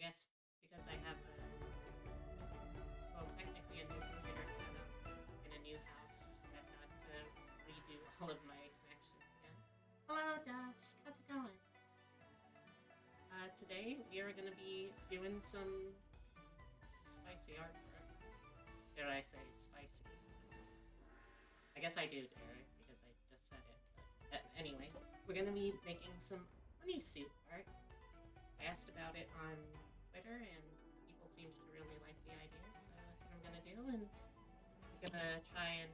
guess because I have well, technically a new computer set up in a new house, I've got to redo all of my connections again. Hello, Dusk. How's it going? Today we are going to be doing some spicy artwork. Dare I say spicy? I guess I do dare because I just said it. But anyway, we're going to be making some bunny suit art. I asked about it on Twitter and people seemed to really like the idea, so that's what I'm going to do. And I'm going to try and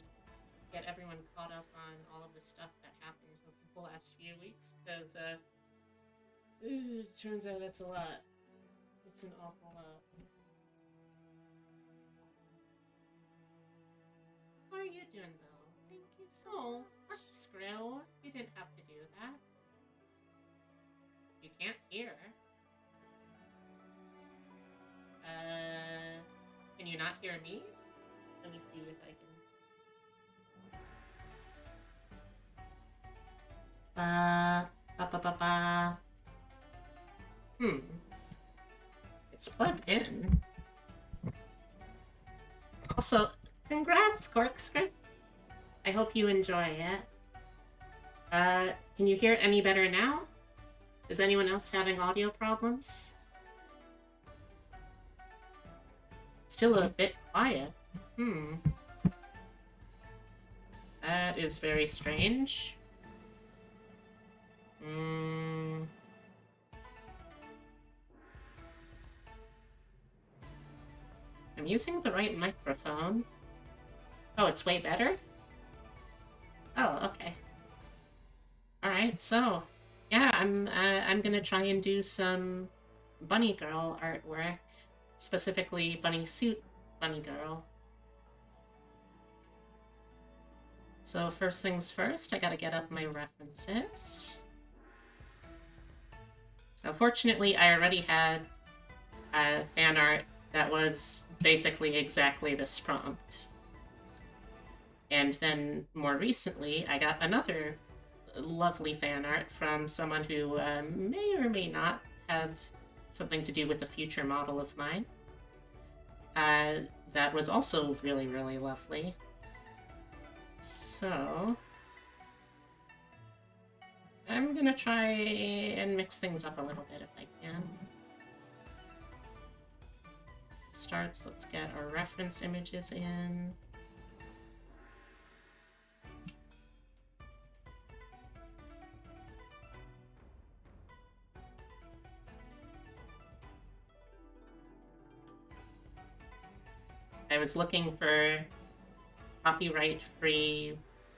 get everyone caught up on all of the stuff that happened over the last few weeks because it turns out that's a lot. It's an awful lot. How are you doing, though? Thank you so much, Skrill. You didn't have to do that. You can't hear. Can you not hear me? Let me see if I can. It's plugged in. Also, congrats, Corkscrew. I hope you enjoy it. Can you hear it any better now? Is anyone else having audio problems? Still a bit quiet. That is very strange. I'm using the right microphone. Oh, it's way better? Oh, okay. Alright, so yeah, I'm gonna try and do some bunny girl artwork, specifically bunny suit bunny girl. So first things first, I gotta get up my references. Now, fortunately, I already had fan art that was basically exactly this prompt. And then more recently, I got another lovely fan art from someone who may or may not have something to do with a future model of mine. That was also really, really lovely. So I'm gonna try and mix things up a little bit if I can. Starts, let's get our reference images in. I was looking for copyright-free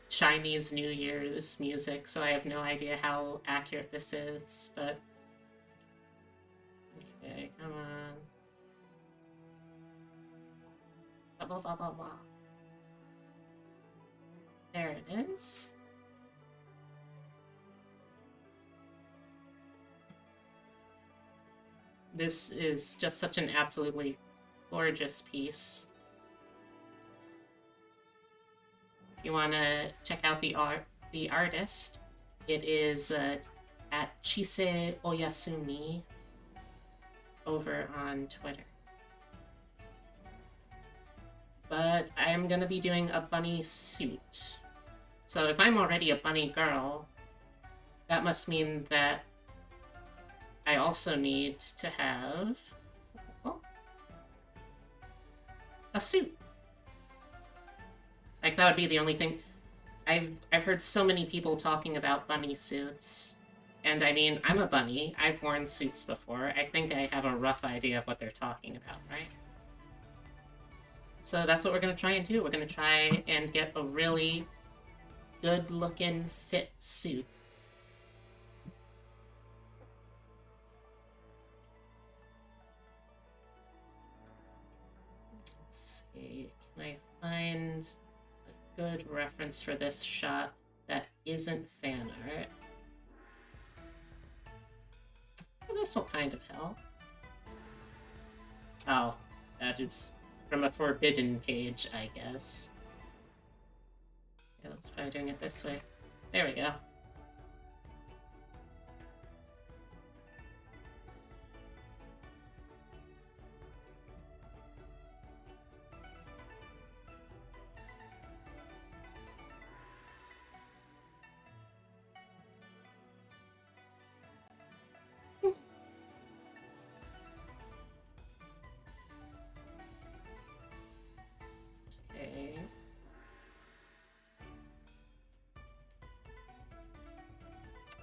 Chinese New Year's music, so I have no idea how accurate this is, but... Okay, come on. Blah, blah, blah, blah, blah. There it is. This is just such an absolutely gorgeous piece. If you want to check out the artist, it is at Chise Oyasumi over on Twitter. But I'm gonna be doing a bunny suit. So if I'm already a bunny girl, that must mean that I also need to have a suit. Like, that would be the only thing. I've heard so many people talking about bunny suits. And I mean, I'm a bunny. I've worn suits before. I think I have a rough idea of what they're talking about, right? So that's what we're going to try and do. We're going to try and get a really good-looking fit suit. Let's see. Can I find a good reference for this shot that isn't fan art? Well, this will kind of help. Oh, that is from a forbidden page, I guess. Yeah, let's try doing it this way. There we go.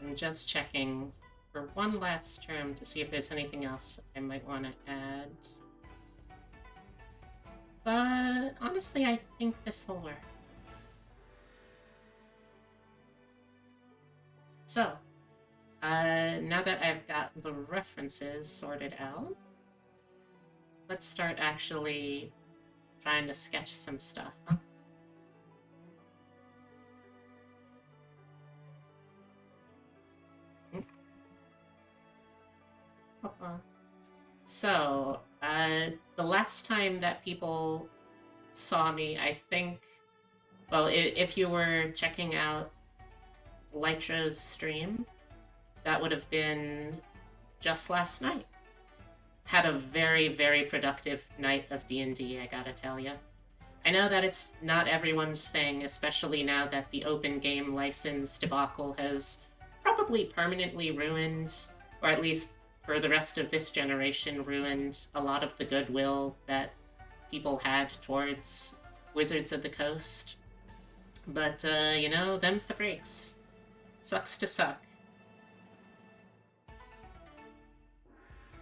I'm just checking for one last term to see if there's anything else I might want to add. But honestly, I think this will work. So, now that I've got the references sorted out, let's start actually trying to sketch some stuff, huh? So, the last time that people saw me, I think, well, if you were checking out Lytra's stream, that would have been just last night. Had a very, very productive night of D&D, I gotta tell you. I know that it's not everyone's thing, especially now that the open game license debacle has probably permanently ruined, or at least for the rest of this generation, ruined a lot of the goodwill that people had towards Wizards of the Coast. But, you know, them's the breaks. Sucks to suck.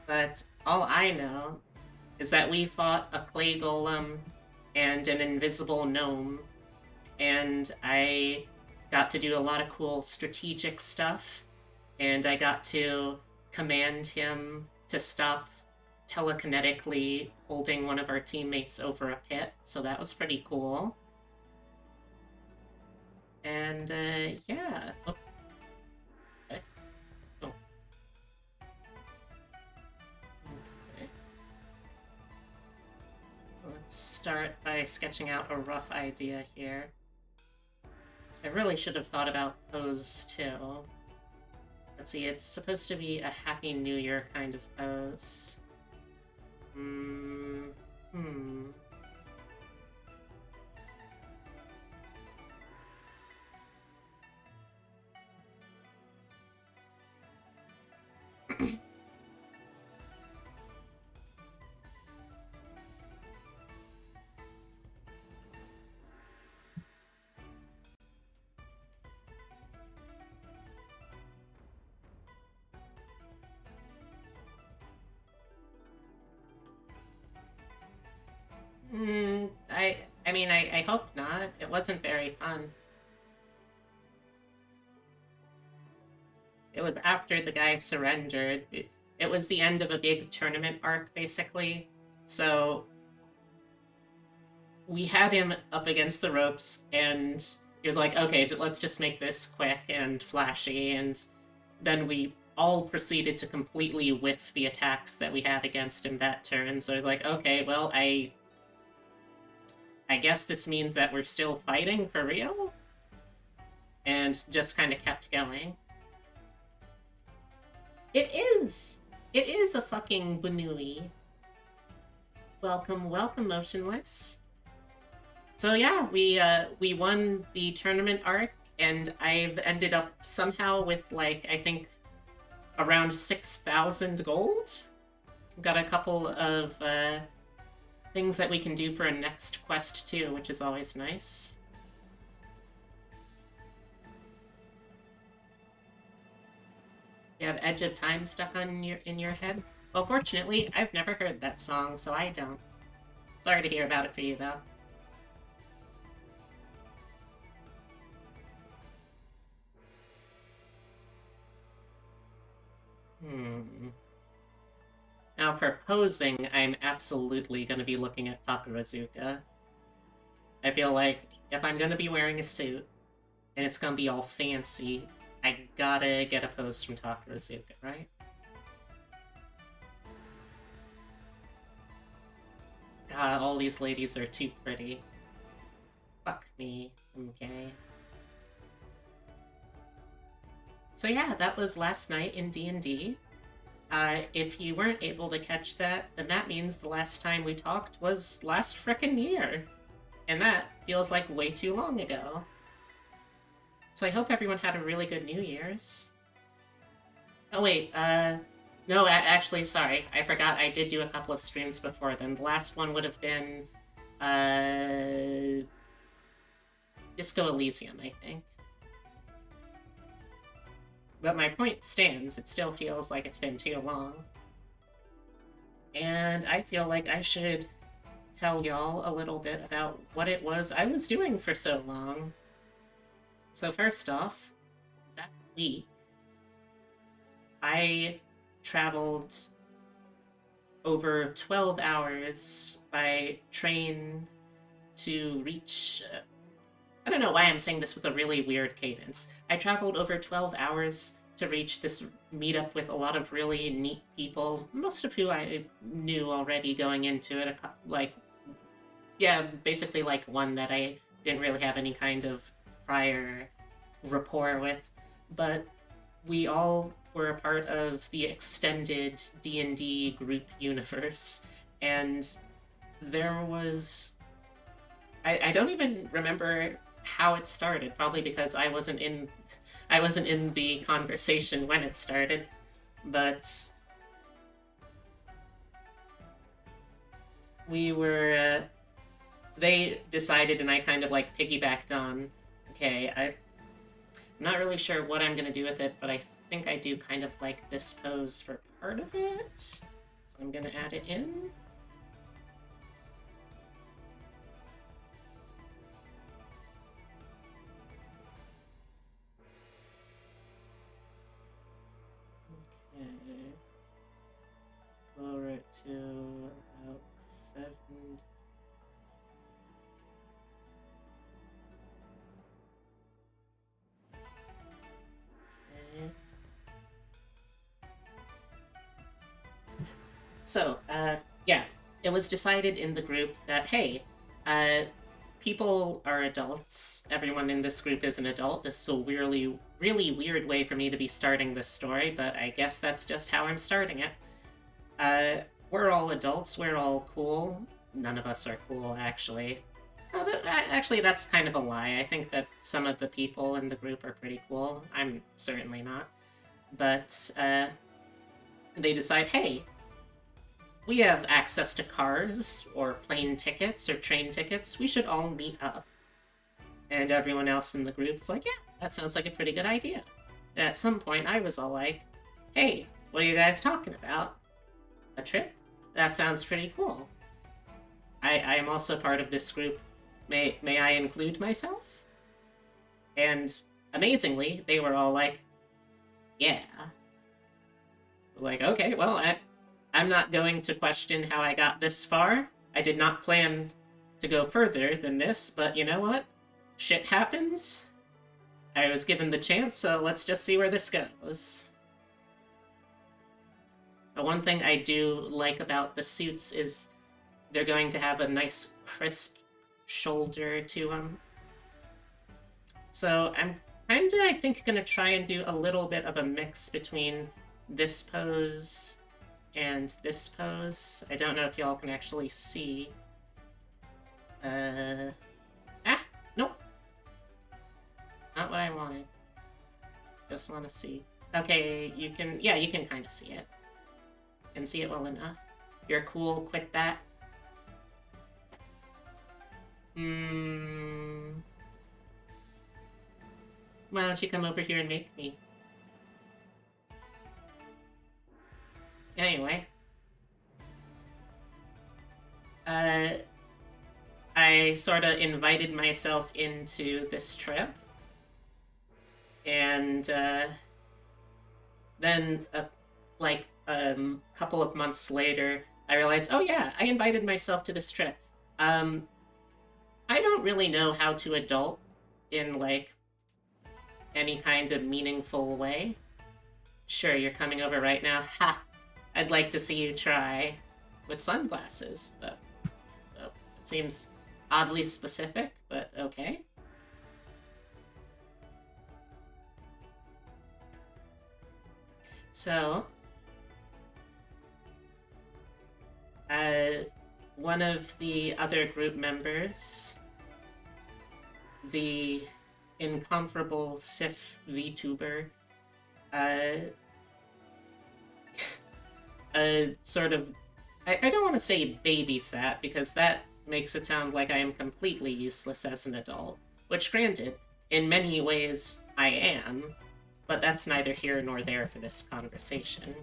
But all I know is that we fought a clay golem and an invisible gnome, and I got to do a lot of cool strategic stuff, and I got to command him to stop telekinetically holding one of our teammates over a pit, so that was pretty cool. And, yeah. Oh. Okay. Oh. Okay. Let's start by sketching out a rough idea here. I really should have thought about pose, too. Let's see, it's supposed to be a Happy New Year kind of pose. I mean, I hope not. It wasn't very fun. It was after the guy surrendered. It was the end of a big tournament arc, basically. So we had him up against the ropes, and he was like, okay, let's just make this quick and flashy, and then we all proceeded to completely whiff the attacks that we had against him that turn. So I was like, okay, well, I guess this means that we're still fighting for real? And just kind of kept going. It is! It is a fucking Banui. Welcome, welcome, Motionless. So yeah, we won the tournament arc, and I've ended up somehow with, like, I think around 6,000 gold. Got a couple of things that we can do for a next quest too, which is always nice. You have Edge of Time stuck on in your head? Well, fortunately, I've never heard that song, so I don't. Sorry to hear about it for you, though. Now, for posing, I'm absolutely going to be looking at Takarazuka. I feel like if I'm going to be wearing a suit, and it's going to be all fancy, I gotta get a pose from Takarazuka, right? God, all these ladies are too pretty. Fuck me, okay. So yeah, that was last night in D&D. If you weren't able to catch that, then that means the last time we talked was last frickin' year. And that feels like way too long ago. So I hope everyone had a really good New Year's. Oh wait, no, actually, sorry. I forgot I did do a couple of streams before then. The last one would have been, Disco Elysium, I think. But my point stands. It still feels like it's been too long. And I feel like I should tell y'all a little bit about what it was I was doing for so long. So first off, that week, I traveled over 12 hours by train to reach. I don't know why I'm saying this with a really weird cadence. I traveled over 12 hours to reach this meetup with a lot of really neat people, most of who I knew already going into it. Like, yeah, basically like one that I didn't really have any kind of prior rapport with, but we all were a part of the extended D&D group universe, and there was I don't even remember how it started, probably because I wasn't in the conversation when it started, but we were they decided and I kind of like piggybacked on, okay, I'm not really sure what I'm gonna do with it, but I think I do kind of like this pose for part of it. So I'm gonna add it in. Okay. Lower it to about 7. Okay. So, yeah, it was decided in the group that, hey, people are adults. Everyone in this group is an adult. This is a really weird way for me to be starting this story, but I guess that's just how I'm starting it. We're all adults. We're all cool. None of us are cool, actually. Oh, actually, that's kind of a lie. I think that some of the people in the group are pretty cool. I'm certainly not. But they decide, hey, we have access to cars, or plane tickets, or train tickets. We should all meet up. And everyone else in the group is like, yeah, that sounds like a pretty good idea. And at some point, I was all like, hey, what are you guys talking about? A trip? That sounds pretty cool. I am also part of this group. May I include myself? And amazingly, they were all like, yeah. Like, okay, well, I'm not going to question how I got this far. I did not plan to go further than this, but you know what? Shit happens. I was given the chance, so let's just see where this goes. But one thing I do like about the suits is they're going to have a nice crisp shoulder to them. So I'm kinda, I think, gonna try and do a little bit of a mix between this pose and this pose. I don't know if y'all can actually see. Nope. Not what I wanted. Just want to see. Okay, you can kind of see it. And see it well enough. You're cool, quit that. Why don't you come over here and make me? Anyway. I sort of invited myself into this trip. And, then, like, a couple of months later, I realized, oh yeah, I invited myself to this trip. I don't really know how to adult in, like, any kind of meaningful way. Sure, you're coming over right now. Ha! I'd like to see you try with sunglasses, but it seems oddly specific, but okay. So, one of the other group members, the incomparable Sif VTuber, sort of, I don't want to say babysat, because that makes it sound like I am completely useless as an adult, which granted, in many ways I am, But that's neither here nor there for this conversation.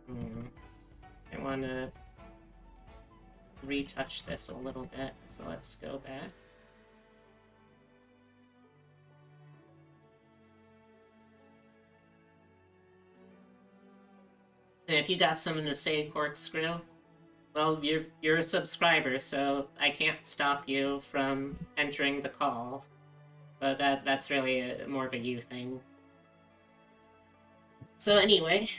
I want to retouch this a little bit, so let's go back. And if you got something to say, Corkscrew, well, you're a subscriber, so I can't stop you from entering the call. But that's really more of a you thing. So anyway,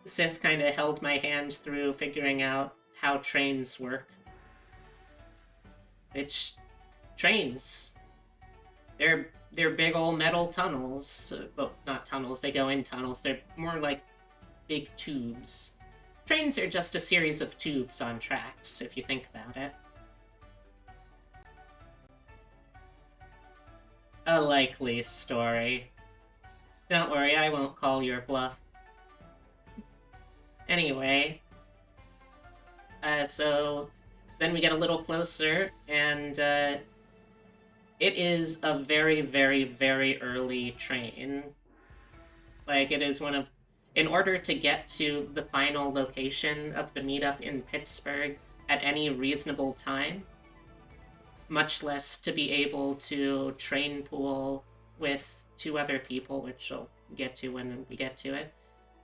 Sif kind of held my hand through figuring out how trains work. Which trains? They're big old metal tunnels. Well, not tunnels, they go in tunnels. They're more like big tubes. Trains are just a series of tubes on tracks, if you think about it. A likely story. Don't worry, I won't call your bluff. Anyway, so then we get a little closer, and it is a very, very, very early train. Like, it is one of... In order to get to the final location of the meetup in Pittsburgh at any reasonable time, much less to be able to train pool with 2 other people, which I'll get to when we get to it,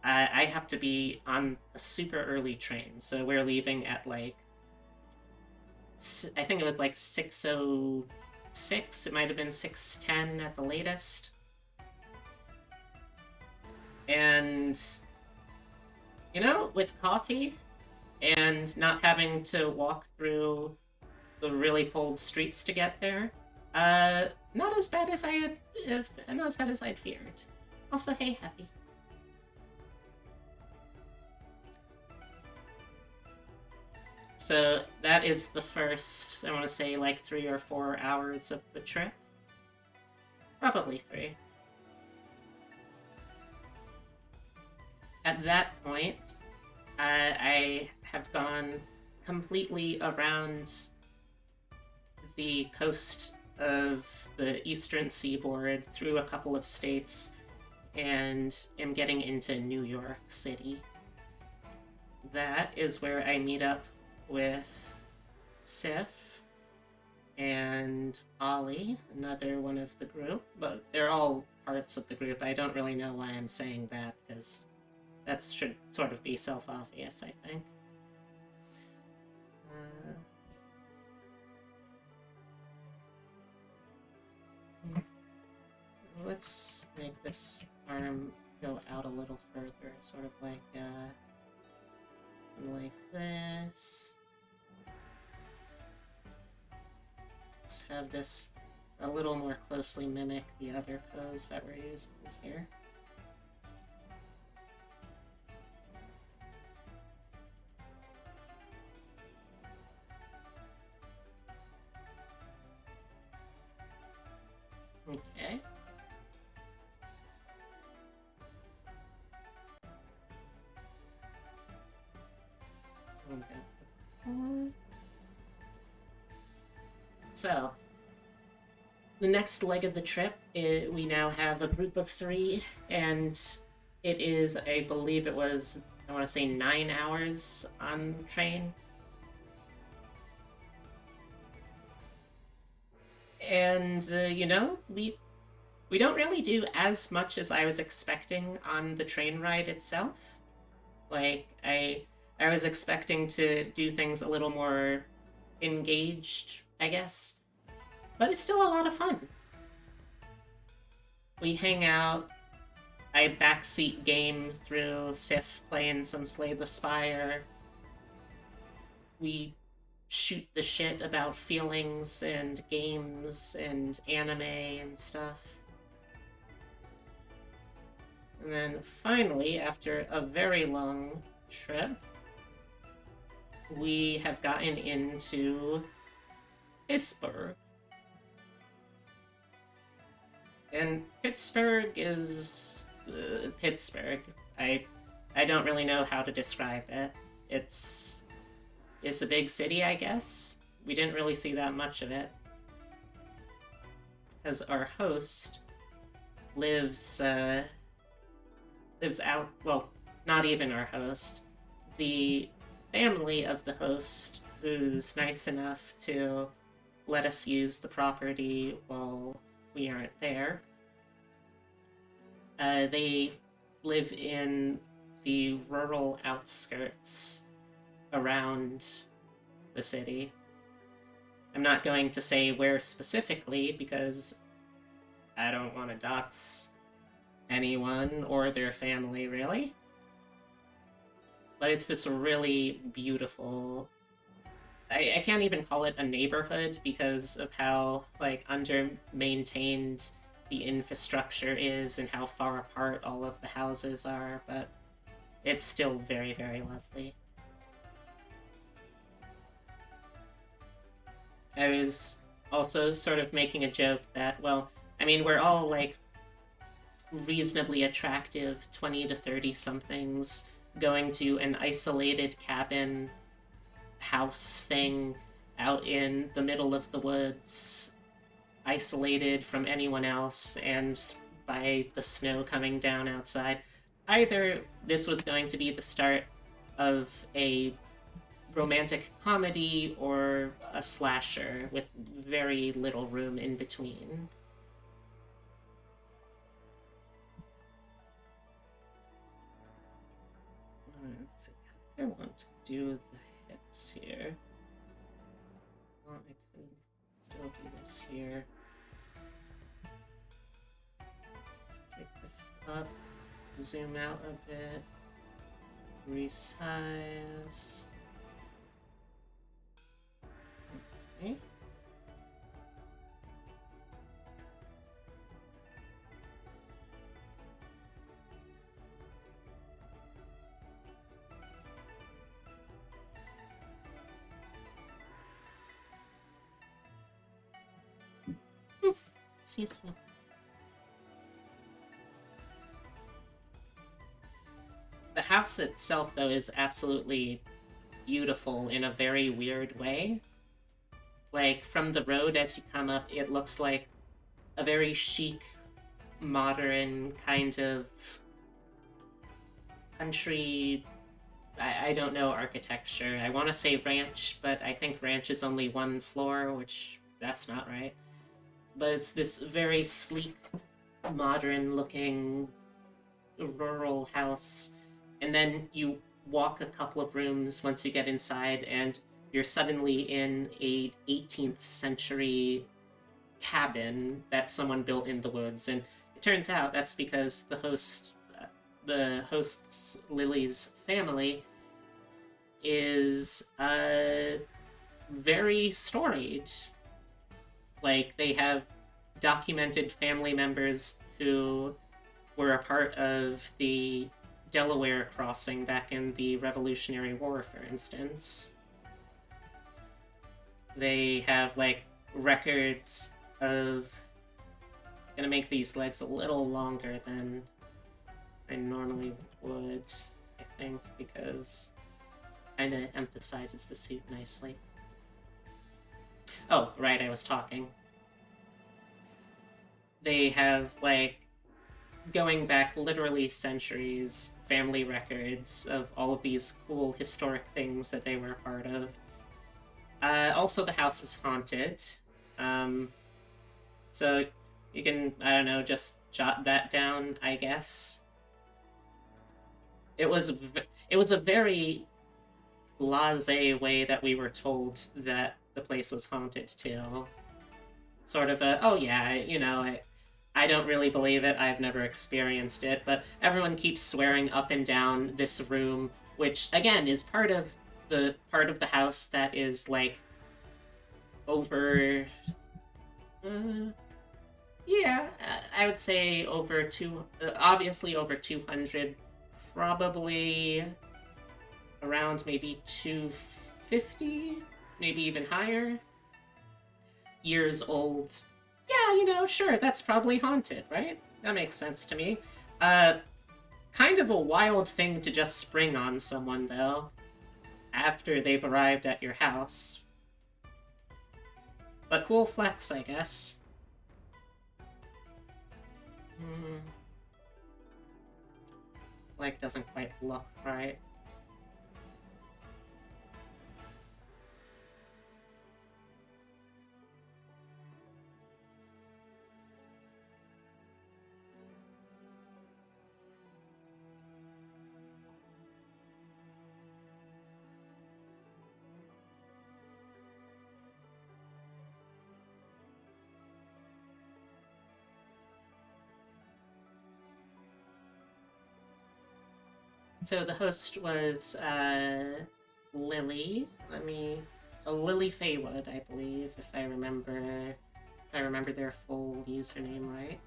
I have to be on a super early train. So we're leaving at like... I think it was like 6:06. It might have been 6:10 at the latest. And, you know, with coffee and not having to walk through the really cold streets to get there, not as bad as not as bad as I'd feared. Also, hey, Happy. So that is the first, I want to say, like 3 or 4 hours of the trip. Probably 3. At that point, I have gone completely around the coast of the eastern seaboard through a couple of states and am getting into New York City. That is where I meet up with Sif and Ollie, another one of the group, but they're all parts of the group. I don't really know why I'm saying that, because that should sort of be self-obvious, I think. Let's make this arm go out a little further, sort of like this. Let's have this a little more closely mimic the other pose that we're using here. Okay. So, the next leg of the trip, we now have a group of 3, and it is, I believe it was, I want to say 9 hours on the train. And, you know, we don't really do as much as I was expecting on the train ride itself. Like, I was expecting to do things a little more engaged, I guess. But it's still a lot of fun. We hang out, I backseat game through Sif playing some Slay the Spire. We shoot the shit about feelings and games and anime and stuff. And then finally, after a very long trip, we have gotten into Pittsburgh. And Pittsburgh is... Pittsburgh. I don't really know how to describe it. It's a big city, I guess. We didn't really see that much of it. because our host lives lives out. Well, not even our host. The family of the host, who's nice enough to let us use the property while we aren't there. They live in the rural outskirts around the city. I'm not going to say where specifically because I don't want to dox anyone or their family, really. But it's this really beautiful... I can't even call it a neighborhood because of how, like, under-maintained the infrastructure is and how far apart all of the houses are, but it's still very, very lovely. I was also sort of making a joke that, well, I mean, we're all, like, reasonably attractive 20 to 30 somethings going to an isolated cabin house thing out in the middle of the woods, isolated from anyone else and by the snow coming down outside. Either this was going to be the start of a romantic comedy or a slasher with very little room in between. Let's see. I want to do the hips here. Well, I could still do this here. Let's take this up, zoom out a bit, resize. Okay. Seriously. The house itself, though, is absolutely beautiful in a very weird way. Like, from the road as you come up, it looks like a very chic, modern kind of country... I don't know architecture. I want to say ranch, but I think ranch is only one floor, which that's not right. But it's this very sleek, modern-looking rural house. And then you walk a couple of rooms once you get inside, and you're suddenly in a 18th century cabin that someone built in the woods. And it turns out that's because the host's Lily's family is very storied. Like, they have documented family members who were a part of the Delaware crossing back in the Revolutionary War, for instance. They have, like, records of... I'm gonna make these legs a little longer than I normally would, I think, because it kinda emphasizes the suit nicely. Oh, right, I was talking. They have, like, going back literally centuries, family records of all of these cool historic things that they were a part of. Also, the house is haunted. So you can, I don't know, just jot that down, I guess. It was a very blasé way that we were told that the place was haunted, too. Sort of a, oh yeah, you know, I don't really believe it, I've never experienced it, but everyone keeps swearing up and down this room, which, again, is part of the house that is, like, over... yeah, I would say over obviously over 200, probably around maybe 250, maybe even higher years old. Yeah, you know, sure, that's probably haunted, right? That makes sense to me. Kind of a wild thing to just spring on someone, though, after they've arrived at your house. But cool flex, I guess. Like, doesn't quite look right. So the host was Lily. Lily Faywood, I believe, if I remember their full username right.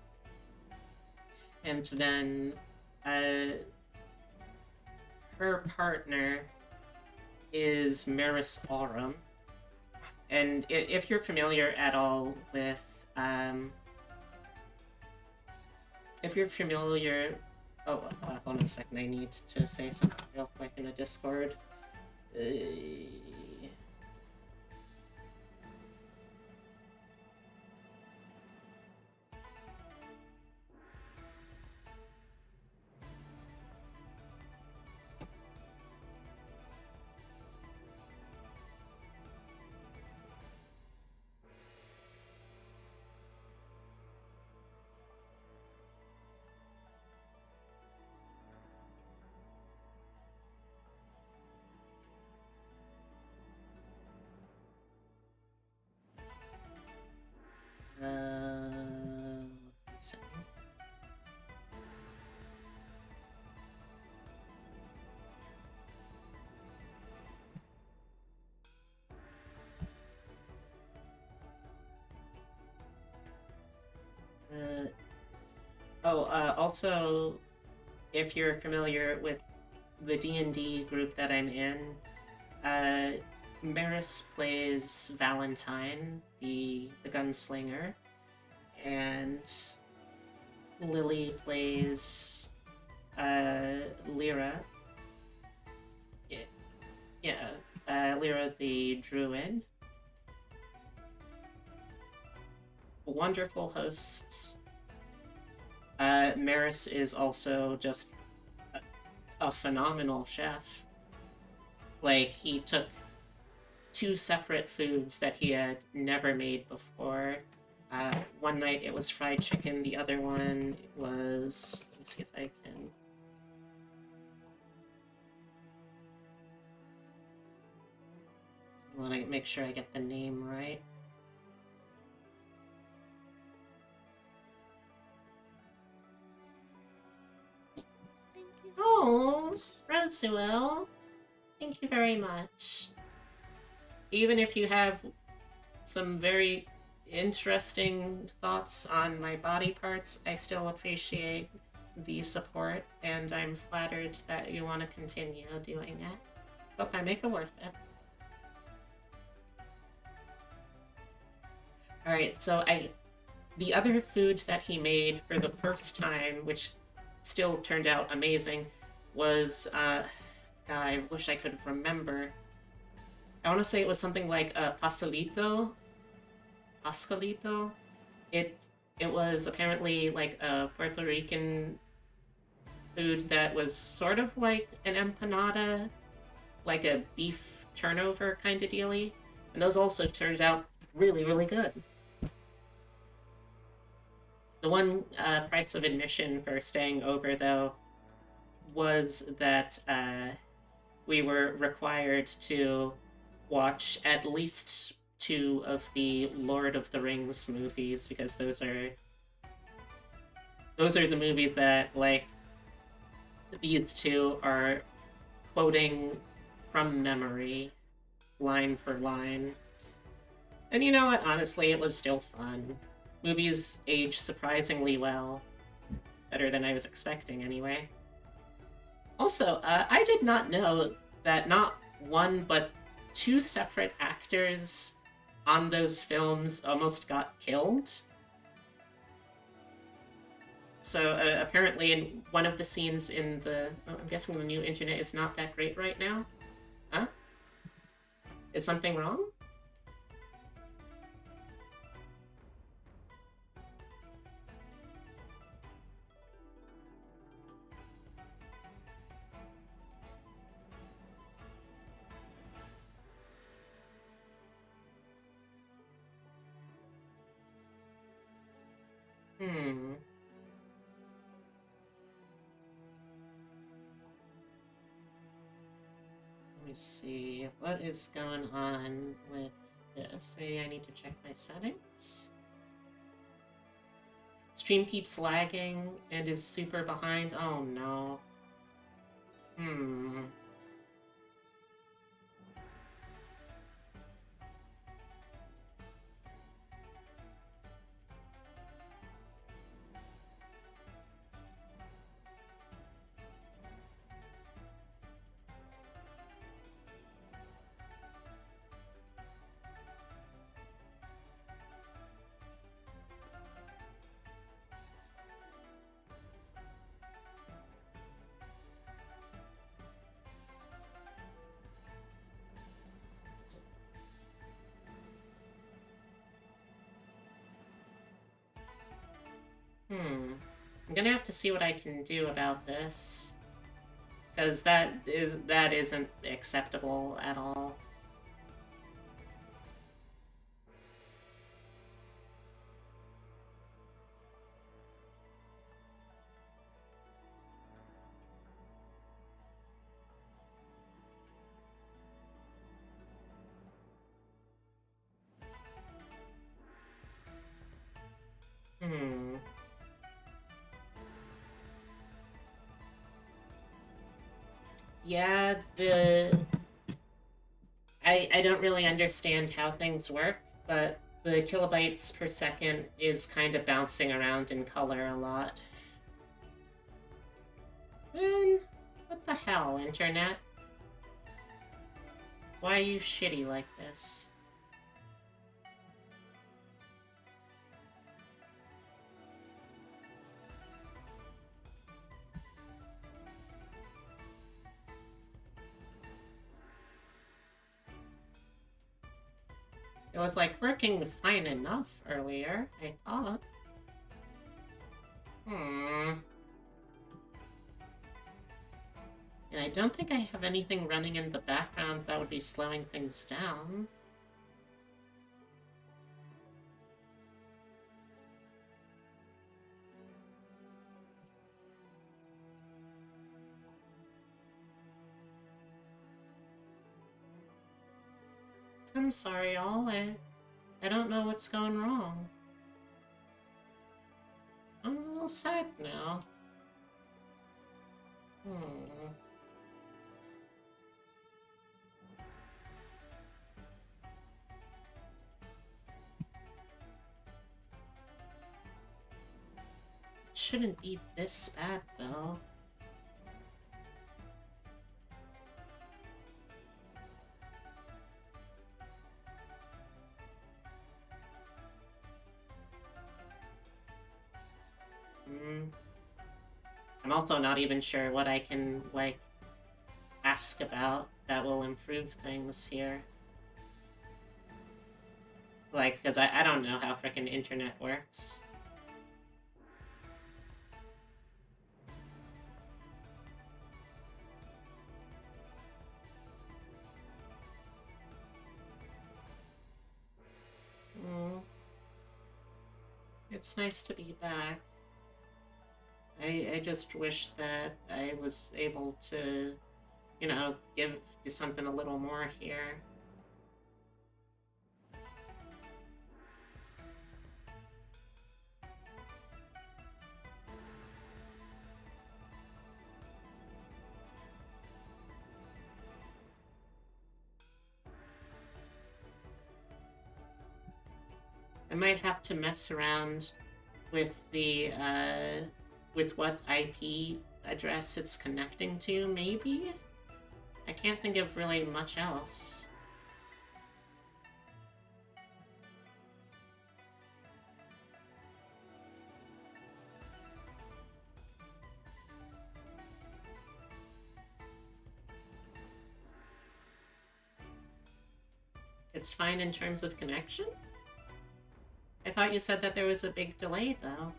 And then her partner is Maris Aurum. And if you're familiar at all with if you're familiar... Oh, hold on a second. I need to say something real quick in a Discord. Let's see. Also, if you're familiar with the D&D group that I'm in, Maris plays Valentine, the gunslinger, and Lily plays Lyra. Lyra the druid. Wonderful hosts. Maris is also just a phenomenal chef. Like, he took 2 separate foods that he had never made before. One night it was fried chicken, the other one was... Let me see if I can... I want to make sure I get the name right. Oh, Rosuel, thank you very much. Even if you have some very interesting thoughts on my body parts, I still appreciate the support, and I'm flattered that you want to continue doing it. Hope I make it worth it. Alright, so the other food that he made for the first time, which still turned out amazing, was, I wish I could remember. I want to say it was something like a pastelito. Pascalito. It was apparently like a Puerto Rican food that was sort of like an empanada, like a beef turnover kind of dealy. And those also turned out really, really good. The one price of admission for staying over, though, was that we were required to watch at least 2 of the Lord of the Rings movies, because those are the movies that, like, these 2 are quoting from memory, line for line. And you know what? Honestly, it was still fun. Movies age surprisingly well. Better than I was expecting, anyway. Also, I did not know that not 1 but 2 separate actors on those films almost got killed. So apparently in one of the scenes in the... Oh, I'm guessing the new internet is not that great right now? Huh? Is something wrong? Hmm. Let me see. What is going on with this? Maybe I need to check my settings. Stream keeps lagging and is super behind. Oh no. Hmm. Hmm. I'm gonna have to see what I can do about this. Because that isn't acceptable at all. Hmm. Yeah, I don't really understand how things work, but the kilobytes per second is kind of bouncing around in color a lot. Man, what the hell, internet? Why are you shitty like this? It was like working fine enough earlier, I thought. Hmm. And I don't think I have anything running in the background that would be slowing things down. I'm sorry, all. I don't know what's going wrong. I'm a little sad now. Hmm. It shouldn't be this bad, though. Hmm. I'm also not even sure what I can, like, ask about that will improve things here. Like, because I don't know how frickin' internet works. Hmm. It's nice to be back. I just wish that I was able to, you know, give you something a little more here. I might have to mess around with the, with what IP address it's connecting to, maybe? I can't think of really much else. It's fine in terms of connection? I thought you said that there was a big delay, though.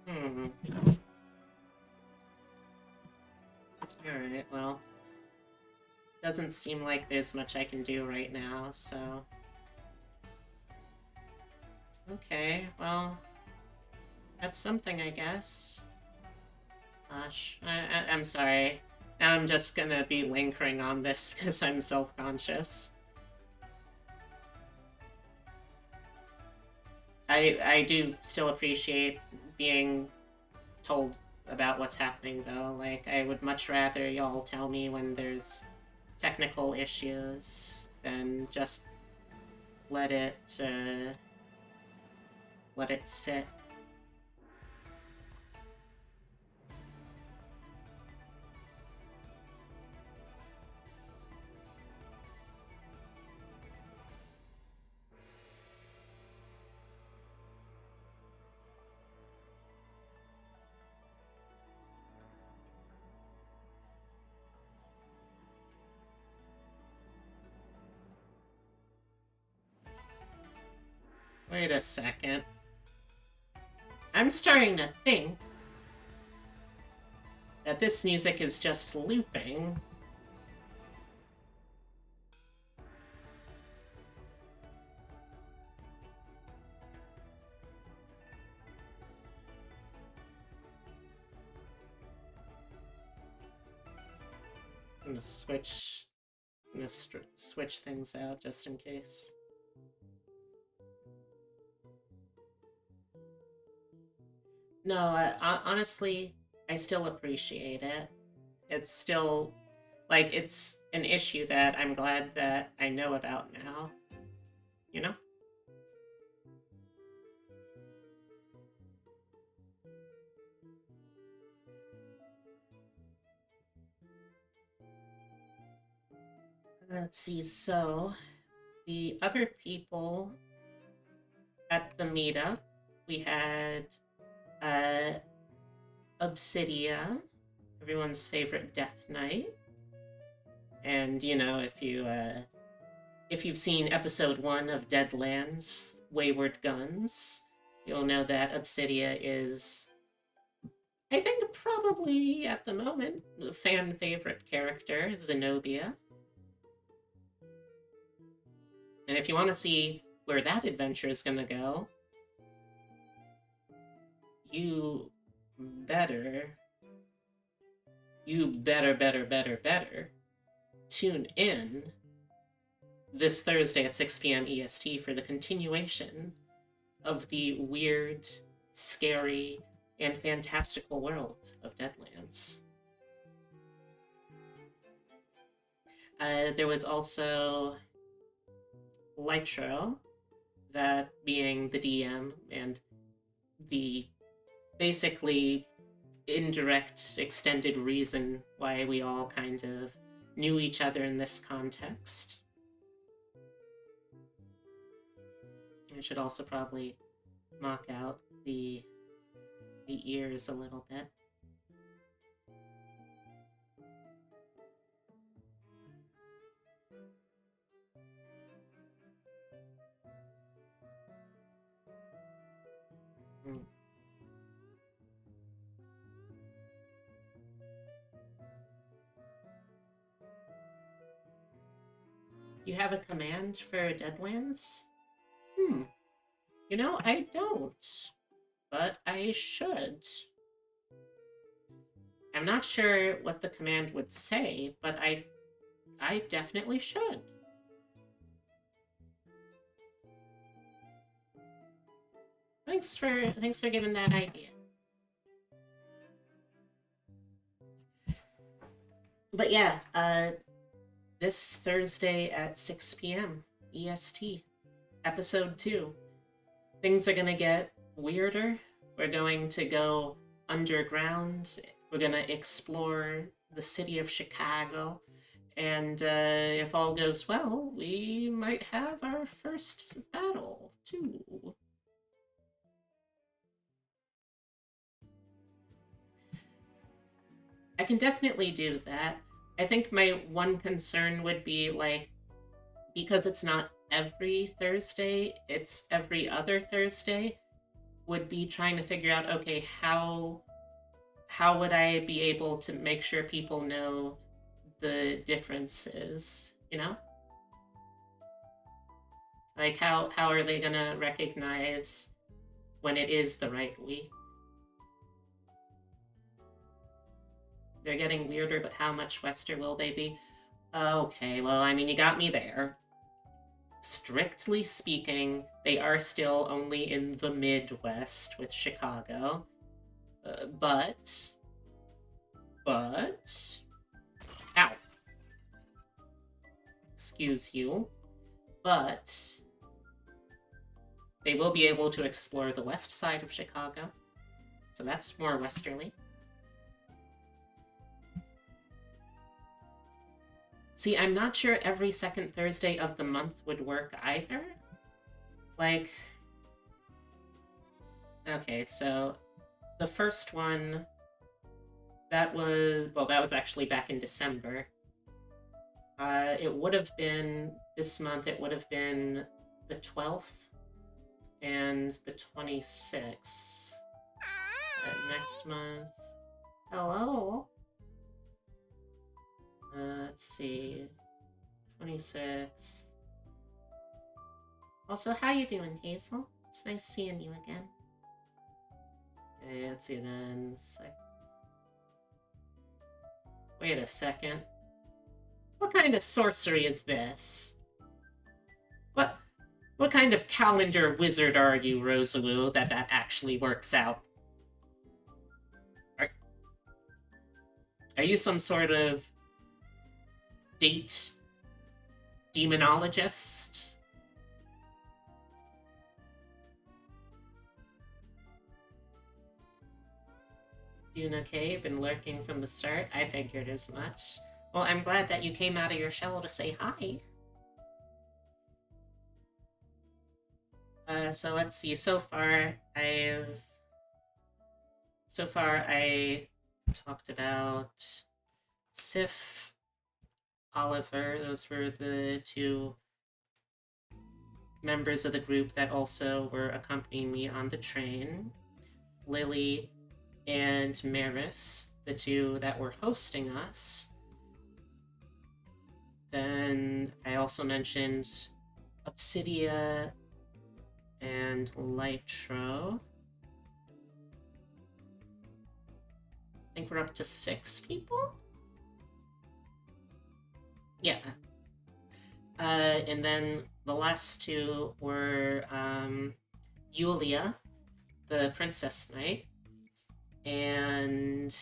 Hmm. Alright, well. Doesn't seem like there's much I can do right now, so... Okay, well... That's something, I guess. Gosh, I'm sorry. Now I'm just gonna be lingering on this because I'm self-conscious. I do still appreciate being told about what's happening, though. Like, I would much rather y'all tell me when there's technical issues than just let it sit. Wait a second. I'm starting to think that this music is just looping. I'm gonna switch things out just in case. No, honestly, I still appreciate it. It's still, like, it's an issue that I'm glad that I know about now. You know? Let's see, so the other people at the meetup, we had Obsidia, everyone's favorite Death Knight. And, you know, if you've seen episode 1 of Deadlands, Wayward Guns, you'll know that Obsidia is, I think, probably, at the moment, a fan favorite character, Zenobia. And if you want to see where that adventure is going to go, you better tune in this Thursday at 6 p.m. EST for the continuation of the weird, scary, and fantastical world of Deadlands. There was also Lytro, that being the DM and the basically indirect, extended reason why we all kind of knew each other in this context. I should also probably mock out the ears a little bit. Do you have a command for Deadlands? You know, I don't. But I should. I'm not sure what the command would say, but I definitely should. Thanks for giving that idea. But yeah, this Thursday at 6 p.m. EST, episode 2. Things are gonna get weirder. We're going to go underground. We're gonna explore the city of Chicago. And if all goes well, we might have our first battle, too. I can definitely do that. I think my one concern would be, like, because it's not every Thursday, it's every other Thursday, would be trying to figure out, okay, how would I be able to make sure people know the differences, you know? Like how are they gonna recognize when it is the right week? They're getting weirder, but how much Wester will they be? Okay, well, I mean, you got me there. Strictly speaking, they are still only in the Midwest with Chicago. But... Ow. Excuse you. But... they will be able to explore the west side of Chicago. So that's more westerly. See, I'm not sure every second Thursday of the month would work either. Like... okay, so... the first one... that was actually back in December. It would have been... this month, it would have been the 12th and the 26th. Next month... hello? Let's see... 26th... also, how you doing, Hazel? It's nice seeing you again. Okay, let's see then... wait a second. What kind of sorcery is this? What kind of calendar wizard are you, Rosaloo, that actually works out? Are you some sort of date demonologist? Doing okay? Been lurking from the start? I figured as much. Well, I'm glad that you came out of your shell to say hi. So let's see. So far, I talked about Sif, Oliver. Those were the two members of the group that also were accompanying me on the train. Lily and Maris, the two that were hosting us. Then I also mentioned Obsidia and Lytro. I think we're up to 6 people? Yeah. And then the last two were Yulia, the Princess Knight, and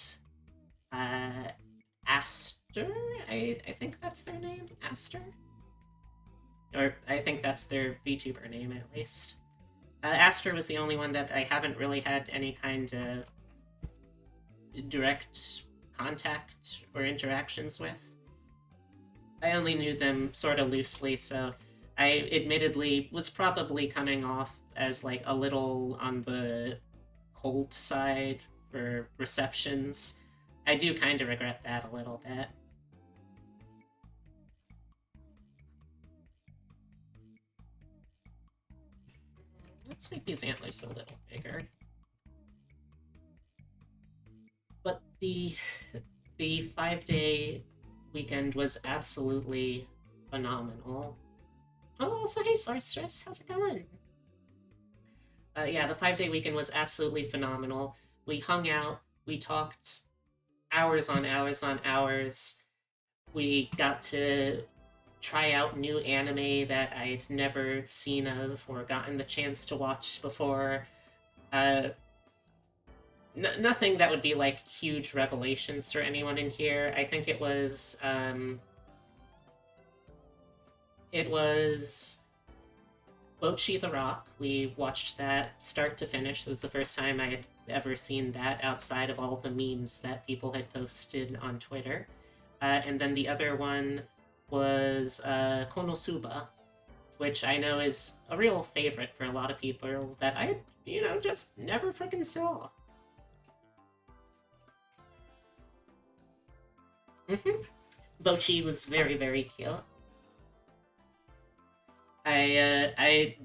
Aster? I think that's their name? Aster? Or I think that's their VTuber name, at least. Aster was the only one that I haven't really had any kind of direct contact or interactions with. I only knew them sort of loosely, so I admittedly was probably coming off as like a little on the cold side for receptions. I do kind of regret that a little bit. Let's make these antlers a little bigger. But the 5-day weekend was absolutely phenomenal. Oh, also, hey, Sorceress, how's it going? Yeah, the 5-day weekend was absolutely phenomenal. We hung out, we talked hours on hours on hours. We got to try out new anime that I'd never seen of or gotten the chance to watch before. Nothing that would be like huge revelations for anyone in here. I think it was Bochi the Rock. We watched that start to finish. It was the first time I had ever seen that outside of all the memes that people had posted on Twitter. And then the other one was Konosuba, which I know is a real favorite for a lot of people that I, just never freaking saw. Bochi was very, very cute. I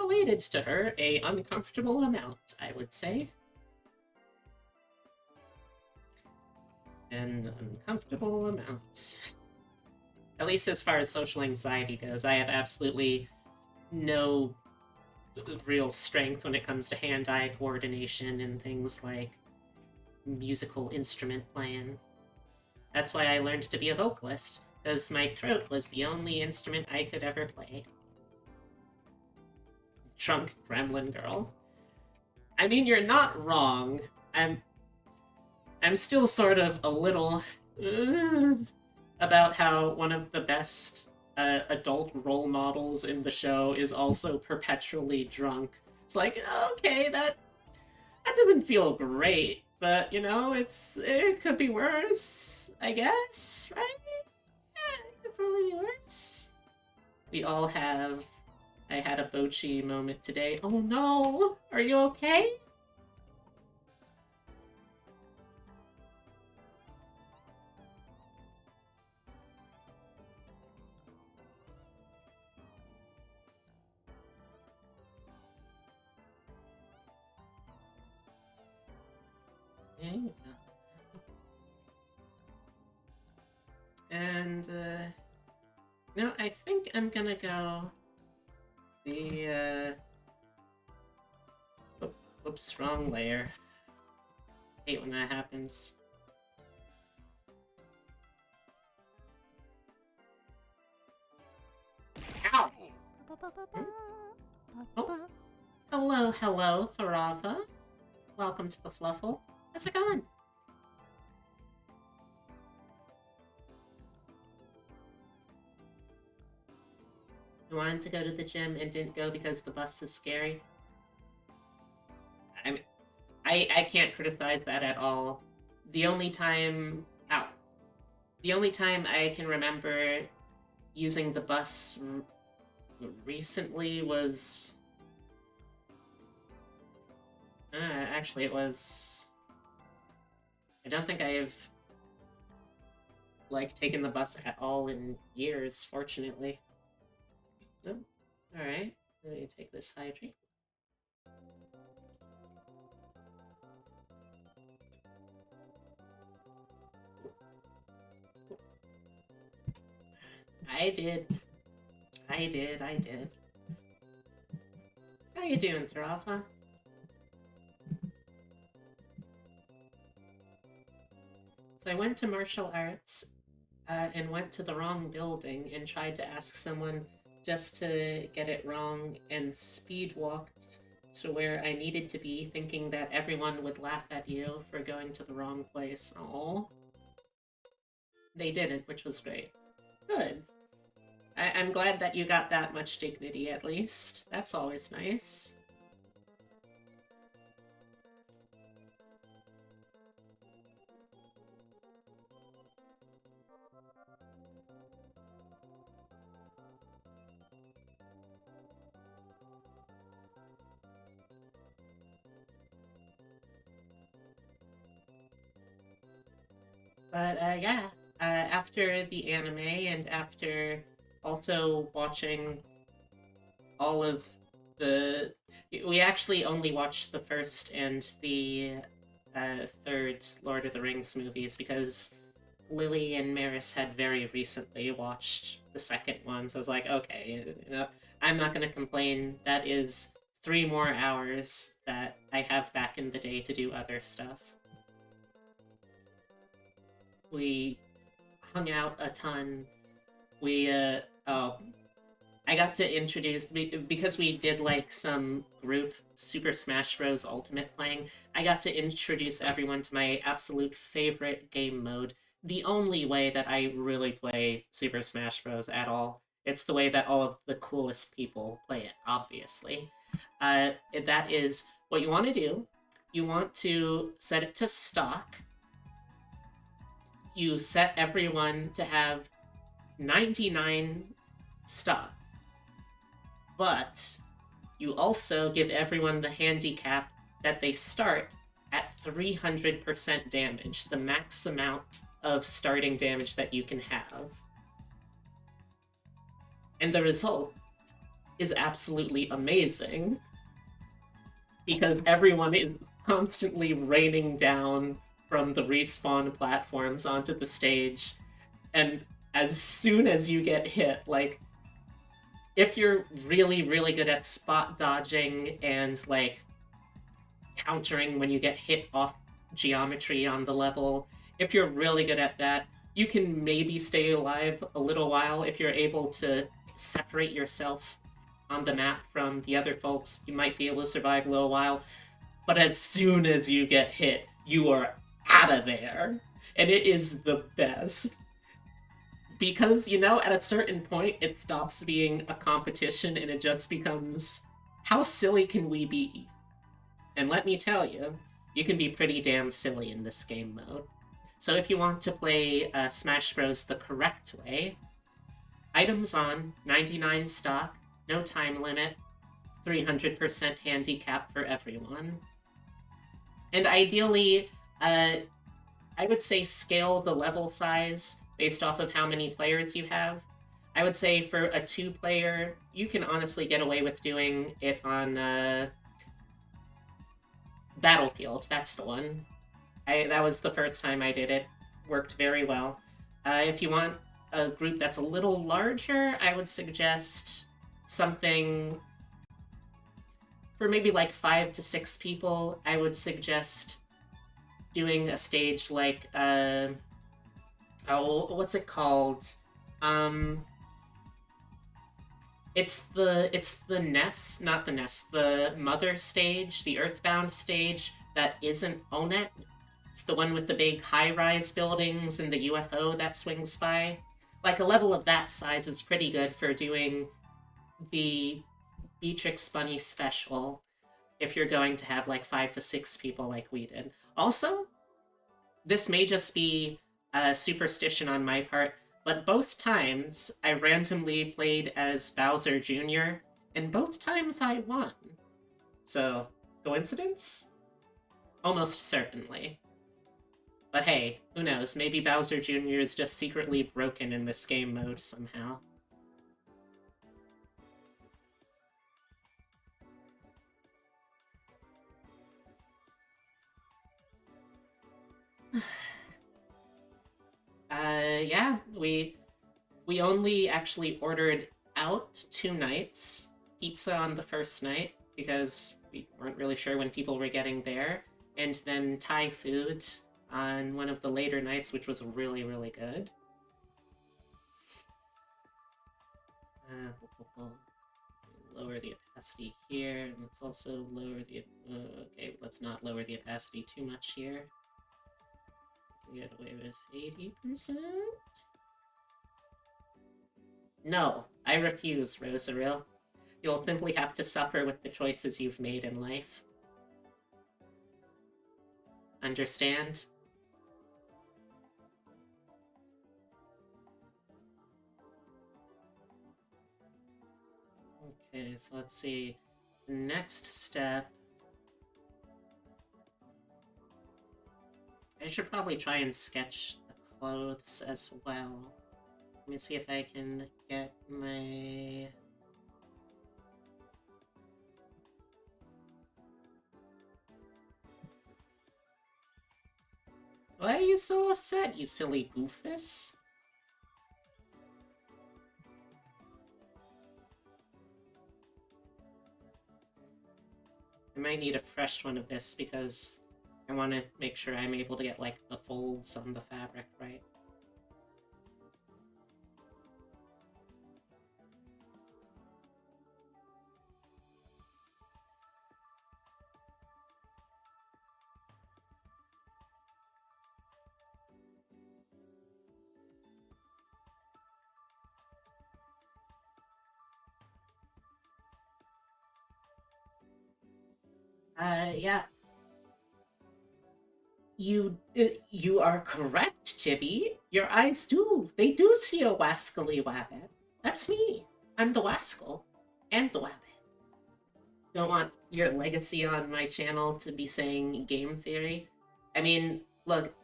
related to her a uncomfortable amount, I would say. An uncomfortable amount. At least as far as social anxiety goes, I have absolutely no real strength when it comes to hand-eye coordination and things like musical instrument playing. That's why I learned to be a vocalist, because my throat was the only instrument I could ever play. Drunk gremlin girl. I mean, you're not wrong. I'm still sort of a little about how one of the best adult role models in the show is also perpetually drunk. It's like, okay, that doesn't feel great, but you know, it could be worse, I guess, right? Yeah, it could probably be worse. We all have. I had a Bochi moment today. Oh no, are you okay? Yeah. And, no, I think I'm gonna go the, whoops, wrong layer. Hate when that happens. Ow! Oh. Hello, Tharava. Welcome to the Fluffle. How's it going? You wanted to go to the gym and didn't go because the bus is scary? I mean, I can't criticize that at all. The only time... Ow. The only time I can remember using the bus recently was... actually, it was... I don't think I've, like, taken the bus at all in years, fortunately. No? Alright. Let me take this hydrate. I did. How you doing, Tharava? So I went to martial arts, and went to the wrong building and tried to ask someone just to get it wrong and speed walked to where I needed to be, thinking that everyone would laugh at you for going to the wrong place. Oh. They didn't, which was great. Good. I'm glad that you got that much dignity, at least. That's always nice. But yeah, after the anime and after also watching all of the... We actually only watched the first and the third Lord of the Rings movies because Lily and Maris had very recently watched the second one, so I was like, okay, you know, I'm not going to complain. That is 3 more hours that I have back in the day to do other stuff. We hung out a ton. We, oh, I got to introduce, because we did, like, some group Super Smash Bros. Ultimate playing, I got to introduce everyone to my absolute favorite game mode. The only way that I really play Super Smash Bros. At all. It's the way that all of the coolest people play it, obviously. That is, what you want to do, you want to set it to stock. You set everyone to have 99 stock. But you also give everyone the handicap that they start at 300% damage, the max amount of starting damage that you can have. And the result is absolutely amazing because everyone is constantly raining down from the respawn platforms onto the stage, and as soon as you get hit, like, if you're really, really good at spot dodging and, like, countering when you get hit off geometry on the level, if you're really good at that, you can maybe stay alive a little while if you're able to separate yourself on the map from the other folks. You might be able to survive a little while, but as soon as you get hit, you are out of there. And it is the best. Because, you know, at a certain point, it stops being a competition and it just becomes, how silly can we be? And let me tell you, you can be pretty damn silly in this game mode. So if you want to play Smash Bros. The correct way, items on, 99 stock, no time limit, 300% handicap for everyone. And ideally, I would say scale the level size based off of how many players you have. I would say for a 2-player, you can honestly get away with doing it on Battlefield. That's the one. That was the first time I did it. Worked very well. If you want a group that's a little larger, I would suggest something for maybe like 5 to 6 people. I would suggest doing a stage like what's it called? It's the nest, not the nest, the mother stage, the Earthbound stage that isn't Onet. It's the one with the big high-rise buildings and the UFO that swings by. Like, a level of that size is pretty good for doing the Beatrix Bunny special if you're going to have like 5 to 6 people like we did. Also, this may just be a superstition on my part, but both times I randomly played as Bowser Jr., and both times I won. So, coincidence? Almost certainly. But hey, who knows, maybe Bowser Jr. is just secretly broken in this game mode somehow. Yeah, we only actually ordered out 2 nights. Pizza on the first night, because we weren't really sure when people were getting there, and then Thai food on one of the later nights, which was really, really good. Lower the opacity here, and let's also lower the... okay, let's not lower the opacity too much here. Get away with 80%? No, I refuse, Rosaril. You'll simply have to suffer with the choices you've made in life. Understand? Okay, so let's see. Next step... I should probably try and sketch the clothes as well. Let me see if I can get my... Why are you so upset, you silly goofus? I might need a fresh one of this because I want to make sure I'm able to get, like, the folds on the fabric right. Yeah. You are correct, Chibi. Your eyes do. They do see a wascally wabbit. That's me. I'm the wascal. And the wabbit. Don't want your legacy on my channel to be saying game theory. I mean, look,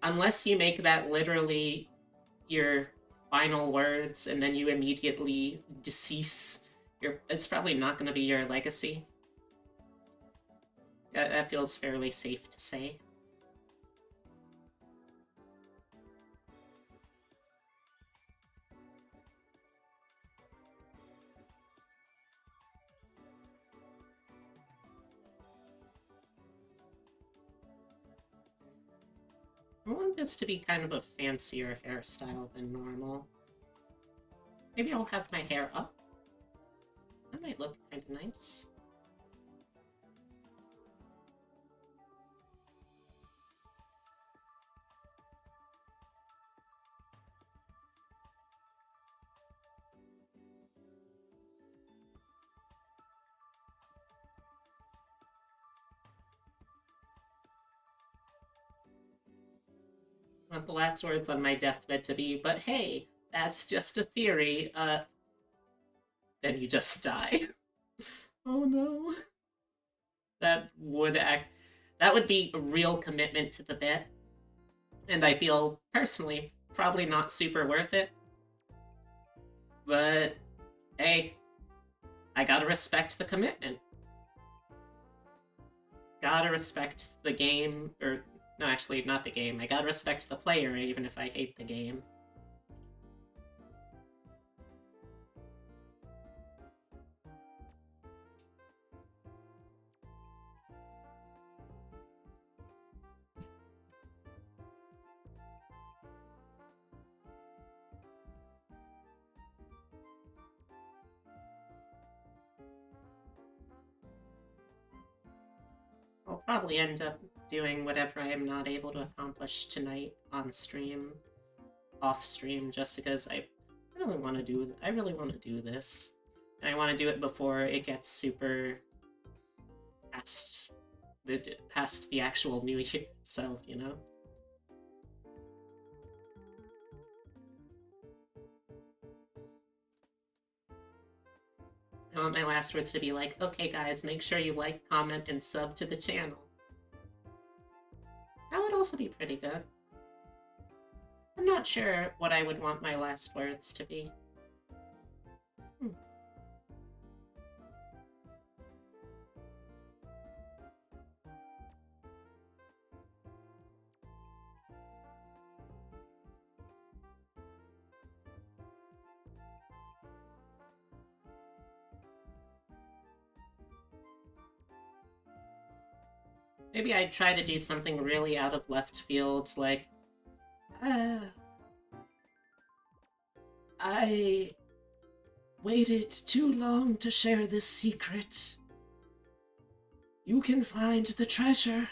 unless you make that literally your final words and then you immediately decease, it's probably not going to be your legacy. That feels fairly safe to say. I want this to be kind of a fancier hairstyle than normal. Maybe I'll have my hair up. That might look kind of nice. I want the last words on my deathbed to be, but hey, that's just a theory, then you just die. Oh no. That would be a real commitment to the bit. And I feel, personally, probably not super worth it. But, hey, I gotta respect the commitment. Gotta respect the game, or, no, actually, not the game. I gotta respect the player, even if I hate the game. I'll probably end up doing whatever I am not able to accomplish tonight on stream, off stream, just because I really want to do this. And I want to do it before it gets super past the actual new year itself, you know? I want my last words to be like, okay guys, make sure you like, comment, and sub to the channel. That would also be pretty good. I'm not sure what I would want my last words to be. Maybe I'd try to do something really out of left field, like, I waited too long to share this secret. You can find the treasure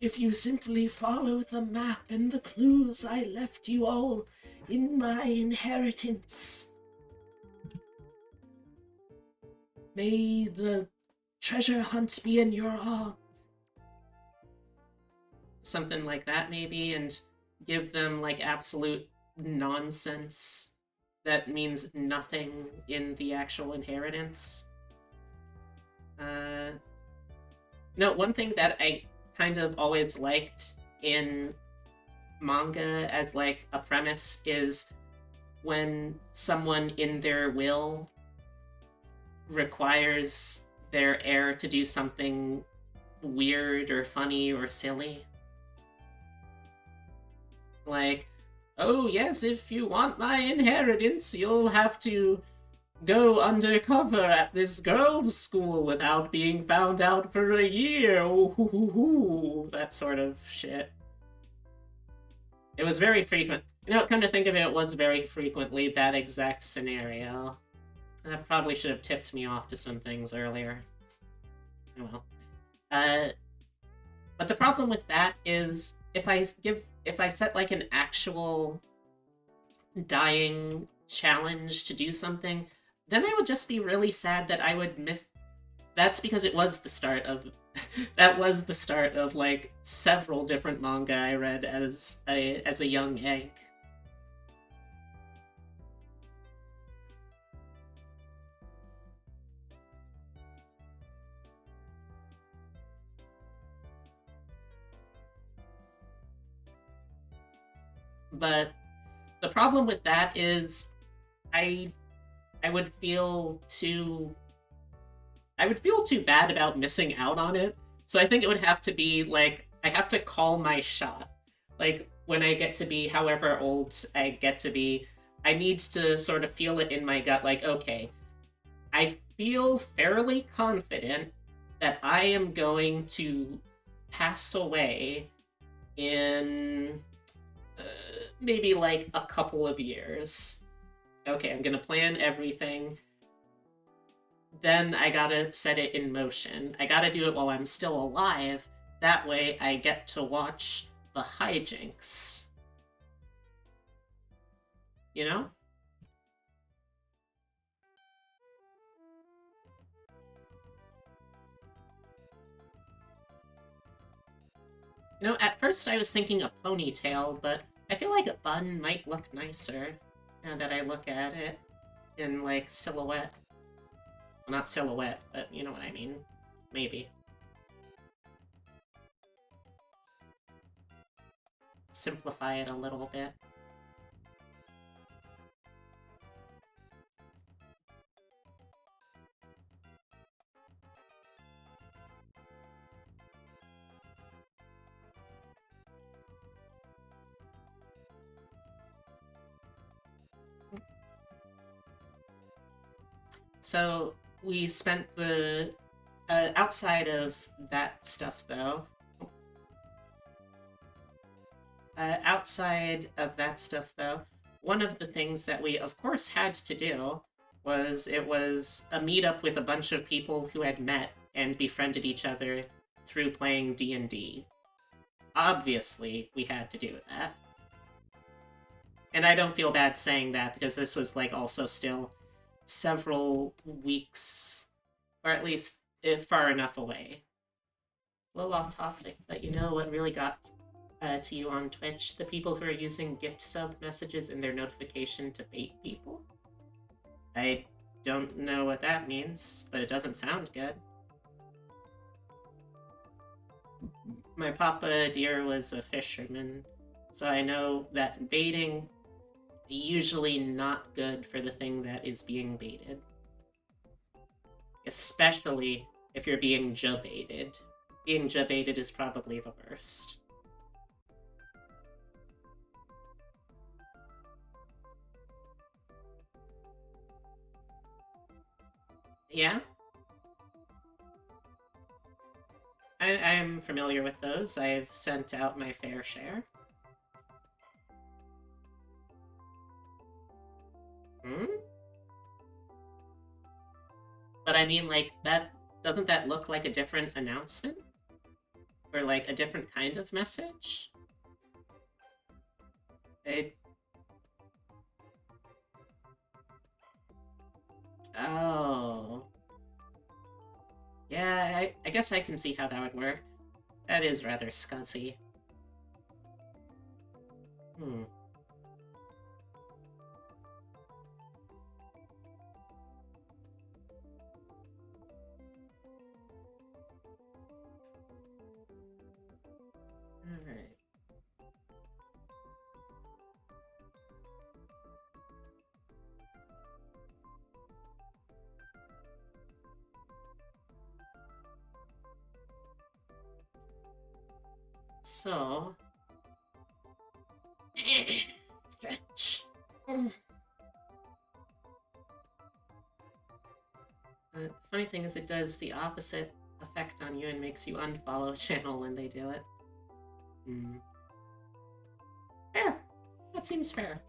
if you simply follow the map and the clues I left you all in my inheritance. May the treasure hunt be in your odds. Something like that, maybe, and give them, like, absolute nonsense that means nothing in the actual inheritance. No, one thing that I kind of always liked in manga as, like, a premise is when someone in their will requires their heir to do something weird or funny or silly. Like, oh yes, if you want my inheritance, you'll have to go undercover at this girls' school without being found out for a year. Ooh, that sort of shit. It was very frequent. You know, come to think of it, it was very frequently that exact scenario. That probably should have tipped me off to some things earlier. Oh well. But the problem with that is if I set like an actual dying challenge to do something, then I would just be really sad that I would miss. That's because it was the start of that was the start of like several different manga I read as a young egg. But the problem with that is I I would feel too I would feel too bad about missing out on it. So I think it would have to be like I have to call my shot. Like when I get to be however old I get to be, I need to sort of feel it in my gut like okay, I feel fairly confident that I am going to pass away in uh, maybe like a couple of years. Okay, I'm gonna plan everything. Then I gotta set it in motion. I gotta do it while I'm still alive. That way I get to watch the hijinks. You know? You know, at first I was thinking a ponytail, but I feel like a bun might look nicer now that I look at it in, like, silhouette. Well, not silhouette, but you know what I mean. Maybe. Simplify it a little bit. So we spent the outside of that stuff though. Outside of that stuff though, one of the things that we of course had to do was it was a meetup with a bunch of people who had met and befriended each other through playing D&D. Obviously, we had to do that. And I don't feel bad saying that because this was like also still several weeks, or at least far enough away. A little off topic, but you know what really got to you on Twitch? The people who are using gift sub messages in their notification to bait people? I don't know what that means, but it doesn't sound good. My papa dear was a fisherman, so I know that baiting usually not good for the thing that is being baited. Especially if you're being jabaited. Being jabaited is probably the worst. Yeah? I'm familiar with those. I've sent out my fair share. Hmm? But I mean, like, that... Doesn't that look like a different announcement? Or, like, a different kind of message? It... Oh... Yeah, I guess I can see how that would work. That is rather scuzzy. Hmm. Alright. So... Stretch. The funny thing is it does the opposite effect on you and makes you unfollow a channel when they do it. Hmm. Fair. That seems fair.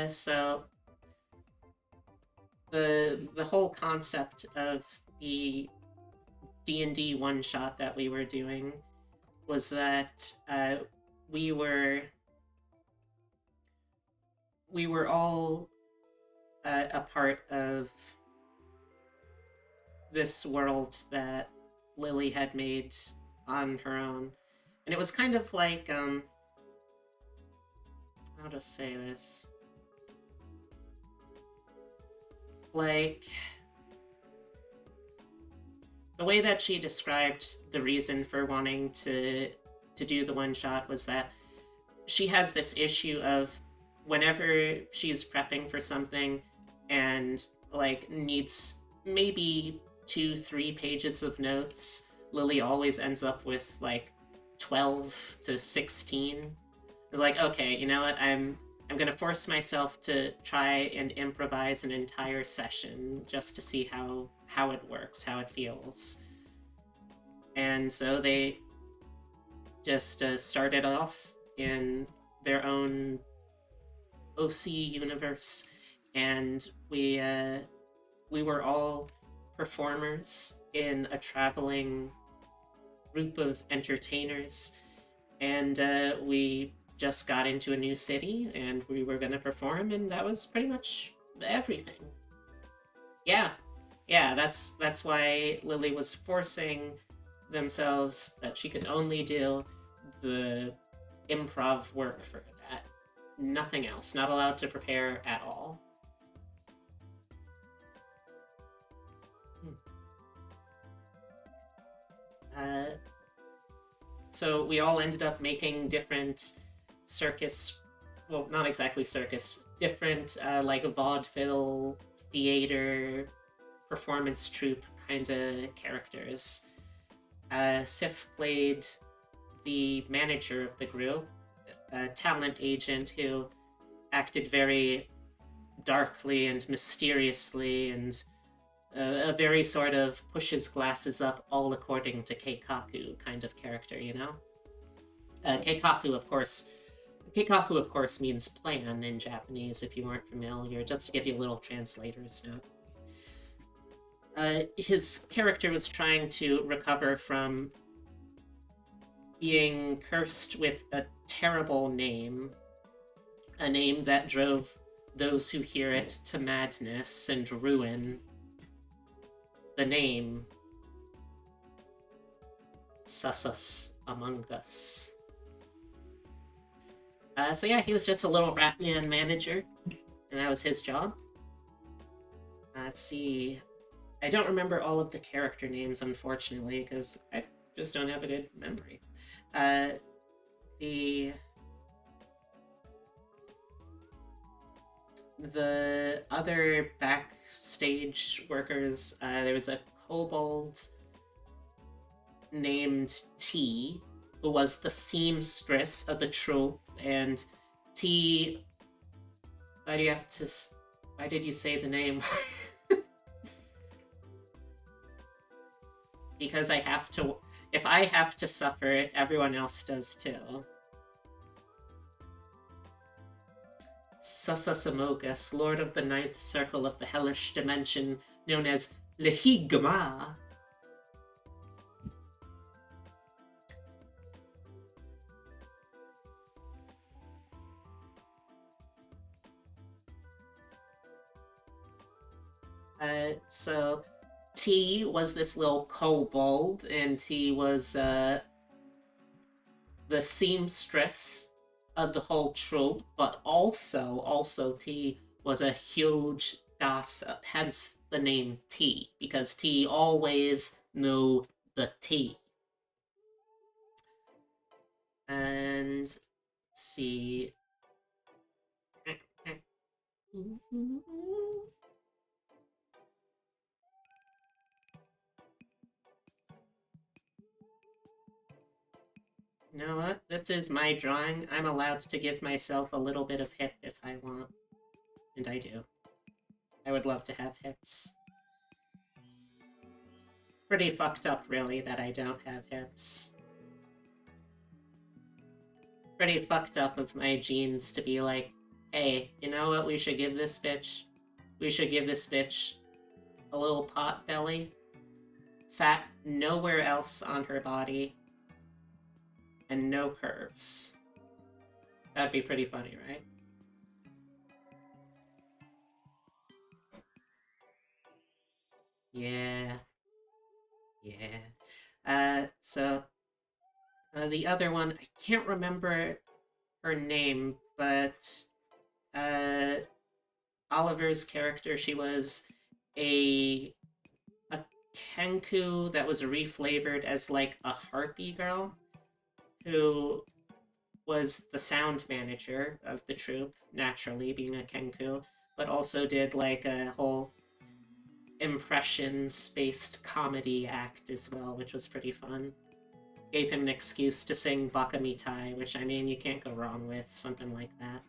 So... The whole concept of the D&D one-shot that we were doing was that we were all a part of this world that Lily had made on her own. And it was kind of like, how to say this? Like, the way that she described the reason for wanting to to do the one shot was that she has this issue of whenever she's prepping for something and like needs maybe 2-3 pages of notes, Lily always ends up with like 12 to 16. It's like, okay, you know what? I'm gonna force myself to try and improvise an entire session just to see how it works, how it feels. And so they just started off in their own OC universe, and we were all performers in a traveling group of entertainers, and we just got into a new city, and we were going to perform, and that was pretty much everything. Yeah, yeah, that's why Lily was forcing themselves that she could only do the improv work for that. Nothing else. Not allowed to prepare at all. So we all ended up making different circus, well, not exactly circus, different like vaudeville, theater, performance troupe kind of characters. Sif played the manager of the group, a talent agent who acted very darkly and mysteriously, and a very sort of pushes glasses up all according to Keikaku kind of character, you know? Keikaku, of course, means plan in Japanese, if you weren't familiar, just to give you a little translator's note. His character was trying to recover from being cursed with a terrible name, a name that drove those who hear it to madness and ruin. The name Sussus Among Us. So yeah, he was just a little Ratman manager, and that was his job. Let's see. I don't remember all of the character names, unfortunately, because I just don't have a good memory. The other backstage workers, there was a kobold named T, who was the seamstress of the troupe, and T... Why did you say the name? Because I have to... If I have to suffer it, everyone else does too. Susasamogus, Lord of the Ninth Circle of the Hellish Dimension, known as Lehigma. So T was this little kobold, and T was the seamstress of the whole troupe, but also T was a huge gossip, hence the name T, because T always knew the T. And let's see. You know what? This is my drawing. I'm allowed to give myself a little bit of hip if I want. And I do. I would love to have hips. Pretty fucked up, really, that I don't have hips. Pretty fucked up of my genes to be like, hey, you know what we should give this bitch? We should give this bitch a little pot belly. Fat nowhere else on her body. And no curves. That'd be pretty funny, right? Yeah. So the other one, I can't remember her name, but Oliver's character, she was a Kenku that was reflavored as like a harpy girl, who was the sound manager of the troupe, naturally being a Kenku, but also did like a whole impressions-based comedy act as well, which was pretty fun. Gave him an excuse to sing Baka Mitai, which, I mean, you can't go wrong with something like that.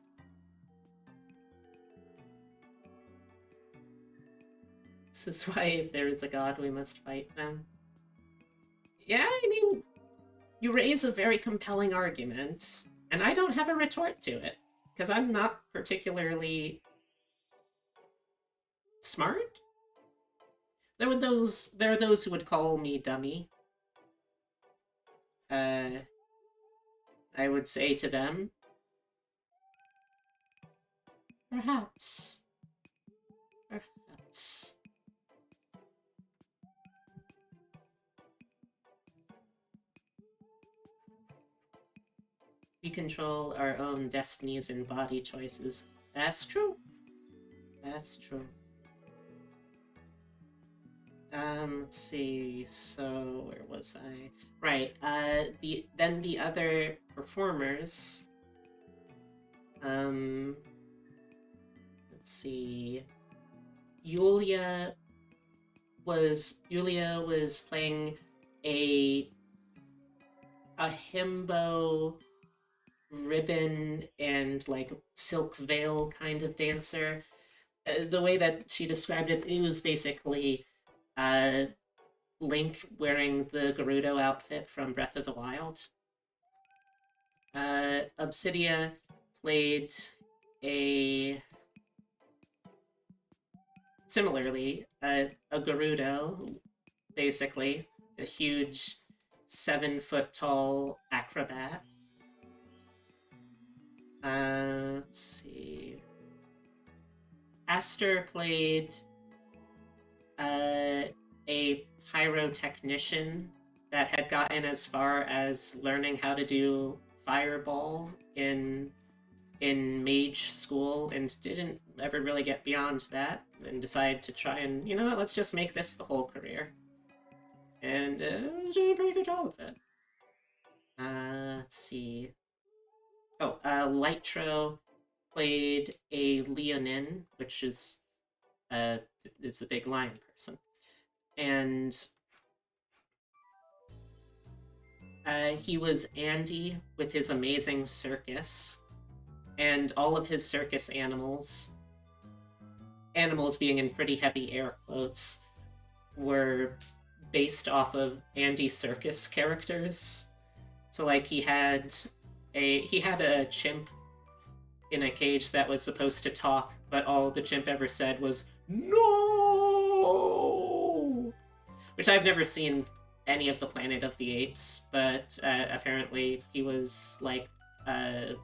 This is why if there is a god, we must fight them. Yeah, I mean, you raise a very compelling argument, and I don't have a retort to it, because I'm not particularly smart. There are those who would call me dummy. I would say to them, perhaps. Perhaps. We control our own destinies and body choices. That's true. That's true. Let's see. So where was I? Right. Then the other performers. Let's see. Yulia was playing a himbo ribbon and like silk veil kind of dancer. The way that she described it, it was basically Link wearing the Gerudo outfit from Breath of the Wild. Obsidia played similarly a Gerudo, basically a huge 7-foot tall acrobat. Let's see. Aster played a pyrotechnician that had gotten as far as learning how to do fireball in mage school and didn't ever really get beyond that, and decided to try and, you know what, let's just make this the whole career. And was doing a pretty good job of it. Let's see. Oh, Lightro played a Leonin, which is it's a big lion person. And he was Andy with his amazing circus, and all of his circus animals being in pretty heavy air quotes, were based off of Andy Circus characters. So like he had a chimp in a cage that was supposed to talk, but all the chimp ever said was "No!" Which I've never seen any of the Planet of the Apes, but apparently he was like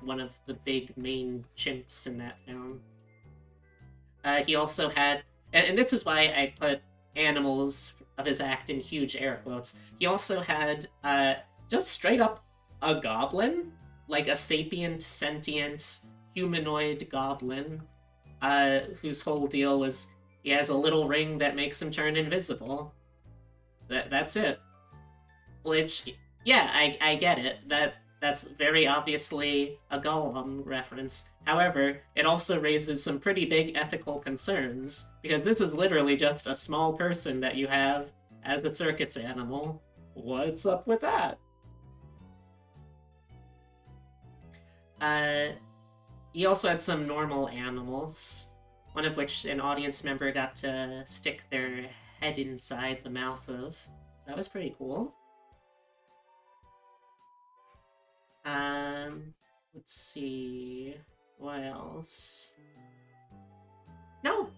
one of the big main chimps in that film. He also had, and this is why I put animals of his act in huge air quotes. He also had just straight up a goblin, like a sapient, sentient, humanoid goblin, whose whole deal was he has a little ring that makes him turn invisible. That's it. Which, yeah, I get it. That's very obviously a Gollum reference. However, it also raises some pretty big ethical concerns, because this is literally just a small person that you have as a circus animal. What's up with that? He also had some normal animals, one of which an audience member got to stick their head inside the mouth of. That was pretty cool. Let's see. What else? No.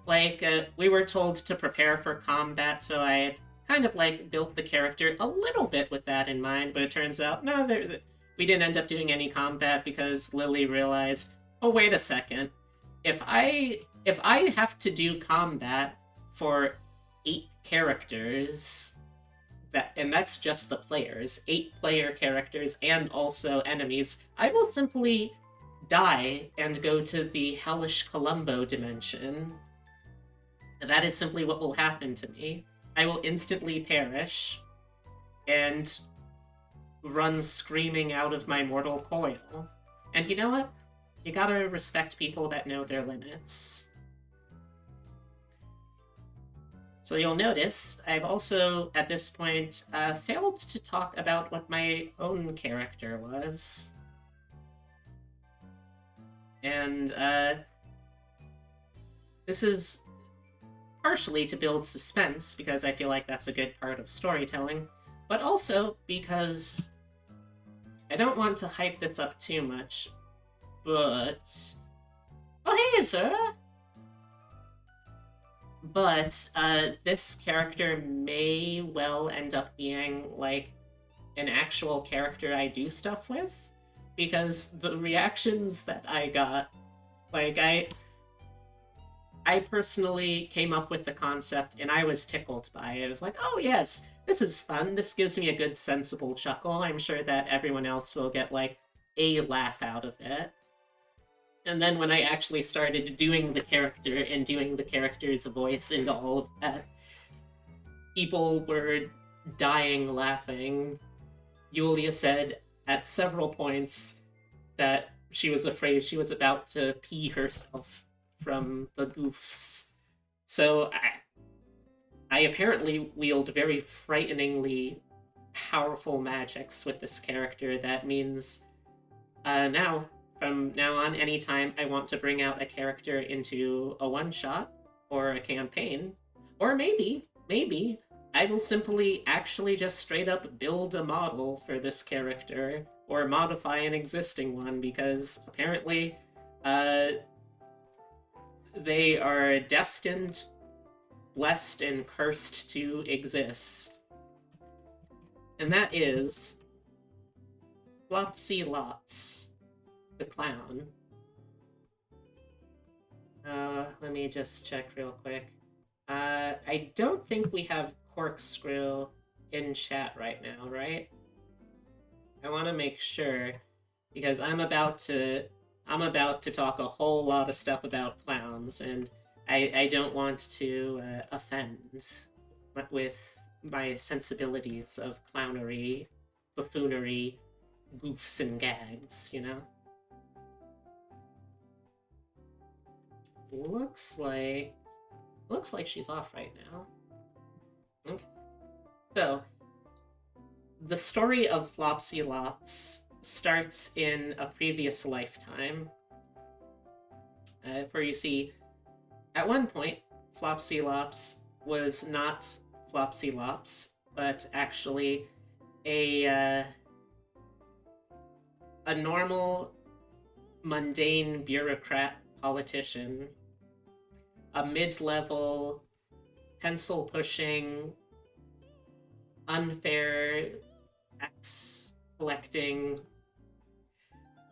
Like, we were told to prepare for combat, so I had kind of, like, built the character a little bit with that in mind, but it turns out, no, we didn't end up doing any combat because Lily realized, oh, wait a second. If I have to do combat for 8 characters, and that's just the players, 8 player characters and also enemies, I will simply die and go to the Hellish Columbo dimension. That is simply what will happen to me. I will instantly perish, and run screaming out of my mortal coil. And you know what? You gotta respect people that know their limits. So you'll notice I've also, at this point, failed to talk about what my own character was. And this is partially to build suspense, because I feel like that's a good part of storytelling, but also because I don't want to hype this up too much, but... Oh, hey, sir! But this character may well end up being, like, an actual character I do stuff with, because the reactions that I got, like, I personally came up with the concept, and I was tickled by it. I was like, oh yes, this is fun. This gives me a good, sensible chuckle. I'm sure that everyone else will get, like, a laugh out of it. And then when I actually started doing the character and doing the character's voice and all of that, people were dying laughing. Yulia said at several points that she was afraid she was about to pee herself from the goofs. So I apparently wield very frighteningly powerful magics with this character. That means from now on, anytime I want to bring out a character into a one-shot or a campaign, or maybe I will simply actually just straight up build a model for this character or modify an existing one, because apparently they are destined, blessed, and cursed to exist. And that is Flopsy Lops, the clown. Let me just check real quick. I don't think we have Corkscrew in chat right now, right? I want to make sure, because I'm about to talk a whole lot of stuff about clowns, and I don't want to offend with my sensibilities of clownery, buffoonery, goofs, and gags, you know? Looks like she's off right now. Okay. So, the story of Flopsy Lops starts in a previous lifetime. For you see, at one point, Flopsy Lops was not Flopsy Lops, but actually a normal, mundane bureaucrat politician, a mid-level, pencil-pushing, unfair, tax-collecting,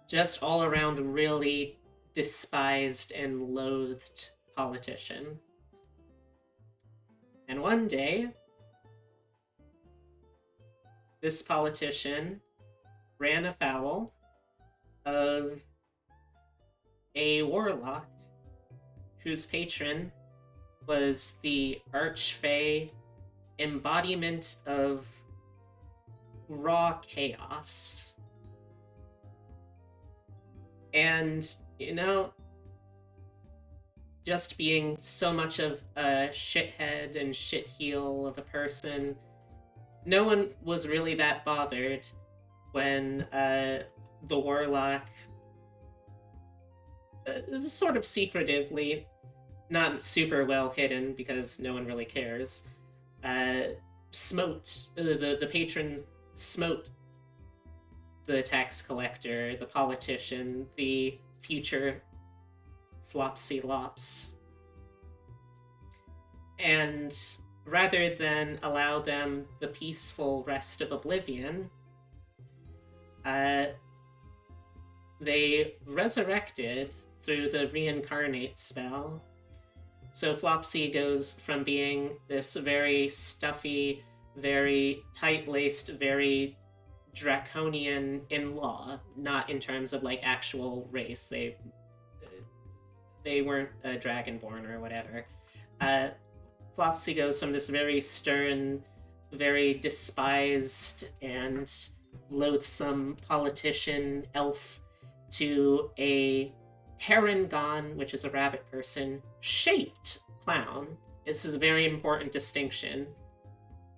just all-around really despised and loathed politician. And one day, this politician ran afoul of a warlock whose patron was the archfey embodiment of raw chaos. And, you know, just being so much of a shithead and shitheel of a person, no one was really that bothered when the warlock sort of secretively, not super well hidden because no one really cares, smote, the patron smote the tax collector, the politician, the future Flopsy Lops. And rather than allow them the peaceful rest of oblivion, they resurrected through the reincarnate spell. So Flopsy goes from being this very stuffy, very tight-laced, very draconian in law, not in terms of like actual race. They weren't a dragonborn or whatever. Flopsy goes from this very stern, very despised and loathsome politician elf to a herongon, which is a rabbit person, shaped clown. This is a very important distinction.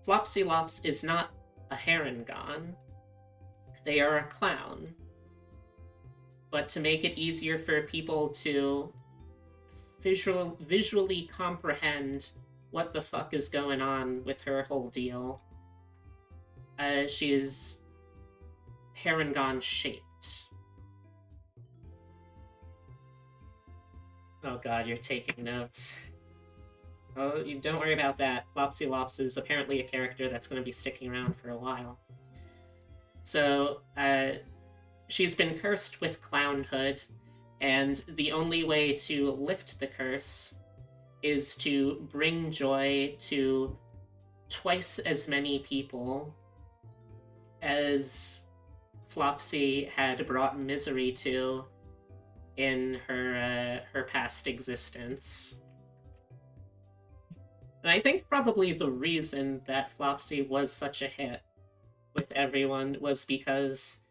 Flopsy is not a herongon. They are a clown. But to make it easier for people to visually comprehend what the fuck is going on with her whole deal, she is herongon shaped. Oh god, you're taking notes. Oh, you don't worry about that. Flopsy is apparently a character that's going to be sticking around for a while. So, she's been cursed with clownhood, and the only way to lift the curse is to bring joy to twice as many people as Flopsy had brought misery to in her past existence. And I think probably the reason that Flopsy was such a hit with everyone was because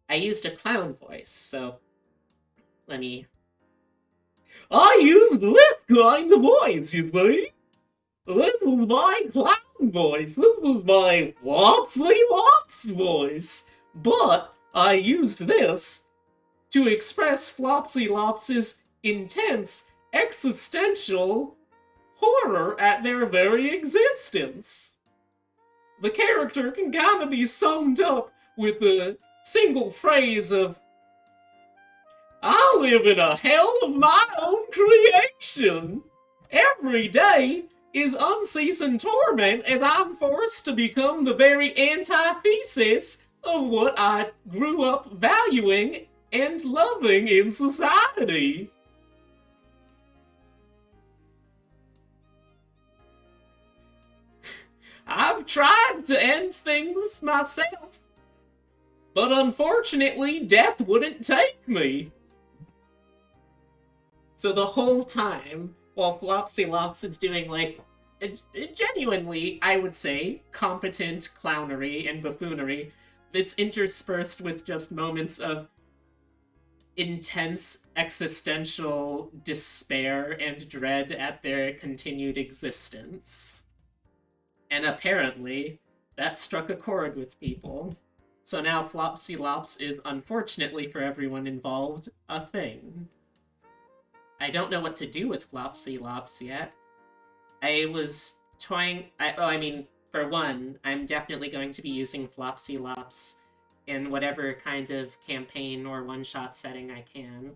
I used a clown voice, so I used this kind of voice, you see? This was my clown voice. This was my Flopsy voice. But I used this to express Flopsy's intense existential horror at their very existence. The character can kind of be summed up with a single phrase of, I live in a hell of my own creation. Every day is unceasing torment as I'm forced to become the very antithesis of what I grew up valuing and loving in society. I've tried to end things myself, but unfortunately, death wouldn't take me. So the whole time, while Flopsy is doing, like, genuinely, I would say, competent clownery and buffoonery, it's interspersed with just moments of intense existential despair and dread at their continued existence. And apparently, that struck a chord with people. So now Flopsy is, unfortunately for everyone involved, a thing. I don't know what to do with Flopsy yet. I was toying... for one, I'm definitely going to be using Flopsy in whatever kind of campaign or one-shot setting I can.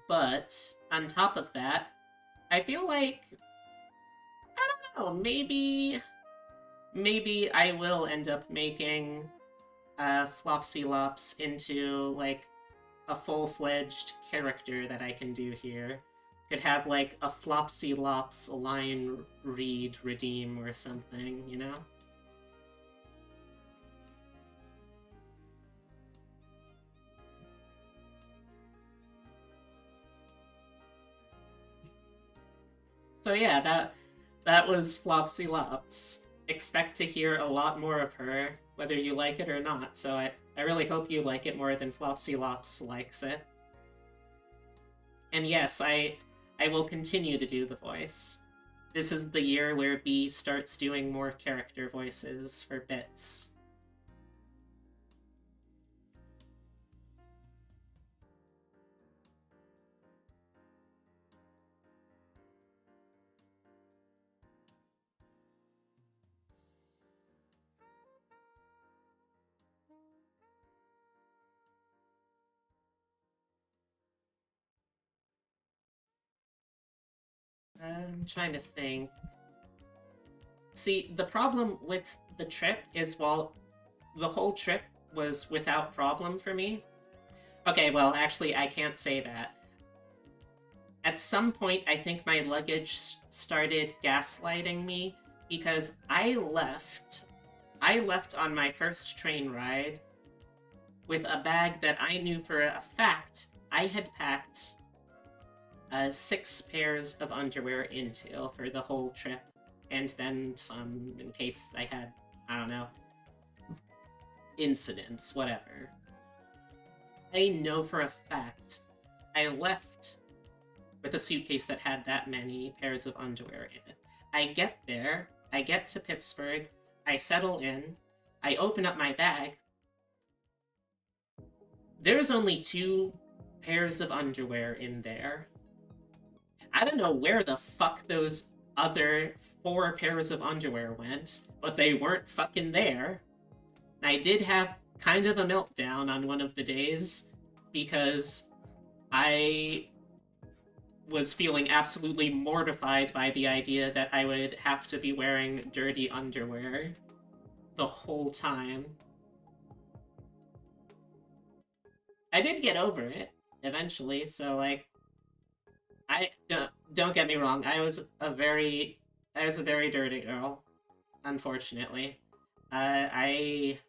But, on top of that, I feel like... I don't know, maybe I will end up making Flopsy into, like, a full-fledged character that I can do here. Could have, like, a Flopsy line read redeem or something, you know? So yeah, that was Flopsy. Expect to hear a lot more of her, whether you like it or not, so I really hope you like it more than Flopsy likes it. And yes, I will continue to do the voice. This is the year where B starts doing more character voices for bits. I'm trying to think. See, the problem with the trip is, while the whole trip was without problem for me... Okay, well, actually, I can't say that. At some point, I think my luggage started gaslighting me, because I left on my first train ride with a bag that I knew for a fact I had packed 6 pairs of underwear into for the whole trip, and then some in case I had, I don't know. incidents, whatever. I know for a fact I left with a suitcase that had that many pairs of underwear in it. I get there, I get to Pittsburgh, I settle in, I open up my bag. There's only 2 pairs of underwear in there. I don't know where the fuck those other 4 pairs of underwear went, but they weren't fucking there. I did have kind of a meltdown on one of the days because I was feeling absolutely mortified by the idea that I would have to be wearing dirty underwear the whole time. I did get over it eventually, so like I don't get me wrong, I was a very dirty girl, unfortunately. I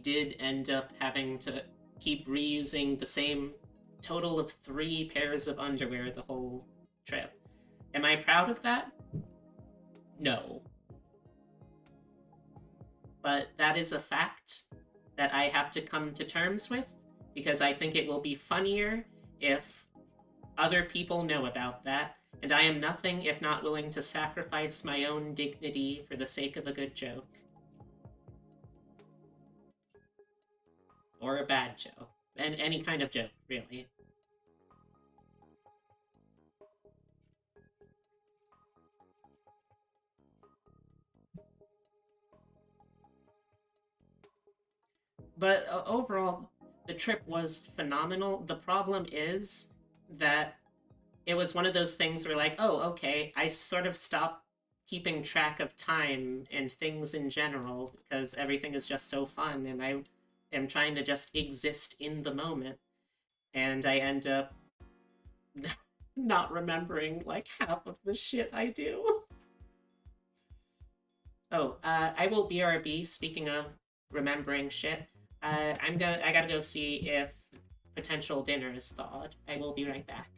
did end up having to keep reusing the same total of 3 pairs of underwear the whole trip. Am I proud of that? No. But that is a fact that I have to come to terms with because I think it will be funnier if other people know about that, and I am nothing if not willing to sacrifice my own dignity for the sake of a good joke. Or a bad joke. And any kind of joke, really. But overall, the trip was phenomenal. The problem is that it was one of those things where, like, oh, okay, I sort of stopped keeping track of time and things in general because everything is just so fun and I am trying to just exist in the moment. And I end up not remembering, like, half of the shit I do. Oh, I will BRB, speaking of remembering shit. I gotta go see if potential dinner is thawed. I will be right back.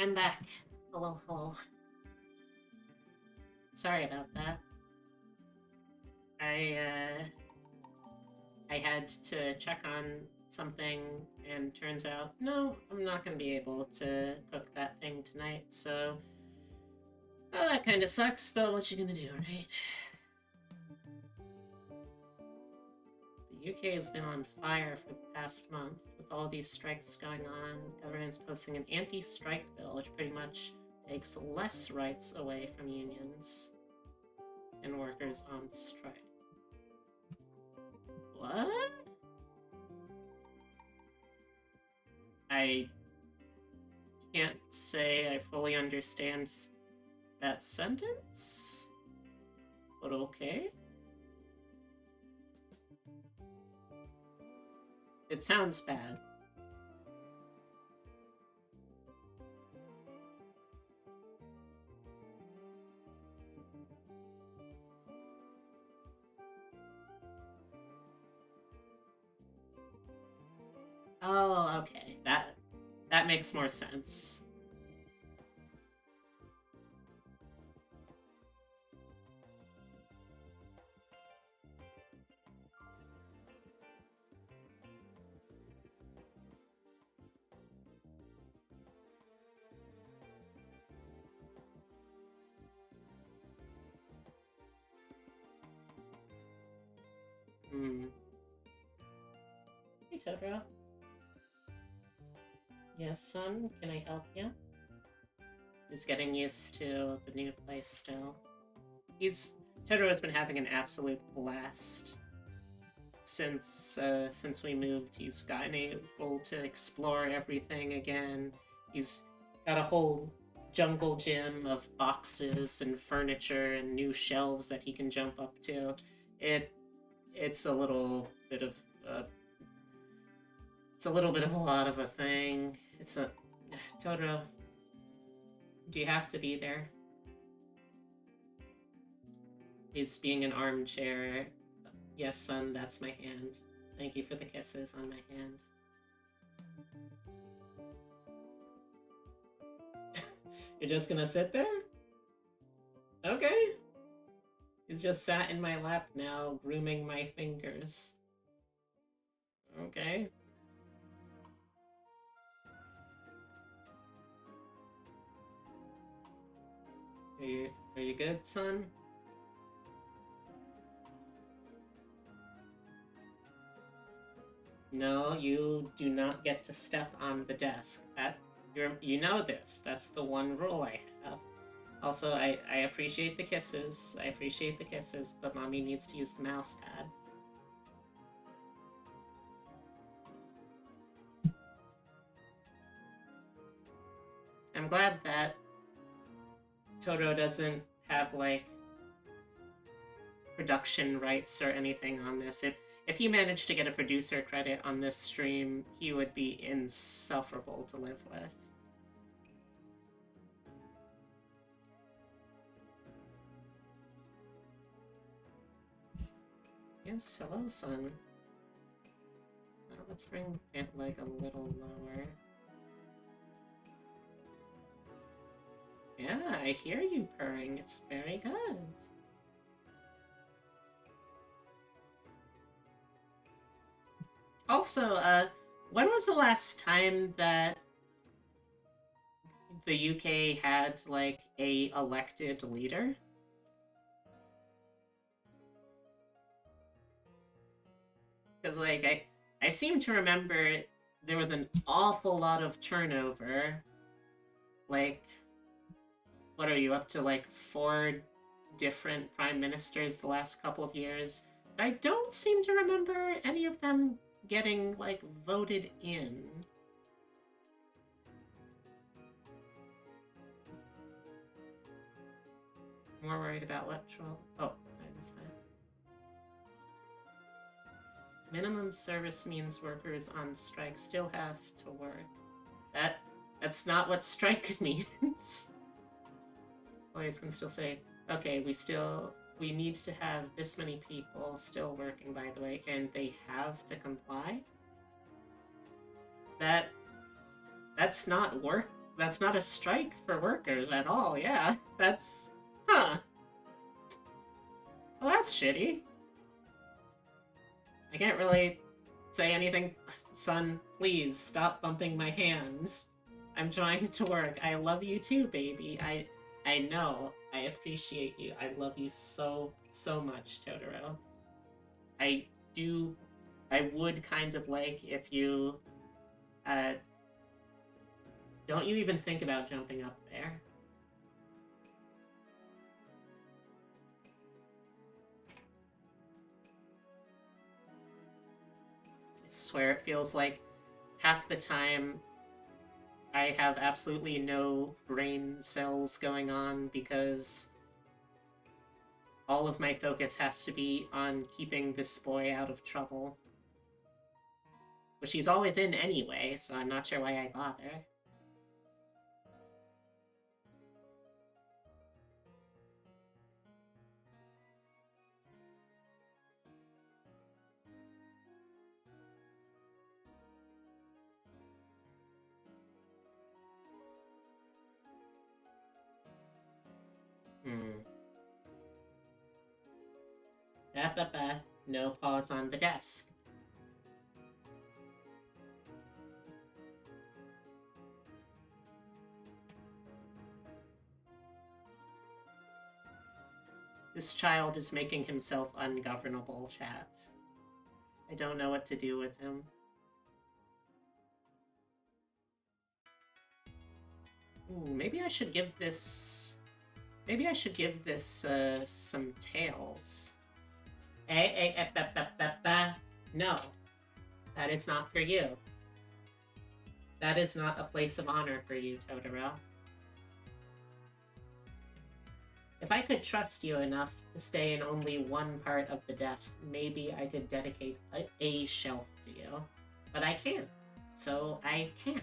I'm back. Hello, hello. Sorry about that. I had to check on something, and turns out, no, I'm not gonna be able to cook that thing tonight, so... Well, that kinda sucks, but what you gonna do, right? The UK has been on fire for the past month, with all these strikes going on. Government's posting an anti-strike bill, which pretty much takes less rights away from unions and workers on strike. What? I can't say I fully understand that sentence, but okay. It sounds bad. Oh, okay. That makes more sense. Hmm. Hey, Totoro. Yes, son, can I help you? He's getting used to the new place still. Totoro's been having an absolute blast since we moved. He's gotten able to explore everything again. He's got a whole jungle gym of boxes and furniture and new shelves that he can jump up to. It's a little bit of a lot of a thing. Totoro, do you have to be there? He's being an armchair. Yes, son, that's my hand. Thank you for the kisses on my hand. You're just gonna sit there? Okay. He's just sat in my lap now, grooming my fingers. Okay. Are you good, son? No, you do not get to step on the desk. You know this. That's the one rule I have. Also, I appreciate the kisses. But mommy needs to use the mouse pad. I'm glad that Totoro doesn't have, like, production rights or anything on this. If he managed to get a producer credit on this stream, he would be insufferable to live with. Yes, hello, son. Well, let's bring it, like, a little lower. Yeah, I hear you purring. It's very good. Also, when was the last time that the UK had, like, a elected leader? Because, like, I seem to remember there was an awful lot of turnover. Like, what are you up to, like, 4 different prime ministers the last couple of years? But I don't seem to remember any of them getting, like, voted in. More worried about what troll? Oh, I missed that. Minimum service means workers on strike still have to work. That's not what strike means. Lawyers can still say, okay, we need to have this many people still working, by the way, and they have to comply. That's not work. that's not a strike for workers at all, yeah. That's... Huh. Well, that's shitty. I can't really say anything. Son, please stop bumping my hands. I'm trying to work. I love you too, baby. I know. I appreciate you. I love you so, so much, Totoro. I do... I would kind of like if you... don't you even think about jumping up there. I swear it feels like half the time I have absolutely no brain cells going on because all of my focus has to be on keeping this boy out of trouble. Which he's always in anyway, so I'm not sure why I bother. No pause on the desk. This child is making himself ungovernable, chat. I don't know what to do with him. Ooh, maybe I should give this... Maybe I should give this, some tails. No. That is not for you. That is not a place of honor for you, Totoro. If I could trust you enough to stay in only one part of the desk, maybe I could dedicate a shelf to you. But I can't. So I can't.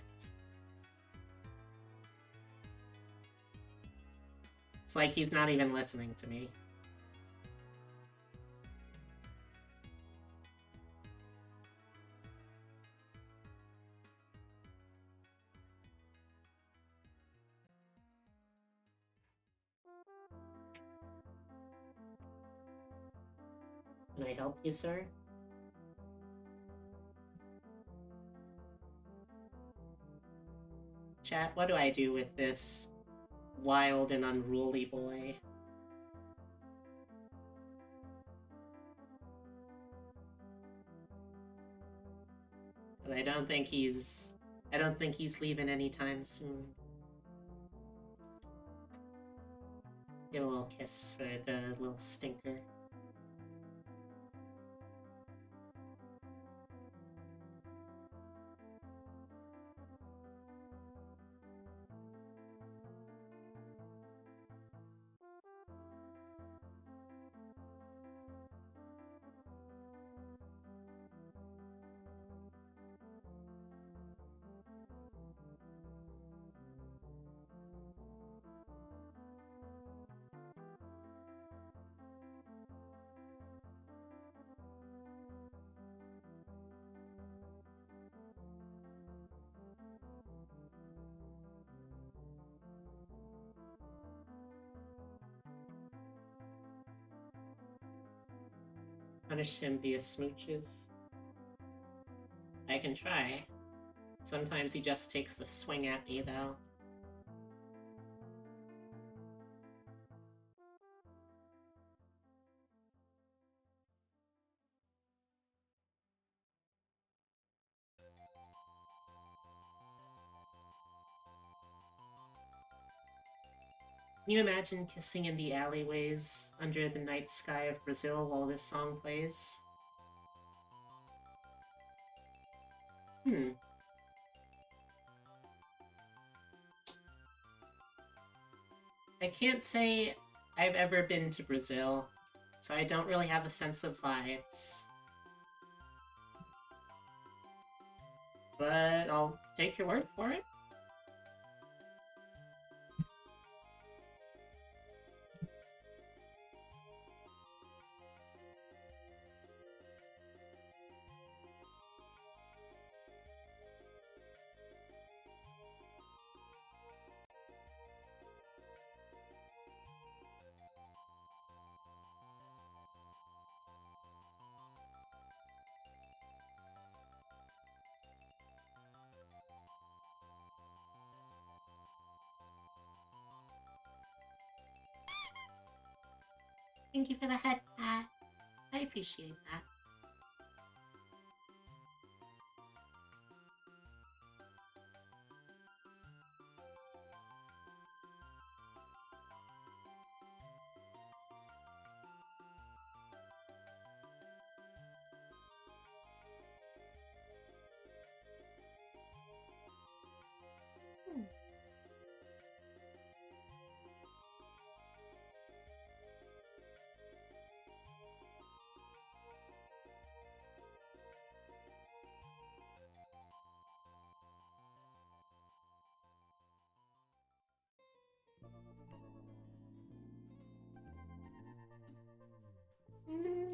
It's like he's not even listening to me. Can I help you, sir? Chat, what do I do with this wild and unruly boy? But I don't think he's leaving anytime soon. Give a little kiss for the little stinker. Punish him via smooches. I can try. Sometimes he just takes a swing at me, though. Can you imagine kissing in the alleyways under the night sky of Brazil while this song plays? I can't say I've ever been to Brazil, so I don't really have a sense of vibes. But I'll take your word for it. Thank you for the head pat. I appreciate that.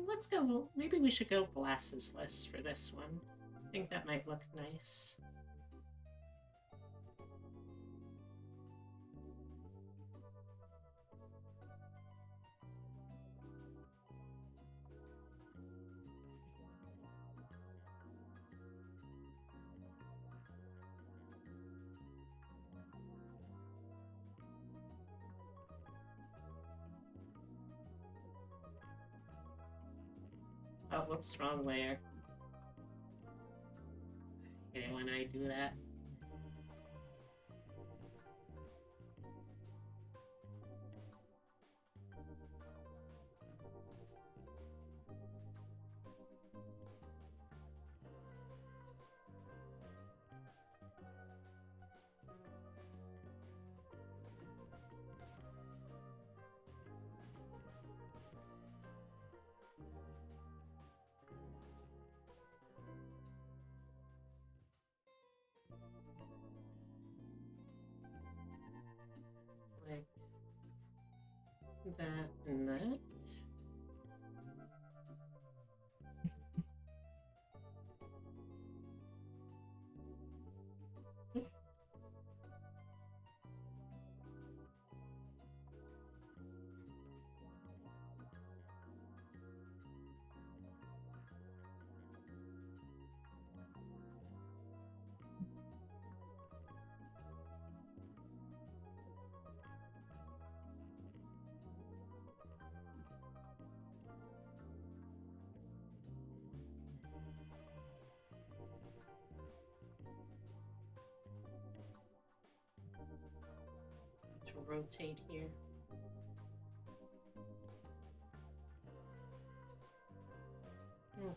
Let's go. Maybe we should go glassesless for this one. I think that might look nice. Oh, whoops, wrong layer. Okay, when I do that. Like that and that. To rotate here. Okay.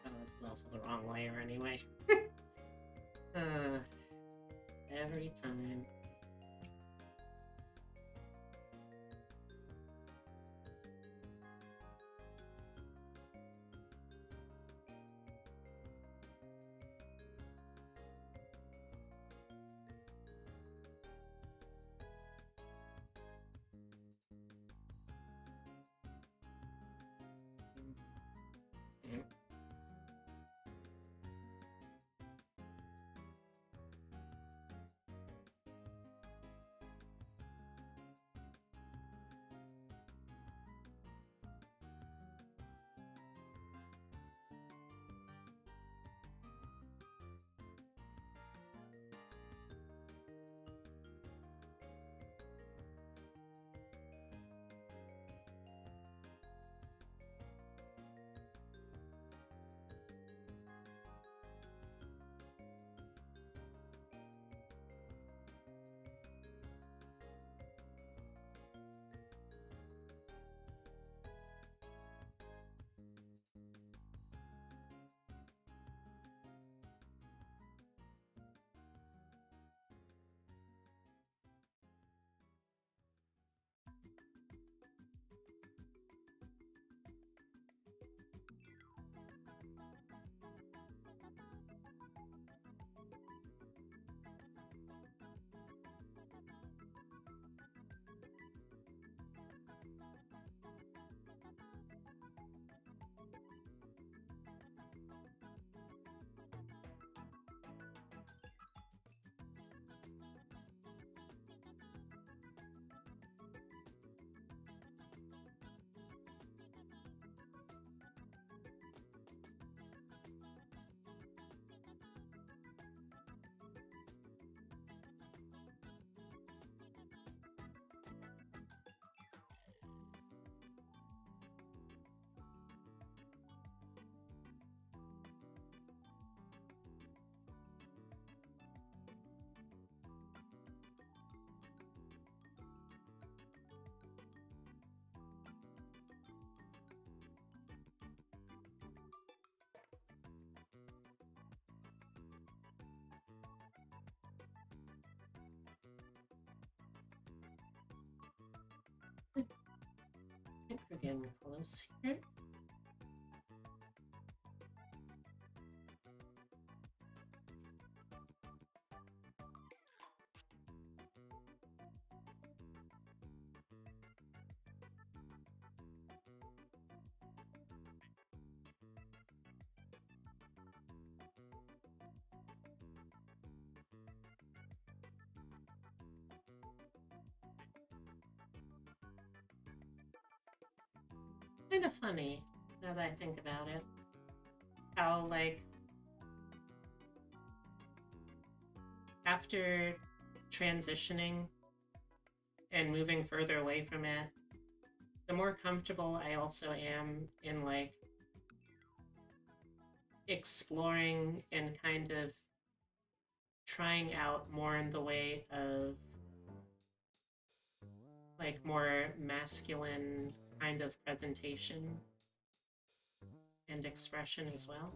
Oh, this is also the wrong layer anyway. Every time. Again, close here. Kind of funny, now that I think about it. How, like, after transitioning and moving further away from it, the more comfortable I also am in, like, exploring and kind of trying out more in the way of, like, more masculine kind of presentation and expression as well.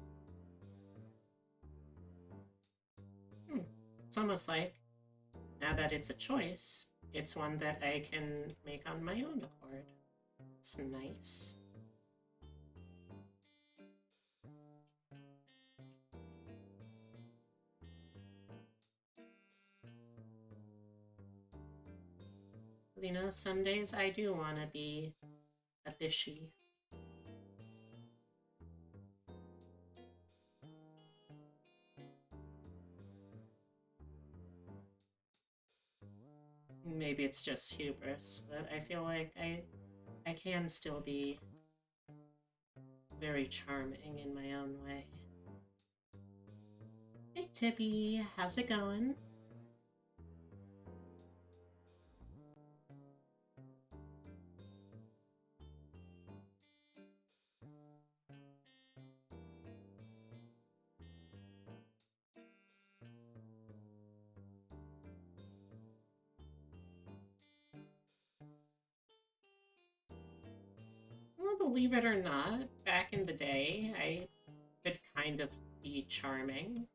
It's almost like, now that it's a choice, it's one that I can make on my own accord. It's nice. You know, some days I do want to be a fishy. Maybe it's just hubris, but I feel like I can still be very charming in my own way. Hey Tippy, how's it going? Well, believe it or not, back in the day, I could kind of be charming.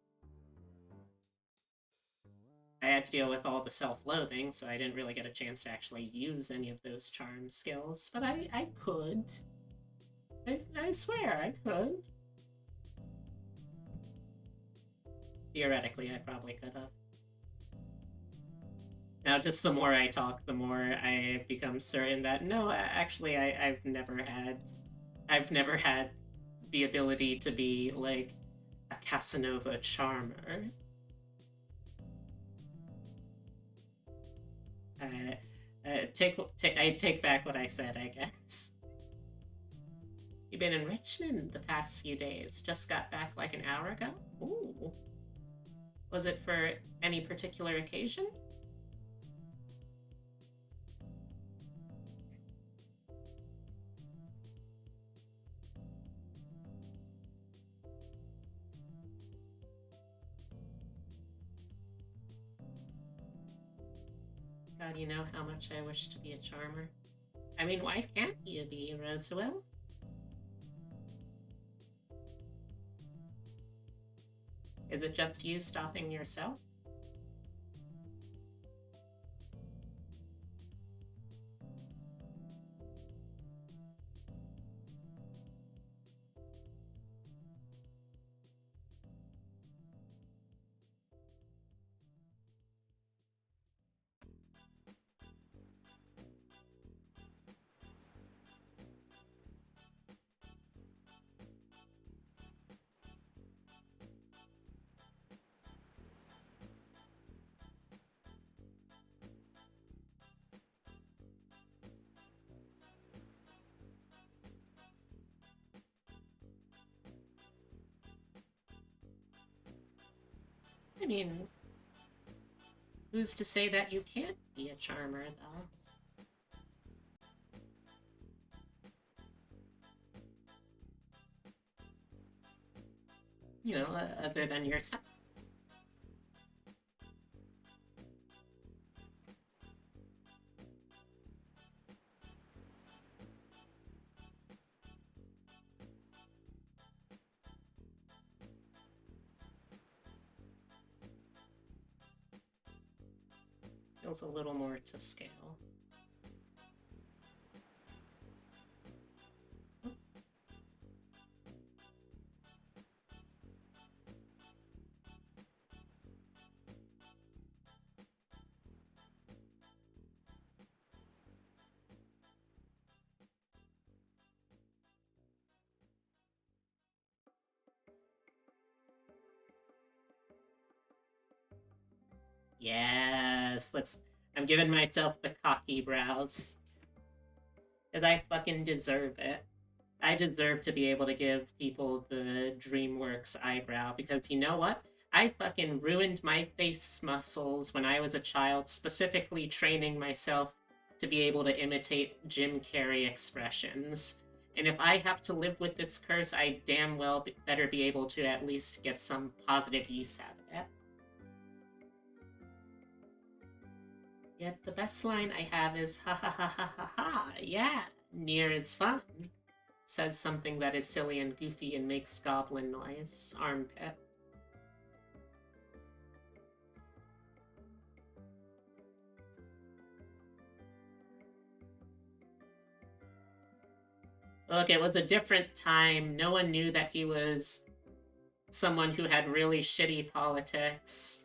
I had to deal with all the self-loathing, so I didn't really get a chance to actually use any of those charm skills, but I could. I swear I could. Theoretically, I probably could have. Now, just the more I talk, the more I become certain that no, actually, I've never had the ability to be like a Casanova charmer. I take back what I said, I guess. You've been in Richmond the past few days. Just got back like an hour ago? Ooh. Was it for any particular occasion? God, you know how much I wish to be a charmer. I mean, why can't you be, Roswell? Is it just you stopping yourself? I mean, who's to say that you can't be a charmer, though? You know, other than yourself. Feels a little more to scale. Yes, I'm giving myself the cocky brows. Because I fucking deserve it. I deserve to be able to give people the DreamWorks eyebrow because you know what? I fucking ruined my face muscles when I was a child, specifically training myself to be able to imitate Jim Carrey expressions. And if I have to live with this curse, I damn well better be able to at least get some positive use out of it. Yet the best line I have is ha ha ha ha ha ha, yeah, near is fun. Says something that is silly and goofy and makes goblin noise. Armpit. Look, it was a different time. No one knew that he was someone who had really shitty politics.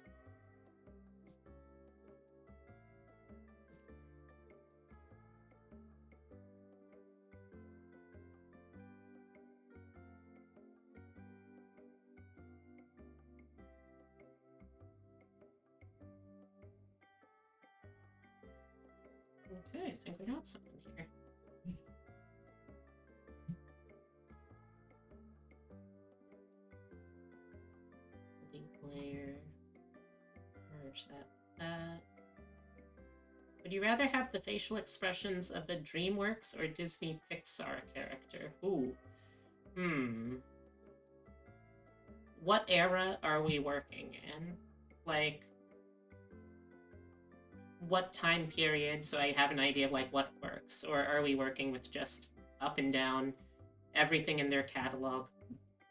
Okay, I think we got something here. Link layer. Merge that with that. Would you rather have the facial expressions of a DreamWorks or Disney Pixar character? Ooh. What era are we working in? Like, what time period so I have an idea of like what works? Or are we working with just up and down, everything in their catalog,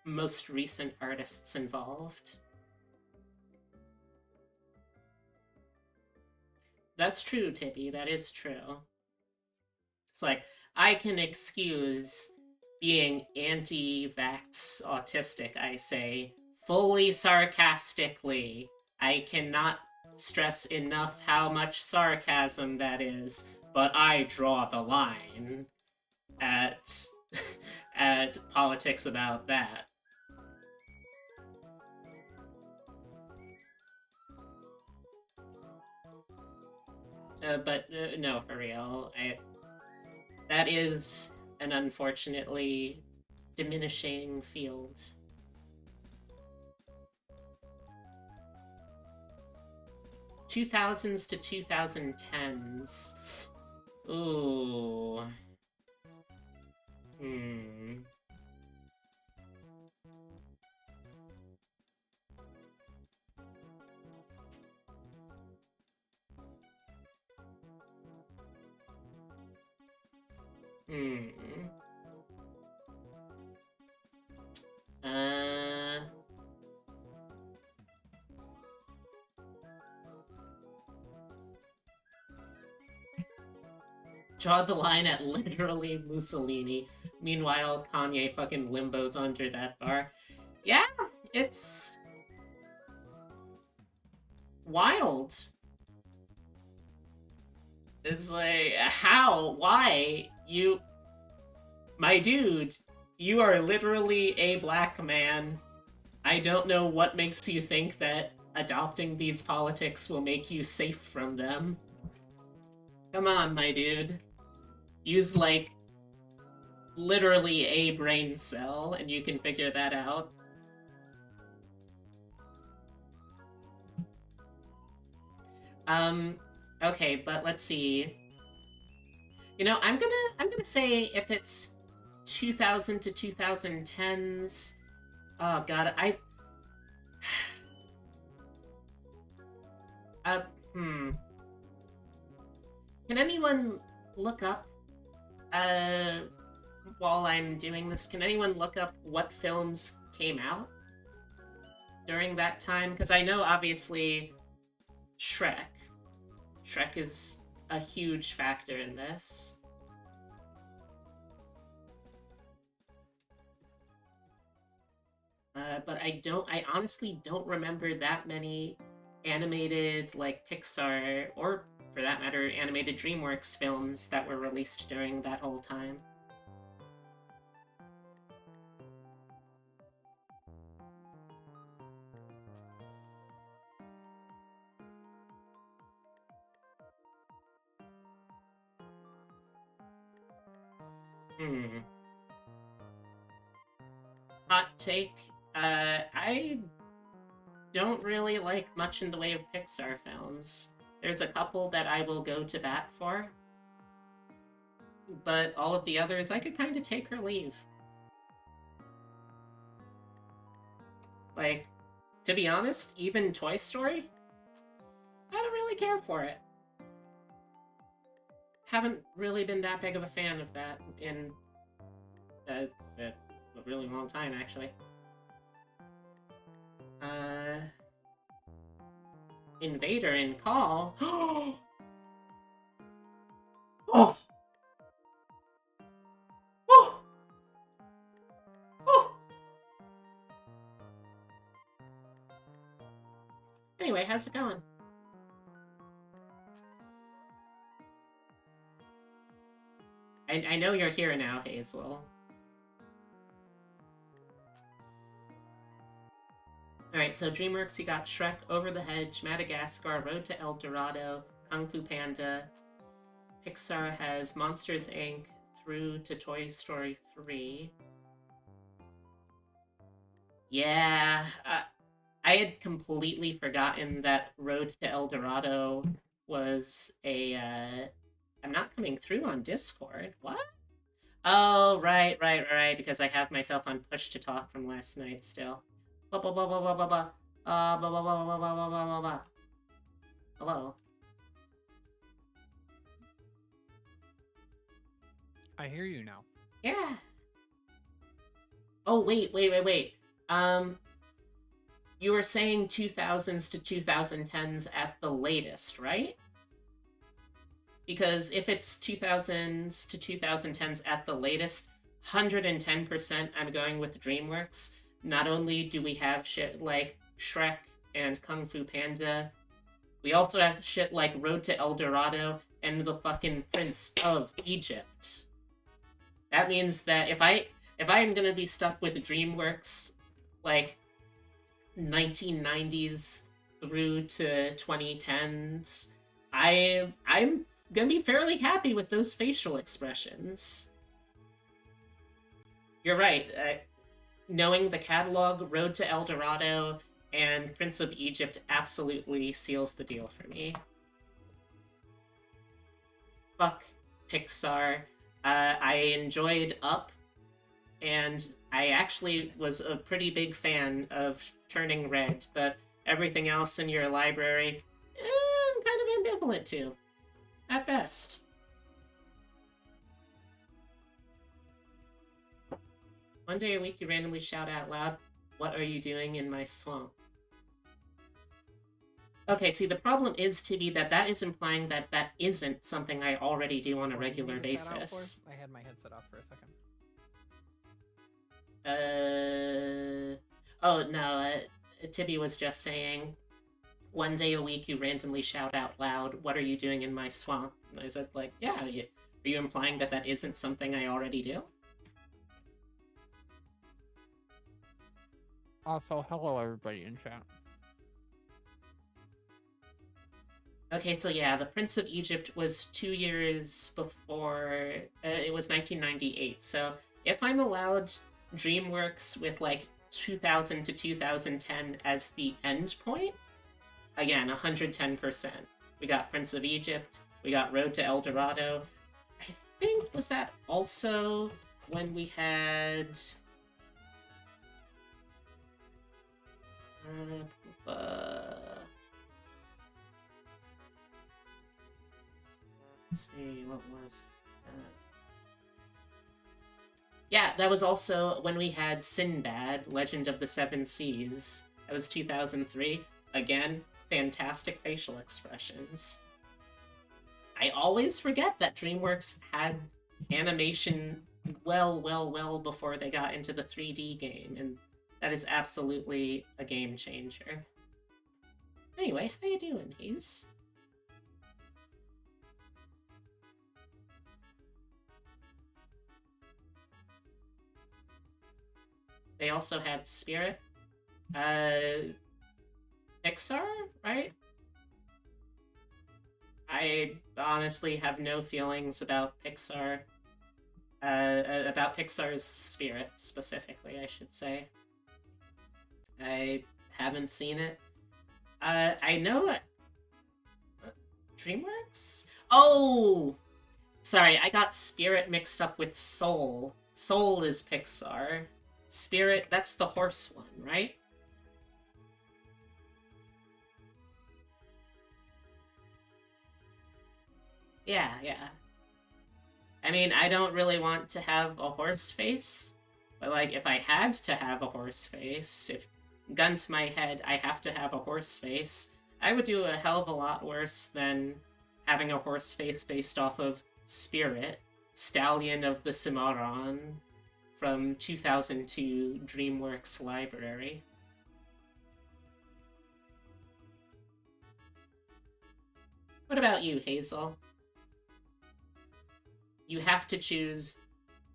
most recent artists involved? That's true, Tippy. That is true. It's like, I can excuse being anti-vax autistic, I say, fully sarcastically. I cannot stress enough how much sarcasm that is, but I draw the line at at politics about that. But no, for real, that is an unfortunately diminishing field. 2000s to 2010s. Ooh. Hmm. Hmm. Uh. Draw the line at literally Mussolini. Meanwhile, Kanye fucking limbos under that bar. Yeah, it's wild. It's like, how? Why? My dude, you are literally a black man. I don't know what makes you think that adopting these politics will make you safe from them. Come on, my dude. Use, like, literally a brain cell, and you can figure that out. Okay, but let's see. You know, I'm gonna say if it's 2000 to 2010s. Oh god, uh, hmm. Can anyone look up, uh, while I'm doing this, can anyone look up what films came out during that time? Because I know, obviously, Shrek. Shrek is a huge factor in this. But I honestly don't remember that many animated, like, Pixar, or for that matter, animated DreamWorks films that were released during that whole time. Hot take. I don't really like much in the way of Pixar films. There's a couple that I will go to bat for, but all of the others I could kind of take or leave. Like, to be honest, even Toy Story, I don't really care for it. Haven't really been that big of a fan of that in a really long time, actually. Invader in Call. Oh! Oh! Oh! Oh! Anyway, how's it going? I know you're here now, Hazel. Alright, so DreamWorks, you got Shrek, Over the Hedge, Madagascar, Road to El Dorado, Kung Fu Panda. Pixar has Monsters, Inc. through to Toy Story 3. Yeah, I had completely forgotten that Road to El Dorado was a, I'm not coming through on Discord. What? Oh, right, because I have myself on push to talk from last night still. Blah, blah, blah, blah, blah, blah, blah. Blah, blah, blah, blah, blah, blah, blah, blah, blah. Hello? I hear you now. Yeah. Oh, wait. You were saying 2000s to 2010s at the latest, right? Because if it's 2000s to 2010s at the latest, 110% I'm going with DreamWorks. Not only do we have shit like Shrek and Kung Fu Panda, we also have shit like Road to El Dorado and the fucking Prince of Egypt. That means that if I'm gonna be stuck with DreamWorks, like 1990s through to 2010s, I'm gonna be fairly happy with those facial expressions. You're right. Knowing the catalog, Road to El Dorado and Prince of Egypt absolutely seals the deal for me. Fuck Pixar. I enjoyed Up, and I actually was a pretty big fan of Turning Red, but everything else in your library, I'm kind of ambivalent to, at best. One day a week you randomly shout out loud, "What are you doing in my swamp?" Okay, see, the problem is, Tibby, that is implying that that isn't something I already do on a regular basis. I had my headset off for a second. Oh, no, Tibby was just saying, one day a week you randomly shout out loud, "What are you doing in my swamp?" And I said, like, yeah, are you implying that that isn't something I already do? Also, hello everybody in chat. Okay, so yeah, The Prince of Egypt was 2 years before, it was 1998, so if I'm allowed DreamWorks with, like, 2000 to 2010 as the end point, again, 110%. We got Prince of Egypt, we got Road to El Dorado. I think, was that also when we had... let's see, what was that? Yeah, that was also when we had Sinbad, Legend of the Seven Seas. That was 2003. Again, fantastic facial expressions. I always forget that DreamWorks had animation well before they got into the 3D game, and that is absolutely a game changer. Anyway, how you doing, Hayes? They also had Spirit. Pixar, right? I honestly have no feelings about Pixar. about Pixar's Spirit specifically, I should say. I haven't seen it. I know DreamWorks? Oh! Sorry, I got Spirit mixed up with Soul. Soul is Pixar. Spirit, that's the horse one, right? Yeah, yeah. I mean, I don't really want to have a horse face, but like, if I had to have a horse face, if gun to my head, I have to have a horse face, I would do a hell of a lot worse than having a horse face based off of Spirit, Stallion of the Cimarron, from 2002 DreamWorks Library. What about you, Hazel? You have to choose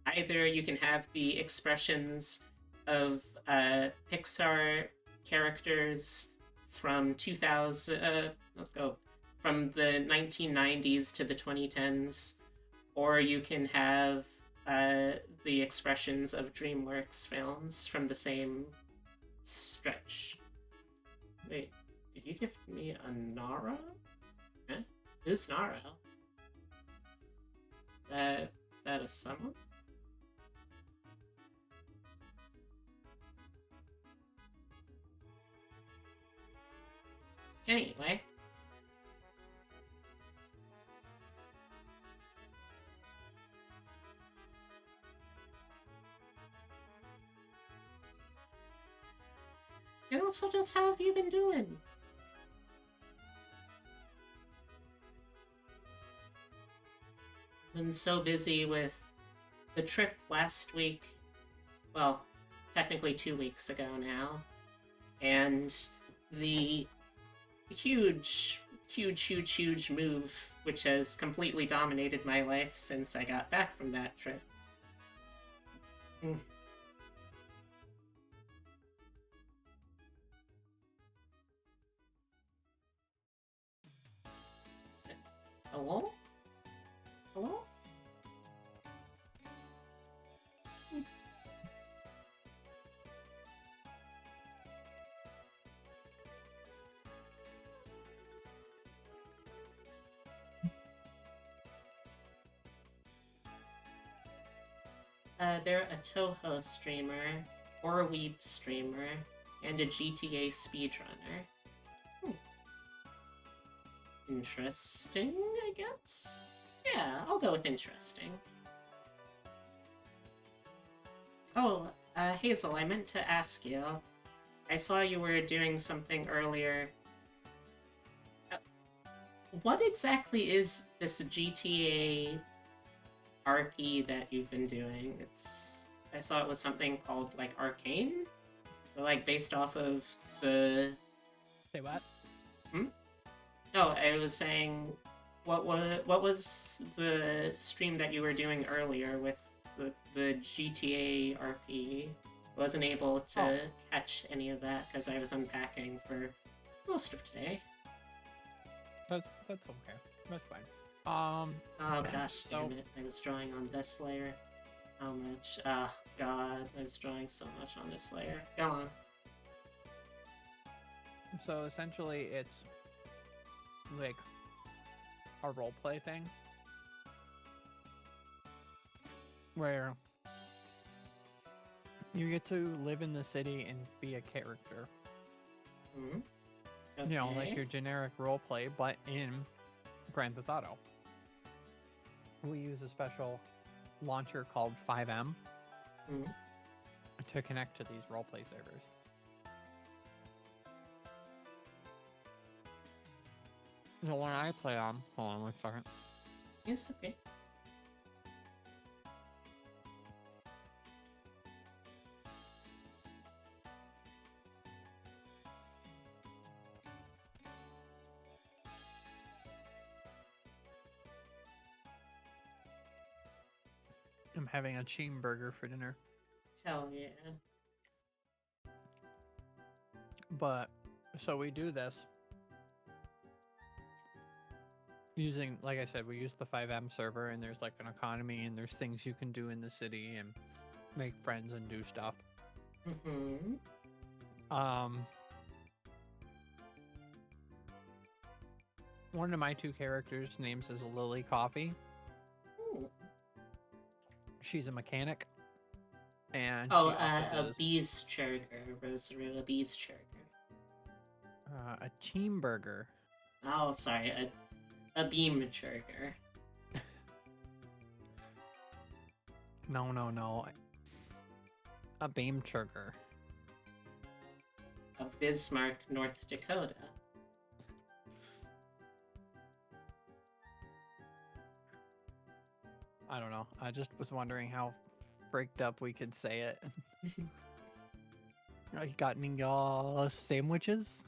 either you can have the expressions of Pixar characters from 2000, let's go, from the 1990s to the 2010s, or you can have the expressions of DreamWorks films from the same stretch. Wait, did you give me a Nara? Huh? Who's Nara? Is that a someone? Anyway. And also, just how have you been doing? Been so busy with the trip last week. Well, technically 2 weeks ago now. And the huge, huge, huge, huge move, which has completely dominated my life since I got back from that trip. Hello? Hello? They're a Toho streamer, or a Weeb streamer, and a GTA speedrunner. Interesting, I guess? Yeah, I'll go with interesting. Oh, Hazel, I meant to ask you. I saw you were doing something earlier. What exactly is this GTA RP that you've been doing? I saw it was something called, like, Arcane? So, like, based off of the... Say what? No, I was saying, what was the stream that you were doing earlier with the GTA RP? I wasn't able to catch any of that because I was unpacking for most of today. That's okay. That's fine. Oh gosh, damn it! I was drawing on this layer. How much? Oh god, I was drawing so much on this layer. Go on. So essentially, it's like a roleplay thing where you get to live in the city and be a character. Mm-hmm. Okay. You know, like your generic roleplay, but in Grand Theft Auto. We use a special launcher called 5M to connect to these roleplay servers. The one I play on, hold on 1 second. Yes, okay. I'm having a cheeseburger for dinner. Hell yeah. But, so we do this. using, like I said, we use the 5M server, and there's like an economy, and there's things you can do in the city and make friends and do stuff. Mm-hmm. One of my two characters' names is Lily Coffee. Ooh. She's a mechanic, and Oh, she also a does bees churger, Rosaru, a bees churger. a Cheeseburger. Oh, sorry, a beam churger. No. A Beam Sugar. Of Bismarck, North Dakota. I don't know. I just was wondering how freaked up we could say it. I got any sandwiches?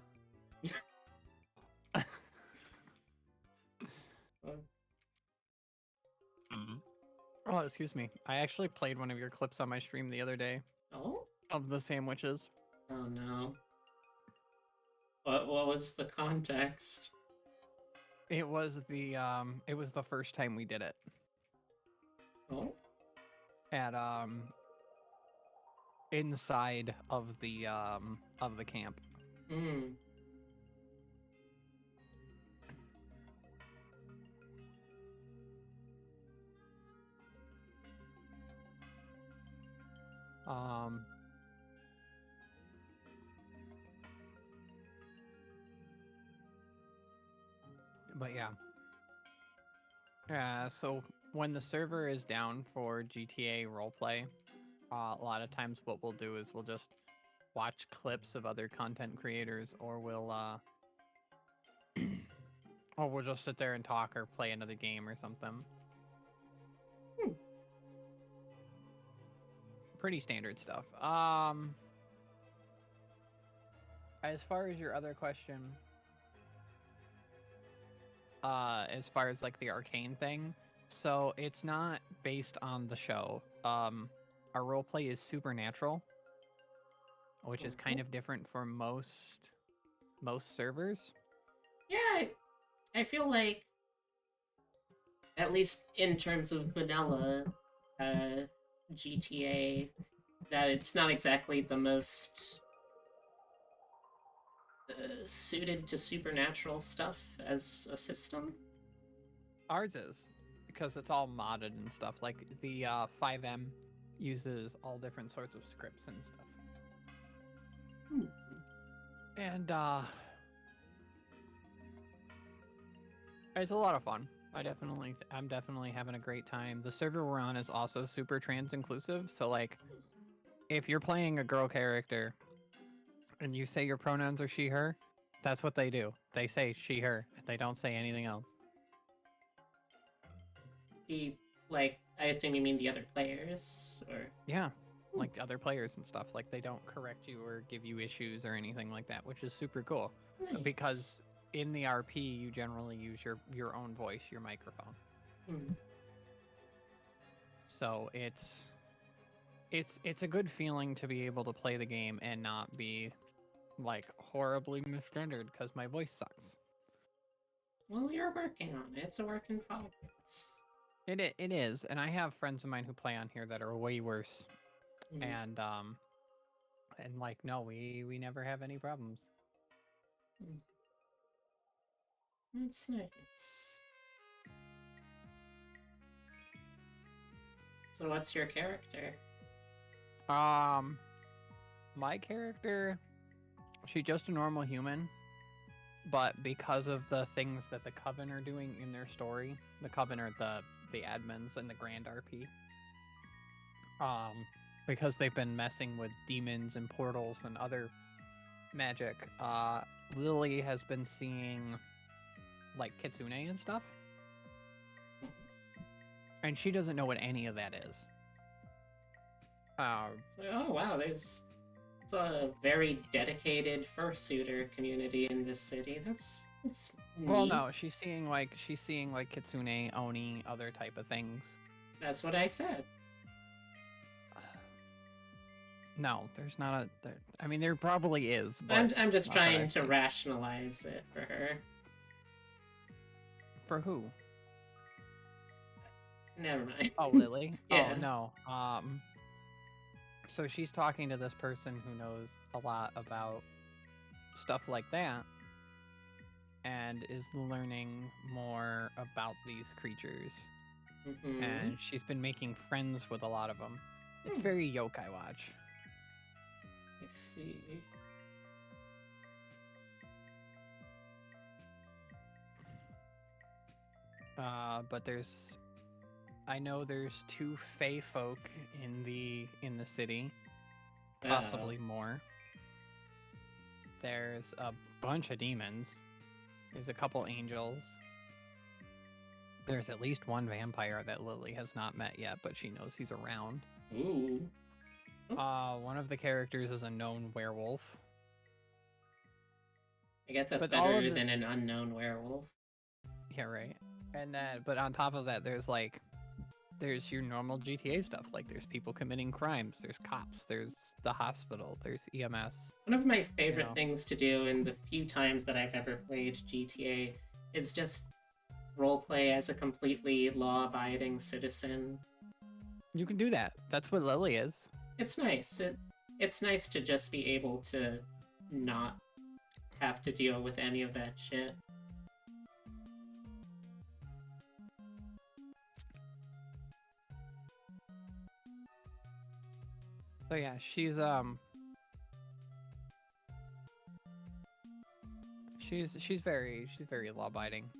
Oh, excuse me. I actually played one of your clips on my stream the other day Oh? of the sandwiches. Oh no. What was the context? It was the first time we did it Oh? at inside of the camp. Hmm. But yeah. So when the server is down for GTA roleplay, a lot of times what we'll do is we'll just watch clips of other content creators, or we'll or we'll just sit there and talk or play another game or something. Pretty standard stuff. As far as your other question, as far as like the arcane thing, so it's not based on the show. Our roleplay is supernatural, which is kind of different for most servers. Yeah, I feel like, at least in terms of vanilla GTA, that it's not exactly the most suited to supernatural stuff as a system. Ours is, because it's all modded and stuff. Like the 5M uses all different sorts of scripts and stuff. And it's a lot of fun. I'm definitely having a great time. The server we're on is also super trans inclusive. So like, if you're playing a girl character and you say your pronouns are she, her, that's what they do. They say she, her. They don't say anything else. Like, I assume you mean the other players, or... Yeah, like other players and stuff. Like, they don't correct you or give you issues or anything like that, which is super cool. Nice. Because in the RP, you generally use your own voice, your microphone. So it's a good feeling to be able to play the game and not be like horribly misgendered because my voice sucks. Well, you're working on it. It's a work in progress. It is, and I have friends of mine who play on here that are way worse, and like, no, we never have any problems. That's nice. So what's your character? My character, she's just a normal human, but because of the things that the Coven are doing in their story, the Coven are the admins and the Grand RP, because they've been messing with demons and portals and other magic, Lily has been seeing like Kitsune and stuff, and she doesn't know what any of that is. Oh wow, there's a very dedicated fursuiter community in this city. That's neat. Well, no, she's seeing like Kitsune, Oni, other type of things. That's what I said. No, there's not a. I mean, there probably is. But I'm just trying to rationalize it for her. For who? Never mind. Oh, Lily? Yeah. Oh, no. So she's talking to this person who knows a lot about stuff like that and is learning more about these creatures. Mm-hmm. And she's been making friends with a lot of them. It's very yokai watch. I see. But I know there's 2 fae folk in the city, possibly more. There's a bunch of demons. There's a couple angels. There's at least one vampire that Lily has not met yet, but she knows he's around. Ooh. One of the characters is a known werewolf. I guess that's But all better of than an unknown werewolf. Yeah, right. And then, but on top of that, there's your normal GTA stuff. Like, there's people committing crimes, there's cops, there's the hospital, there's EMS. One of my favorite things to do in the few times that I've ever played GTA is just roleplay as a completely law-abiding citizen. You can do that. That's what Lily is. It's nice. It's nice to just be able to not have to deal with any of that shit. So yeah, she's very law-abiding.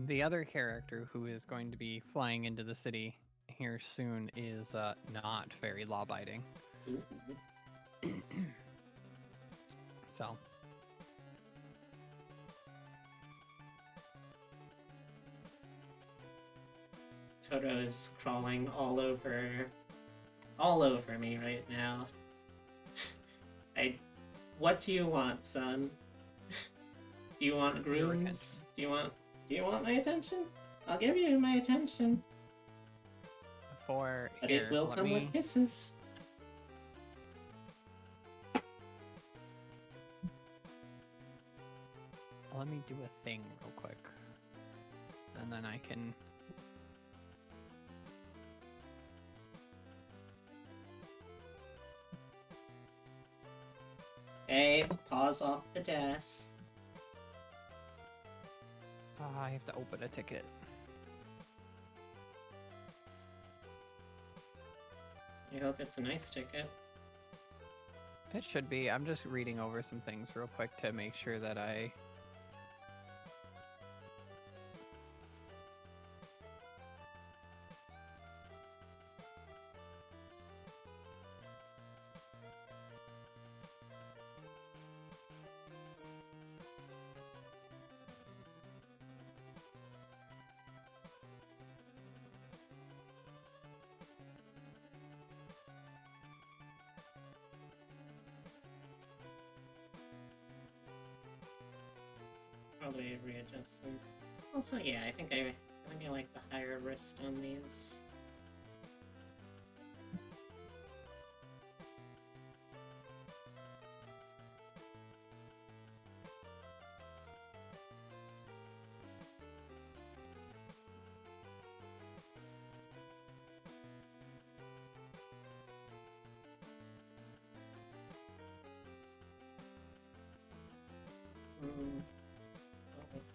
The other character who is going to be flying into the city here soon is not very law-abiding. So Toto is crawling all over me right now. What do you want, son? Do you want grooms? Do you want my attention? I'll give you my attention. But it will come with kisses. Let me do a thing real quick, and then I can. Okay, pause off the desk. I have to open a ticket. I hope it's a nice ticket. It should be. I'm just reading over some things real quick to make sure that I... Probably readjust things. Also, yeah, I think I like the higher wrist on these.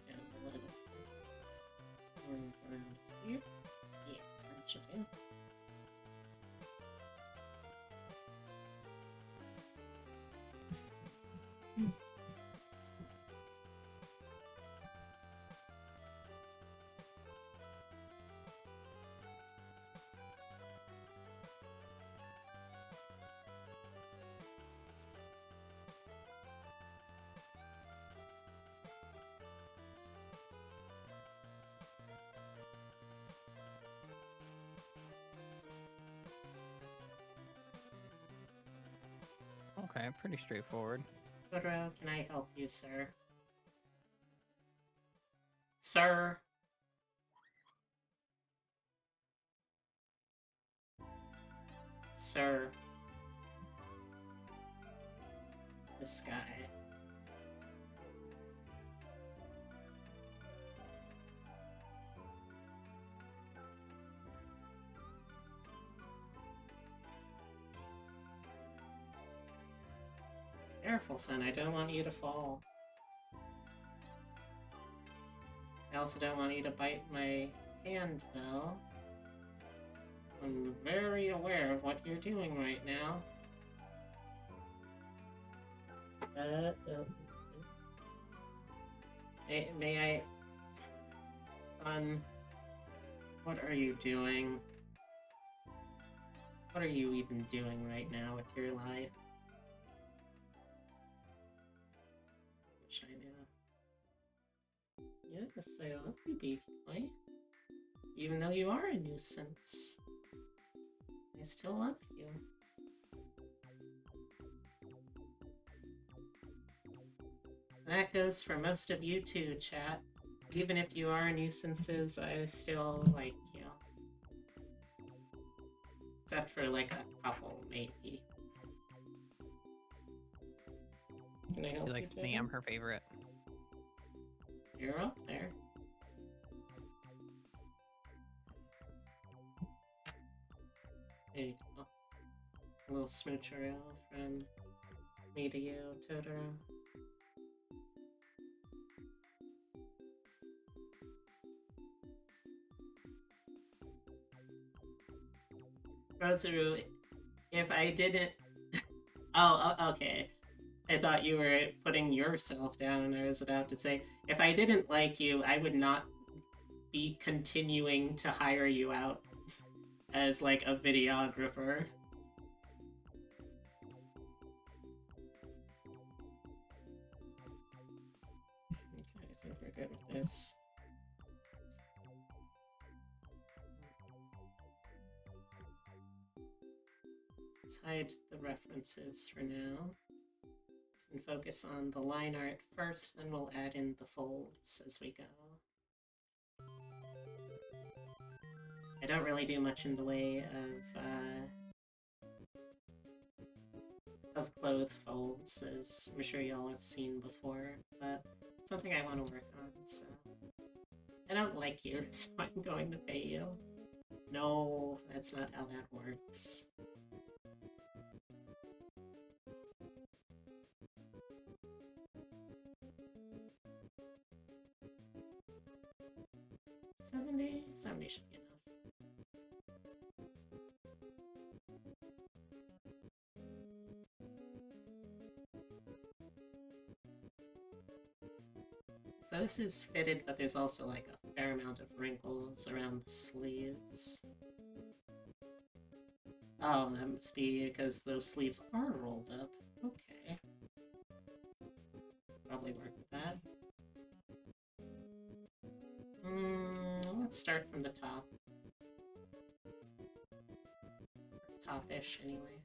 Down a little bit. Around here. Yeah, that should do. Okay, pretty straightforward. Totoro, can I help you, sir? Sir? Sir. This guy. careful, son. I don't want you to fall. I also don't want you to bite my hand, though. I'm very aware of what you're doing right now. May I... what are you doing? What are you even doing right now with your life? Wish I knew. Yes, I love you, baby boy. Even though you are a nuisance, I still love you. That goes for most of you too, chat. Even if you are nuisances, I still like you. Except for like a couple, maybe. Can I help you? She likes me, I'm her favorite. You're up there. There you go. A little smoocheroo from me to you, Totoro. Rosaru, if I didn't... oh, okay. I thought you were putting yourself down, and I was about to say, if I didn't like you, I would not be continuing to hire you out as, like, a videographer. Okay, I think we're good with this. Let's hide the references for now. And focus on the line art first, then we'll add in the folds as we go. I don't really do much in the way of clothes folds, as I'm sure y'all have seen before, but it's something I want to work on, so... I don't like you, so I'm going to pay you. No, that's not how that works. $70 should be enough. So this is fitted, but there's also like a fair amount of wrinkles around the sleeves. Oh, that must be because those sleeves are rolled up. Okay. Probably work with that. Let's start from the top. Top-ish, anyway.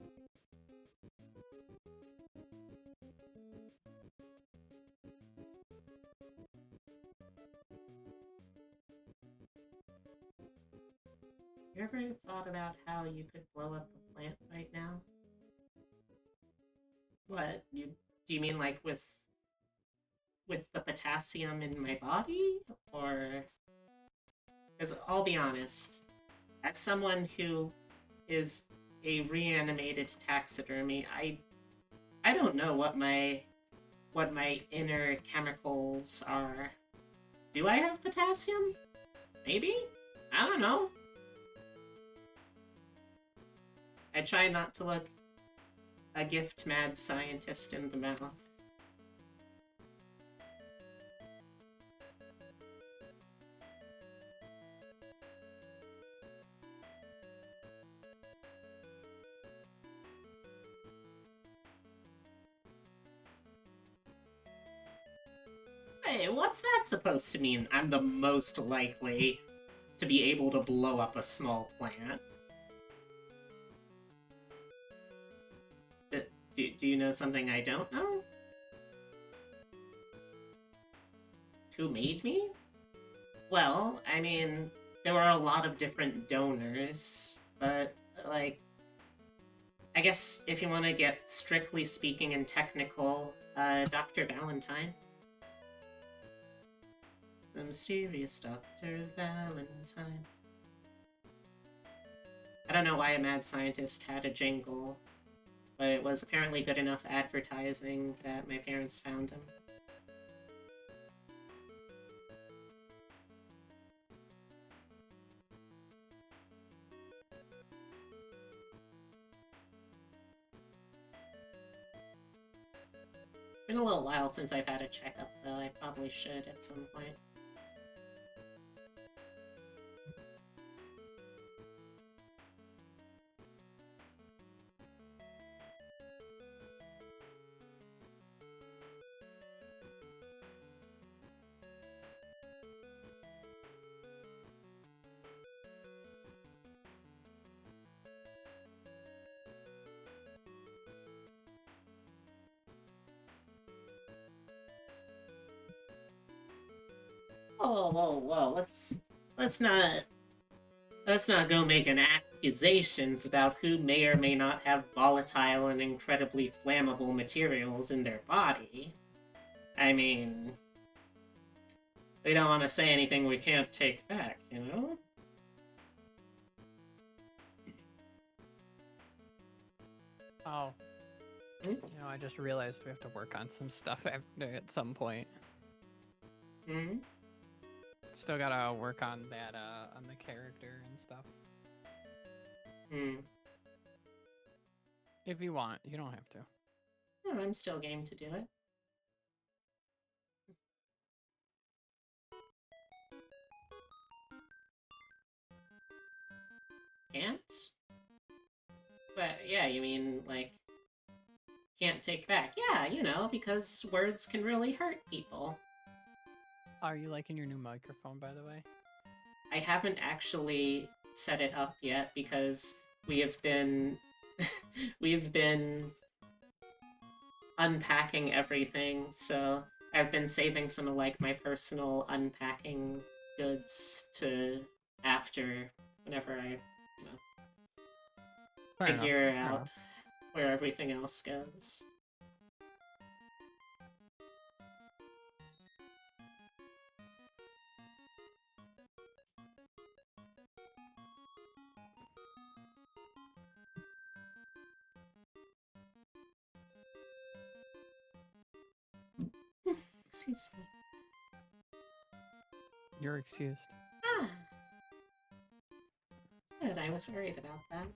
You ever thought about how you could blow up a plant right now? What? Do you mean like with the potassium in my body? Or... Because I'll be honest, as someone who is a reanimated taxidermy, I don't know what my inner chemicals are. Do I have potassium? Maybe? I don't know. I try not to look a gift mad scientist in the mouth. Hey, what's that supposed to mean? I'm the most likely to be able to blow up a small plant. Do you know something I don't know? Who made me? Well, I mean, there were a lot of different donors, but, like, I guess if you want to get strictly speaking and technical, Dr. Valentine. The mysterious Dr. Valentine. I don't know why a mad scientist had a jingle, but it was apparently good enough advertising that my parents found him. It's been a little while since I've had a checkup, though. I probably should at some point. Whoa, whoa, whoa! Let's not go making accusations about who may or may not have volatile and incredibly flammable materials in their body. I mean, we don't want to say anything we can't take back, you know? Oh. You know, I just realized we have to work on some stuff at some point. Hmm? Still gotta work on that, on the character and stuff. Hmm. If you want, you don't have to. No, I'm still game to do it. Can't? But yeah, you mean, like, can't take back? Yeah, you know, because words can really hurt people. Are you liking your new microphone, by the way? I haven't actually set it up yet because we have been we've been unpacking everything, so I've been saving some of like my personal unpacking goods to after whenever I, you know, Fair figure enough, fair out enough. where everything else goes. Excuse me. You're excused. Ah. Good, I was worried about that.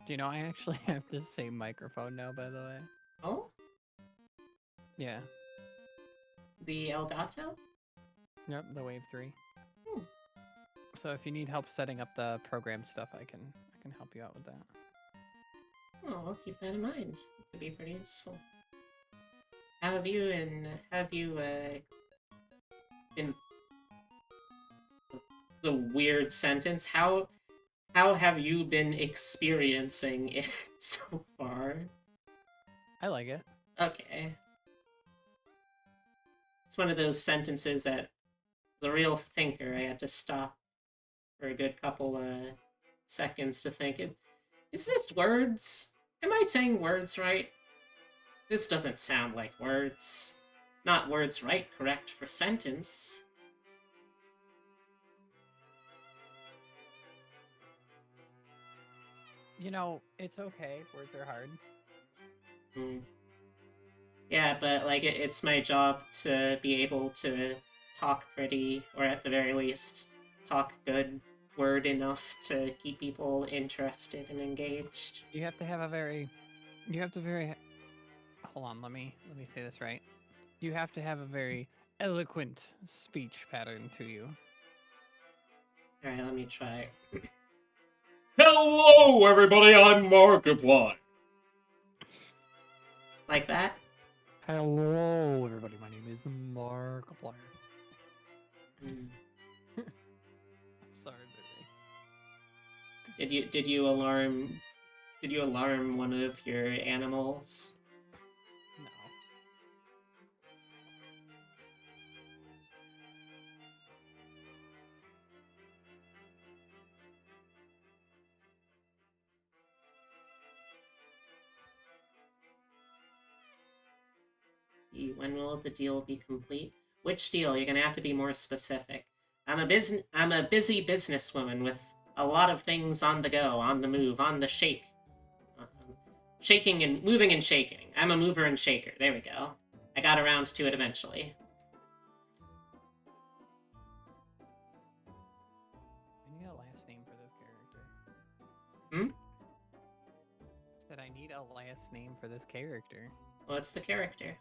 Do you know I actually have the same microphone now, by the way? Oh? Yeah. The Elgato? Yep, the Wave 3. Hmm. So if you need help setting up the program stuff, I can help you out with that. Oh, I'll keep that in mind. It could be pretty useful. Have you been the weird sentence? How have you been experiencing it so far? I like it. Okay. It's one of those sentences that, as a real thinker, I had to stop for a good couple seconds to think. Is this words? Am I saying words right? This doesn't sound like words. Not words right, correct for sentence. You know, it's okay. Words are hard. Hmm. Yeah, but like it's my job to be able to talk pretty, or at the very least, talk good word enough to keep people interested and engaged. You have to have hold on, let me say this right. You have to have a very eloquent speech pattern to you. Alright, let me try. Hello, everybody. I'm Markiplier. Like that? Hello, everybody. My name is Markiplier. Hmm. I'm sorry, baby. Did you alarm one of your animals? No. When will the deal be complete? Which deal? You're gonna have to be more specific. I'm a busy businesswoman with a lot of things on the go, on the move, on the shake. Uh, shaking and moving and shaking. I'm a mover and shaker. There we go. I got around to it eventually. I need a last name for this character. Hmm? Said I need a last name for this character. What's the character?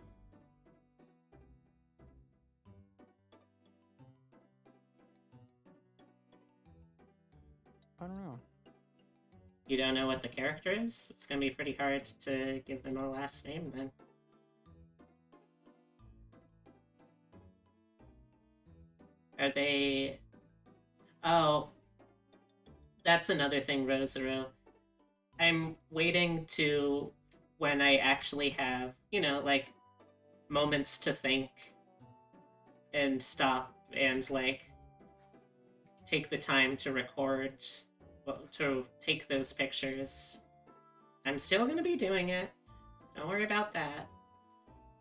I don't know. You don't know what the character is? It's gonna be pretty hard to give them a last name then. Are they... Oh. That's another thing, Rosaru. I'm waiting to when I actually have, like, moments to think and stop and, like, take the time to record, to take those pictures. I'm still gonna be doing it. Don't worry about that.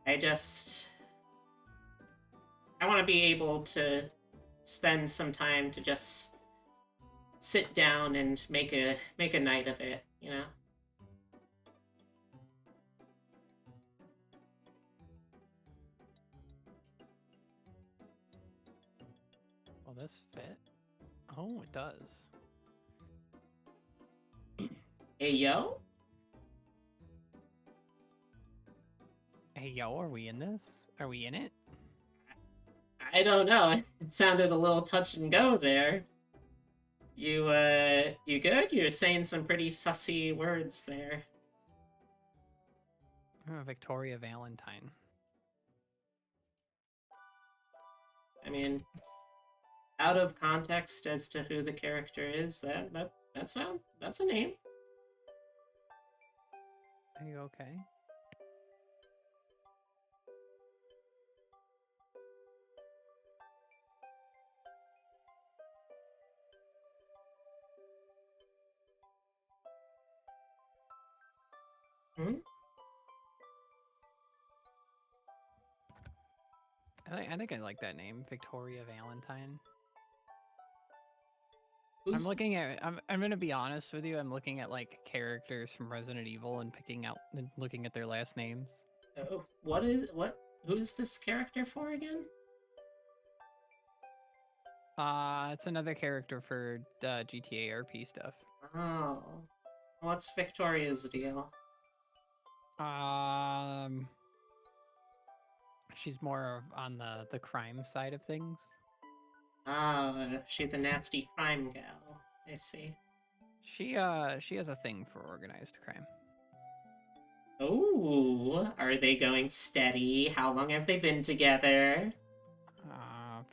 I want to be able to spend some time to just sit down and make a night of it, Will this fit? Oh, it does. Hey, yo? Hey, yo, are we in this? Are we in it? I don't know. It sounded a little touch and go there. You good? You're saying some pretty sussy words there. Victoria Valentine. I mean, out of context as to who the character is, that's a name. Are you okay? Hmm? I think I like that name, Victoria Valentine. Who's... I'm gonna be honest with you. I'm looking at like characters from Resident Evil and picking out and looking at their last names. Oh, who is this character for again? It's another character for GTA RP stuff. Oh. What's Victoria's deal? She's more on the crime side of things. Ah, she's a nasty crime gal. I see. She has a thing for organized crime. Oh, are they going steady? How long have they been together?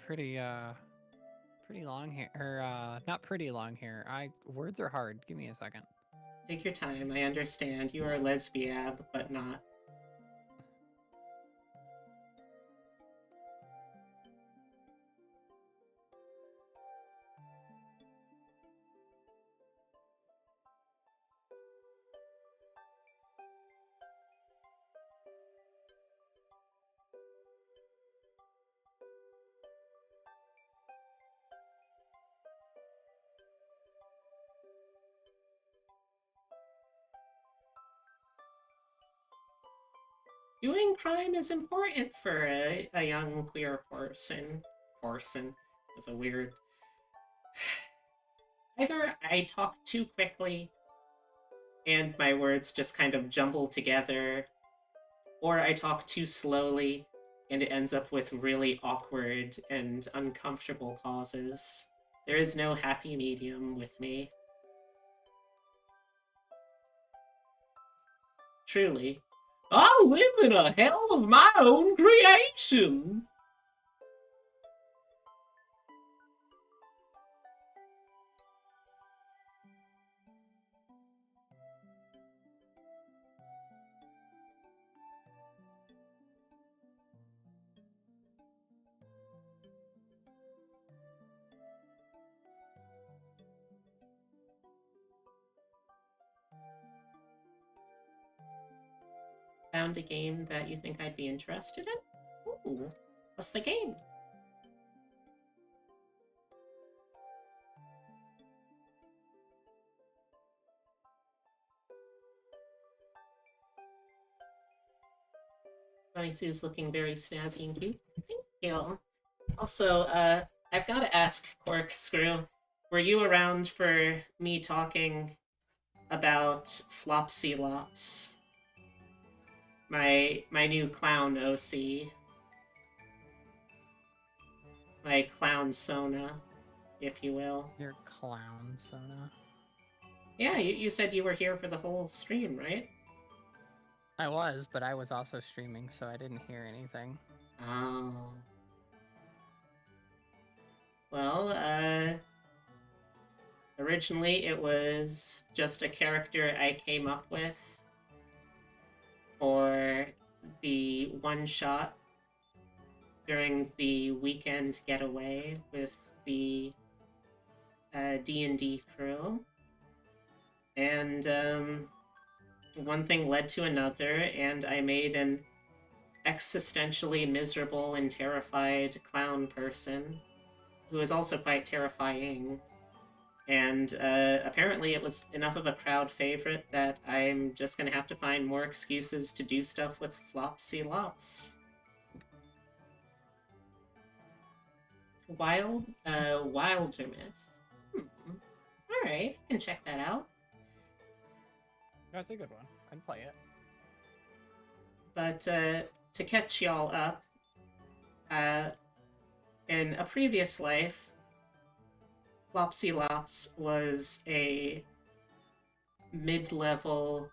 Pretty long hair. Or not pretty long hair. Words are hard. Give me a second. Take your time. I understand. You are a lesbiab, but not. Doing crime is important for a young queer person. Person is a weird... Either I talk too quickly and my words just kind of jumble together, or I talk too slowly and it ends up with really awkward and uncomfortable pauses. There is no happy medium with me. Truly. I live in a hell of my own creation! Found a game that you think I'd be interested in? Ooh, what's the game? Bunny Sue's looking very snazzy and cute. Thank you. Also, I've got to ask Corkscrew, were you around for me talking about Flopsy Lops? My new clown OC. My clown Sona, if you will. Your clown, Sona. Yeah, you said you were here for the whole stream, right? I was, but I was also streaming, so I didn't hear anything. Oh. Well, originally it was just a character I came up with for the one-shot during the weekend getaway with the D&D crew. And one thing led to another, and I made an existentially miserable and terrified clown person who is also quite terrifying. And apparently it was enough of a crowd favorite that I'm just gonna have to find more excuses to do stuff with Flopsy Lops. Wildermyth. Alright, I can check that out. That's a good one. I'd play it. But to catch y'all up, in a previous life, Flopsy Lops was a mid-level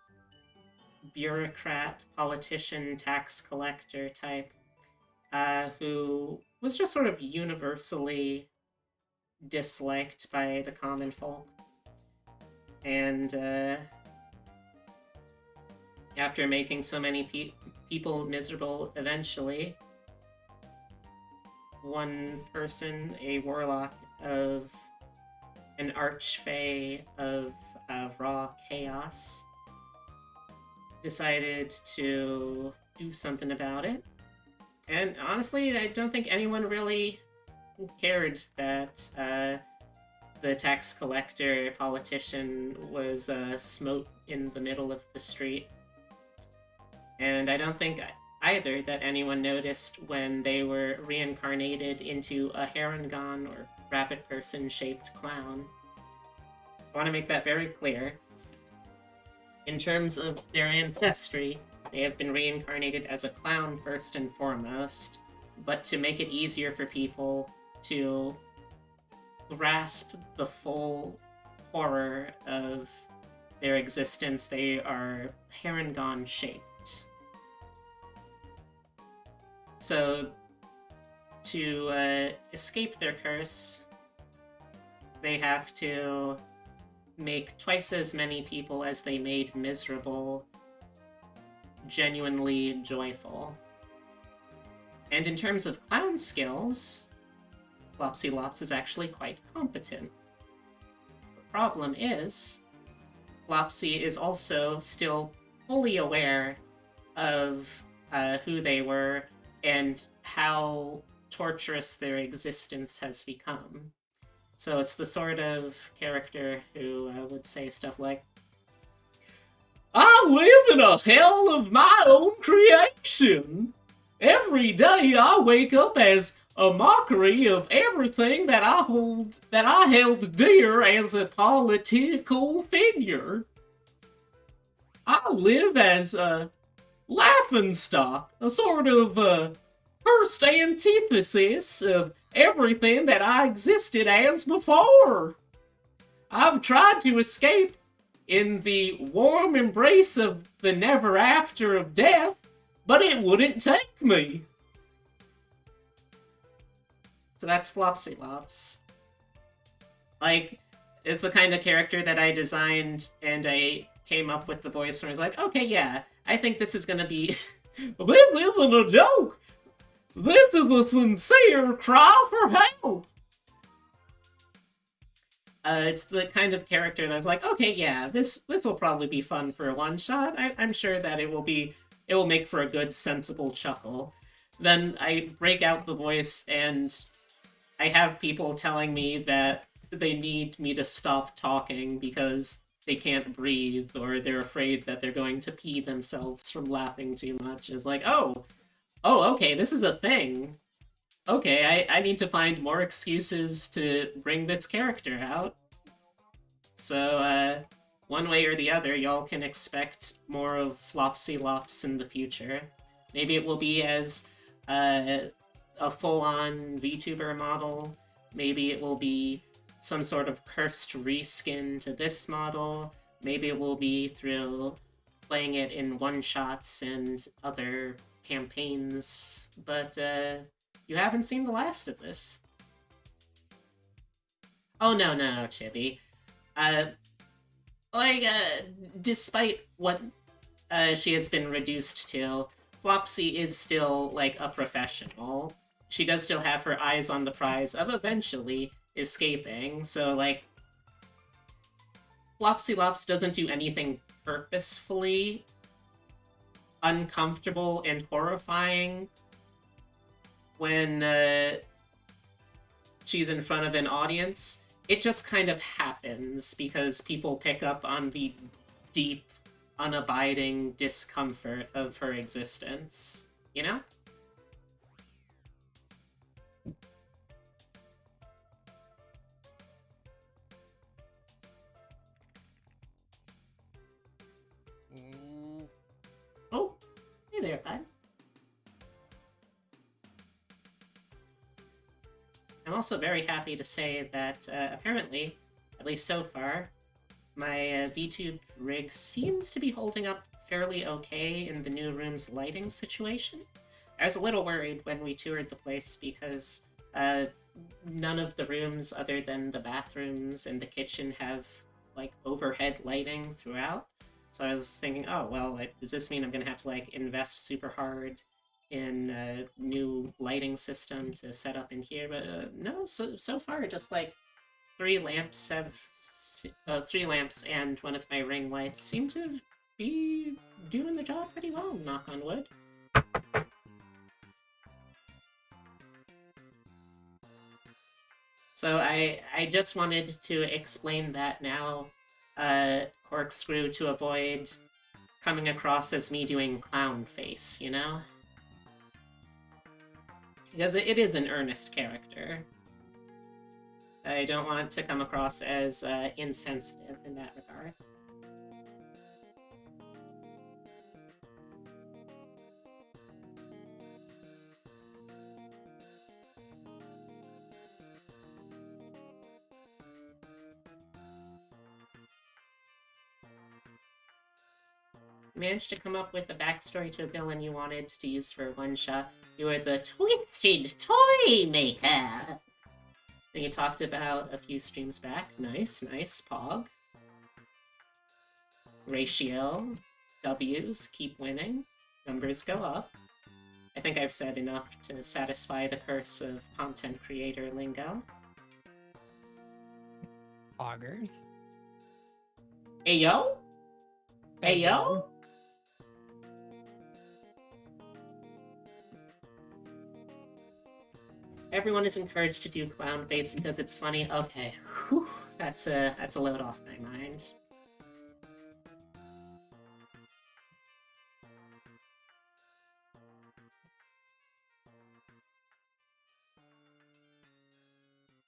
bureaucrat, politician, tax collector type who was just sort of universally disliked by the common folk. And after making so many people miserable eventually, one person, a warlock of an archfey of raw chaos, decided to do something about it. And honestly, I don't think anyone really cared that the tax collector politician was smote in the middle of the street. And I don't think either that anyone noticed when they were reincarnated into a Harangon or rabbit person-shaped clown. I want to make that very clear. In terms of their ancestry, they have been reincarnated as a clown first and foremost, but to make it easier for people to grasp the full horror of their existence, they are Harangon-shaped. So, to escape their curse, they have to make twice as many people as they made miserable genuinely joyful. And in terms of clown skills, Flopsy Lops is actually quite competent. The problem is, Flopsy is also still fully aware of who they were and how torturous their existence has become. So it's the sort of character who would say stuff like, I live in a hell of my own creation. Every day I wake up as a mockery of everything that I held dear as a political figure. I live as a laughingstock, a sort of first antithesis of everything that I existed as before. I've tried to escape in the warm embrace of the never after of death, but it wouldn't take me. So that's Flopsy Lops. Like, it's the kind of character that I designed and I came up with the voice and I was like, okay, yeah, I think this is gonna be... This isn't a joke! This is a sincere cry for help! It's the kind of character that's like, okay, yeah, this will probably be fun for a one-shot. I'm sure that it will make for a good, sensible chuckle. Then I break out the voice, and I have people telling me that they need me to stop talking because they can't breathe, or they're afraid that they're going to pee themselves from laughing too much. It's like, oh, Oh, okay, this is a thing. Okay, I need to find more excuses to bring this character out. So, one way or the other, y'all can expect more of Flopsy Lops in the future. Maybe it will be as a full-on VTuber model. Maybe it will be some sort of cursed reskin to this model. Maybe it will be through playing it in one-shots and other campaigns. But, you haven't seen the last of this. Oh, no, Chibi. Uh, despite what she has been reduced to, Flopsy is still, like, a professional. She does still have her eyes on the prize of eventually escaping, so, like, Flopsy Lops doesn't do anything purposefully uncomfortable and horrifying when, she's in front of an audience. It just kind of happens because people pick up on the deep, unabiding discomfort of her existence. You know? Oh, hey there, bud. I'm also very happy to say that, apparently, at least so far, my VTube rig seems to be holding up fairly okay in the new room's lighting situation. I was a little worried when we toured the place because none of the rooms other than the bathrooms and the kitchen have, like, overhead lighting throughout. So I was thinking, oh, well, like, does this mean I'm gonna have to, like, invest super hard in a new lighting system to set up in here? But no, so far, just, like, three lamps and one of my ring lights seem to be doing the job pretty well, knock on wood. So I just wanted to explain that now, Corkscrew, to avoid coming across as me doing clown face, you know? Because it is an earnest character. I don't want to come across as insensitive in that regard. You managed to come up with a backstory to a villain you wanted to use for one shot. You were the Twisted Toy Maker! And you talked about a few streams back. Nice, Pog. Ratio. W's keep winning. Numbers go up. I think I've said enough to satisfy the curse of content creator lingo. Augers. Ayo? Ayo? Everyone is encouraged to do clown face because it's funny. Okay, whew, that's a load off my mind.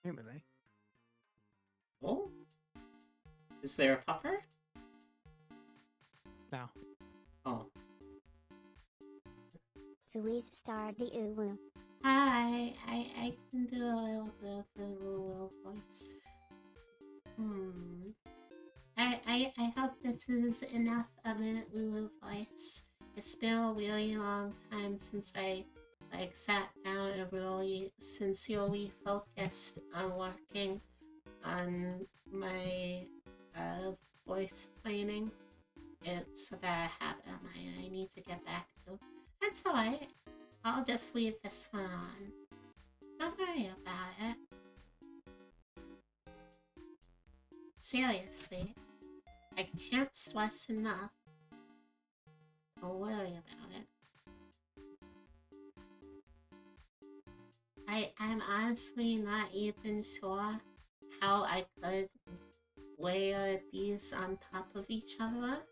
Anyway. Oh? Is there a pupper? No. Oh. Who is Star the Uwu? Hi, I can do a little bit of a rural voice. I hope this is enough of an Ulu voice. It's been a really long time since I sat down and really sincerely focused on working on my voice training. It's a bad habit of mine I need to get back to. That's alright. I'll just leave this one on. Don't worry about it. Seriously, I can't stress enough. Don't worry about it. I'm honestly not even sure how I could layer these on top of each other.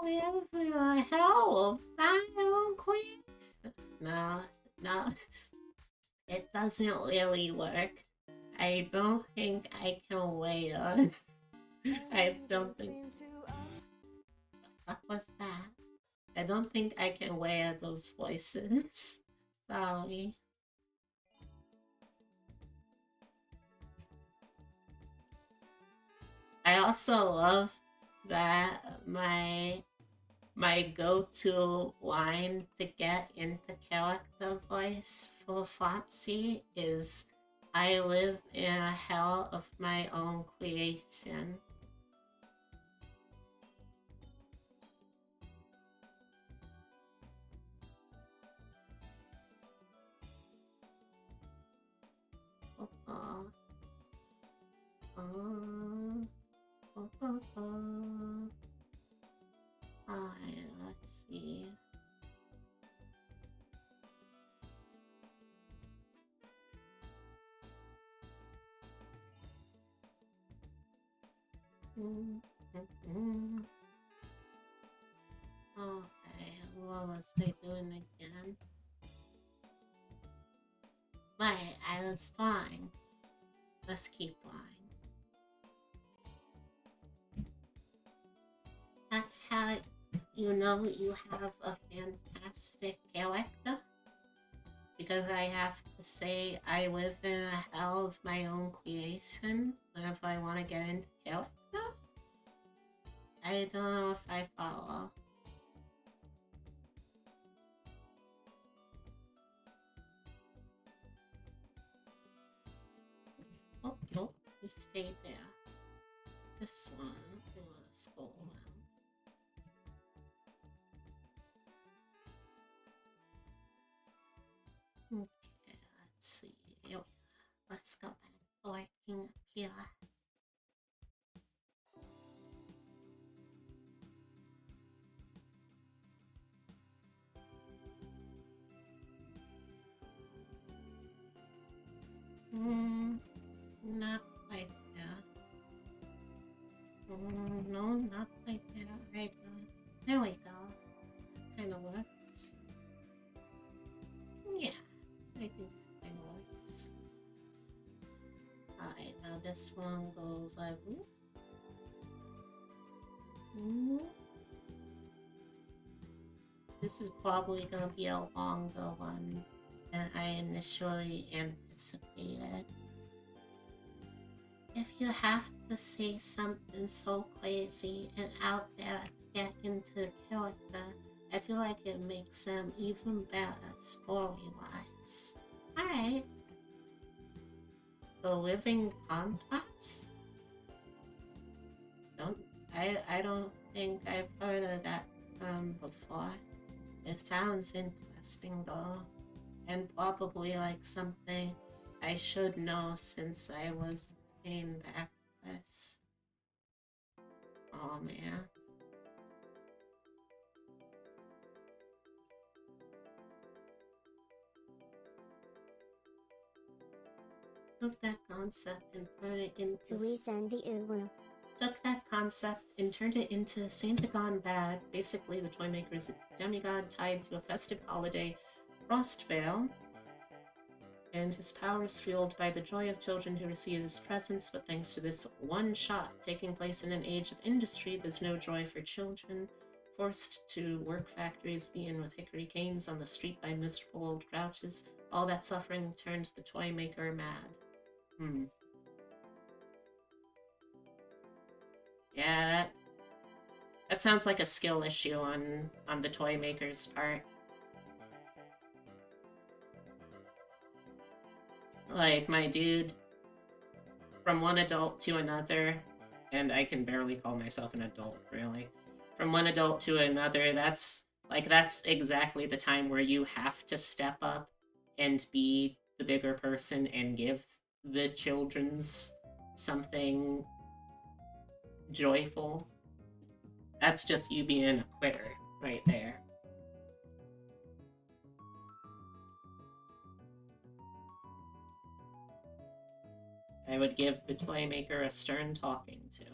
I live in a hell of my own queen. No, no, it doesn't really work. I don't think I can weigh on. I don't think. What was that? I don't think I can wear those voices. Sorry. I also love that my go-to line to get into character voice for Foxy is I live in a hell of my own creation. Alright, let's see. Okay, what was I doing again? Right, I was fine. Let's keep flying. That's how you know you have a fantastic character. Because I have to say I live in a hell of my own creation whenever I want to get into character. I don't know if I follow. Oh, nope, we stayed there. This one, we want to scroll around. Okay, let's see. Here we are. Let's go back to working up here. Not quite there. No, not quite there. Right there we go. Kind of works. Yeah, I think that kind of works. Alright, now this one goes like whoop. This is probably gonna be a longer one than I initially anticipated. If you have to say something so crazy and out there to get into character, I feel like it makes them even better story-wise. Alright. The living contrast? I don't think I've heard of that term before. It sounds interesting though, and probably like something I should know since I was paying the actress. Oh man. Took that concept and turned it into Santa Gone Bad. Basically, the toy maker is a demigod tied to a festive holiday, Frostvale, and his power is fueled by the joy of children who receive his presents. But thanks to this one shot taking place in an age of industry, there's no joy for children. Forced to work factories, beaten with hickory canes on the street by miserable old grouches, all that suffering turned the toy maker mad. Yeah, that sounds like a skill issue on the toy maker's part. Like, my dude, from one adult to another, and I can barely call myself an adult, really. From one adult to another, that's exactly the time where you have to step up and be the bigger person and give the children's something joyful. That's just you being a quitter right there. I would give the toy maker a stern talking to.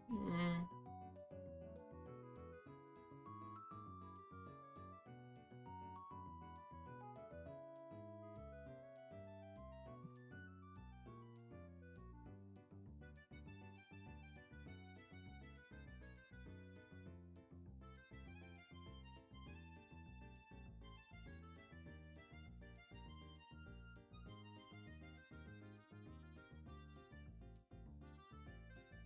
Hmm.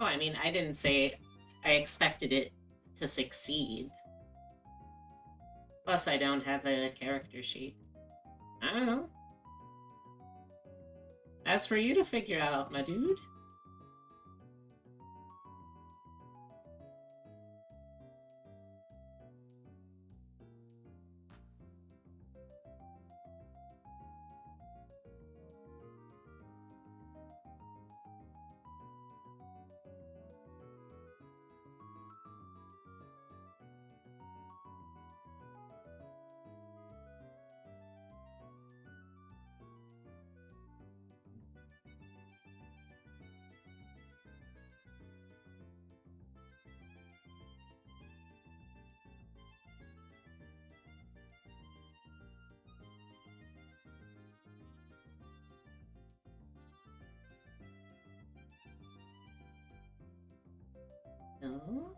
Oh, I mean, I didn't say I expected it to succeed. Plus, I don't have a character sheet. I don't know. As for you to figure out, my dude. No?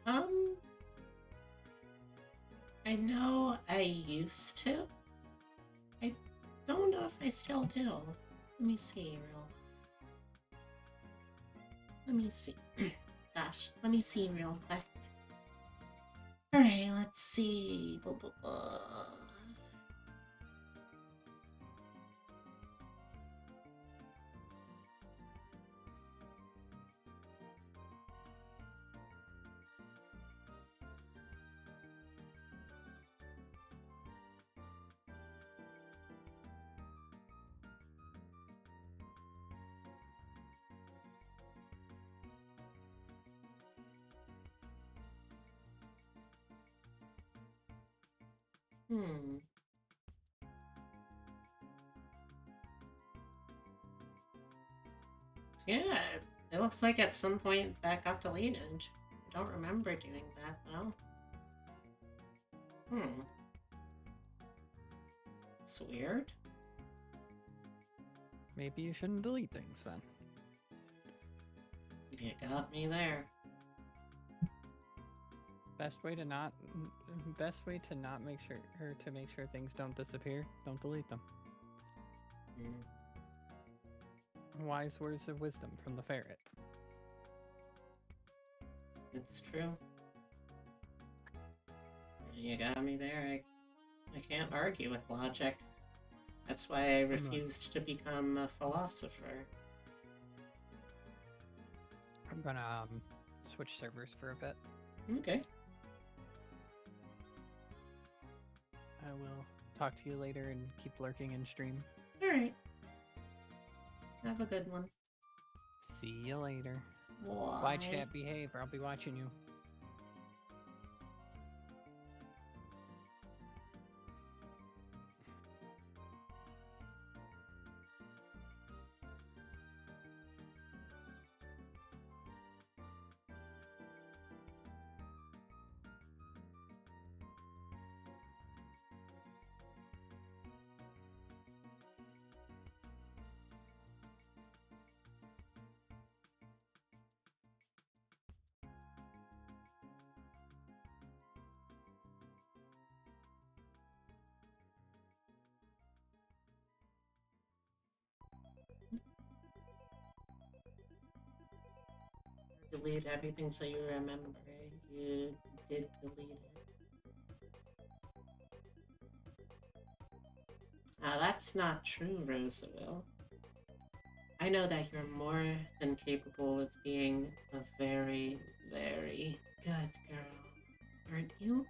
No? I know I used to. I don't know if I still do. Let me see real. Let me see. Gosh, let me see real quick. Alright, let's see. Blah, blah, blah. Hmm. Yeah, it looks like at some point that got deleted. I don't remember doing that though. Hmm. It's weird. Maybe you shouldn't delete things then. You got me there. Best way to not make sure or to make sure things don't disappear, don't delete them. Hmm. Wise words of wisdom from the ferret. It's true. You got me there. I can't argue with logic. That's why I refused to become a philosopher. I'm gonna switch servers for a bit. Okay. I will talk to you later and keep lurking in stream. Alright. Have a good one. See you later. Why? Bye, chat. Behave, or I'll be watching you. delete everything so you remember. You did delete it. That's not true, Rosaville. I know that you're more than capable of being a very, very good girl. Aren't you?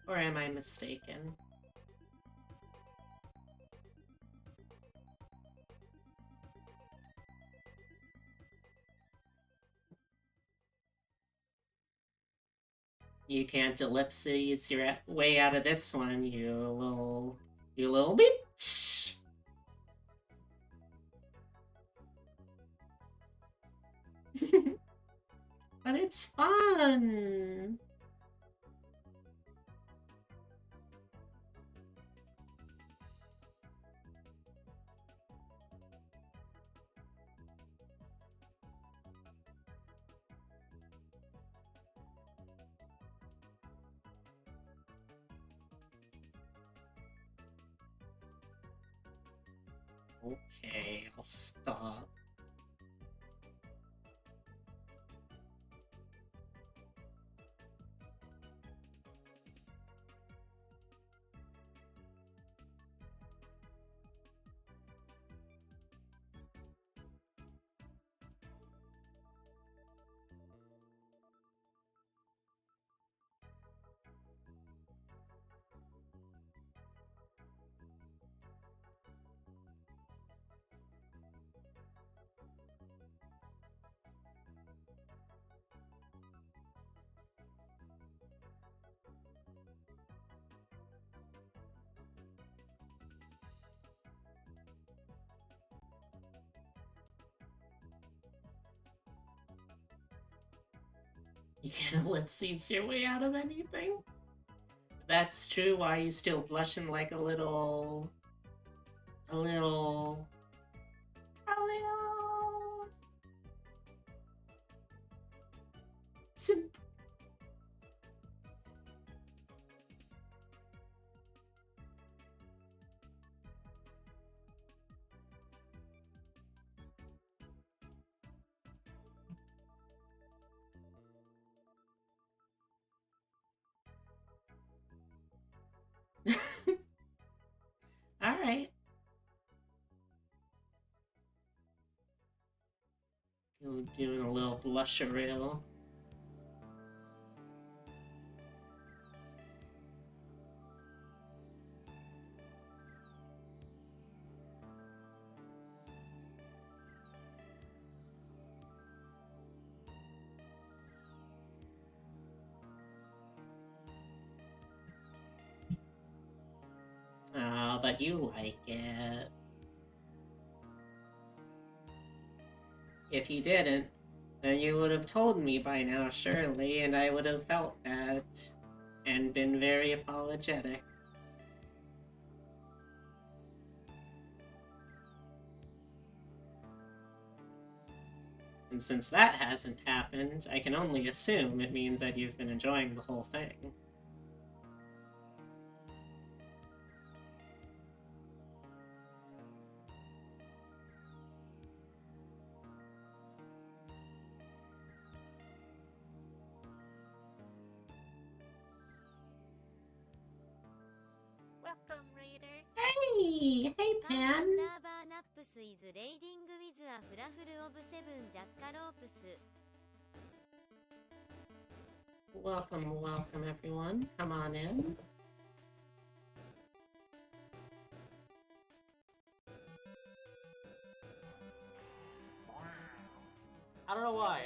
Or am I mistaken? You can't ellipses your way out of this one, you little bitch. But it's fun. Okay, I'll stop. You can't ellipses your way out of anything. That's true. Why are you still blushing like a little simp. All right. Doing a little blusher reel. Oh, but you like it. If you didn't, then you would have told me by now, surely, and I would have felt that and been very apologetic. And since that hasn't happened, I can only assume it means that you've been enjoying the whole thing. Welcome, Raiders. Hey! Hey, Pan! アンダーバーナップスイズレイディングウィズアフラフルオブセブンジャッカロープス Welcome, welcome, everyone. Come on in. I don't know why.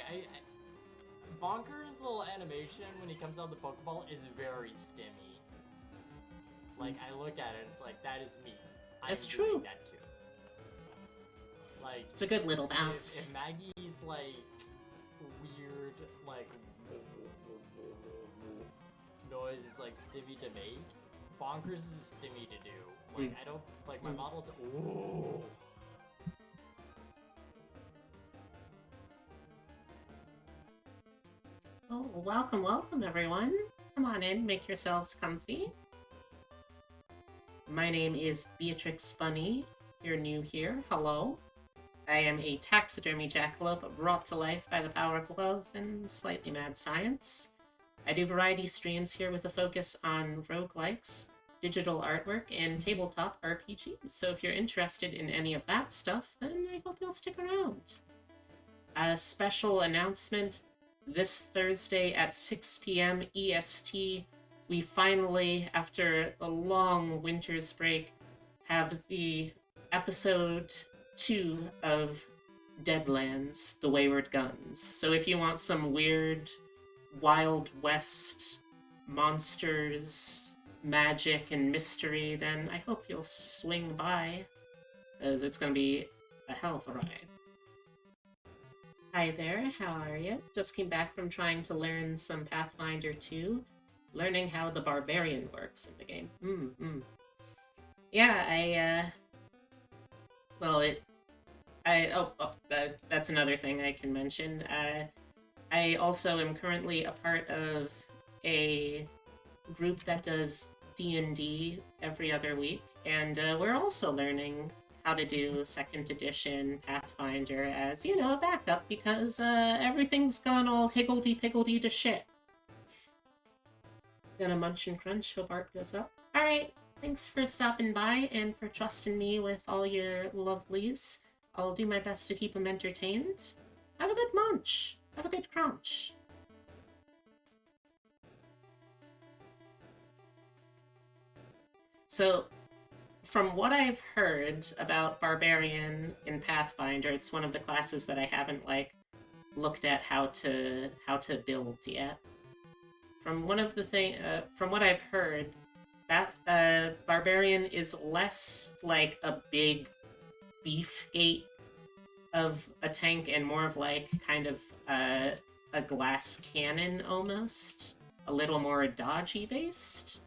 Bonker's little animation when he comes out the Pokeball is very stimmy. Like, I look at it, it's like, that is me. That's I'm doing true. that too. Like, It's a good little bounce. if Maggie's, like, weird, like, noise is, like, stimmy to make, Bonkers is stimmy to do. Like, I don't, like, my model to, ooh. Oh, welcome, welcome, everyone. Come on in, make yourselves comfy. My name is Beatrix Spunny. You're new here. Hello. I am a taxidermy jackalope brought to life by the power of love and slightly mad science. I do variety streams here with a focus on roguelikes, digital artwork, and tabletop RPGs. So if you're interested in any of that stuff, then I hope you'll stick around. A special announcement: this Thursday at 6 p.m. EST, we finally, after a long winter's break, have the episode 2 of Deadlands, The Wayward Guns. So if you want some weird, Wild West monsters, magic, and mystery, then I hope you'll swing by, because it's going to be a hell of a ride. Hi there, how are you? Just came back from trying to learn some Pathfinder 2, learning how the barbarian works in the game. Yeah, that's another thing I can mention. I also am currently a part of a group that does D&D every other week, and we're also learning how to do 2nd edition Pathfinder as, you know, a backup, because everything's gone all higgledy-piggledy to shit. Gonna munch and crunch, hope art goes up. Alright, thanks for stopping by and for trusting me with all your lovelies. I'll do my best to keep them entertained. Have a good munch. Have a good crunch. So, from what I've heard about Barbarian in Pathfinder, it's one of the classes that I haven't, like, looked at how to build yet. From what I've heard, that Barbarian is less like a big beefgate of a tank and more of like kind of a glass cannon almost, a little more dodgy based.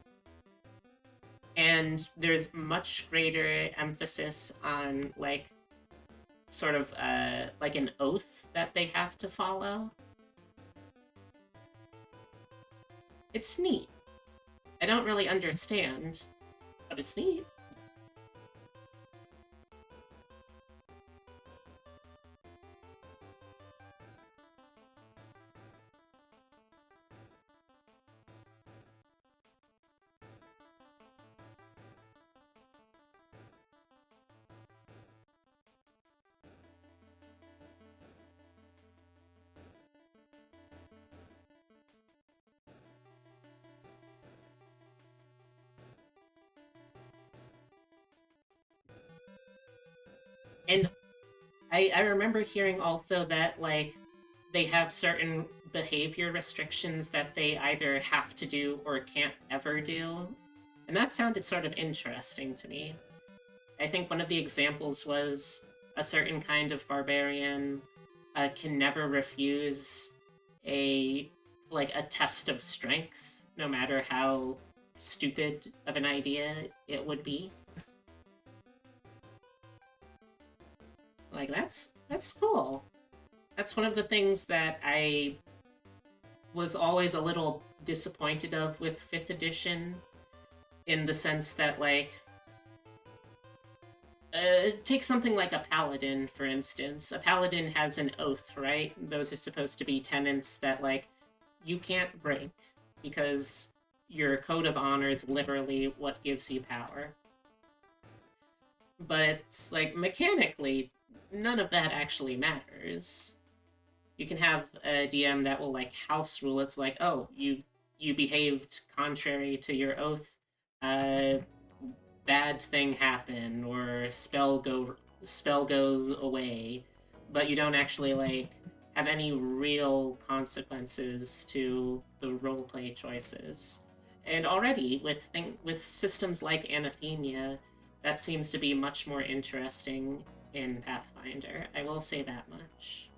And there's much greater emphasis on like sort of like an oath that they have to follow. It's neat. I don't really understand, but it's neat. And I remember hearing also that, like, they have certain behavior restrictions that they either have to do or can't ever do. And that sounded sort of interesting to me. I think one of the examples was a certain kind of barbarian can never refuse a test of strength, no matter how stupid of an idea it would be. Like, that's cool. That's one of the things that I was always a little disappointed of with 5th edition, in the sense that, like, take something like a paladin, for instance. A paladin has an oath, right? Those are supposed to be tenets that, like, you can't break, because your code of honor is literally what gives you power. But, like, mechanically, none of that actually matters. You can have a DM that will, like, house rule. It's like, oh, you behaved contrary to your oath, bad thing happen, or spell goes away, but you don't actually, like, have any real consequences to the roleplay choices. And already, with systems like Anathemia, that seems to be much more interesting in Pathfinder. I will say that much.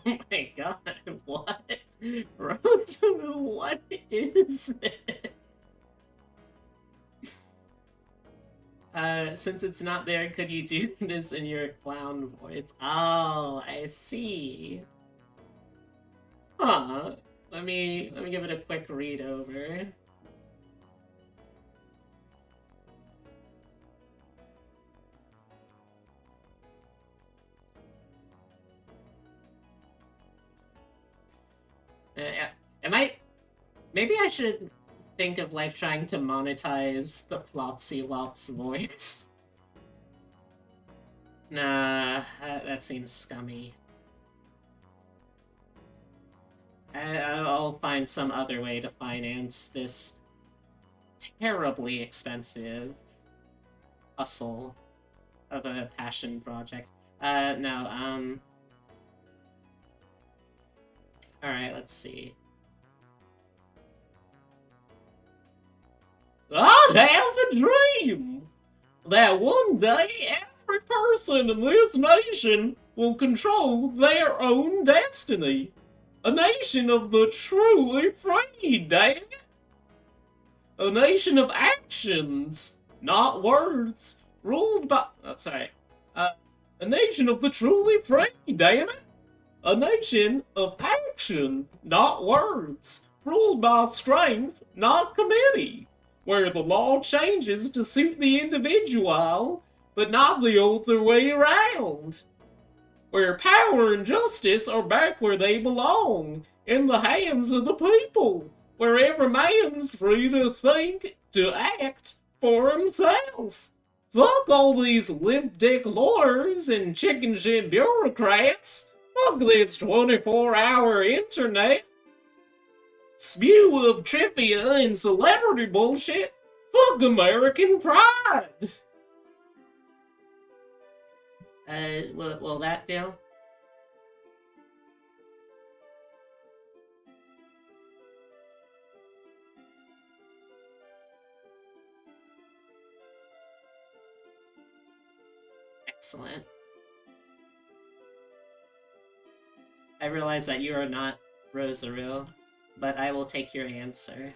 my god, what? Rose, what is this? Since it's not there, could you do this in your clown voice? Oh, I see. Huh. Let me give it a quick read over. Am I... Maybe I should think of, like, trying to monetize the Flopsy Lops voice. Nah, that seems scummy. I'll find some other way to finance this terribly expensive hustle of a passion project. No, Alright, let's see. I have a dream that one day every person in this nation will control their own destiny. A nation of the truly free, dang it! A nation of actions, not words, ruled by... Oh, sorry. A nation of the truly free, damn it! A nation of action, not words, ruled by strength, not committee, where the law changes to suit the individual, but not the other way around. Where power and justice are back where they belong, in the hands of the people, where every man's free to think, to act for himself. Fuck all these limp-dick lawyers and chicken shit bureaucrats. Fuck this 24-hour internet. Spew of trivia and celebrity bullshit. Fuck American pride. Will that do? Excellent. I realize that you are not Rosaru, but I will take your answer.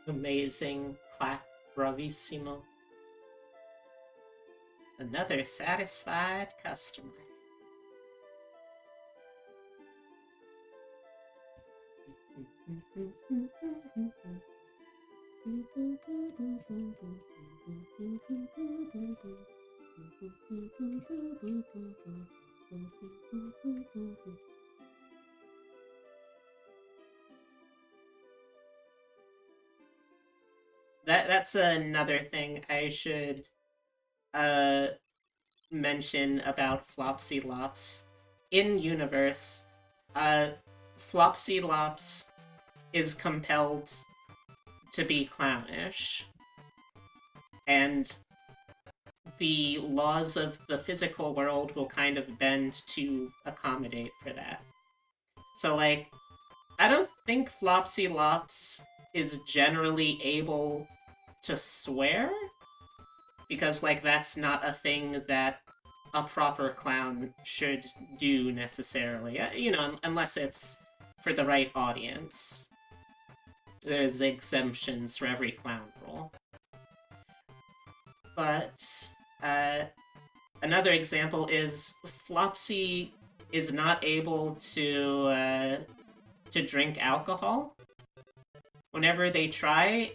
Amazing. Clap. Bravissimo. Another satisfied customer. That's another thing I should mention about Flopsy Lops. In universe, Flopsy Lops is compelled to be clownish, and the laws of the physical world will kind of bend to accommodate for that. So, like, I don't think Flopsy Lops is generally able to swear, because, like, that's not a thing that a proper clown should do necessarily. You know, unless it's for the right audience. There's exemptions for every clown role. But, another example is Flopsy is not able to to drink alcohol, whenever they try,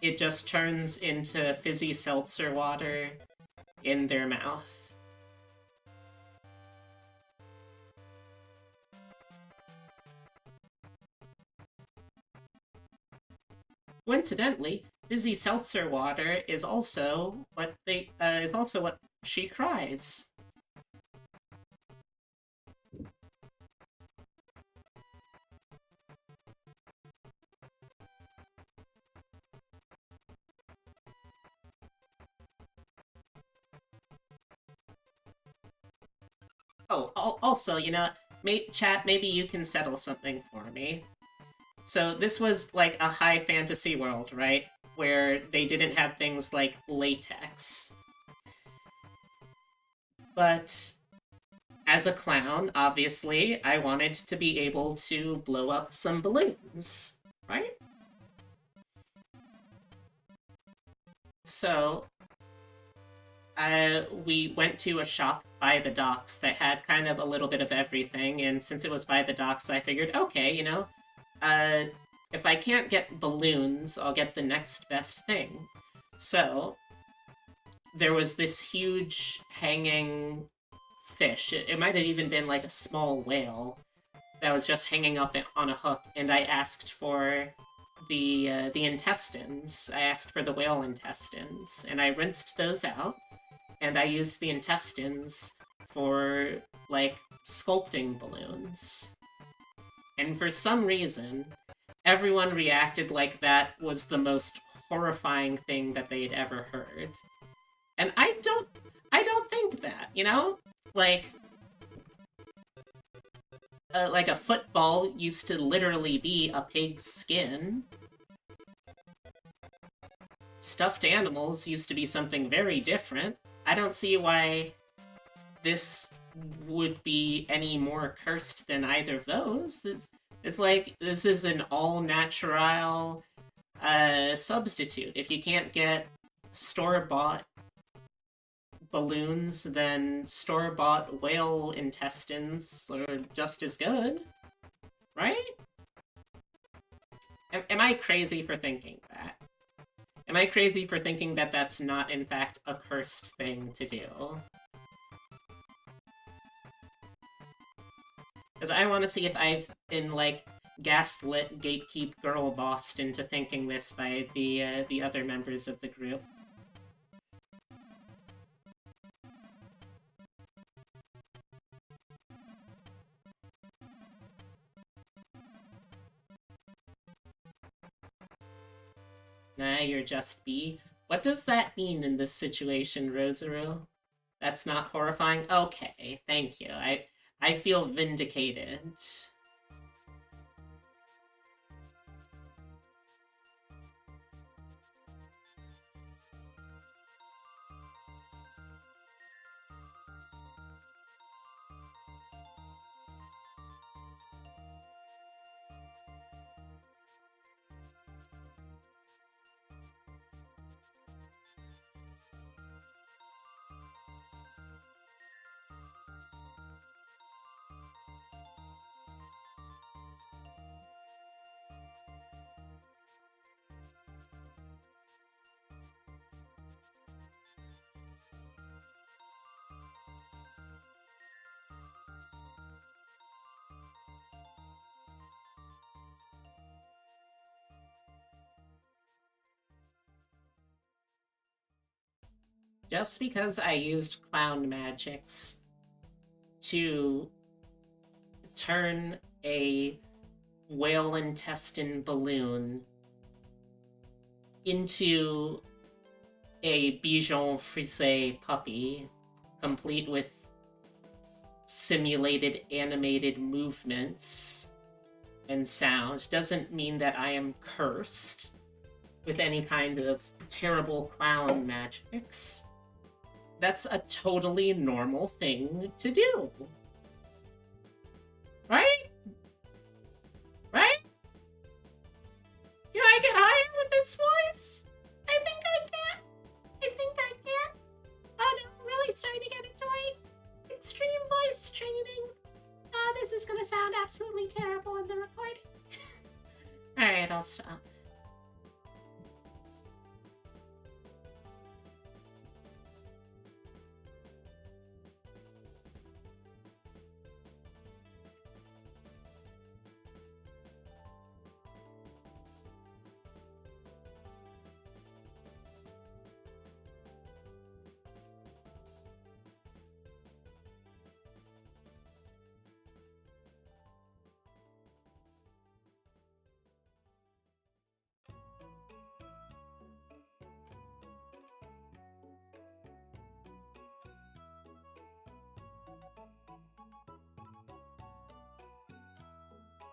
it just turns into fizzy seltzer water in their mouth. Coincidentally, fizzy seltzer water is also what she cries. Oh, also, chat, maybe you can settle something for me. So this was like a high fantasy world, right? Where they didn't have things like latex. But as a clown, obviously, I wanted to be able to blow up some balloons, right? So we went to a shop by the docks that had kind of a little bit of everything, and since it was by the docks, I figured, okay, if I can't get balloons, I'll get the next best thing. So there was this huge hanging fish. It might have even been like a small whale that was just hanging up on a hook, and I asked for the intestines. I asked for the whale intestines, and I rinsed those out, and I used the intestines for, like, sculpting balloons. And for some reason, everyone reacted like that was the most horrifying thing that they'd ever heard. And I don't think that, Like a football used to literally be a pig's skin. Stuffed animals used to be something very different. I don't see why this would be any more cursed than either of those. It's like, this is an all-natural substitute. If you can't get store-bought balloons, then store-bought whale intestines are just as good, right? Am I crazy for thinking that? Am I crazy for thinking that that's not, in fact, a cursed thing to do? Because I want to see if I've been, like, gaslit, gatekeep, girl-bossed into thinking this by the other members of the group. Nah, you're just B. What does that mean in this situation, Rosaru? That's not horrifying? Okay, thank you. I feel vindicated. Just because I used clown magics to turn a whale intestine balloon into a Bichon Frise puppy, complete with simulated animated movements and sound, doesn't mean that I am cursed with any kind of terrible clown magics. That's a totally normal thing to do. Right? Right? Can I get higher with this voice? I think I can. Oh no, I'm really starting to get into like extreme voice training. This is gonna sound absolutely terrible in the recording. I'll stop.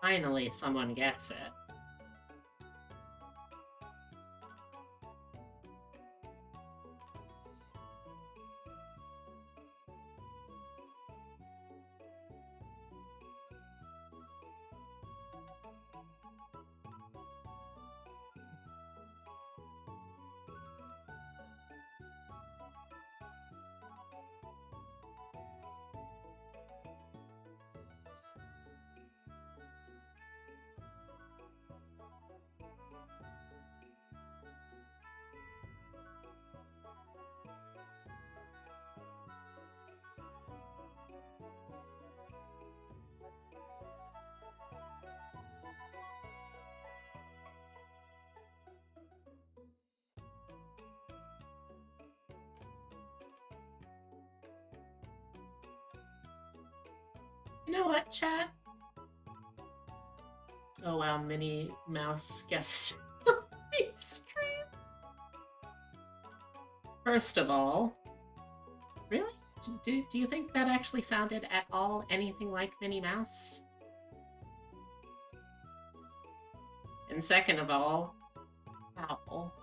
Finally, someone gets it. You know what, chat? Oh wow, Minnie Mouse guest stream. First of all, really? Do you think that actually sounded at all anything like Minnie Mouse? And second of all, how?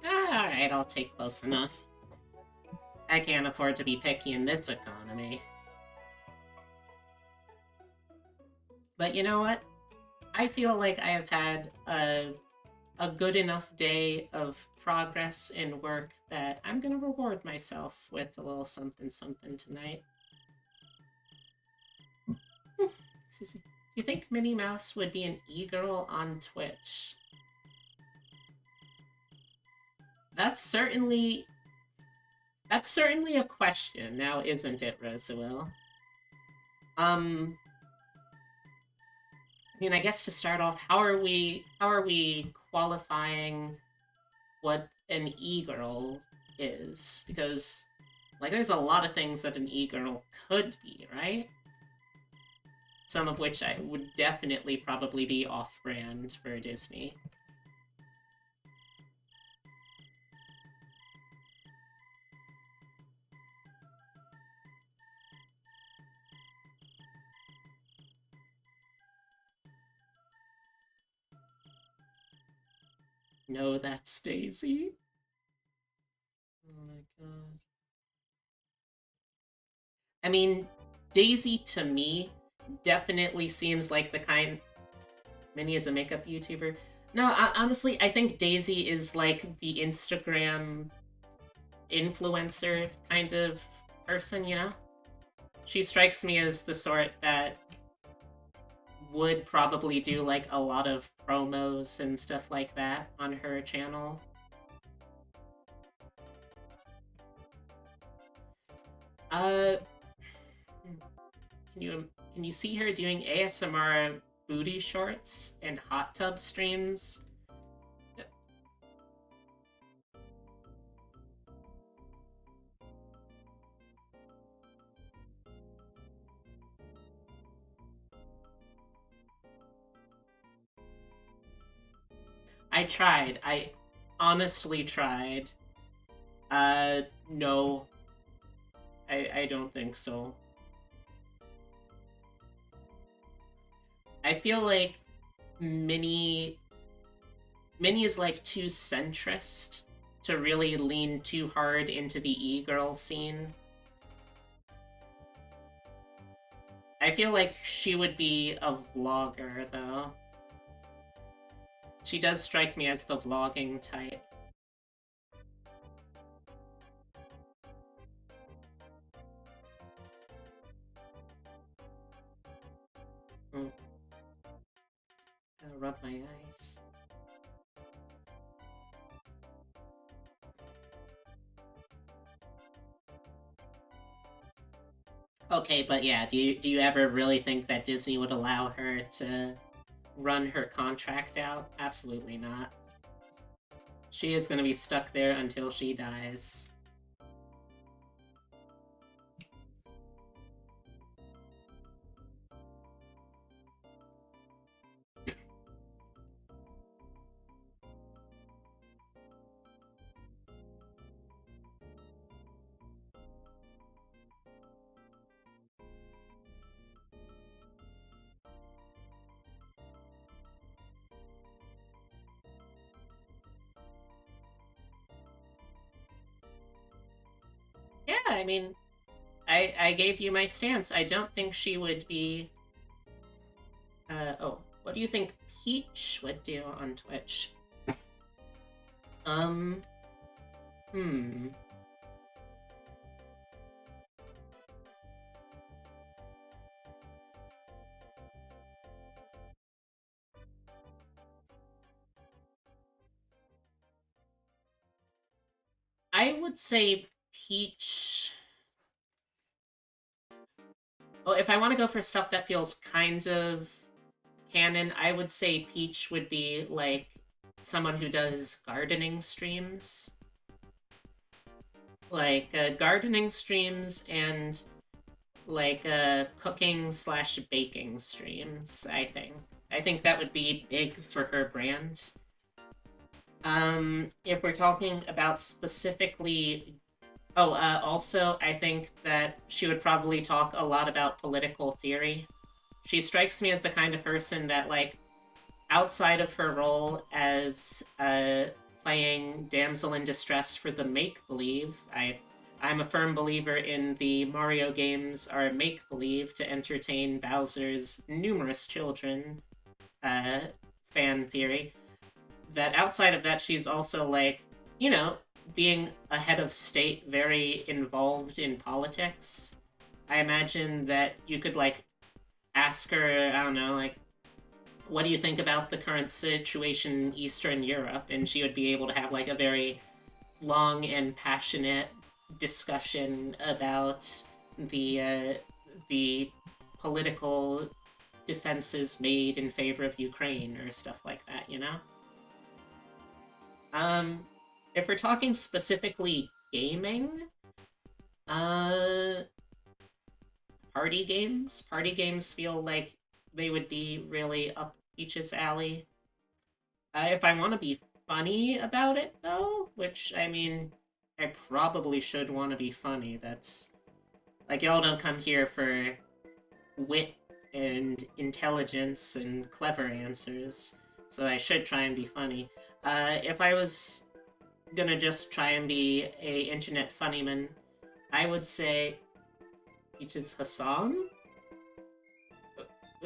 Alright, I'll take close enough. I can't afford to be picky in this economy. But you know what? I feel like I have had a good enough day of progress in work that I'm gonna reward myself with a little something something tonight. Excuse me. Do you think Minnie Mouse would be an e-girl on Twitch? That's certainly a question, now isn't it, Roosevelt? I mean, I guess to start off, how are we qualifying what an e-girl is? Because, like, there's a lot of things that an e-girl could be, right? Some of which I would definitely probably be off-brand for Disney. No, that's Daisy. Oh my god. I mean, Daisy to me definitely seems like the kind... Minnie is a makeup YouTuber. No, honestly, I think Daisy is like the Instagram influencer kind of person, you know? She strikes me as the sort that would probably do like a lot of promos and stuff like that on her channel. Can you see her doing ASMR booty shorts and hot tub streams? I tried. I honestly tried. No. I don't think so. I feel like Minnie is like too centrist to really lean too hard into the e-girl scene. I feel like she would be a vlogger, though. She does strike me as the vlogging type. Gotta rub my eyes. Okay, but yeah, do you ever really think that Disney would allow her to run her contract out? Absolutely not. She is gonna be stuck there until she dies. Yeah, I mean, I gave you my stance. I don't think she would be... oh, what do you think Peach would do on Twitch? Hmm. I would say Peach... Well, if I want to go for stuff that feels kind of canon, I would say Peach would be, like, someone who does gardening streams. Like, gardening streams and, like, cooking/baking streams, I think. I think that would be big for her brand. If we're talking about specifically... Oh, also, I think that she would probably talk a lot about political theory. She strikes me as the kind of person that, like, outside of her role as playing damsel in distress for the make-believe, I'm a firm believer in the Mario games are make-believe to entertain Bowser's numerous children fan theory. That outside of that, she's also, like, you know, being a head of state, very involved in politics. I imagine that you could, like, ask her, I don't know, like, what do you think about the current situation in Eastern Europe? And she would be able to have, like, a very long and passionate discussion about the political defenses made in favor of Ukraine or stuff like that, you know? If we're talking specifically gaming, party games? Party games feel like they would be really up Peach's alley. If I want to be funny about it, though, which, I mean, I probably should want to be funny. That's... Like, y'all don't come here for wit and intelligence and clever answers, so I should try and be funny. If I was gonna just try and be a internet funnyman, I would say... Peaches Hassan?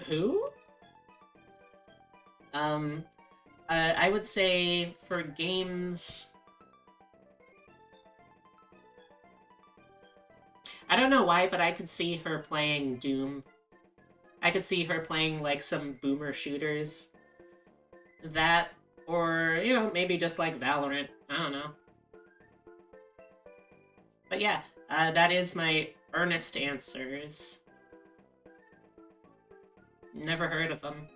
Who? I would say for games... I don't know why, but I could see her playing Doom. I could see her playing, like, some boomer shooters. That, or, you know, maybe just, like, Valorant. I don't know. But yeah, that is my earnest answers. Never heard of them.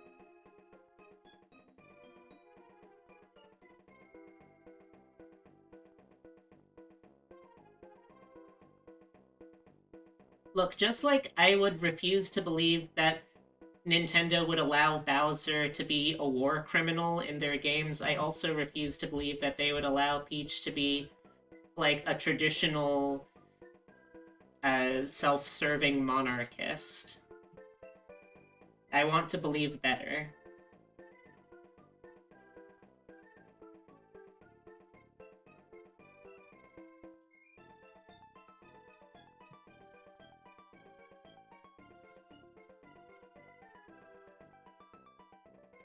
Look, just like I would refuse to believe that Nintendo would allow Bowser to be a war criminal in their games, I also refuse to believe that they would allow Peach to be, like, a traditional, self-serving monarchist. I want to believe better.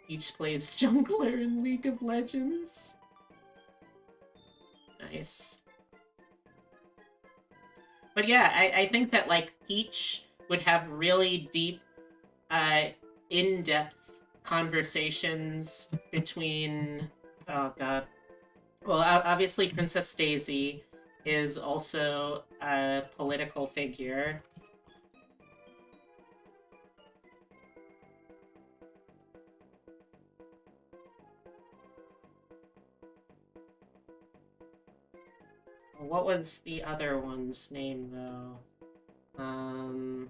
Peach plays jungler in League of Legends. Nice. But yeah, I think that like Peach would have really deep, in-depth conversations between. Oh god. Well, obviously Princess Daisy is also a political figure. What was the other one's name, though? mm,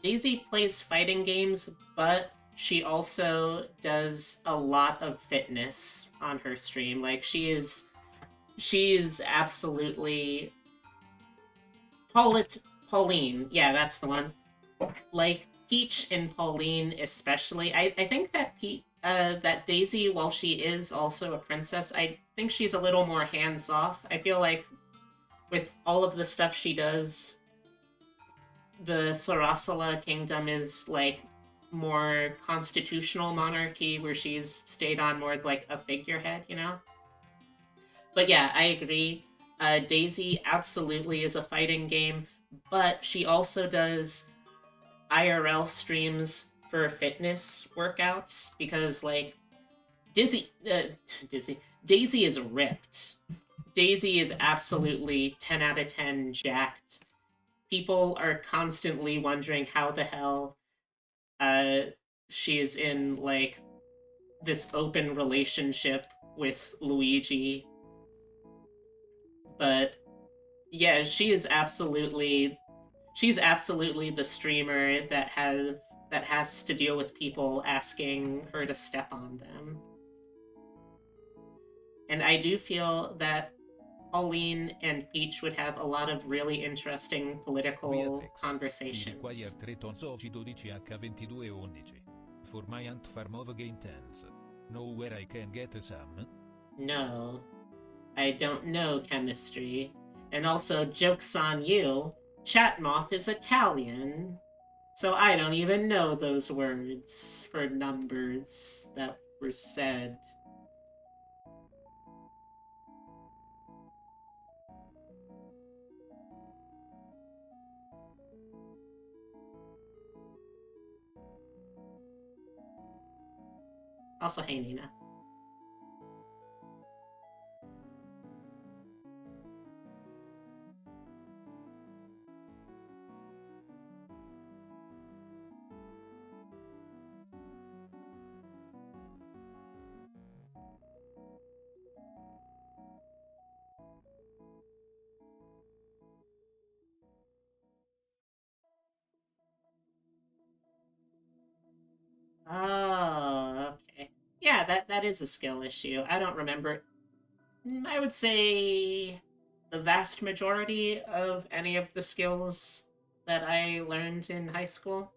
Daisy plays fighting games, but she also does a lot of fitness on her stream. Like, she is absolutely Pauline. Yeah, that's the one. Like Peach and Pauline especially. I think that that Daisy, while she is also a princess, I think she's a little more hands off. I feel like with all of the stuff she does, the Sarasala kingdom is like more constitutional monarchy, where she's stayed on more as like a figurehead, you know? But yeah, I agree. Daisy absolutely is a fighting game, but she also does IRL streams for fitness workouts because, like, Daisy is ripped. Daisy is absolutely 10 out of 10 jacked. People are constantly wondering how the hell she is in, like, this open relationship with Luigi. But yeah, she's absolutely the streamer that has to deal with people asking her to step on them. And I do feel that Pauline and Peach would have a lot of really interesting political conversations. Require 3 tons of 12H2211. For my Ant Farm of Game Tens. Know where I can get some? No, I don't know chemistry. And also, joke's on you, Chatmoth is Italian. So I don't even know those words for numbers that were said. Also, hey, Nina. Oh, okay. Yeah, that is a skill issue. I don't remember. I would say the vast majority of any of the skills that I learned in high school.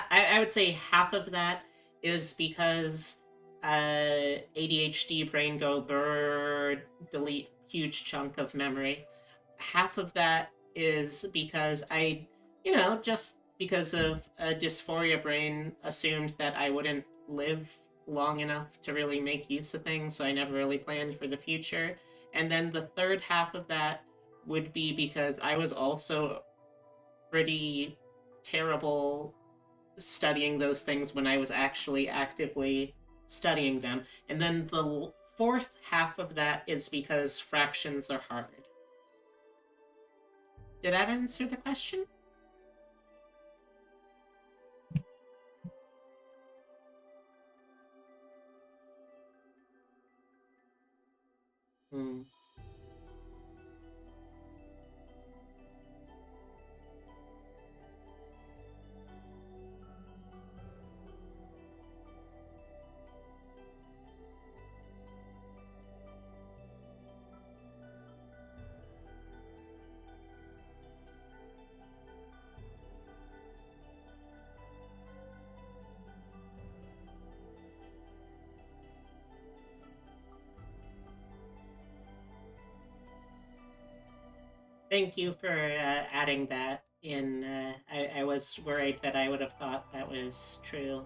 I would say half of that is because ADHD brain go brrr, delete huge chunk of memory. Half of that is because just because of a dysphoria brain, assumed that I wouldn't live long enough to really make use of things, so I never really planned for the future. And then the third half of that would be because I was also pretty terrible studying those things when I was actually actively studying them. And then the fourth half of that is because fractions are hard. Did that answer the question? Hmm. Thank you for adding that in. I was worried that I would have thought that was true.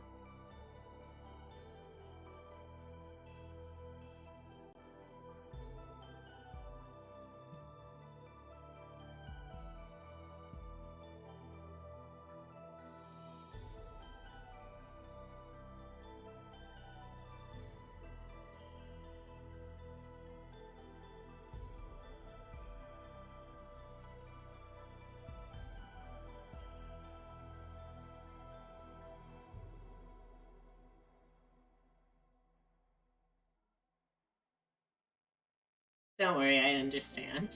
Don't worry, I understand.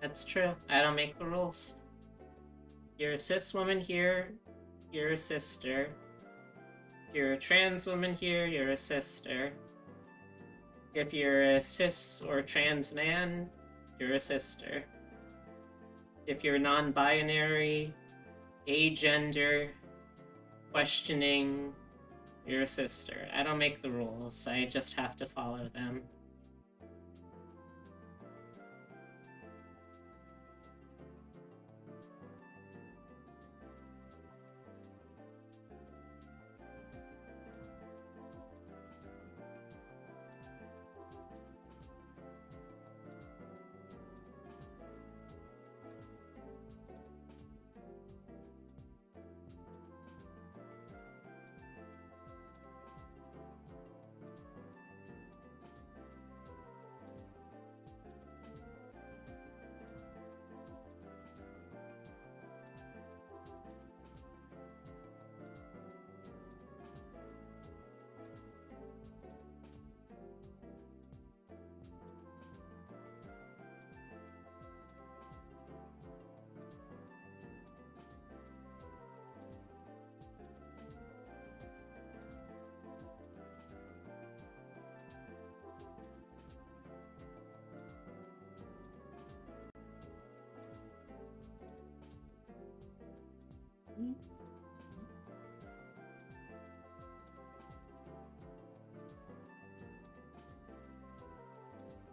That's true. I don't make the rules. You're a cis woman here, you're a sister. You're a trans woman here, you're a sister. If you're a cis or trans man, you're a sister. If you're non-binary, agender, questioning, you're a sister. I don't make the rules, I just have to follow them.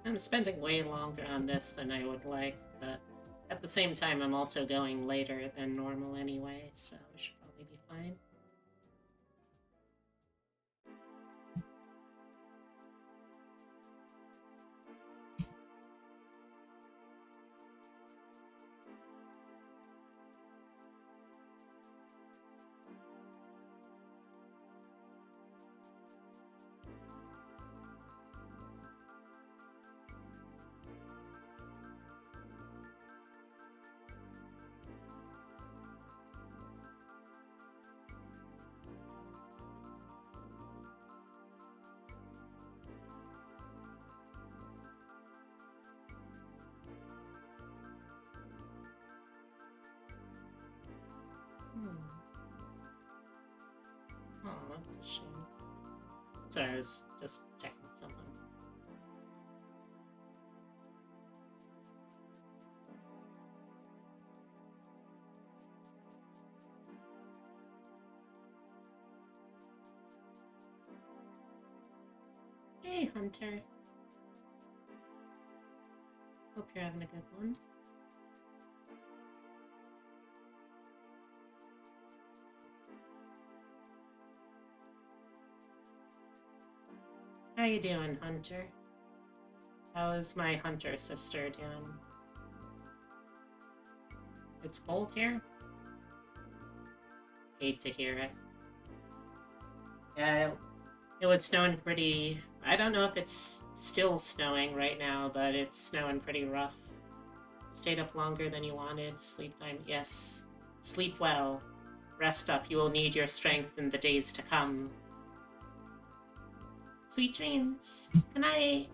I'm spending way longer on this than I would like, but at the same time, I'm also going later than normal anyway, so we should probably be fine. Oh, that's a shame. Sorry, I was just checking something. Hey, Hunter. Hope you're having a good one. How you doing, Hunter? How is my Hunter sister doing? It's cold here? Hate to hear it. Yeah, it was snowing pretty... I don't know if it's still snowing right now, but it's snowing pretty rough. Stayed up longer than you wanted. Sleep time, yes. Sleep well. Rest up. You will need your strength in the days to come. Sweet dreams. Good night.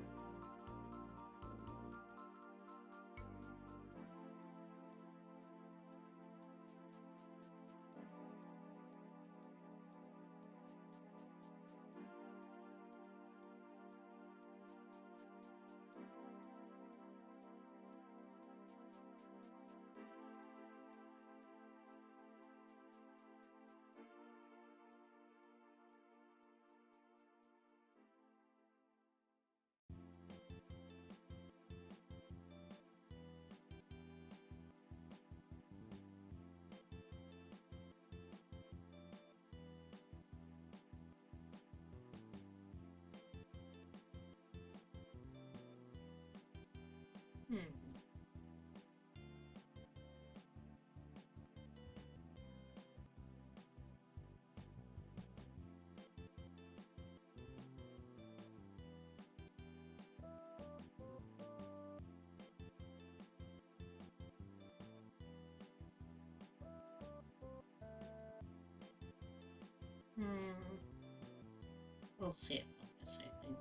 Hmm. Hmm. We'll see about this, I think.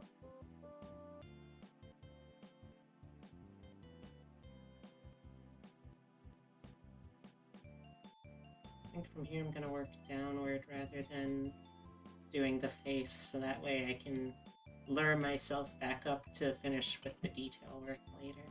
I think from here I'm gonna work downward rather than doing the face, so that way I can lure myself back up to finish with the detail work later.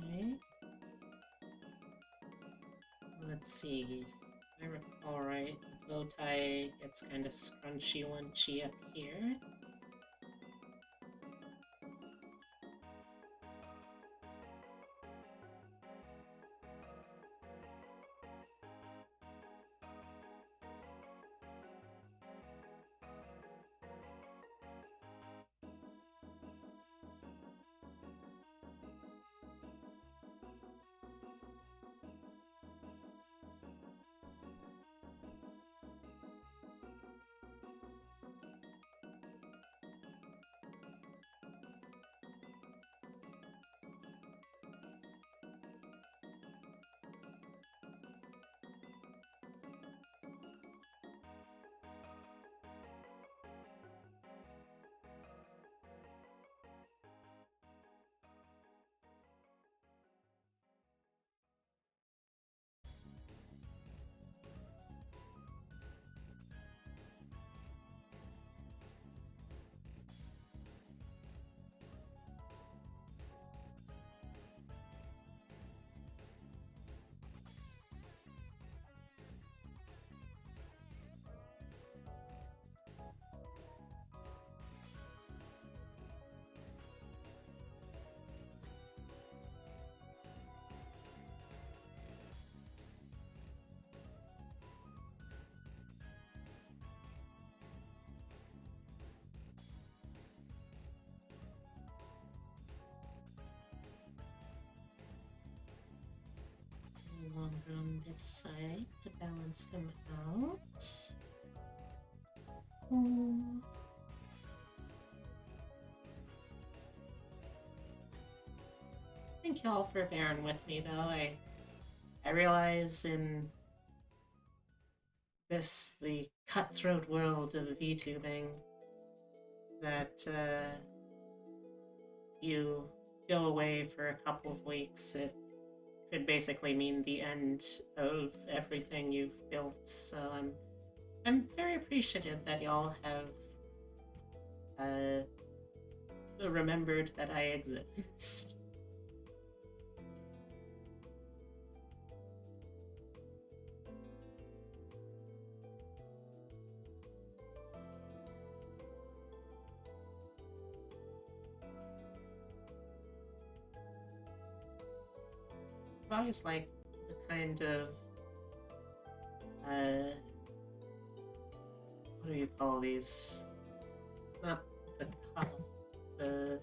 Okay. Let's see. If I recall right, the bow tie gets kind of scrunchy-wunchy up here. Longer on this side to balance them out. Thank y'all for bearing with me, though. I realize in the cutthroat world of VTubing that you go away for a couple of weeks, it could basically mean the end of everything you've built. So I'm very appreciative that y'all have remembered that I exist. I've always liked the kind of what do you call these? Not the cuff. The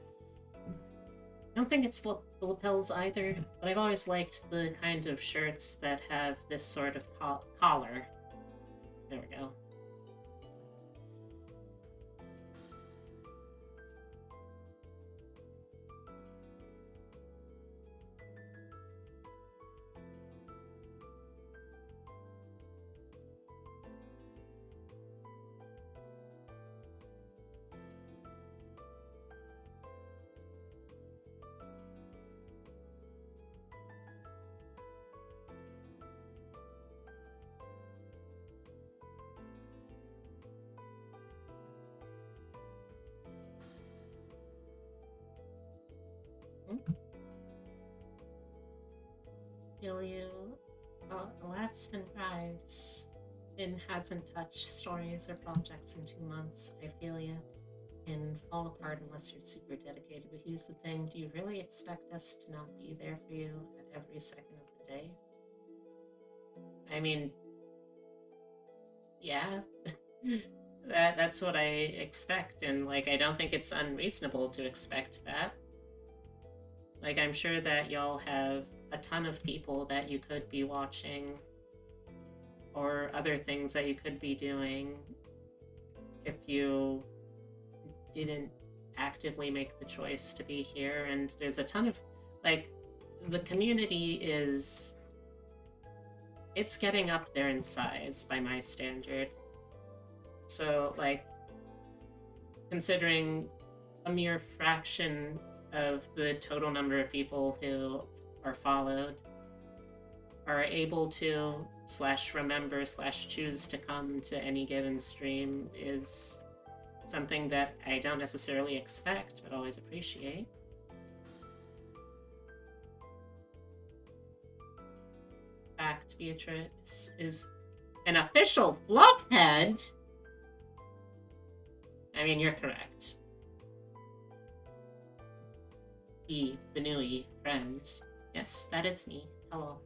I don't think it's the lapels either, but I've always liked the kind of shirts that have this sort of collar. There we go. Feel you. Laughs and cries. Finn hasn't touched stories or projects in 2 months. I feel you. Can fall apart unless you're super dedicated. But here's the thing, do you really expect us to not be there for you at every second of the day? I mean, yeah. That's what I expect, and like I don't think it's unreasonable to expect that. Like, I'm sure that y'all have a ton of people that you could be watching or other things that you could be doing if you didn't actively make the choice to be here. And there's a ton of, like, the community is, it's getting up there in size by my standard. So, like, considering a mere fraction of the total number of people who are followed are able to /remember /choose to come to any given stream is something that I don't necessarily expect, but always appreciate. Fact, Beatrice is an official fluffhead. I mean, you're correct. Benui, friend. Yes, that is me. Hello.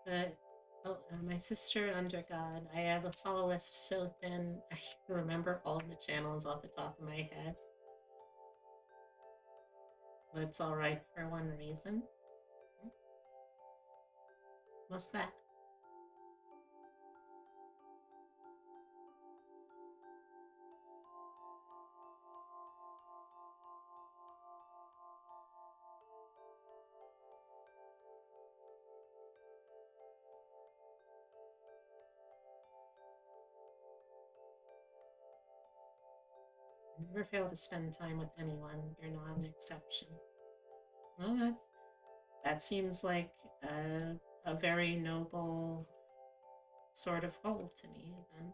But, my sister under God, I have a follow list so thin, I can remember all the channels off the top of my head. But it's alright for one reason. What's that? never fail to spend time with anyone. You're not an exception. Well, that seems like a very noble sort of goal to me, then.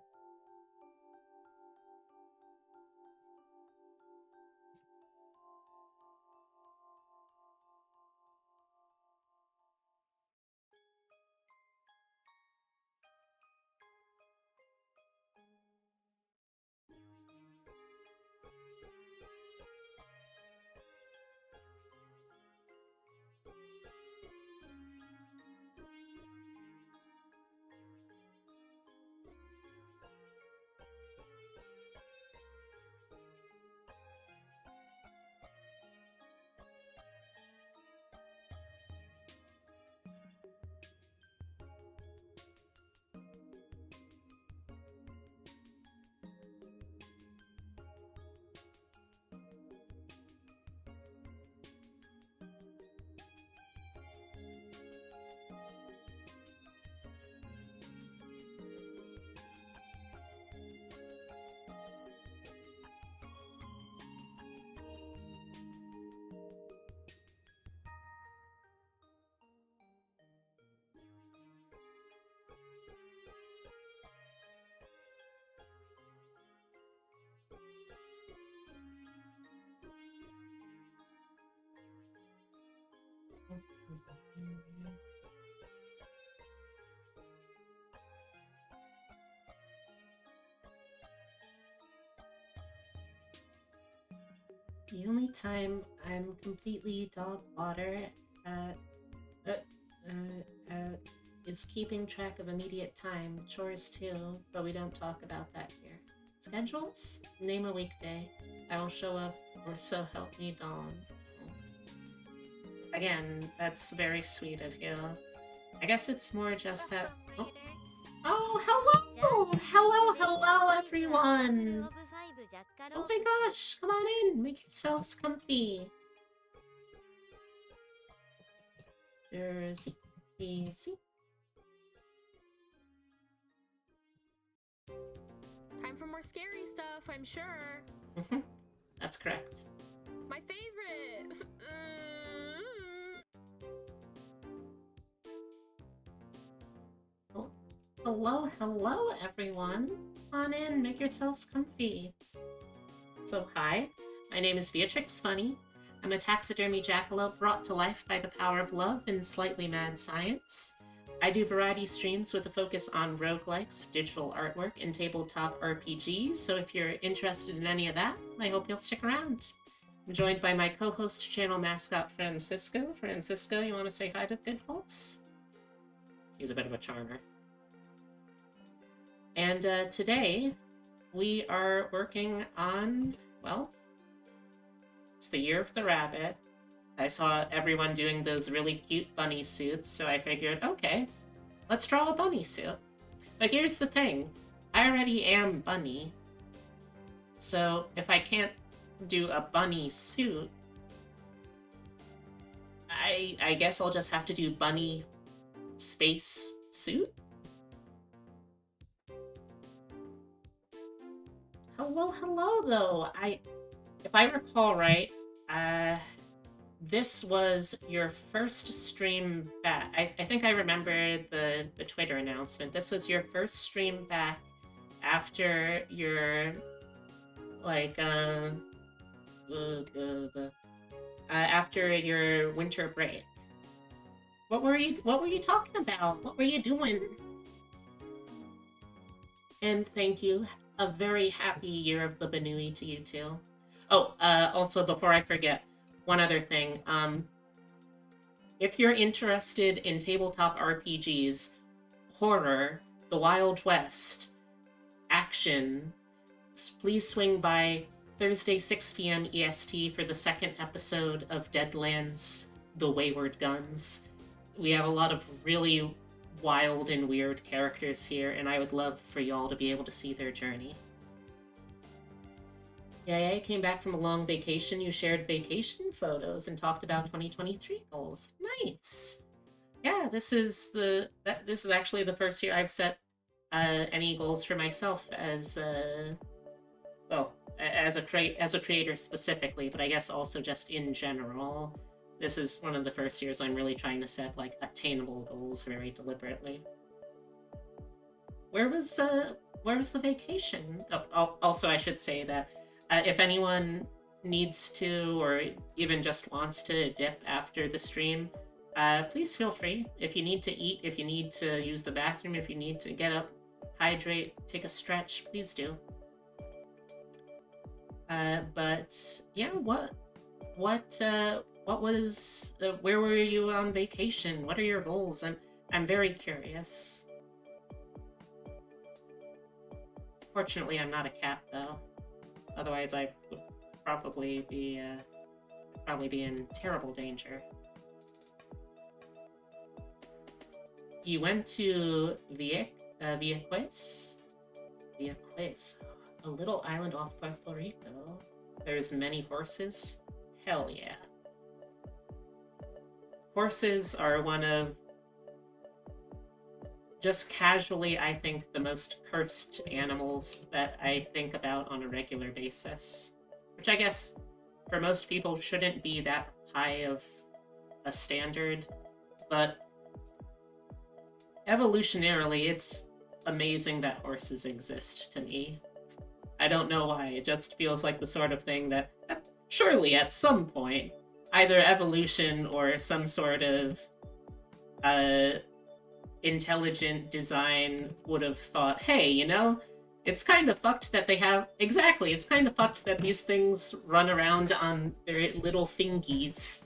The only time I'm completely dog water uh, is keeping track of immediate time, chores too, but we don't talk about that here. Schedules? Name a weekday. I will show up, or so help me Dawn. Again, that's very sweet of you. I guess it's more just that... Oh, hello! Hello, everyone! Oh my gosh, come on in, make yourselves comfy. Easy, easy. Time for more scary stuff, I'm sure. That's correct. My favorite! Oh, hello, everyone. Come on in, make yourselves comfy. So, hi, my name is Beatrix Funny. I'm a taxidermy jackalope brought to life by the power of love and slightly mad science. I do variety streams with a focus on roguelikes, digital artwork, and tabletop RPGs, so if you're interested in any of that, I hope you'll stick around. I'm joined by my co-host channel mascot, Francisco. Francisco, you want to say hi to the good folks? He's a bit of a charmer. And today, we are working on, well, it's the Year of the Rabbit. I saw everyone doing those really cute bunny suits, so I figured, okay, let's draw a bunny suit. But here's the thing, I already am Bunny. So if I can't do a bunny suit, I guess I'll just have to do bunny space suit? Hello, though. If I recall right, this was your first stream back. I think I remember the Twitter announcement. This was your first stream back after your, like, after your winter break. What were you talking about? What were you doing? And thank you. A very happy Year of the Banui to you too. Oh, also before I forget, one other thing. If you're interested in tabletop RPGs, horror, the Wild West, action, please swing by Thursday 6 p.m. EST for the second episode of Deadlands: The Wayward Guns. We have a lot of really wild and weird characters here, and I would love for y'all to be able to see their journey. Yeah, I came back from a long vacation. You shared vacation photos and talked about 2023 goals. Nice. Yeah, this is actually the first year I've set any goals for myself as well, as a creator specifically, but I guess also just in general, this is one of the first years I'm really trying to set like attainable goals very deliberately. Where was the vacation? Oh, also, I should say that if anyone needs to or even just wants to dip after the stream, please feel free. If you need to eat, if you need to use the bathroom, if you need to get up, hydrate, take a stretch, please do. But yeah, what was where were you on vacation? What are your goals? I'm very curious. Fortunately, I'm not a cat though. Otherwise, I would probably be in terrible danger. You went to Vieques, a little island off Puerto Rico. There's many horses. Hell yeah. Horses are one of, just casually, I think, the most cursed animals that I think about on a regular basis. Which I guess, for most people, shouldn't be that high of a standard, but evolutionarily, it's amazing that horses exist to me. I don't know why, it just feels like the sort of thing that, surely at some point, either evolution or some sort of intelligent design would have thought, hey, you know, it's kind of fucked that they have... Exactly, it's kind of fucked that these things run around on their little fingies,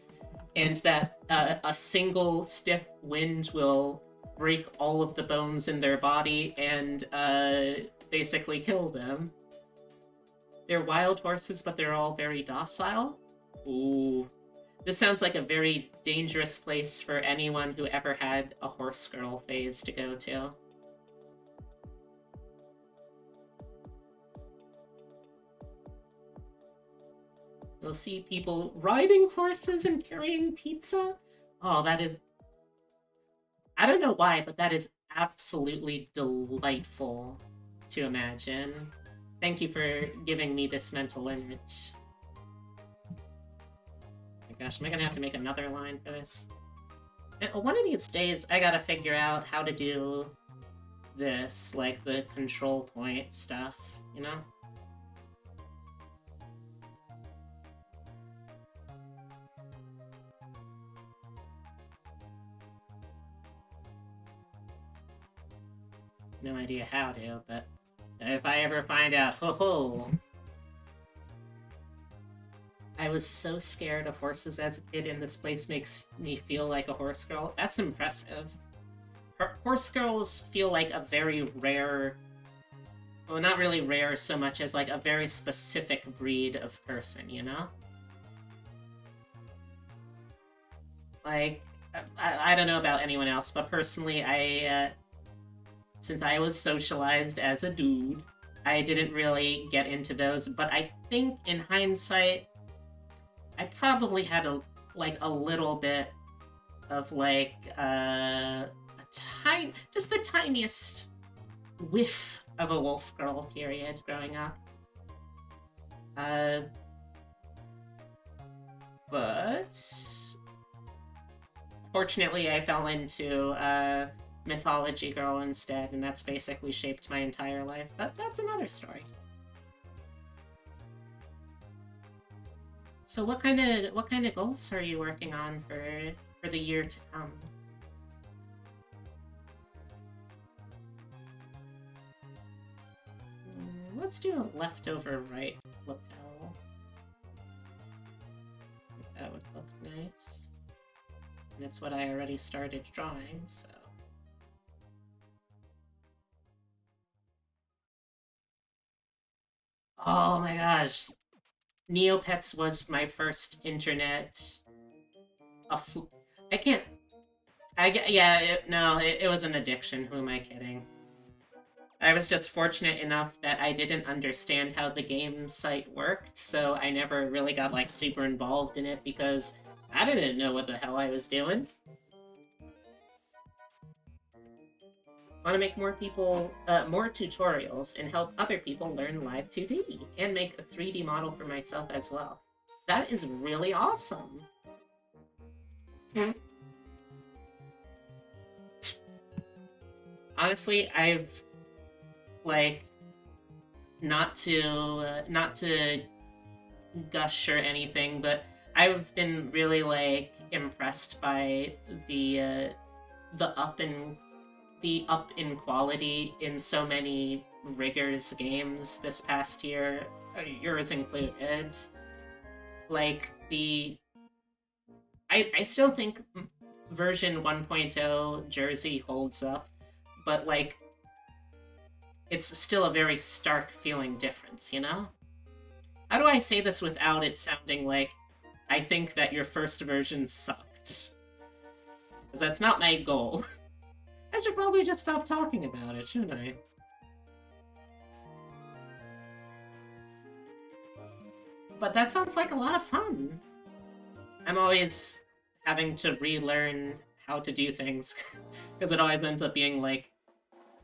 and that a single stiff wind will break all of the bones in their body and basically kill them. They're wild horses, but they're all very docile. Ooh. This sounds like a very dangerous place for anyone who ever had a horse girl phase to go to. You'll see people riding horses and carrying pizza. Oh, that is... I don't know why, but that is absolutely delightful to imagine. Thank you for giving me this mental image. Gosh, am I gonna have to make another line for this? One of these days, I gotta figure out how to do this, like the control point stuff, you know? No idea how to, but if I ever find out, ho-ho! I was so scared of horses as a kid, and this place makes me feel like a horse girl. That's impressive. Horse girls feel like a very rare... Well, not really rare so much as like a very specific breed of person, you know? Like, I don't know about anyone else, but personally, since I was socialized as a dude, I didn't really get into those, but I think in hindsight, I probably had a little bit of like just the tiniest whiff of a wolf girl period growing up. But fortunately I fell into mythology girl instead, and that's basically shaped my entire life. But that's another story. So what kind of goals are you working on for the year to come? Let's do a leftover right lapel. That would look nice. And it's what I already started drawing, so... Oh my gosh! Neopets was my first internet... it was an addiction, who am I kidding? I was just fortunate enough that I didn't understand how the game site worked, so I never really got, like, super involved in it because I didn't know what the hell I was doing. Want to make more tutorials and help other people learn live 2D and make a 3D model for myself as well. That is really awesome. Honestly, I've like not to gush or anything, but I've been really like impressed by the up in quality in so many Riggers games this past year, yours included. Like I still think version 1.0 Jersey holds up, but like it's still a very stark feeling difference, you know? How do I say this without it sounding like I think that your first version sucked? Because that's not my goal. I should probably just stop talking about it, shouldn't I? But that sounds like a lot of fun. I'm always having to relearn how to do things, because it always ends up being like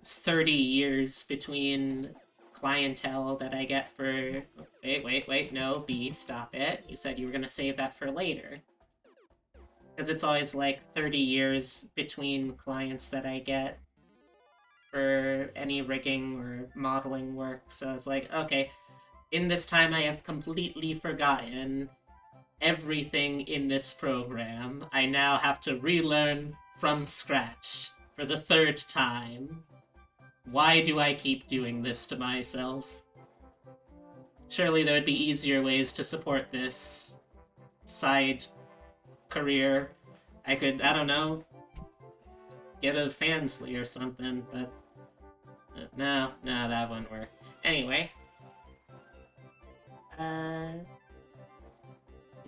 30 years between clientele that I get for... Wait, no, B, stop it. You said you were gonna save that for later. Because it's always like 30 years between clients that I get for any rigging or modeling work, so it's like, okay, in this time I have completely forgotten everything in this program. I now have to relearn from scratch for the 3rd time. Why do I keep doing this to myself? Surely there would be easier ways to support this side career. I could, I don't know, get a fansly or something, but no, that wouldn't work. Anyway.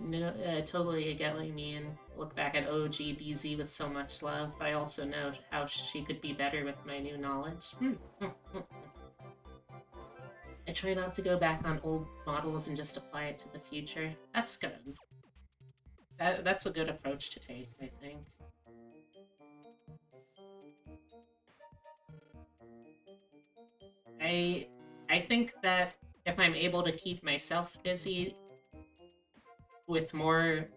No, totally get what you mean. Look back at OG BZ with so much love, but I also know how she could be better with my new knowledge. I try not to go back on old models and just apply it to the future. That's good. That's a good approach to take, I think. I think that if I'm able to keep myself busy with more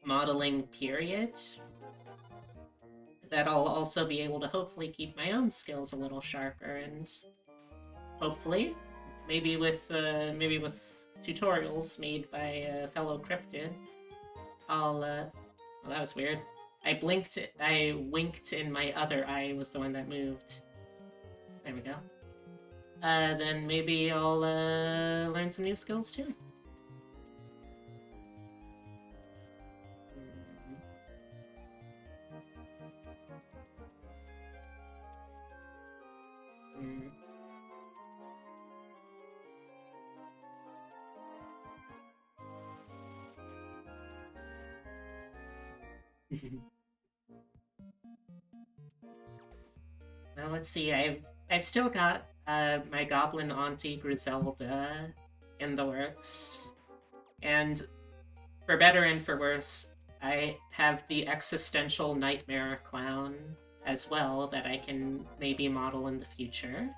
modeling, period, that I'll also be able to hopefully keep my own skills a little sharper, and hopefully, maybe with tutorials made by fellow cryptid, I'll well, that was weird. I winked and my other eye was the one that moved. There we go. Then maybe I'll learn some new skills too. Well, let's see. I've still got my goblin auntie Griselda in the works, and for better and for worse, I have the existential nightmare clown as well that I can maybe model in the future.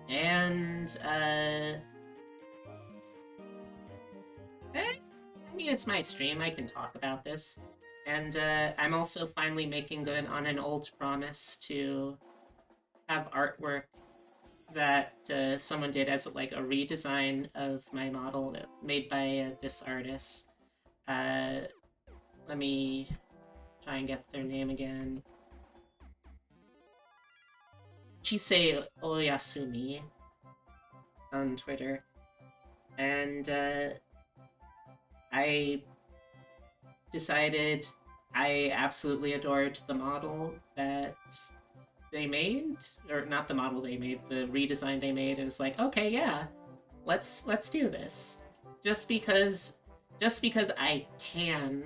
And I mean, it's my stream, I can talk about this. And I'm also finally making good on an old promise to have artwork that someone did as like a redesign of my model made by this artist. Let me try and get their name again. Chisei Oyasumi on Twitter. And I decided I absolutely adored the model that they made, or not the model they made, the redesign they made. It was like, okay, yeah, let's do this. Just because I can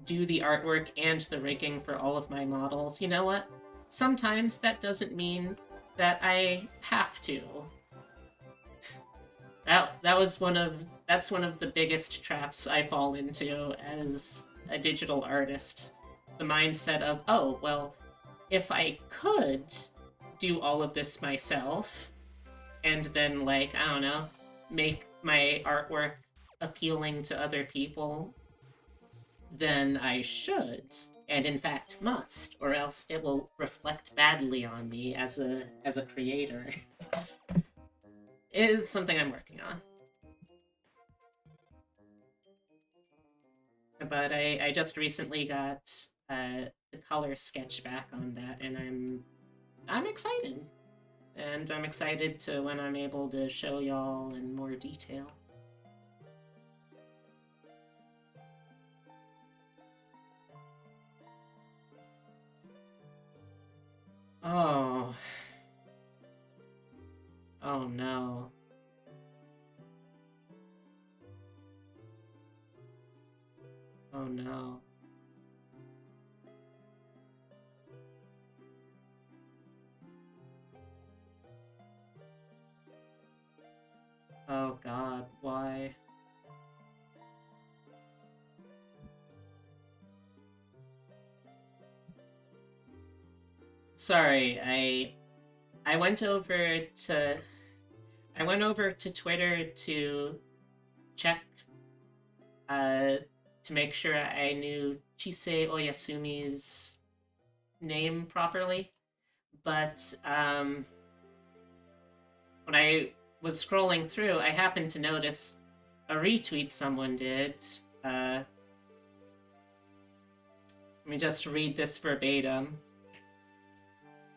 do the artwork and the rigging for all of my models, you know what? Sometimes that doesn't mean that I have to. That's one of the biggest traps I fall into as a digital artist. the mindset of, oh, well, if I could do all of this myself, and then, like, I don't know, make my artwork appealing to other people, then I should, and in fact must, or else it will reflect badly on me as a creator. It is something I'm working on. But I just recently got the color sketch back on that, and I'm excited. And I'm excited to when I'm able to show y'all in more detail. Oh. Oh no. Oh no. Oh god, why? Sorry, I went over to Twitter to check to make sure I knew Chise Oyasumi's name properly, but when I was scrolling through, I happened to notice a retweet someone did. Let me just read this verbatim.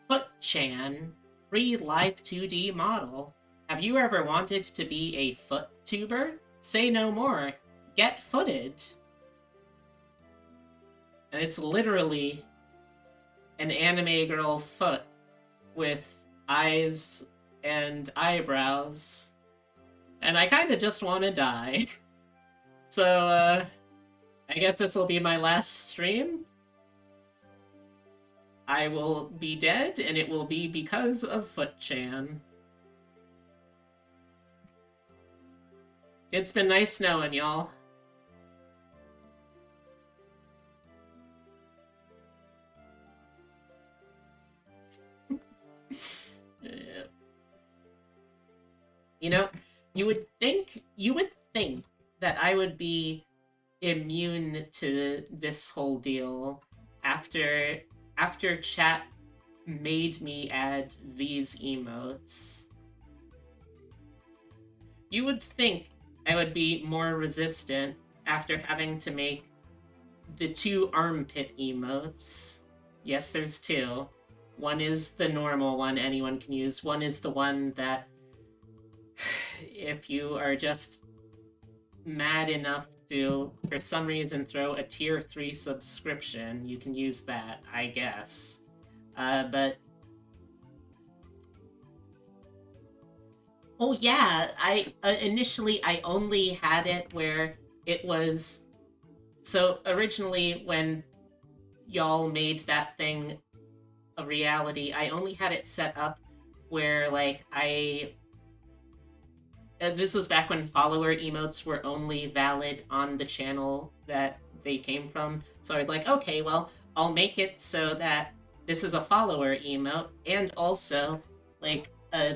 Foot-chan, free live 2D model. Have you ever wanted to be a foot tuber? Say no more. Get footed. And it's literally an anime girl foot with eyes and eyebrows. And I kind of just want to die. So, I guess this will be my last stream. I will be dead, and it will be because of Foot-chan. It's been nice knowing y'all. You know, you would think that I would be immune to this whole deal after chat made me add these emotes. You would think I would be more resistant after having to make the 2 armpit emotes. Yes, there's 2. One is the normal one anyone can use. One is the one that, if you are just mad enough to, for some reason, throw a tier 3 subscription, you can use that, I guess. But... Oh yeah, initially I only had it where it was... So originally when y'all made that thing a reality, I only had it set up where, like, this was back when follower emotes were only valid on the channel that they came from. So I was like, okay, well, I'll make it so that this is a follower emote, and also, like,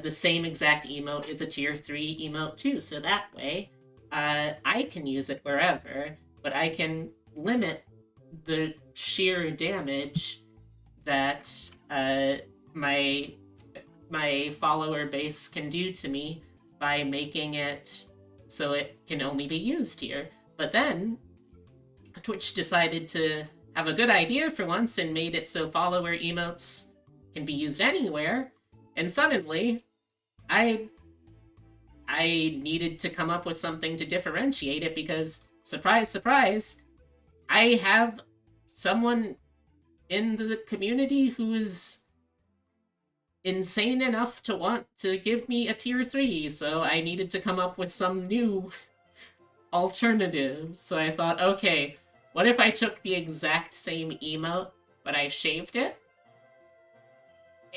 the same exact emote is a tier 3 emote too, so that way, I can use it wherever, but I can limit the sheer damage that my follower base can do to me by making it so it can only be used here. But then, Twitch decided to have a good idea for once and made it so follower emotes can be used anywhere, and suddenly, I needed to come up with something to differentiate it because, surprise, surprise, I have someone in the community who is insane enough to want to give me a tier 3, so I needed to come up with some new alternative. So I thought, okay, what if I took the exact same emote, but I shaved it?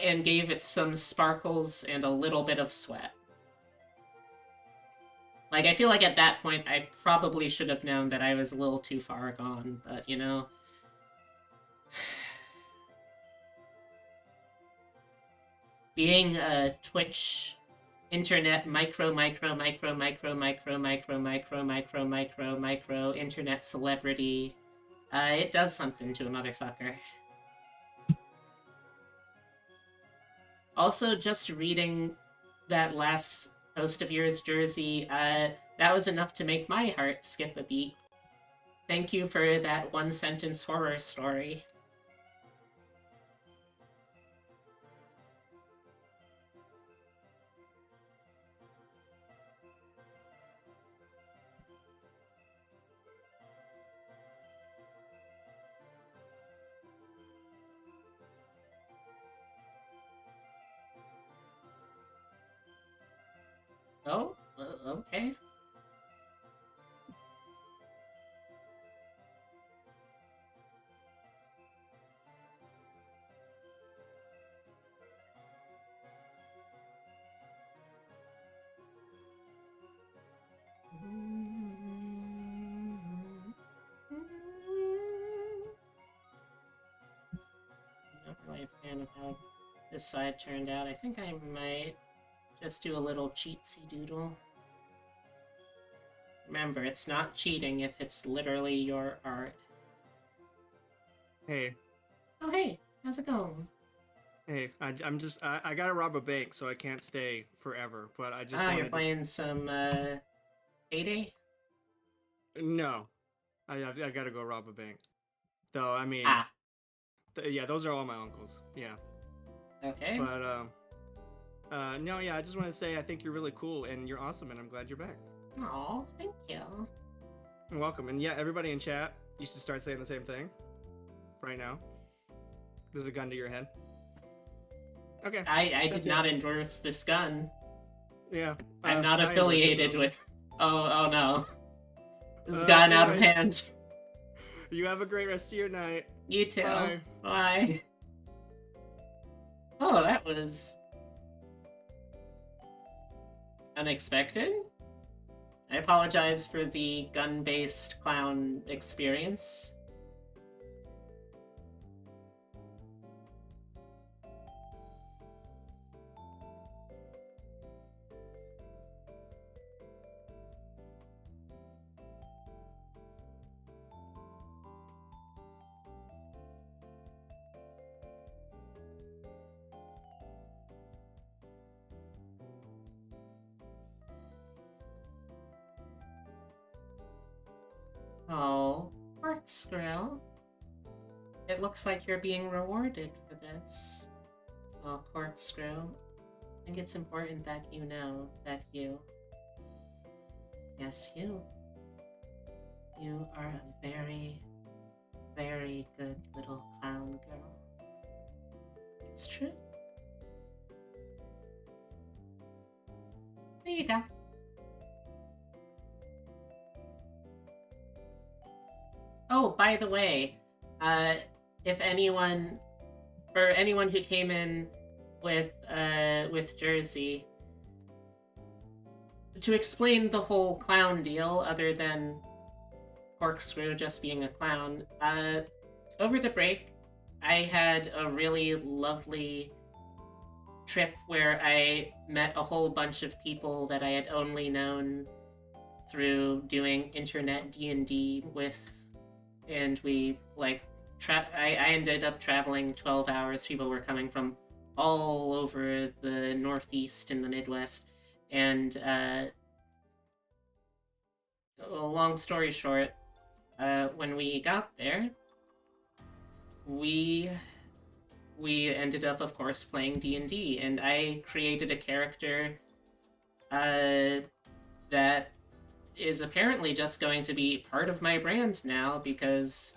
And gave it some sparkles and a little bit of sweat. Like, I feel like at that point, I probably should have known that I was a little too far gone, but, you know... Being a Twitch internet micro internet celebrity, it does something to a motherfucker. Also, just reading that last post of yours, Jersey, that was enough to make my heart skip a beat. Thank you for that one-sentence horror story. Oh, okay. Not really a fan of how this side turned out. I think I might just do a little cheatsy doodle. Remember, it's not cheating if it's literally your art. Hey, Oh, hey, how's it going? hey, I gotta rob a bank, so I can't stay forever. But I just Ah, wanted you're to playing some, Payday? No, I gotta go rob a bank. Though I mean, Ah, yeah, those are all my uncles. Yeah, okay. but no, yeah, I just want to say I think you're really cool and you're awesome, and I'm glad you're back. Aw, thank you. You're welcome. And yeah, everybody in chat, you should start saying the same thing right now. There's a gun to your head. Okay. I that's did it. not endorse this gun. Yeah. I'm not I endorse it, affiliated though. with... Oh no. This has gotten out of anyways. hand. You have a great rest of your night. You too. Bye. Bye. Oh, that was... unexpected? I apologize for the gun-based clown experience. Oh, Corkscrew. It looks like you're being rewarded for this. Well, Corkscrew, I think it's important that you know that you... Yes, you are a very, very good little clown girl. It's true. There you go. Oh, by the way, if anyone, for anyone who came in with Jersey, to explain the whole clown deal, other than Corkscrew just being a clown, over the break, I had a really lovely trip where I met a whole bunch of people that I had only known through doing internet D&D with, and we, like, I ended up traveling 12 hours. People were coming from all over the Northeast and the Midwest, and long story short, when we got there, we ended up, of course, playing D&D, and I created a character that is apparently just going to be part of my brand now, because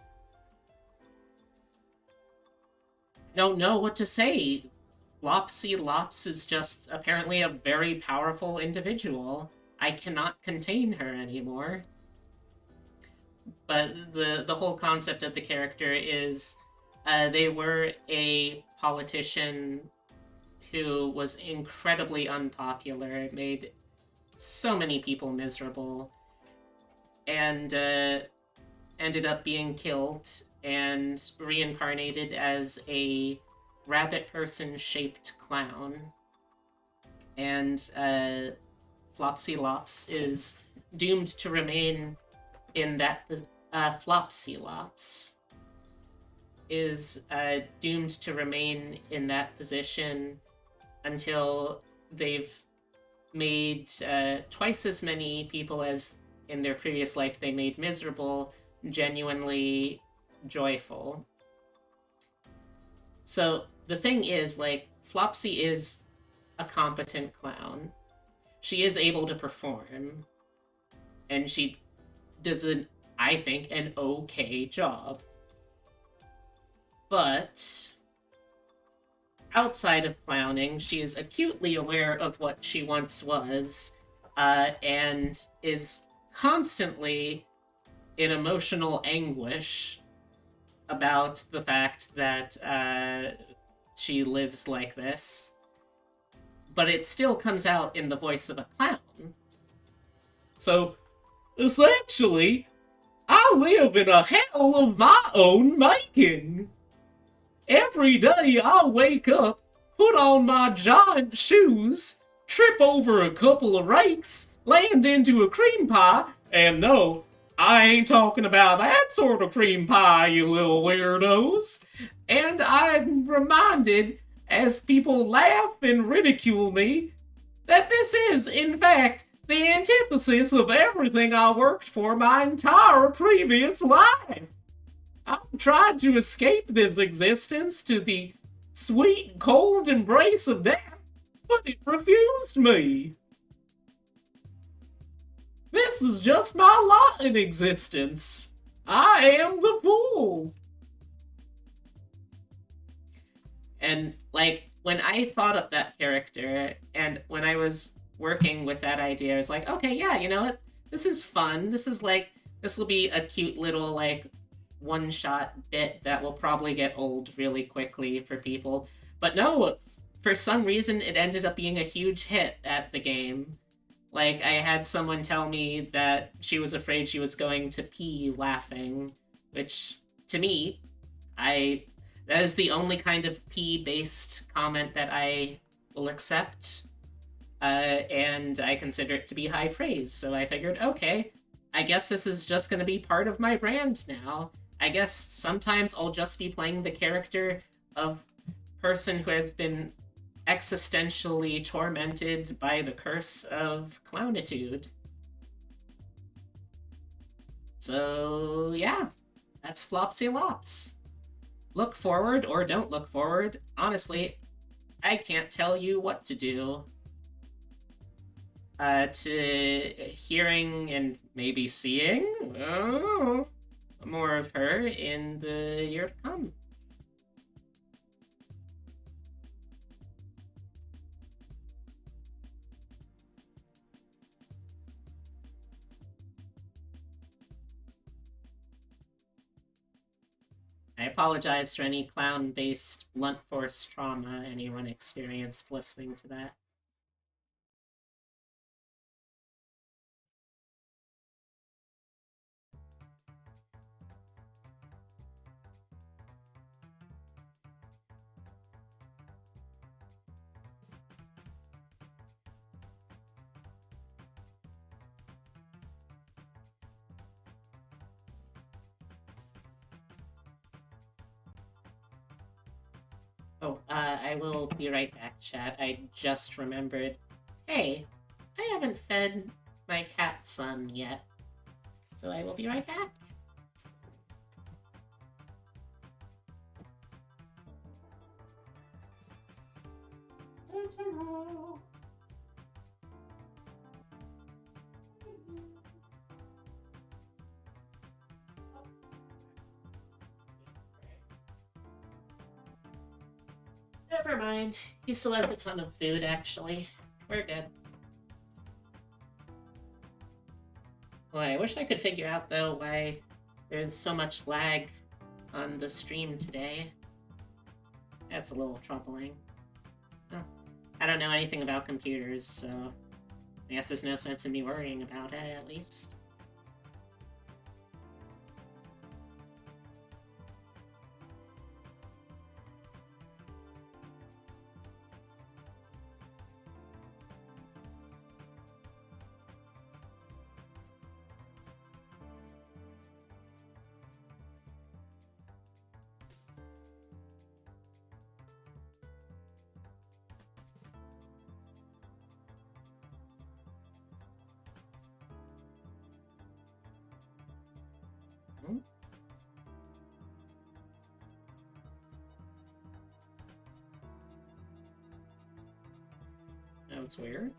I don't know what to say. Lopsy Lops is just apparently a very powerful individual. I cannot contain her anymore. But the whole concept of the character is they were a politician who was incredibly unpopular, made so many people miserable, and ended up being killed. and reincarnated as a rabbit person-shaped clown. And Flopsy Lops is doomed to remain in that... Flopsy Lops is doomed to remain in that position until they've made twice as many people as in their previous life they made miserable genuinely joyful. So the thing is, like, Flopsy is a competent clown. She is able to perform, and she does I think, an okay job. But outside of clowning, she is acutely aware of what she once was, and is constantly in emotional anguish about the fact that she lives like this. But it still comes out in the voice of a clown. So, essentially, I live in a hell of my own making. Every day I wake up, put on my giant shoes, trip over a couple of rakes, land into a cream pie, and no, I ain't talking about that sort of cream pie, you little weirdos. And I'm reminded, as people laugh and ridicule me, that this is, in fact, the antithesis of everything I worked for my entire previous life. I've tried to escape this existence to the sweet, cold embrace of death, but it refused me. This is just my lot in existence. I am the fool. And, like, when I thought of that character, and when I was working with that idea, I was like, okay, yeah, you know what? This is fun. This will be a cute little, like, one-shot bit that will probably get old really quickly for people. But no, for some reason, it ended up being a huge hit at the game. Like, I had someone tell me that she was afraid she was going to pee laughing, which, to me, that is the only kind of pee-based comment that I will accept. And I consider it to be high praise, so I figured, okay, I guess this is just going to be part of my brand now. I guess sometimes I'll just be playing the character of person who has been existentially tormented by the curse of clownitude. So, yeah, that's Flopsy Lops. Look forward or don't look forward. Honestly, I can't tell you what to do. To hearing and maybe seeing more of her in the year to come. I apologize for any clown-based blunt force trauma anyone experienced listening to that. Oh, I will be right back, chat. I just remembered. Hey, I haven't fed my cat son yet. So I will be right back. Never mind. He still has a ton of food, actually. We're good. Boy, I wish I could figure out, though, why there's so much lag on the stream today. That's a little troubling. Well, I don't know anything about computers, so I guess there's no sense in me worrying about it, at least. That's weird.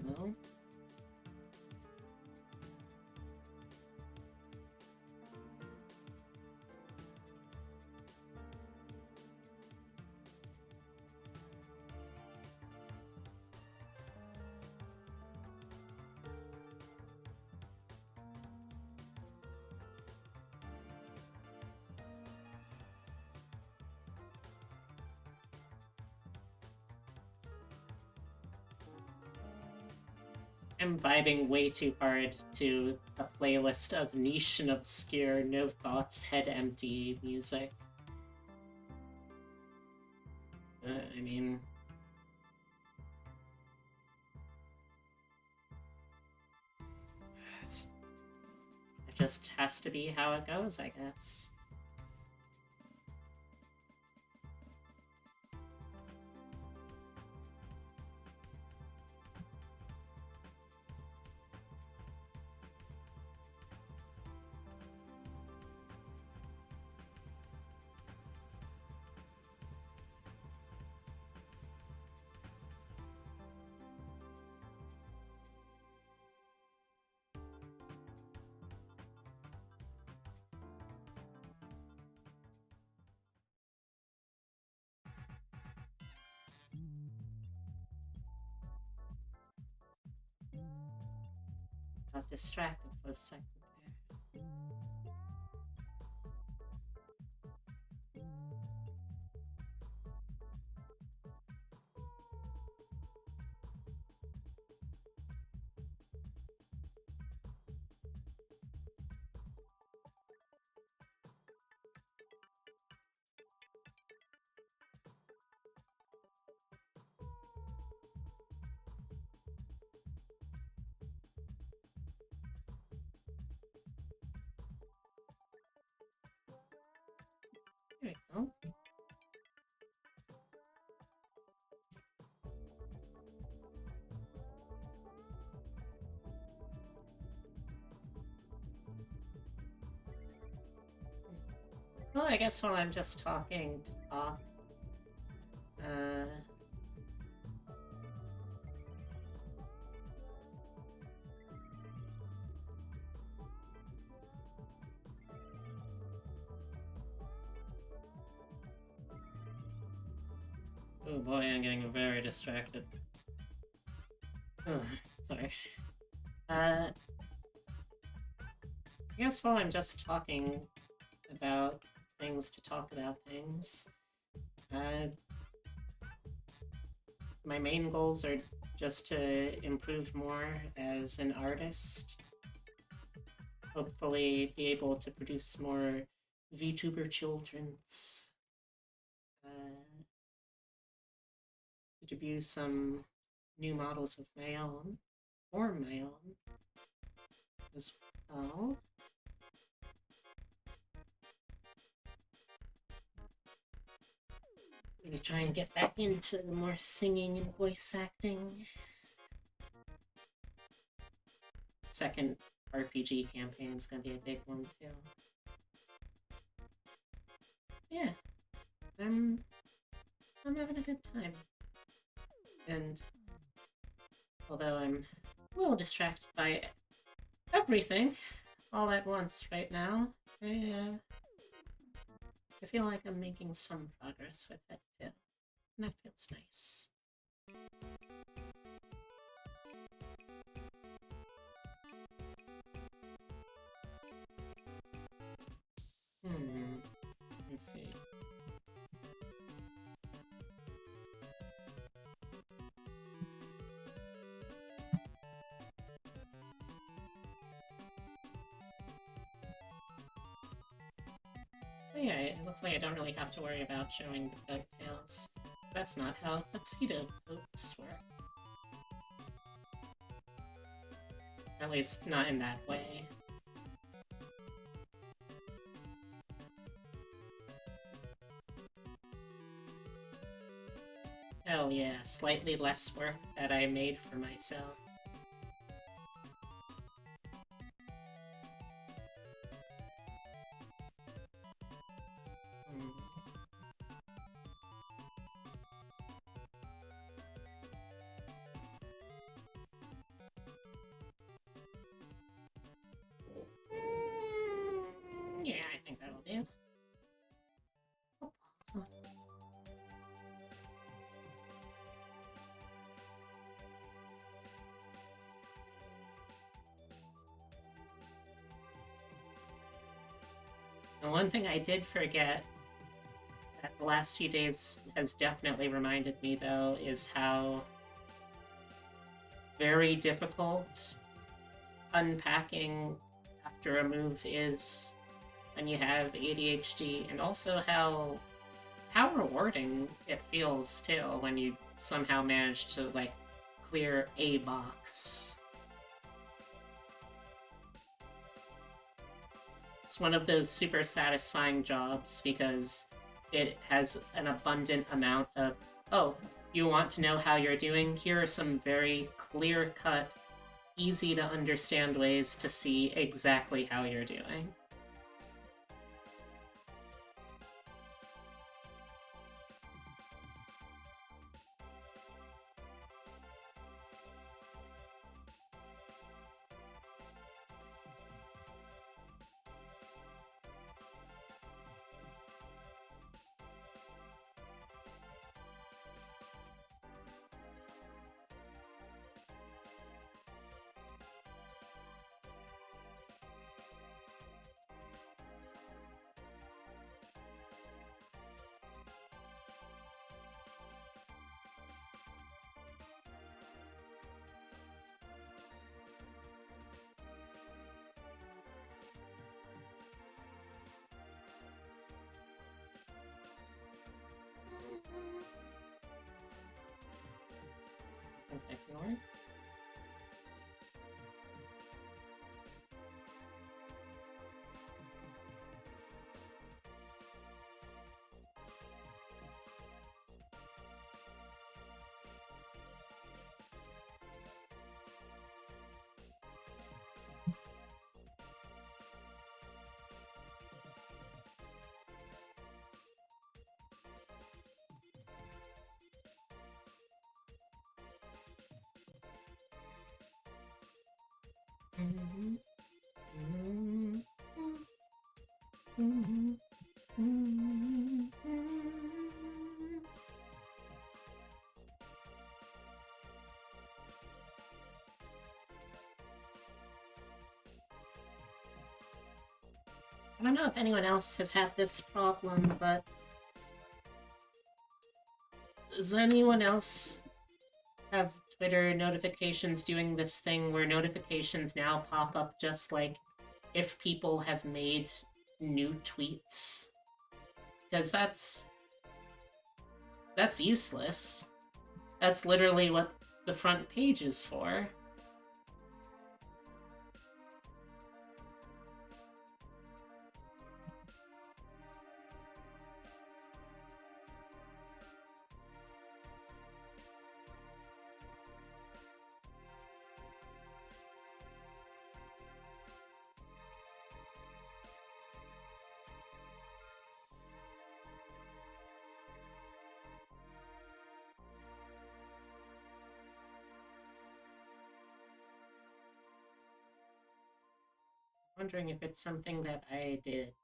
No. I'm vibing way too hard to a playlist of niche and obscure, no thoughts, head empty music. I mean... it just has to be how it goes, I guess. Got distracted for a second there. There we go. Well, I guess while I'm just talking to talk, oh boy, I'm getting very distracted. Oh, sorry. I guess while I'm just talking about things to talk about things, my main goals are just to improve more as an artist, hopefully be able to produce more VTuber children's. Debut some new models of my own, or my own, as well. Maybe try and get back into the more singing and voice acting. Second RPG campaign is gonna be a big one too. Yeah, I'm having a good time. And although I'm a little distracted by everything all at once right now, I feel like I'm making some progress with it too. And that feels nice. Let's see. Yeah, it looks like I don't really have to worry about showing the coattails. That's not how tuxedo coats work. At least, not in that way. Hell yeah, slightly less work that I made for myself. Yeah, I think that'll do. The one thing I did forget that the last few days has definitely reminded me, though, is how very difficult unpacking after a move is when you have ADHD, and also how rewarding it feels, too, when you somehow manage to, like, clear a box. It's one of those super satisfying jobs because it has an abundant amount of, oh, you want to know how you're doing? Here are some very clear-cut, easy-to-understand ways to see exactly how you're doing. Ignore. I don't know if anyone else has had this problem, but does anyone else have Twitter notifications doing this thing where notifications now pop up just like if people have made new tweets, because that's useless. That's literally what the front page is for. Wondering if it's something that I did.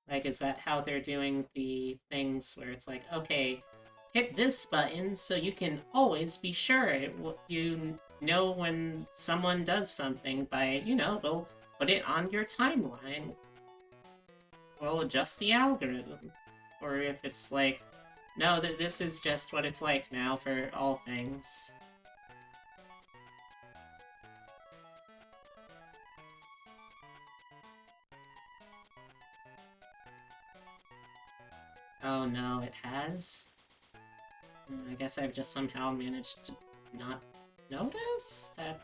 Like, is that how they're doing the things where it's like, okay, hit this button so you can always be sure you know when someone does something by, we'll put it on your timeline. We'll adjust the algorithm. Or if it's like, no, this is just what it's like now for all things. Oh no, it has? I guess I've just somehow managed to not notice that.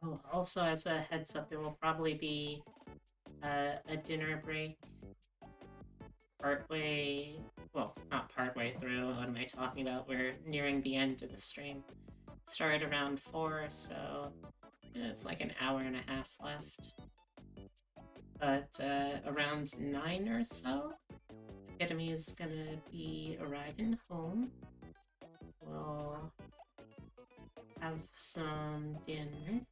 Oh, also, as a heads up, there will probably be a dinner break partway. Well, not partway through. What am I talking about? We're nearing the end of the stream. Started around 4, so it's like an hour and a half left. But around 9 or so, Epitome is gonna be arriving home. We'll have some dinner.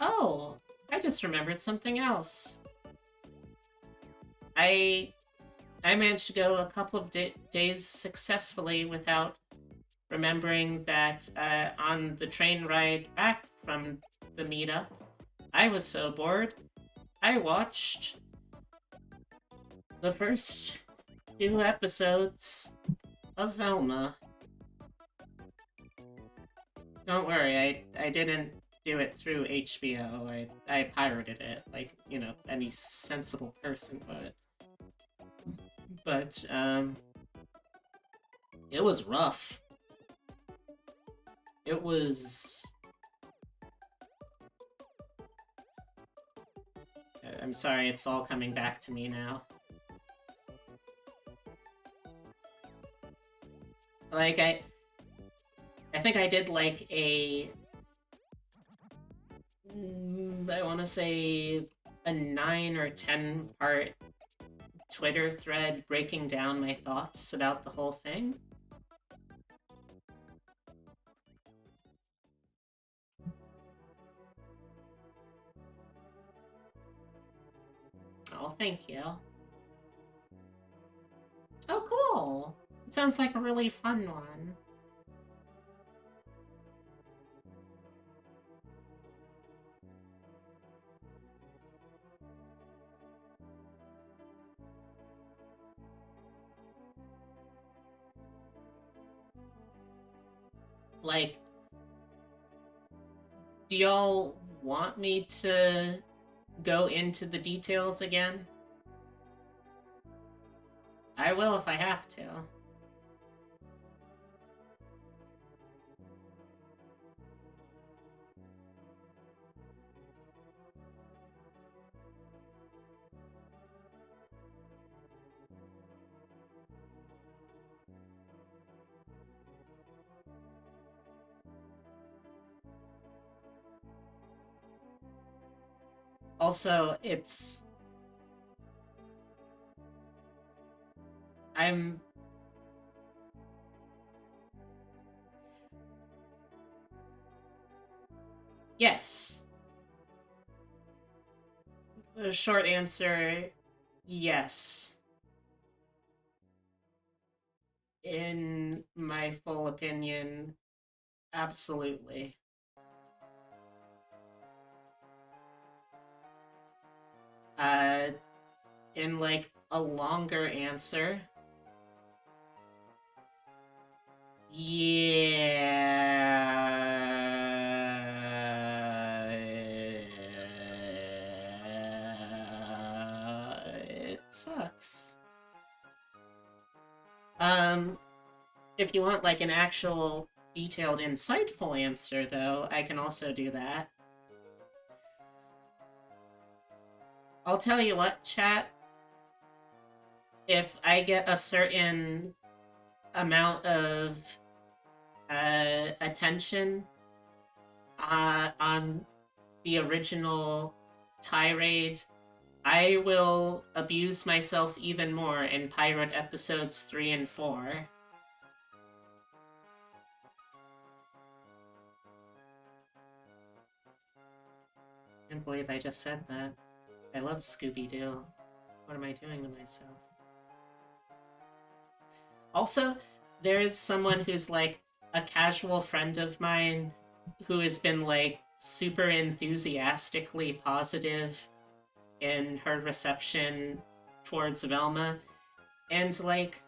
Oh, I just remembered something else. I managed to go a couple of days successfully without remembering that on the train ride back from the meetup, I was so bored, I watched the first 2 episodes of Velma. Don't worry, I didn't do it through HBO. I pirated it, like, you know, any sensible person would. But, it was rough. It was... I'm sorry, it's all coming back to me now. Like, I think I did, like, I want to say a 9 or 10 part Twitter thread breaking down my thoughts about the whole thing. Oh, thank you. Oh, cool. It sounds like a really fun one. Like, do y'all want me to go into the details again? I will if I have to. Also, Yes. The short answer, yes. In my full opinion, absolutely. In like a longer answer, yeah, it sucks. If you want like an actual detailed, insightful answer, though, I can also do that. I'll tell you what, chat. If I get a certain amount of attention on the original tirade, I will abuse myself even more in Pirate episodes 3 and 4. I can't believe I just said that. I love Scooby-Doo. What am I doing to myself? Also, there's someone who's like a casual friend of mine who has been like super enthusiastically positive in her reception towards Velma, and like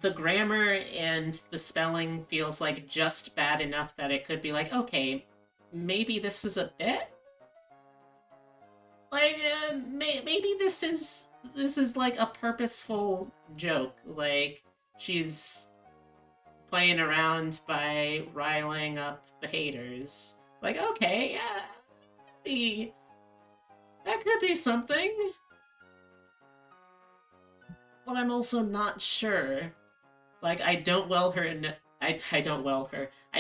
the grammar and the spelling feels like just bad enough that it could be like, okay, maybe this is a bit. Like, maybe this is like a purposeful joke. Like, she's playing around by riling up the haters. Like, okay, yeah, that could be something. But I'm also not sure. Like, I don't know her. I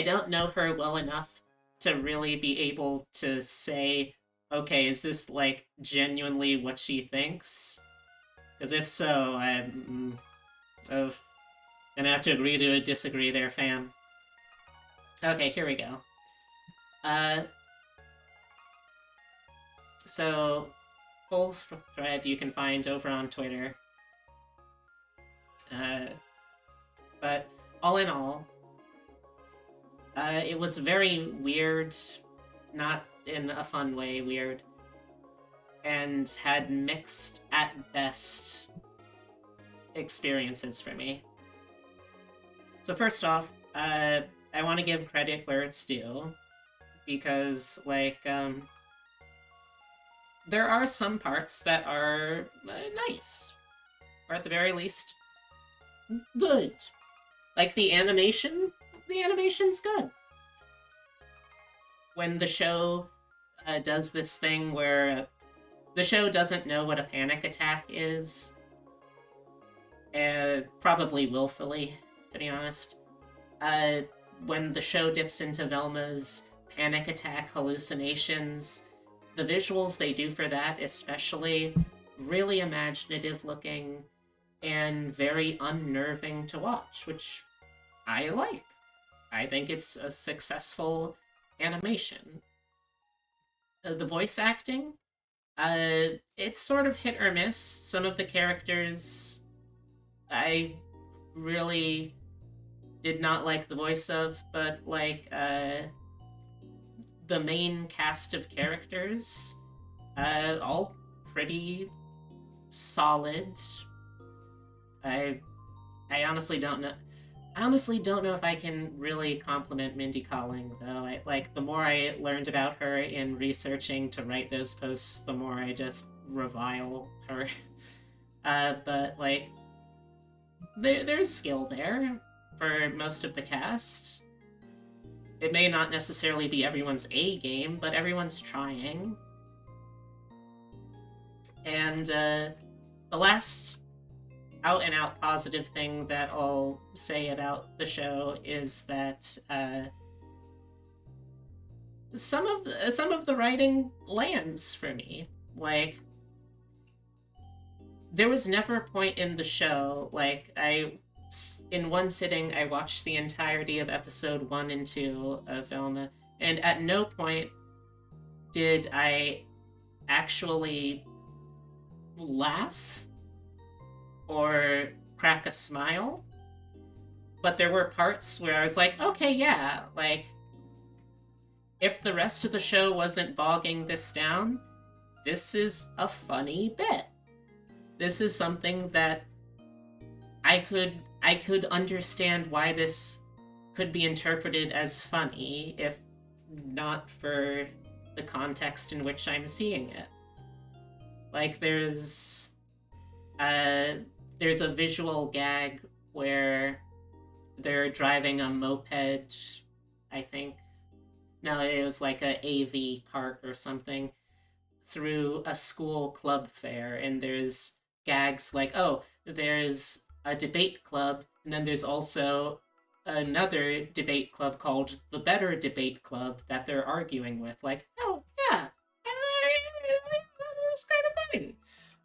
don't know her well enough to really be able to say, okay, is this like genuinely what she thinks? Because if so, Gonna have to agree to disagree there, fam. Okay, here we go. So, full thread you can find over on Twitter. But all in all, it was very weird, not in a fun way weird, and had mixed, at best, experiences for me. So first off, I want to give credit where it's due, because, like, there are some parts that are nice, or at the very least, good. Like the animation's good. When the show does this thing where the show doesn't know what a panic attack is, probably willfully, to be honest. When the show dips into Velma's panic attack hallucinations, the visuals they do for that, especially, really imaginative looking and very unnerving to watch, which I like. I think it's a successful animation. The voice acting, it's sort of hit or miss. Some of the characters I really did not like the voice of, but like the main cast of characters, all pretty solid. I honestly don't know. I honestly don't know if I can really compliment Mindy Kaling, though. The more I learned about her in researching to write those posts, the more I just revile her. But, like, there's skill there for most of the cast. It may not necessarily be everyone's A game, but everyone's trying. And, the last out-and-out positive thing that I'll say about the show is that some of the writing lands for me. Like, there was never a point in the show, like, in one sitting, I watched the entirety of episode 1 and 2 of Velma, and at no point did I actually laugh or crack a smile, but there were parts where I was like, okay, yeah, like, if the rest of the show wasn't bogging this down, this is a funny bit. This is something that I could understand why this could be interpreted as funny, if not for the context in which I'm seeing it. Like, there's a visual gag where they're driving a moped, I think. No, it was like a AV cart or something, through a school club fair, and there's gags like, oh, there's a debate club, and then there's also another debate club called the Better Debate Club that they're arguing with. Like, oh, yeah, it's kind of funny.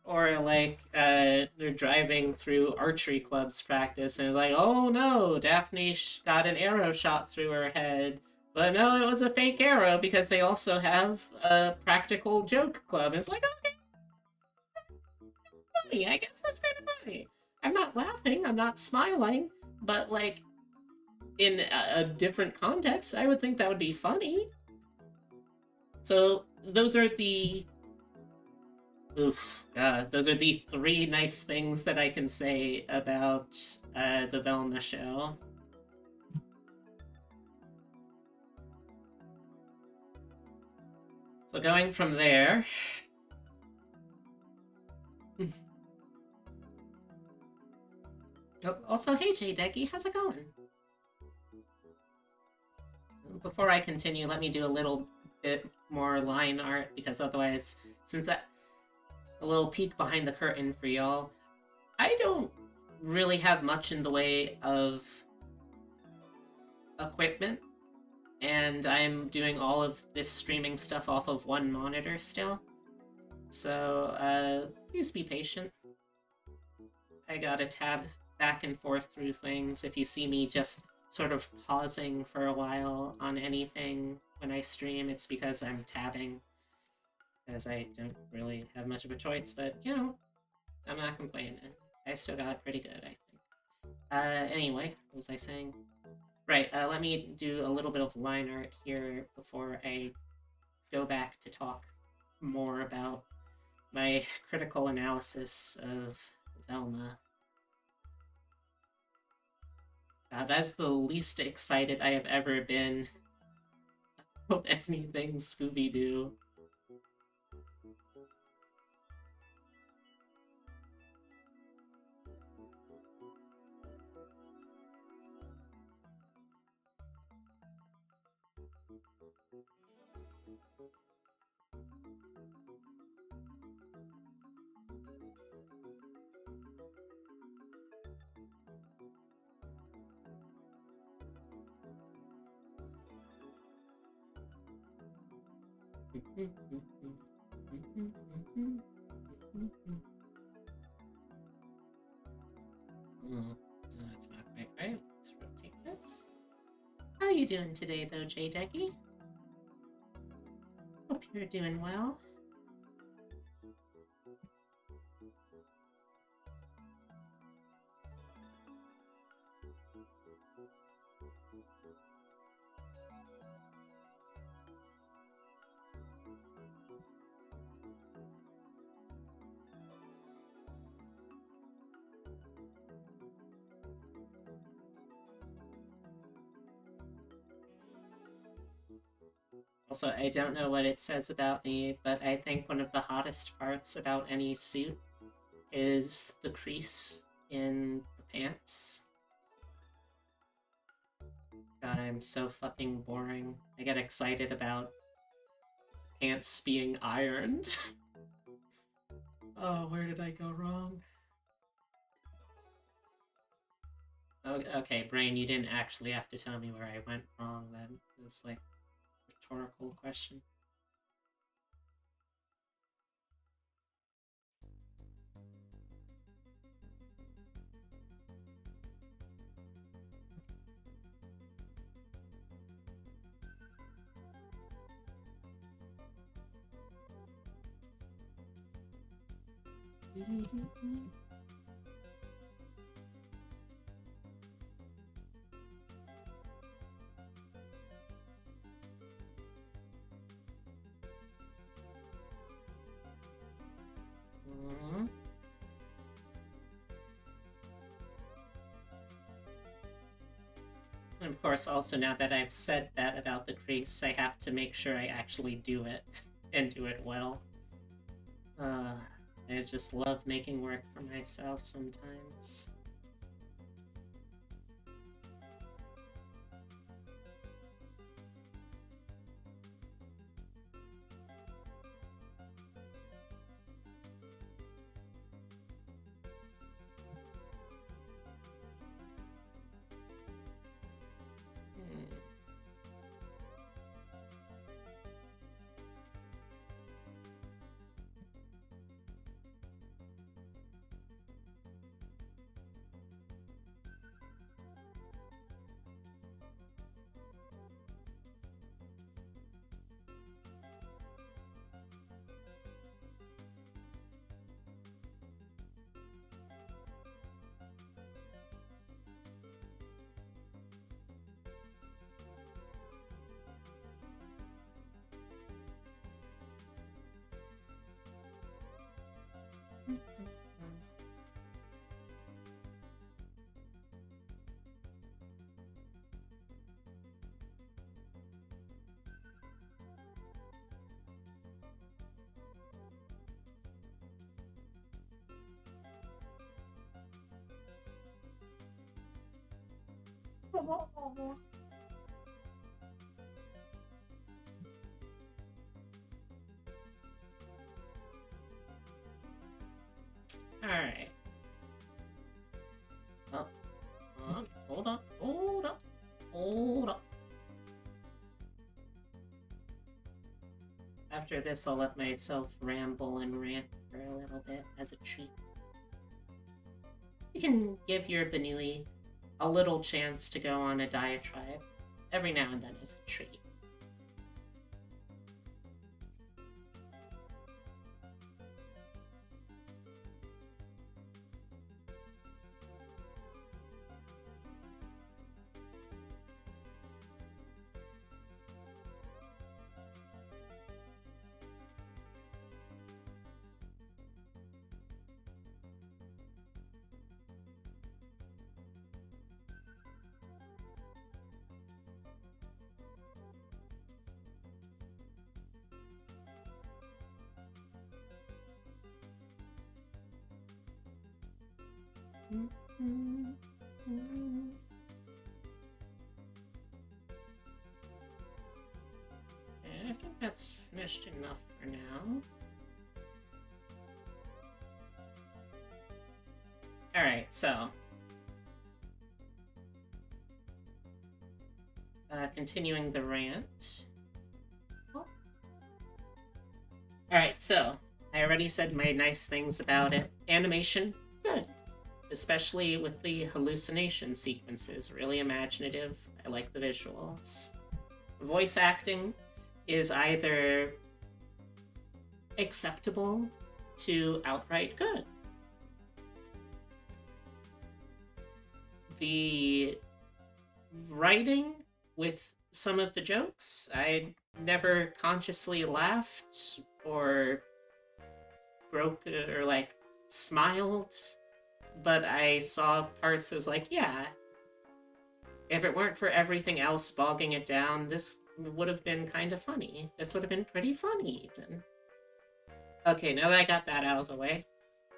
Or, like, they're driving through archery club's practice, and like, oh no, Daphne got an arrow shot through her head. But no, it was a fake arrow, because they also have a practical joke club. It's like, okay, funny, I guess that's kind of funny. I'm not laughing, I'm not smiling, but, like, in a different context, I would think that would be funny. So, those are the... those are the 3 nice things that I can say about the Velma show. So going from there... Oh, also, hey J-Decky, how's it going? Before I continue, let me do a little bit more line art, because otherwise, since that... a little peek behind the curtain for y'all. I don't really have much in the way of equipment, and I'm doing all of this streaming stuff off of one monitor still. So, please be patient. I back and forth through things. If you see me just sort of pausing for a while on anything when I stream, it's because I'm tabbing. Because I don't really have much of a choice, but, you know, I'm not complaining. I still got it pretty good, I think. Anyway, what was I saying? Right, let me do a little bit of line art here before I go back to talk more about my critical analysis of Velma. That's the least excited I have ever been about anything Scooby-Doo. No, that's not quite right. Let's rotate this. How you doing today, though, J-Decky? Hope you're doing well. Also, I don't know what it says about me, but I think one of the hottest parts about any suit is the crease in the pants. God, I'm so fucking boring. I get excited about pants being ironed. Oh, where did I go wrong? Oh, okay, Brain, you didn't actually have to tell me where I went wrong then. It's like a rhetorical question. And of course, also now that I've said that about the crease, I have to make sure I actually do it, and do it well. I just love making work for myself sometimes. Alright. Oh, hold on, hold up, hold up. After this, I'll let myself ramble and rant for a little bit as a treat. you can give your Banui a little chance to go on a diatribe every now and then as a treat. I think that's finished enough for now. Alright, so continuing the rant. Alright, so I already said my nice things about it. Animation, good. Especially with the hallucination sequences. Really imaginative. I like the visuals. Voice acting is either acceptable to outright good. The writing with some of the jokes, I never consciously laughed or broke or like smiled, but I saw parts that was like, yeah, if it weren't for everything else bogging it down, this would have been kind of funny. This would have been pretty funny, even. Okay, now that I got that out of the way,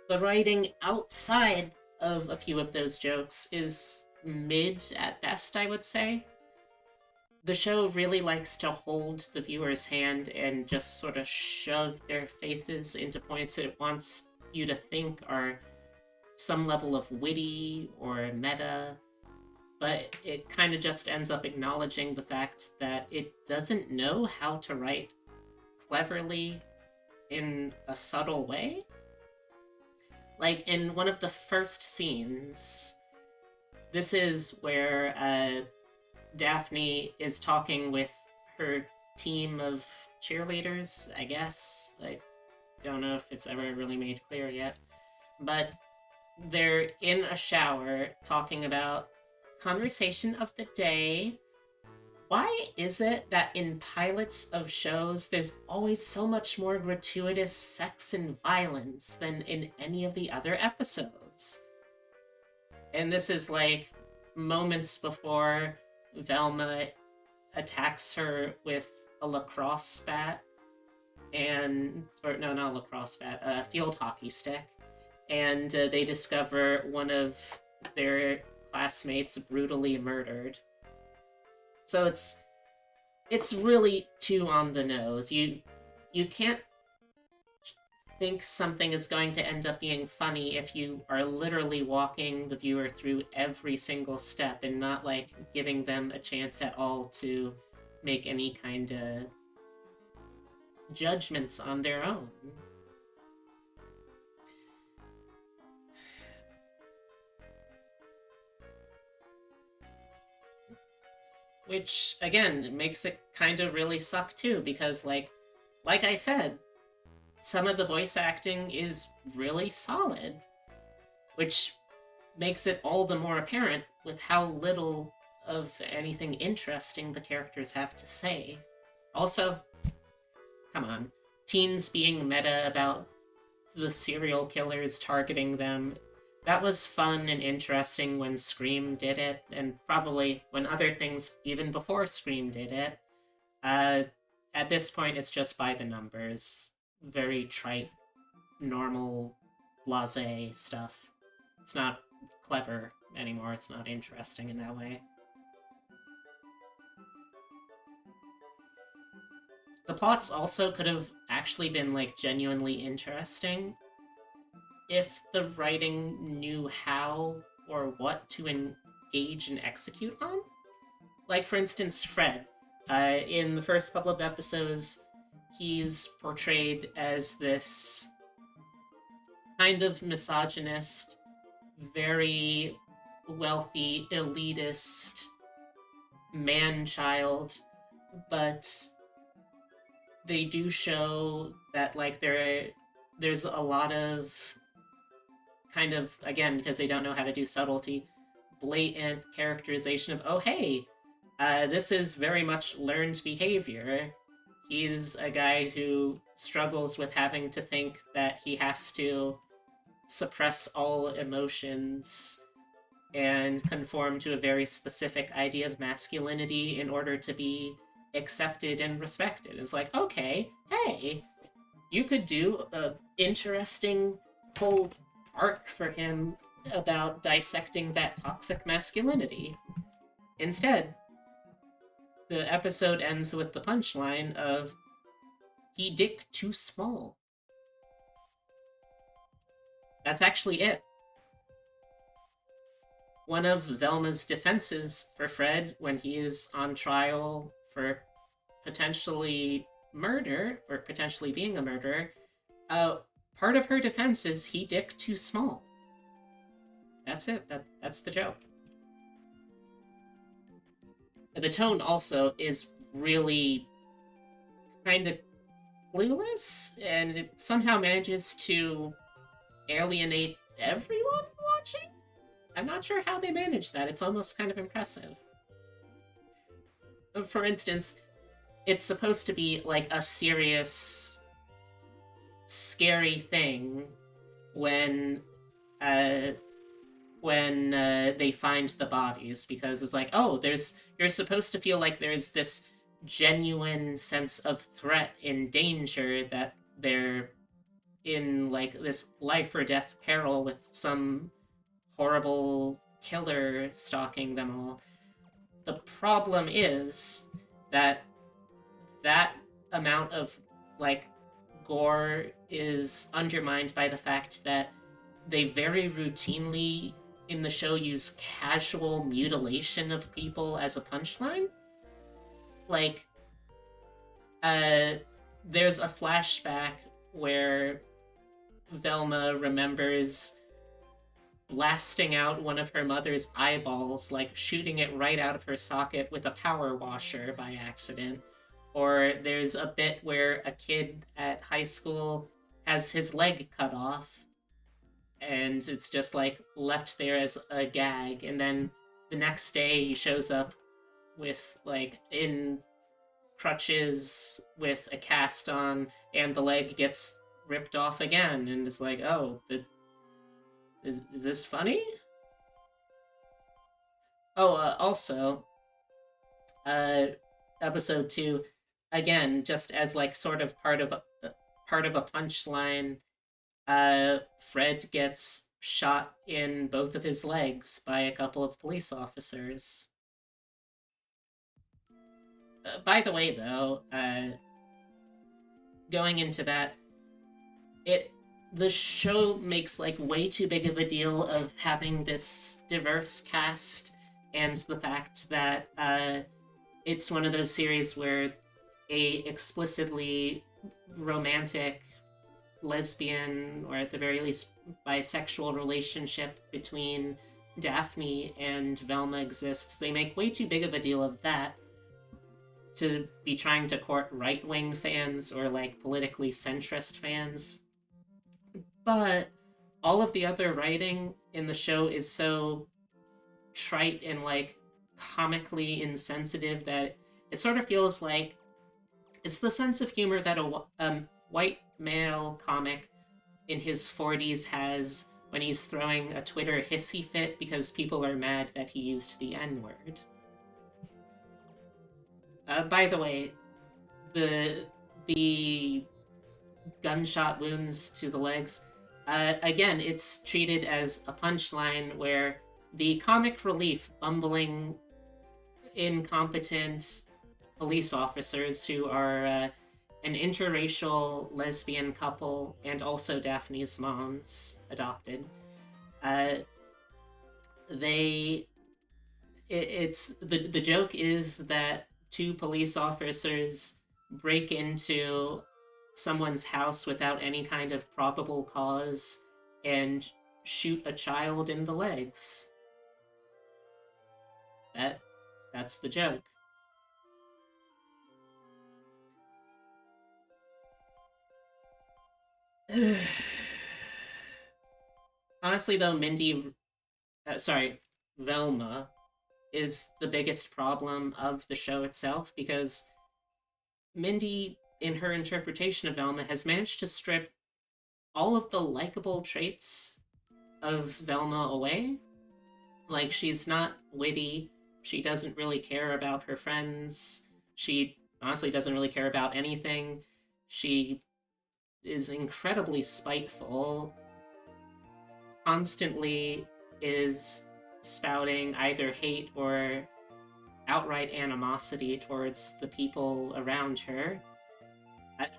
the writing outside of a few of those jokes is mid at best, I would say. The show really likes to hold the viewer's hand and just sort of shove their faces into points that it wants you to think are some level of witty or meta, but it kind of just ends up acknowledging the fact that it doesn't know how to write cleverly in a subtle way. Like, in one of the first scenes, this is where Daphne is talking with her team of cheerleaders, I guess. I don't know if it's ever really made clear yet. But they're in a shower talking about conversation of the day. Why is it that in pilots of shows there's always so much more gratuitous sex and violence than in any of the other episodes? And this is like moments before Velma attacks her with a lacrosse bat or no, not a lacrosse bat, a field hockey stick. And they discover one of their classmates brutally murdered. So it's really too on the nose. You can't think something is going to end up being funny if you are literally walking the viewer through every single step and not like giving them a chance at all to make any kind of judgments on their own. Which, again, makes it kind of really suck too, because like I said, some of the voice acting is really solid, which makes it all the more apparent with how little of anything interesting the characters have to say. Also, come on, teens being meta about the serial killers targeting them, that was fun and interesting when Scream did it, and probably when other things even before Scream did it. At this point, it's just by the numbers. Very trite, normal, blasé stuff. It's not clever anymore, it's not interesting in that way. The plots also could have actually been, like, genuinely interesting if the writing knew how or what to engage and execute on. Like, for instance, Fred. In the first couple of episodes, he's portrayed as this kind of misogynist, very wealthy, elitist man-child, but they do show that like there's a lot of kind of, again, because they don't know how to do subtlety, blatant characterization of, oh hey, this is very much learned behavior. He's a guy who struggles with having to think that he has to suppress all emotions and conform to a very specific idea of masculinity in order to be accepted and respected. It's like, okay, hey, you could do a interesting whole arc for him about dissecting that toxic masculinity. Instead, the episode ends with the punchline of, he dick too small. That's actually it. One of Velma's defenses for Fred when he is on trial for potentially murder, or potentially being a murderer, part of her defense is he dick too small. That's it. That's the joke. The tone also is really kind of clueless, and it somehow manages to alienate everyone watching? I'm not sure how they manage that. It's almost kind of impressive. For instance, it's supposed to be like a serious, scary thing when they find the bodies, because it's like, oh, you're supposed to feel like there's this genuine sense of threat and danger, that they're in like this life or death peril with some horrible killer stalking them all. The problem is that that amount of like gore is undermined by the fact that they very routinely in the show use casual mutilation of people as a punchline. Like, there's a flashback where Velma remembers blasting out one of her mother's eyeballs, like shooting it right out of her socket with a power washer by accident. Or there's a bit where a kid at high school has his leg cut off, and it's just like left there as a gag, and then the next day he shows up with like in crutches with a cast on, and the leg gets ripped off again, and it's like, oh, is this funny? Oh, also, episode 2, again, just as like sort of part of a punchline, Fred gets shot in both of his legs by a couple of police officers. By the way, though, going into that, the show makes like way too big of a deal of having this diverse cast, and the fact that it's one of those series where a explicitly romantic, lesbian, or at the very least bisexual relationship between Daphne and Velma exists. They make way too big of a deal of that to be trying to court right-wing fans or like politically centrist fans. But all of the other writing in the show is so trite and like comically insensitive that it sort of feels like it's the sense of humor that a white male comic in his 40s has when he's throwing a Twitter hissy fit because people are mad that he used the N-word. By the way, the gunshot wounds to the legs, again, it's treated as a punchline where the comic relief bumbling, incompetent police officers who are an interracial lesbian couple and also Daphne's mom's adopted, the joke is that two police officers break into someone's house without any kind of probable cause and shoot a child in the legs. That's the joke. Honestly, though, Velma is the biggest problem of the show itself, because Mindy, in her interpretation of Velma, has managed to strip all of the likable traits of Velma away. Like, she's not witty, she doesn't really care about her friends, she honestly doesn't really care about anything, she is incredibly spiteful, constantly is spouting either hate or outright animosity towards the people around her.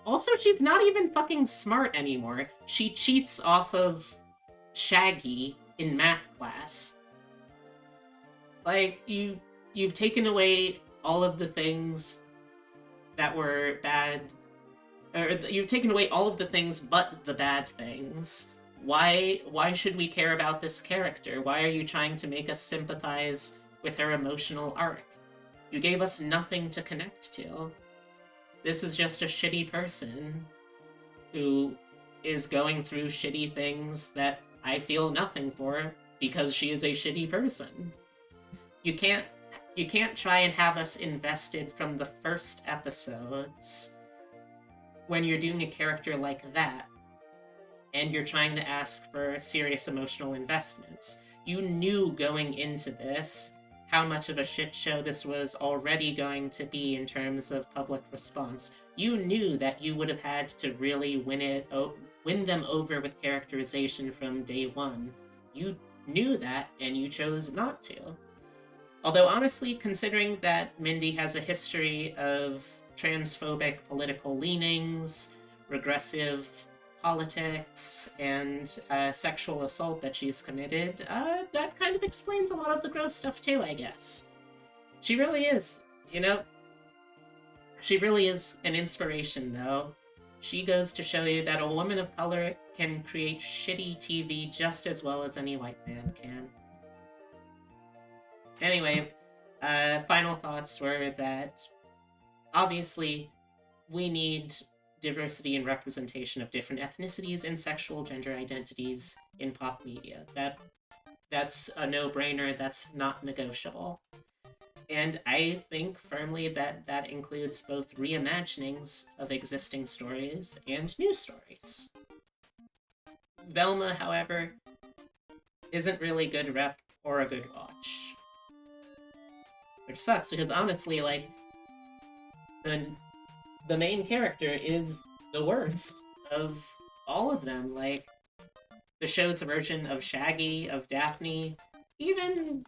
Also, she's not even fucking smart anymore. She cheats off of Shaggy in math class. Like, you've taken away all of the things that were bad, or you've taken away all of the things but the bad things. Why should we care about this character? Why are you trying to make us sympathize with her emotional arc? You gave us nothing to connect to. This is just a shitty person who is going through shitty things that I feel nothing for because she is a shitty person. You can't try and have us invested from the first episodes when you're doing a character like that and you're trying to ask for serious emotional investments. You knew going into this how much of a shit show this was already going to be in terms of public response. You knew that you would have had to really win them over with characterization from day one. You knew that, and you chose not to. Although honestly, considering that Mindy has a history of transphobic political leanings, regressive politics, and sexual assault that she's committed, that kind of explains a lot of the gross stuff too, I guess. She really is, she really is an inspiration, though. She goes to show you that a woman of color can create shitty TV just as well as any white man can. Anyway, final thoughts were that, obviously, we need diversity and representation of different ethnicities and sexual gender identities in pop media. That's a no-brainer, that's not negotiable. And I think firmly that that includes both reimaginings of existing stories and new stories. Velma, however, isn't really good rep or a good watch. Which sucks, because honestly, like, the main character is the worst of all of them. Like, the show's version of Shaggy, of Daphne, even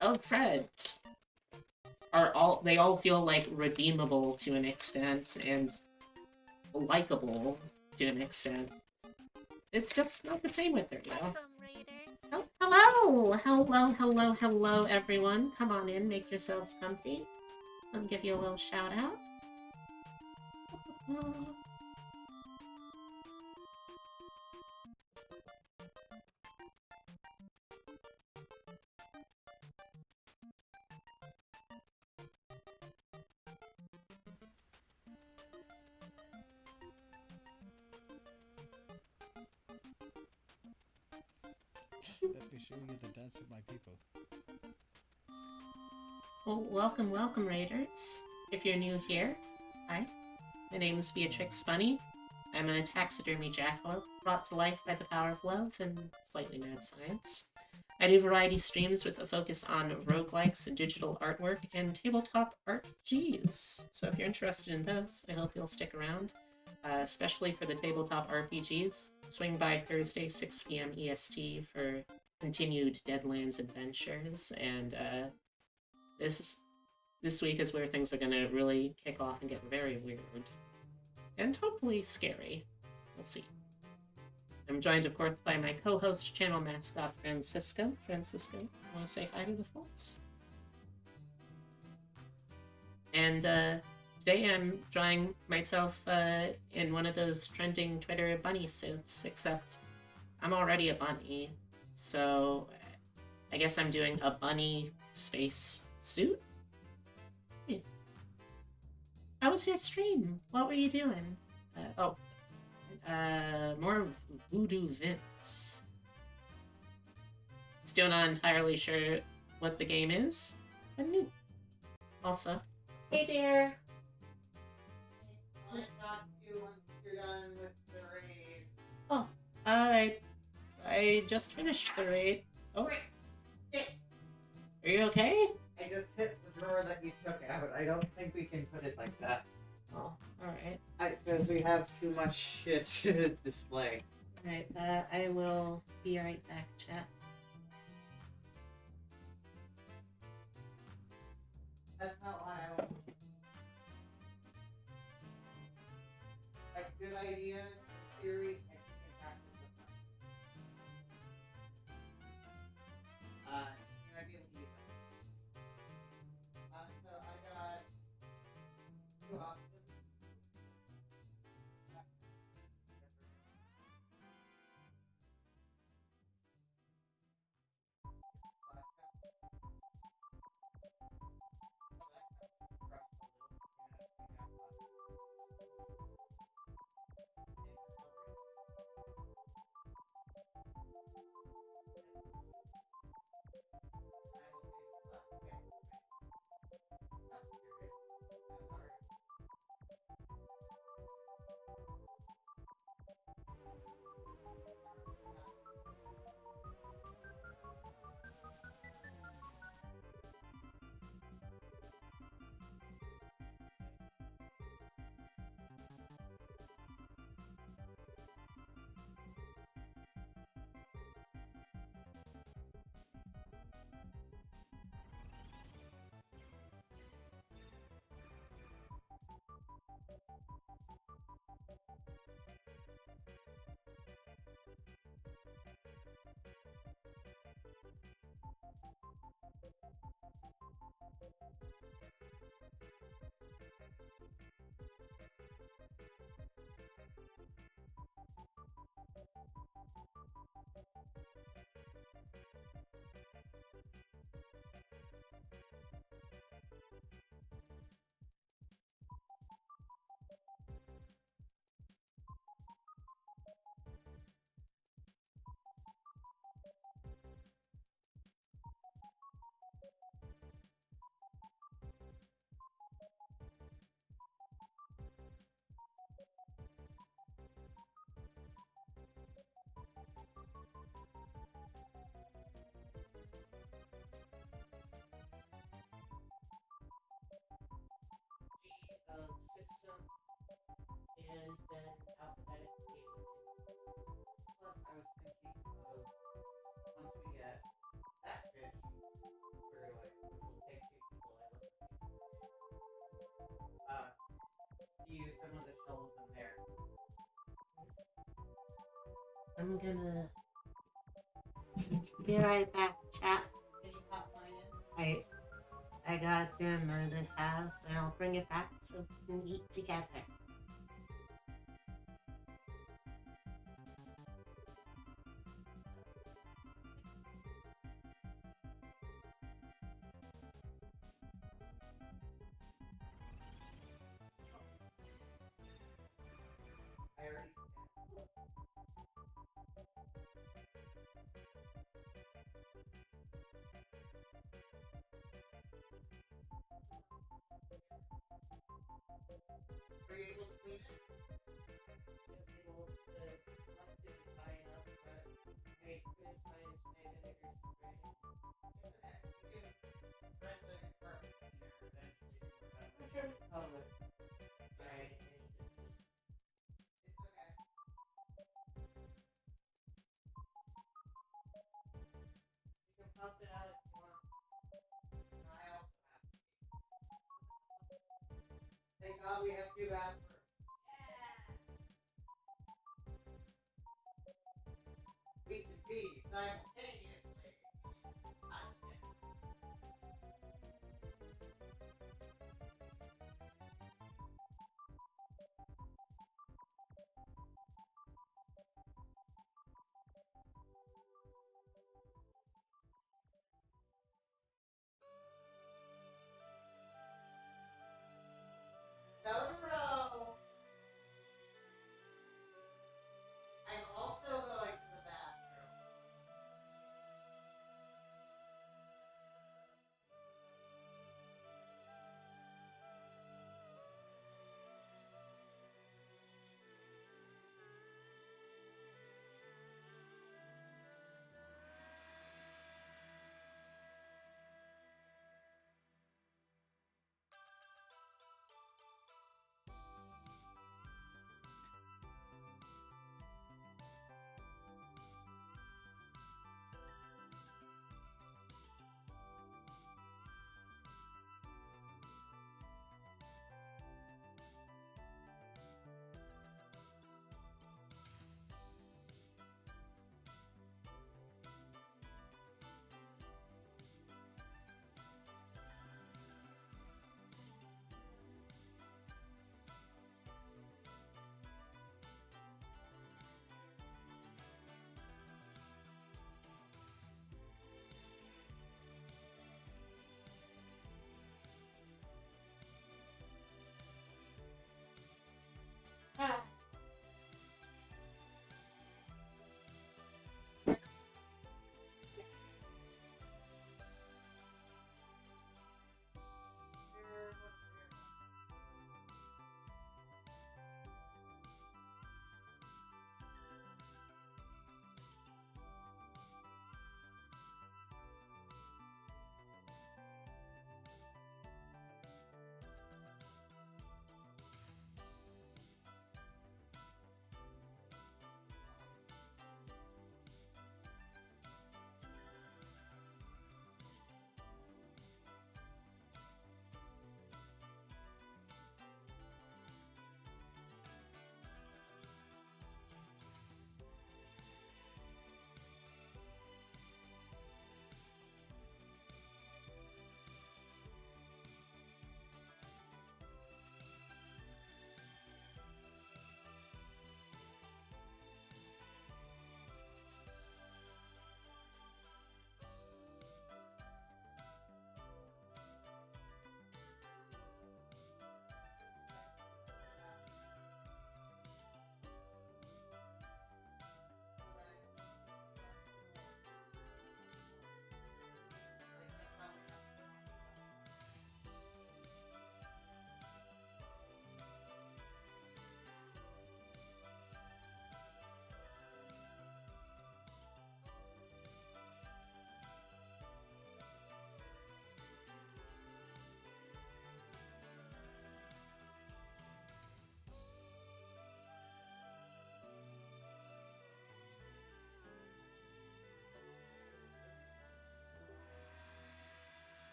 of Fred, they all feel like redeemable to an extent and likable to an extent. It's just not the same with her, Oh, hello, everyone. Come on in, make yourselves comfy. Let me give you a little shout out. Let me show you the dance of my people. Well, welcome, Raiders. If you're new here, hi. My name is Beatrix Bunny. I'm a taxidermy jackalope brought to life by the power of love and slightly mad science. I do variety streams with a focus on roguelikes, digital artwork, and tabletop RPGs. So if you're interested in those, I hope you'll stick around. Especially for the tabletop RPGs. Swing by Thursday, 6 p.m. EST for continued Deadlands adventures, and this week is where things are gonna really kick off and get very weird. And hopefully scary. We'll see. I'm joined, of course, by my co-host, channel mascot, Francisco. Francisco, wanna say hi to the folks? And, today I'm drawing myself in one of those trending Twitter bunny suits, except I'm already a bunny. So, I guess I'm doing a bunny space suit? Yeah. How was your stream? What were you doing? More of Voodoo Vince. Still not entirely sure what the game is, but neat. Also, hey dear! I'll talk to you once you're done with the raid. Oh, I just finished the raid. Oh, Wait, shit. Are you okay? I just hit the drawer that you took out. I don't think we can put it like that. Oh, alright. Because we have too much shit to display. Alright, I will be right back, chat. That's not why I don't. Like, good idea, in theory, I think in practice with them. You might be able to use that. So I got 2 options. System and then alphabetically. Plus, I was thinking of once we get that bitch squared away, which will take 2 people, use some of the shells in there. I'm gonna be right back, chat. Can you pop mine in? I got dinner to have, and I'll bring it back so we can eat together. I already. Were you able to clean it? I was able to collect it and tie it up, but I couldn't find my vinegar spray. You can rent the carpet cleaner eventually. Oh, sorry. It's okay. You can pump it out if you want. I also have to. Thank God we have 2 bathrooms. We can pee simultaneously.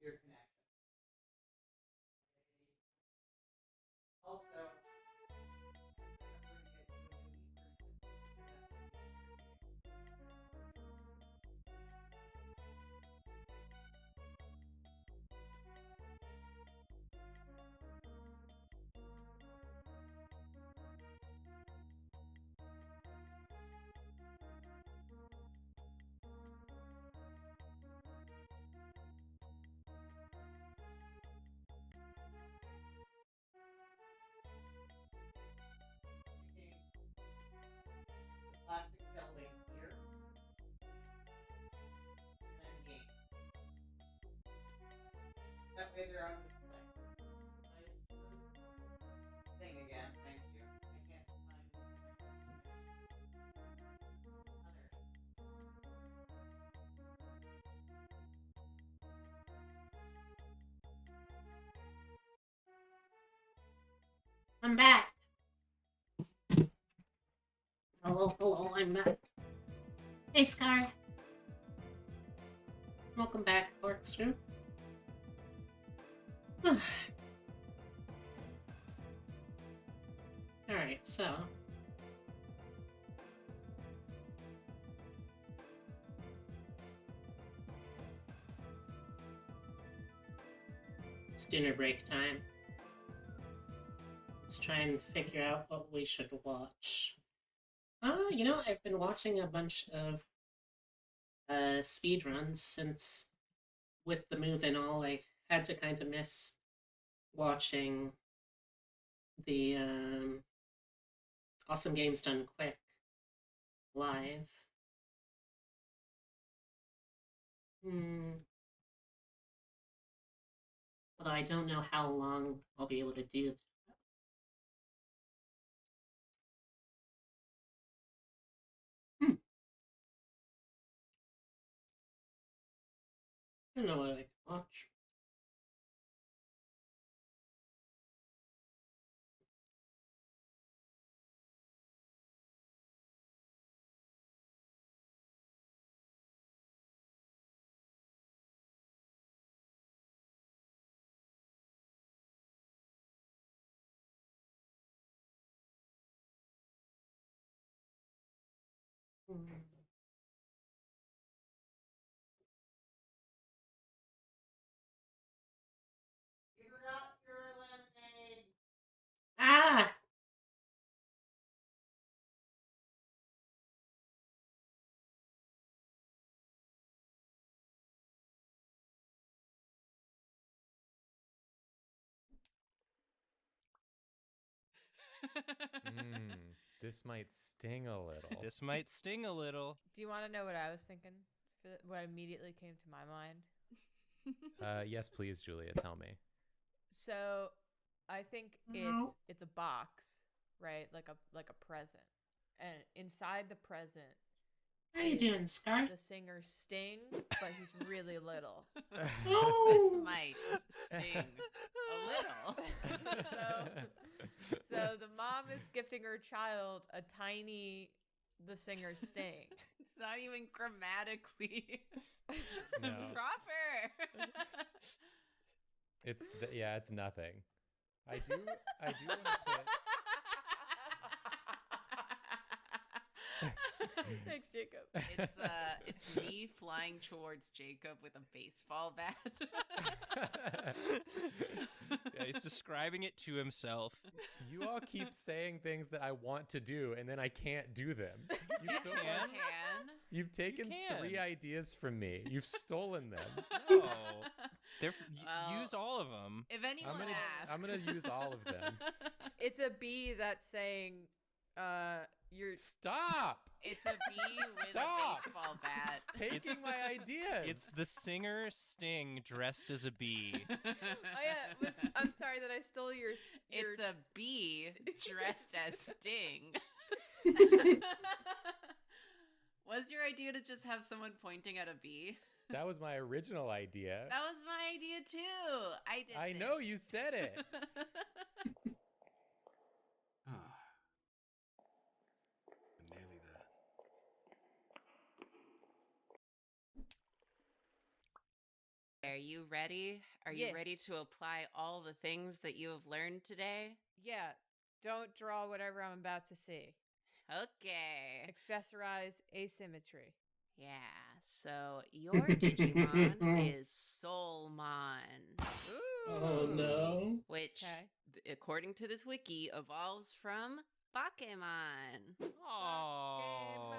your connection. Also, plastic building here, and then game. That way they're on display. Thing again, thank you. I can't find I'm back. Hello, hello, I'm back. Hey, Scar. Welcome back, Corkscrew. Alright, so. It's dinner break time. Let's try and figure out what we should watch. You know, I've been watching a bunch of speed runs since with the move and all, I had to kind of miss watching the Awesome Games Done Quick live. Although I don't know how long I'll be able to do that. I don't know what I can watch. You forgot your lemonade. Ah! This might sting a little. This might sting a little. Do you want to know what I was thinking? What immediately came to my mind? Yes, please, Julia, tell me. So, I think it's a box, right? Like a present, and inside the present. How you doing, Scar? The singer Sting, but he's really little. This might sting a little. So the mom is gifting her child the singer Sting. It's not even grammatically No. proper. It's nothing. I do want to put. Thanks, Jacob. It's me flying towards Jacob with a baseball bat. Yeah, he's describing it to himself. You all keep saying things that I want to do, and then I can't do them. You've taken 3 ideas from me. You've stolen them. No. Use all of them. If anyone asks. I'm going to use all of them. It's a bee that's saying, you're... Stop! It's a bee with a baseball bat. Taking my ideas. It's the singer Sting dressed as a bee. Oh yeah, I'm sorry that I stole your... It's a bee dressed as Sting. Was your idea to just have someone pointing at a bee? That was my original idea. That was my idea too. I know, you said it. Nearly there. There you ready? Are Yeah. you ready to apply all the things that you have learned today? Yeah. Don't draw whatever I'm about to see. Okay. Accessorize asymmetry. Yeah. So your Digimon is Soulmon. Oh no. Which, according to this wiki, evolves from Bakemon. Oh,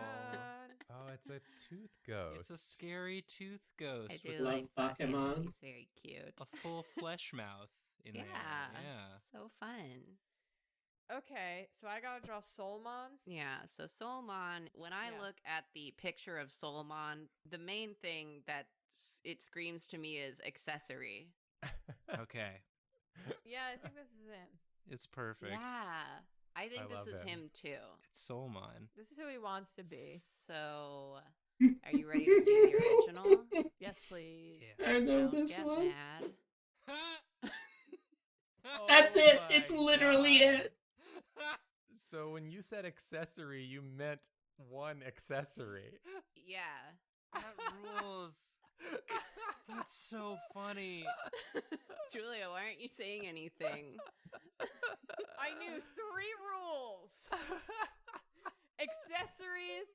it's a tooth ghost. It's a scary tooth ghost. I do Love like Bakemon. Bakemon. He's very cute. A full flesh mouth in there. Yeah. So fun. Okay, so I gotta draw Soulmon. Yeah, so Soulmon, when I look at the picture of Soulmon, the main thing that it screams to me is accessory. Okay. Yeah, I think this is him. It's perfect. Yeah, I think this is him too. It's Soulmon. This is who he wants to be. So, are you ready to see the original? Yes, please. I know Don't this get one. mad. That's Oh it. my It's literally God. it. So when you said accessory, you meant one accessory. Yeah. That rules. That's so funny. Julia, why aren't you saying anything? I knew 3 rules. Accessories,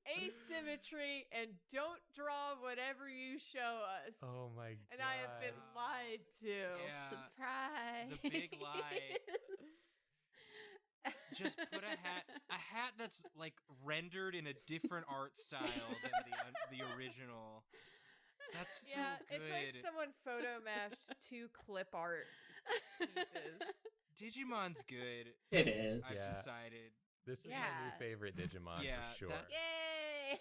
asymmetry, and don't draw whatever you show us. Oh my God. And I have been lied to. Yeah. Surprise. The big lie. Just put a hat that's like rendered in a different art style than the original. That's so good. It's like someone photo mashed 2 clip art pieces. Digimon's good. It is. I've decided. This is my new favorite Digimon for sure. Yay!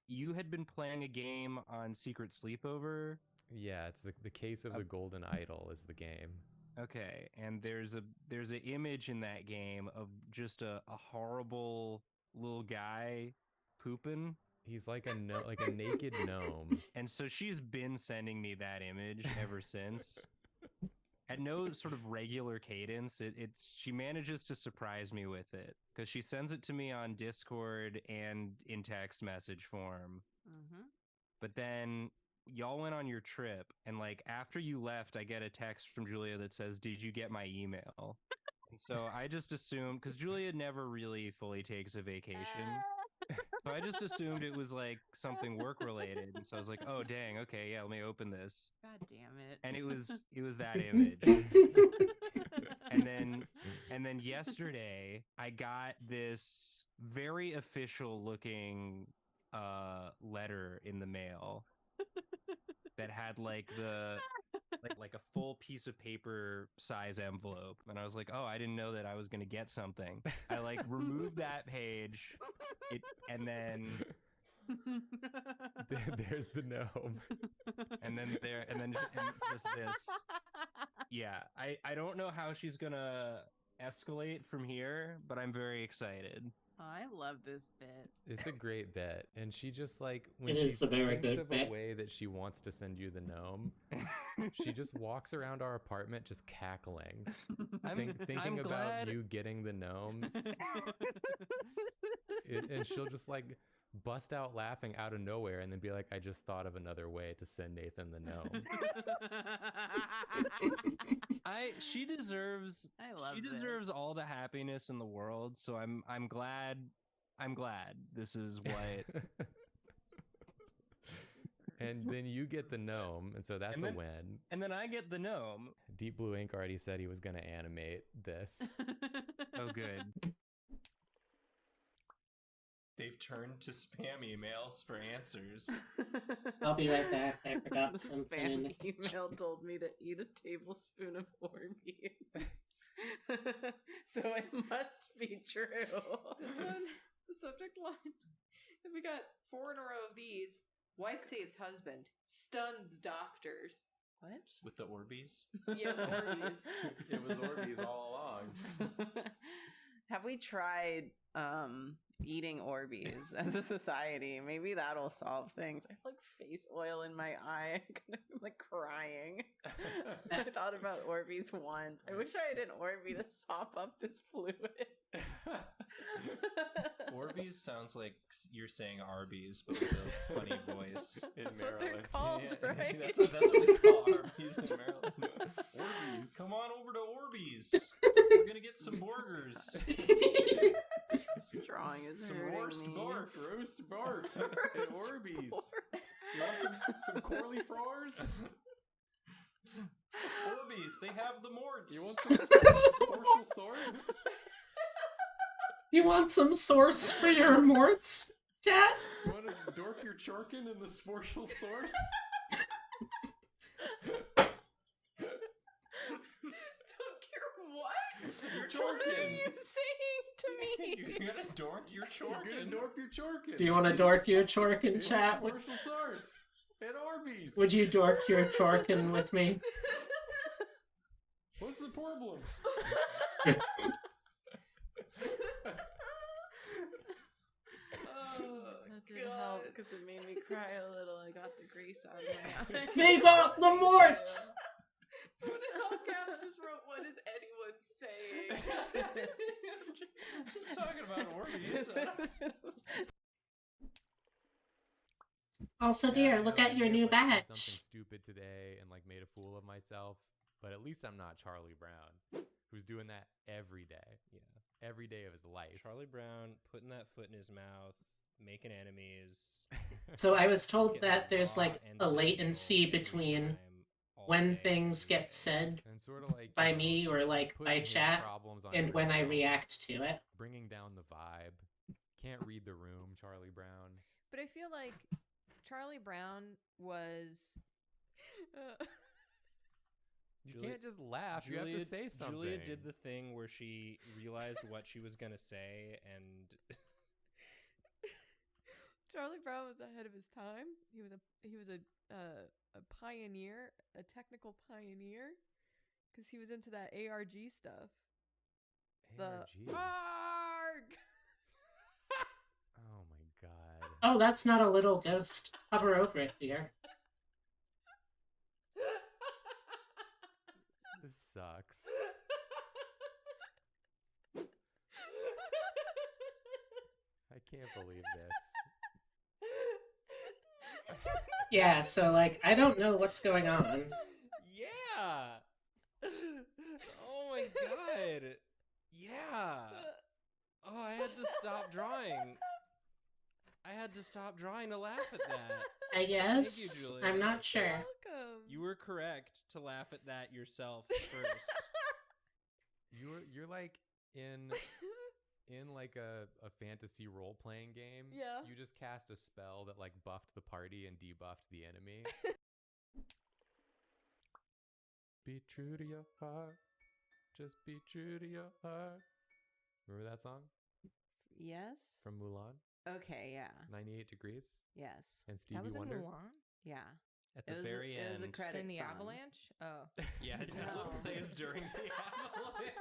You had been playing a game on Secret Sleepover? Yeah, it's the Case of the Golden Idol is the game. Okay, and there's an image in that game of just a horrible little guy pooping. He's like a naked gnome. And so she's been sending me that image ever since. At no sort of regular cadence. She manages to surprise me with it because she sends it to me on Discord and in text message form. Mm-hmm. But then y'all went on your trip, and like after you left, I get a text from Julia that says, "Did you get my email?" And so I just assumed, because Julia never really fully takes a vacation, so I just assumed it was like something work related. And so I was like, "Oh dang, okay, yeah, let me open this." God damn it! And it was that image. And then yesterday I got this very official looking letter in the mail that had like a full piece of paper size envelope, and I was like, oh, I didn't know that I was gonna get something. I like removed that page, and there's the gnome, and just this. Yeah, I don't know how she's gonna escalate from here, but I'm very excited. Oh, I love this bit. It's a great bit, and she just like when It she is a very thinks good of bit. a way that she wants to send you the gnome, she just walks around our apartment just cackling, thinking I'm about glad. you getting the gnome, and she'll just like bust out laughing out of nowhere, and then be like, "I just thought of another way to send Nathan the gnome." She deserves this. all the happiness in the world, so I'm glad this is what. And then you get the gnome, and so that's a win. And then I get the gnome. Deep Blue Ink already said he was going to animate this. Oh, good. They've turned to spam emails for answers. I'll be right back. I forgot The something. spam email told me to eat a tablespoon of corned beans. So it must be true. This one, the subject line. And we got 4 in a row of these. Wife saves husband. Stuns doctors. What? With the Orbeez? Yeah, the Orbeez. It was Orbeez all along. Have we tried eating Orbeez as a society. Maybe that'll solve things. I have like face oil in my eye. I'm like crying. I thought about Orbeez once. I wish I had an Orbeez to sop up this fluid. Orbeez sounds like you're saying Arby's, but with a funny voice. In that's Maryland. What they're called, right? That's what we call Arby's in Maryland. Orbeez. Come on over to Orbeez. We're gonna get some burgers. This drawing is some hurting roast me. barf. Roast barf at Orbeez. You want some cauliflowers? Orbeez, they have the morts. You want some special sauce? You want some sauce for your morts, chat? You want to dork your chorkin in the sportial sauce? Don't care what? Your What are chorkin. you saying to me? You're gonna dork your You're chorkin. gonna dork your chorkin. Do you want to dork your chorkin, chat? Sportial sauce at Arby's. Would you dork your chorkin with me? What's the problem? That didn't help because it made me cry a little. I got the grease out of my eye. They got the morts! Someone in Hellcat just wrote, "What is anyone saying?" Just talking about Orbeez. Also, dear, look at your new Like, said badge. something stupid today and like made a fool of myself, but at least I'm not Charlie Brown, who's doing that every day. Yeah. Every day of his life. Charlie Brown putting that foot in his mouth, making enemies. So I was told getting that there's raw like and a physical latency every between time, all when day, things every get day. said And sort of like by you know, me or like putting by his chat problems on and when I everyone else, react to it. bringing down the vibe. Can't read the room, Charlie Brown. But I feel like Charlie Brown was. You can't just laugh. You have to say something. Julia did the thing where she realized what she was gonna say, and Charlie Brown was ahead of his time. He was a pioneer, a technical pioneer, because he was into that ARG stuff. ARG. The ARG. Oh my god. Oh, that's not a little ghost. Hover over it, dear. This sucks. I can't believe this. Yeah, so like I don't know what's going on. yeah. Oh my god. Yeah. Oh, I had to stop drawing. I had to stop drawing to laugh at that. I guess. Thank you, Julia. I'm not sure. Welcome. You were correct to laugh at that yourself first. You're like in like a fantasy role playing game. Yeah. You just cast a spell that like buffed the party and debuffed the enemy. Be true to your heart. Just be true to your heart. Remember that song Yes. from Mulan? Okay, yeah. 98 Degrees? Yes. And Stevie That was in Wonder? Mulan? Yeah. At the It was, very it was a end. credit In the song. avalanche? Oh. Yeah, that's No. what plays during the avalanche.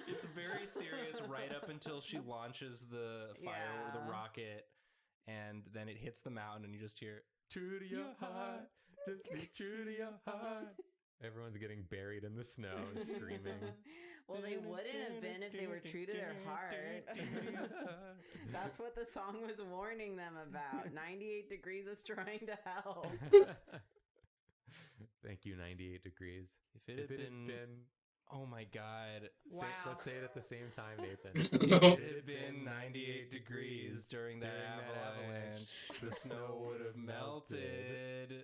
It's very serious right up until she launches the fire or the Yeah. rocket, and then it hits the mountain, and you just hear True to your heart. Just be true to your heart. Everyone's getting buried in the snow and screaming. Well, they wouldn't have been if they were true to their heart. That's what the song was warning them about. 98 Degrees is trying to help. Thank you, 98 Degrees. If it had been, oh my god. Say, let's say it at the same time, Nathan. If it had been 98 degrees during that avalanche, the snow would have melted.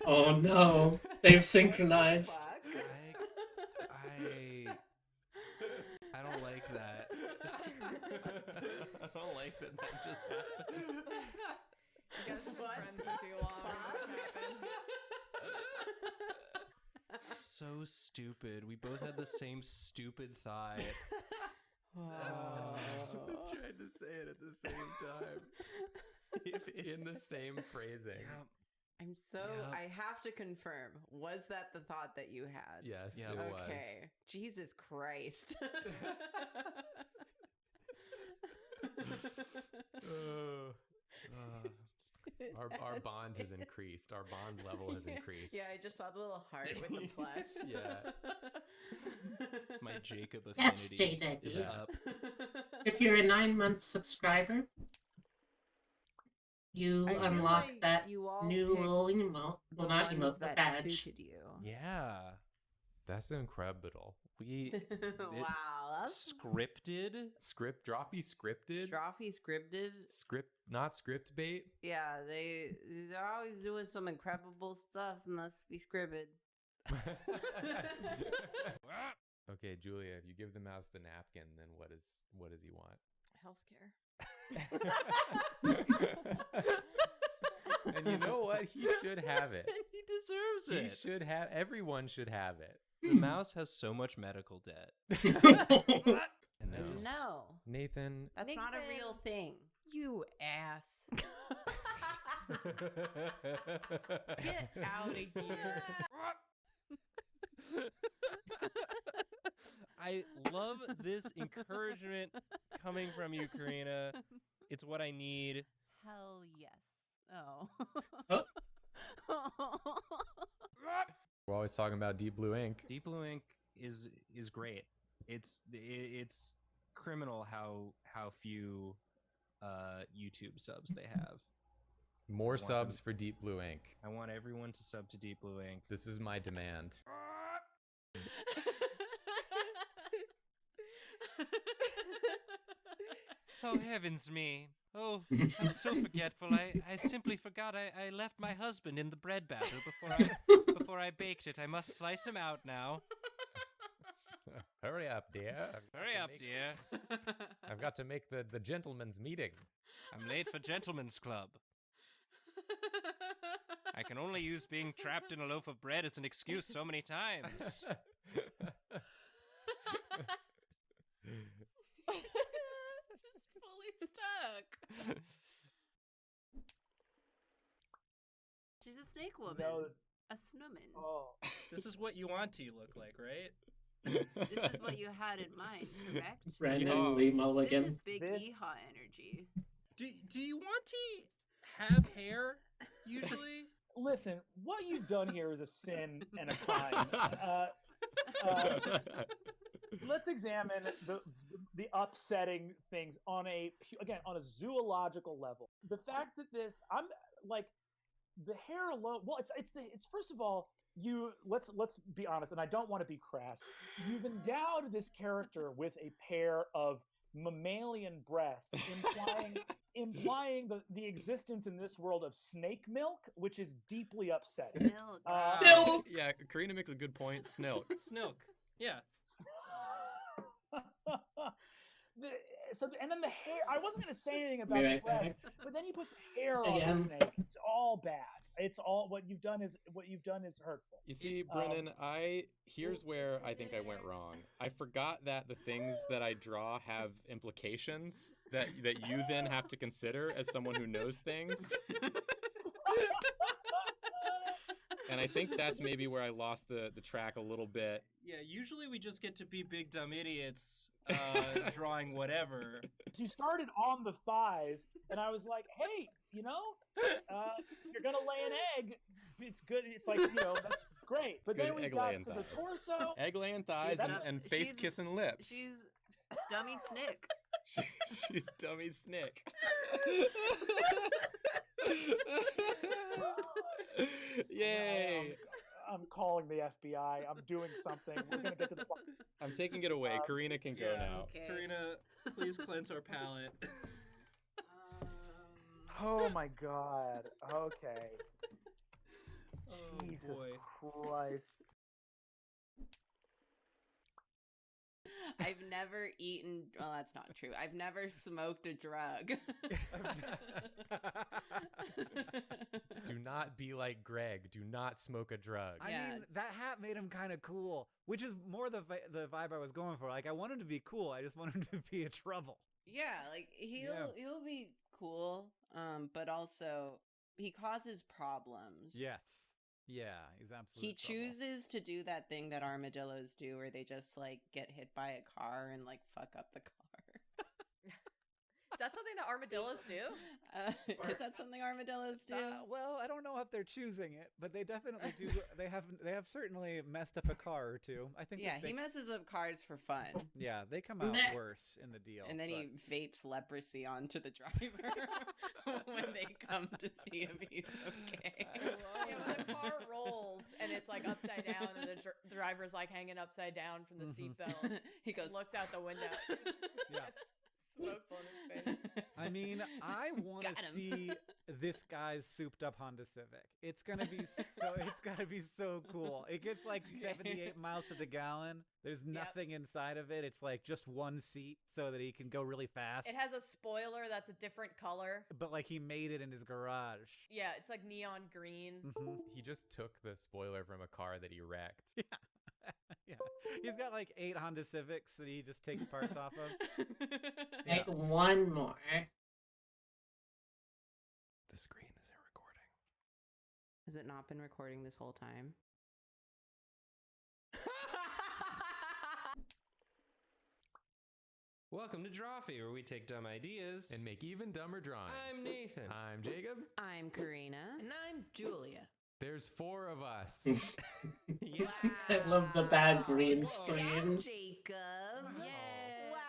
Oh no, they've synchronized. I don't like that. I don't like that just happened. You guys have been friends for too long. What happened? So stupid. We both had the same stupid thought. I tried to say it at the same time. In the same phrasing. I'm so. I have to confirm. Was that the thought that you had? Yes, it was. Okay. Jesus Christ. Our bond has increased. Our bond level has increased. Yeah, I just saw the little heart with the plus. Yeah. My Jacob Yes, affinity is JW. up. If you're a 9-month subscriber, you I feel unlock like that you all new picked little emote. Well, the not ones emote, the that badge. suited you. Yeah. That's incredible. Wow, that's Scripted? Drawfee scripted? Drawfee scripted. Not script bait? Yeah, they're always doing some incredible stuff. Must be scripted. Okay, Julia, if you give the mouse the napkin, then what does he want? Healthcare. And you know what? He should have it. He deserves it. He should have. Everyone should have it. The mouse has so much medical debt. No, Nathan. that's not a real thing. You ass. Get out of here. I love this encouragement coming from you, Karina. It's what I need. Hell yes. Oh. We're always talking about Deep Blue Ink. Deep Blue Ink is great. It's criminal how few YouTube subs they have. More subs for Deep Blue Ink. I want everyone to sub to Deep Blue Ink. This is my demand. Oh, heavens me. Oh, I'm so forgetful. I simply forgot I left my husband in the bread batter before I baked it. I must slice him out now. Hurry up, dear. Hurry up, dear. I've got to make the gentleman's meeting. I'm late for gentleman's club. I can only use being trapped in a loaf of bread as an excuse so many times. Just fully stuck. She's a snake woman. No. A snowman. Oh. This is what you want to look like, right? This is what you had in mind, correct? Brandon Lee Mulligan. This is big Yeehaw energy. Do you want to have hair usually? Listen, what you've done here is a sin and a crime. Let's examine the upsetting things on a zoological level. The fact that I'm like the hair alone. Well, it's first of all, let's be honest, and I don't want to be crass. You've endowed this character with a pair of mammalian breasts, implying the existence in this world of snake milk, which is deeply upsetting. Snilk. Yeah, Karina makes a good point. Snilk. Snilk. Yeah. And then the hair. I wasn't going to say anything about the breast, but then you put the hair on the snake. It's all bad. It's all what you've done is hurtful. You see, Brennan, here's where I think I went wrong. I forgot that the things that I draw have implications that you then have to consider as someone who knows things. And I think that's maybe where I lost the track a little bit. Yeah, usually we just get to be big dumb idiots drawing whatever. You started on the thighs, and I was like, hey, you're going to lay an egg. It's good. It's like, that's great. But good then we got to the torso. Egg-laying thighs and face-kissing lips. She's dummy snick. She's dummy snick. Yay! I'm calling the FBI. I'm doing something. We're gonna get to the. I'm taking it away. Karina can go now. Okay. Karina, please cleanse our palate. Oh my God. Okay. Oh, Jesus boy. Christ. I've never eaten. Well, that's not true. I've never smoked a drug. Do not be like Greg. Do not smoke a drug. I mean, that hat made him kind of cool, which is more the vibe I was going for. Like, I want him to be cool. I just want him to be a trouble. Yeah, like he'll be cool, but also he causes problems. Yes. Yeah, he's absolutely. He chooses to do that thing that armadillos do, where they just like get hit by a car and like fuck up the car. Is that something that armadillos do? Is that something armadillos do? Well, I don't know if they're choosing it, but they definitely do. They have certainly messed up a car or two. I think. Yeah, he messes up cars for fun. Yeah, they come out worse in the deal. And then he vapes leprosy onto the driver when they come to see if he's okay. Yeah, when the car rolls and it's like upside down, and the driver's like hanging upside down from the seatbelt. He goes, looks out the window. Yeah. Smoke on his face. I mean, I want to see this guy's souped up Honda Civic. It's gonna be so cool. It gets like 78 miles to the gallon. There's nothing inside of it. It's like just one seat so that he can go really fast. It has a spoiler that's a different color. But like he made it in his garage. Yeah, it's like neon green. He just took the spoiler from a car that he wrecked. Yeah. Yeah, he's got like 8 Honda Civics that he just takes parts off of. Make one more. The screen isn't recording. Has it not been recording this whole time? Welcome to Drawfee, where we take dumb ideas and make even dumber drawings. I'm Nathan. I'm Jacob. I'm Karina. And I'm Julia. There's 4 of us. Yeah. I love the bad green screen. Jacob. Yay. Wow.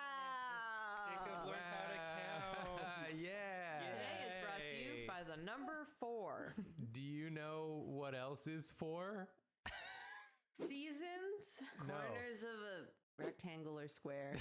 Jacob learned how to count. Yeah. Today is brought to you by the number 4. Do you know what else is 4? Seasons? No. Corners of a rectangle or square.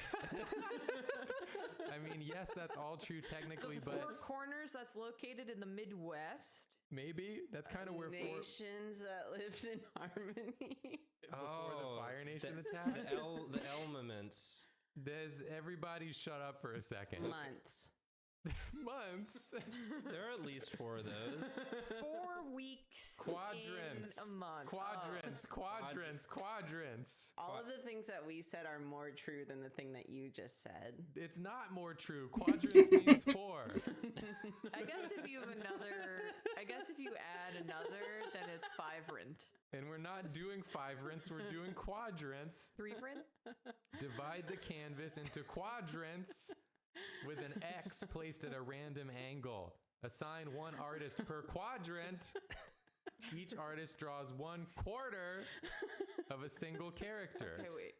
I mean, yes, that's all true technically, The but 4 corners that's located in the Midwest. maybe that's kind of where 4 Nations that lived in harmony. before the Fire Nation attack. The Elmaments. Does everybody shut up for a second? Months. Months. There are at least 4 of those. 4 weeks Quadrants. in a month. Quadrants. All of the things that we said are more true than the thing that you just said. It's not more true. Quadrants means 4. I guess if you add another, then it's 5rant. And we're not doing 5rants, we're doing quadrants. 3rant? Divide the canvas into quadrants with an X placed at a random angle. Assign 1 artist per quadrant. Each artist draws 1/4 of a single character. Okay, wait.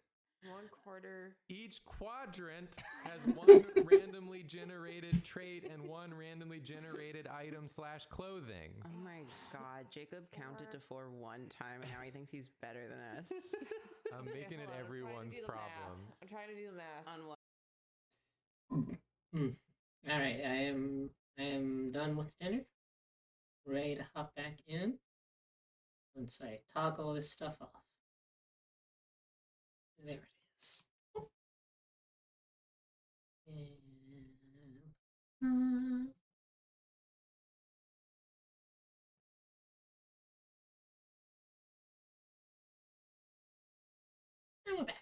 1/4. Each quadrant has 1 randomly generated trait and 1 randomly generated item/clothing. Oh my god, Jacob counted to 4 one time and now he thinks he's better than us. I'm making it everyone's problem. I'm trying to do the math. On what? All right, I am done with dinner. Ready to hop back in once I toggle this stuff off. There it is. And we're back.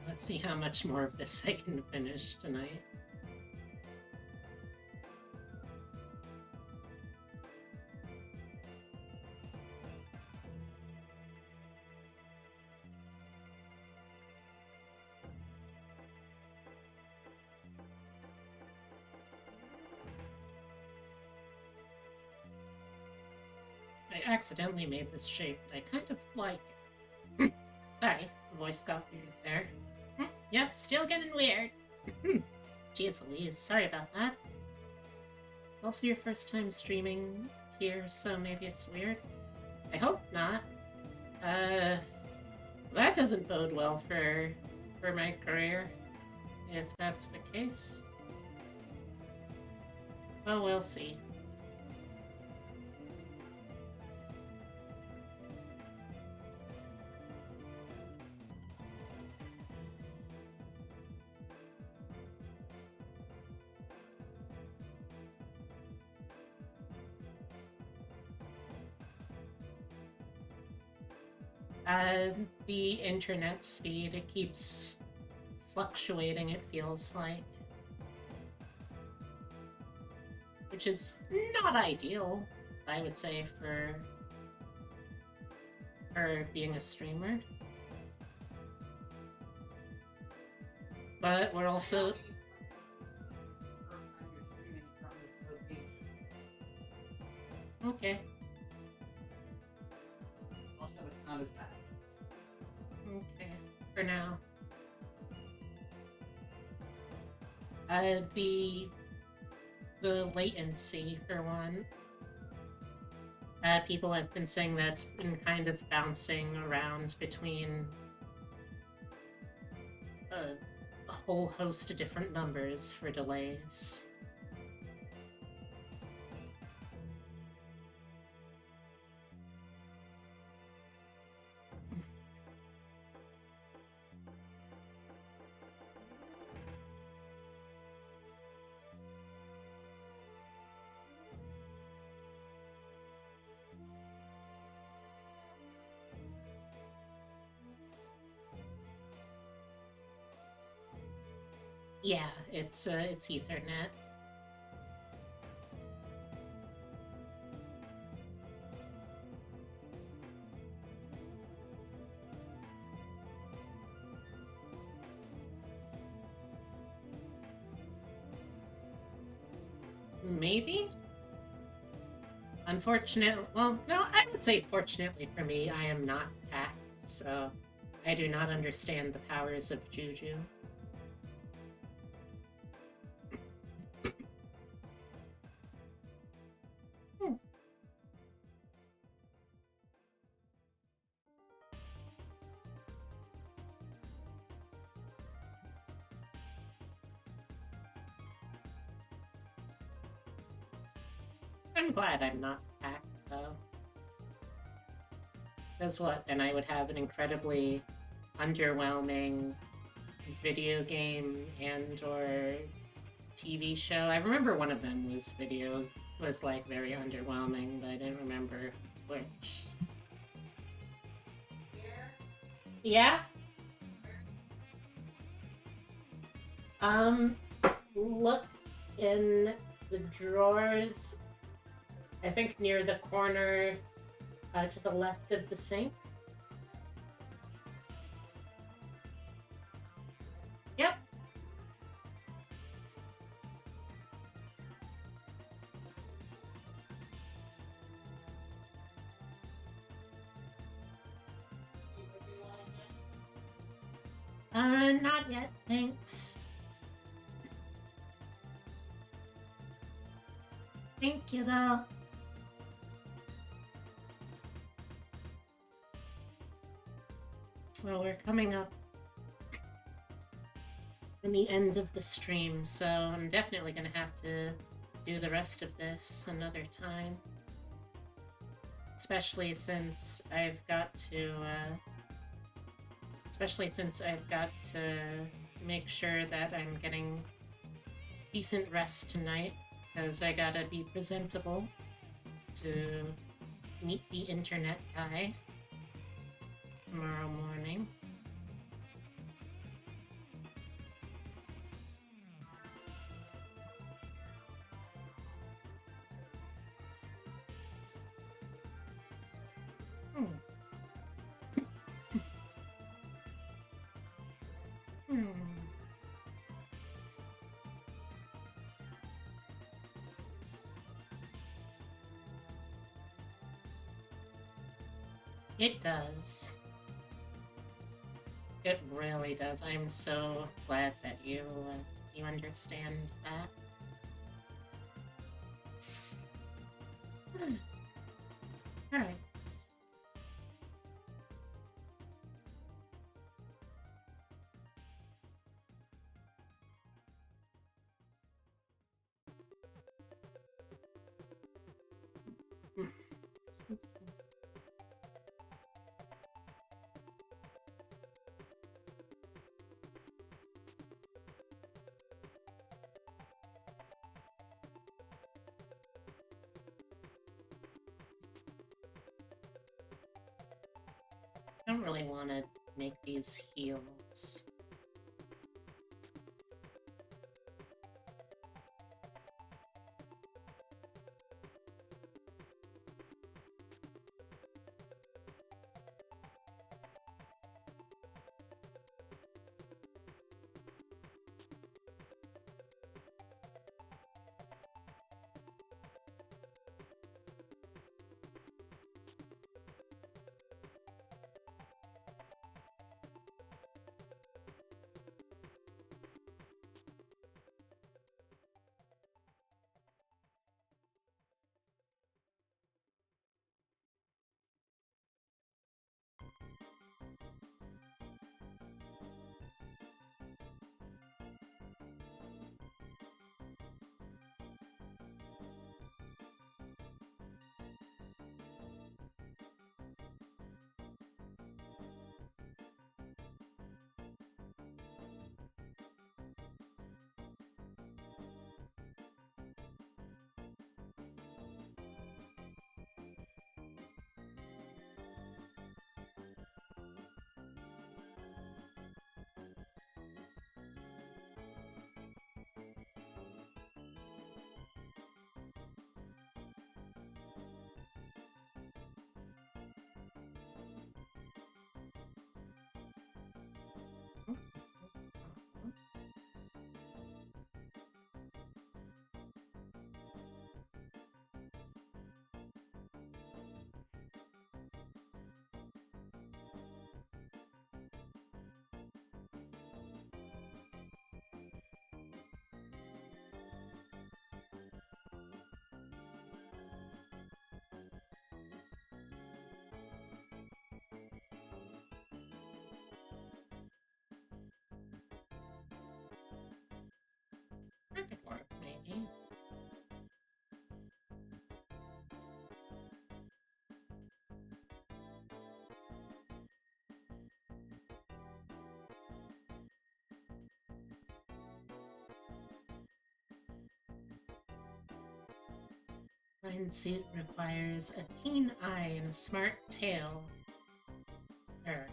Let's see how much more of this I can finish tonight. I accidentally made this shape, but I kind of like it. Sorry, the voice got weird there. Yep, still getting weird. Jeez Louise, sorry about that. Also your first time streaming here, so maybe it's weird. I hope not. That doesn't bode well for my career, if that's the case. Well, we'll see. The internet speed, it keeps fluctuating, it feels like. Which is not ideal, I would say, for being a streamer. But we're also... Okay. Also, it's not as bad. Okay, for now. The latency see, for one. People have been saying that's been kind of bouncing around between a whole host of different numbers for delays. Yeah, it's Ethernet. Maybe? Unfortunately, well, no, I would say fortunately for me, I am not hacked, so I do not understand the powers of Juju. I'm glad I'm not hacked, though. Because what, then I would have an incredibly underwhelming video game and or TV show. I remember one of them was like very underwhelming, but I didn't remember which. Yeah? Look in the drawers, I think near the corner to the left of the sink. Yep. Not yet, thanks. Thank you, though. Well, we're coming up in the end of the stream, so I'm definitely gonna have to do the rest of this another time. Especially since I've got to make sure that I'm getting decent rest tonight, because I gotta be presentable to meet the internet guy tomorrow morning. It does. It really does. I'm so glad that you understand that. All right. don't really want to make these heals. That could work, maybe. Fine suit requires a keen eye and a smart tail. Er.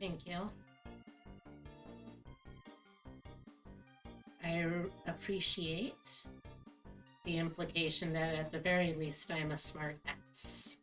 Thank you. I appreciate the implication that at the very least I'm a smart ass.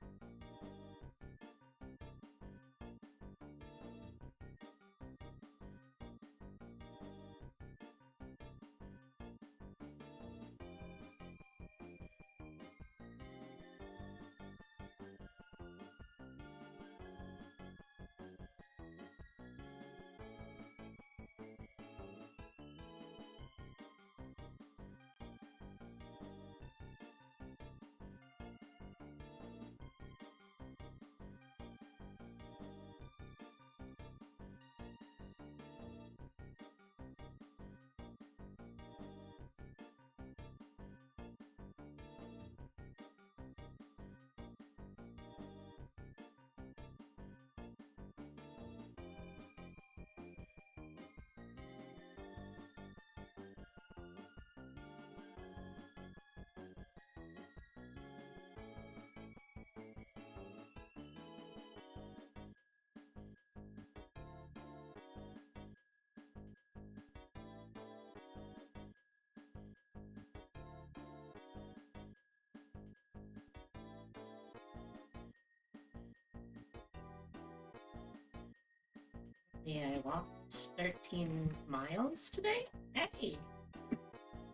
Yeah, I walked 13 miles today? Hey!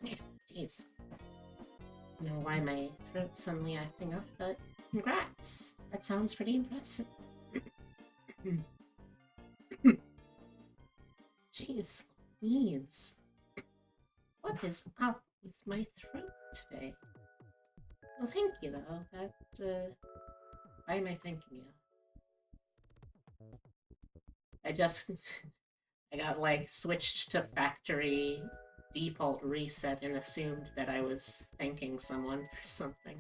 Jeez. I don't know why my throat's suddenly acting up, but congrats! That sounds pretty impressive. Jeez Louise. What is up with my throat today? Well, thank you, though. Why am I thanking you? I got, like, switched to factory default reset and assumed that I was thanking someone for something.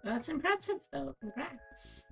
That's impressive, though. Congrats.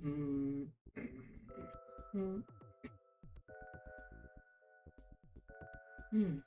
Mm. Hmm. Hmm.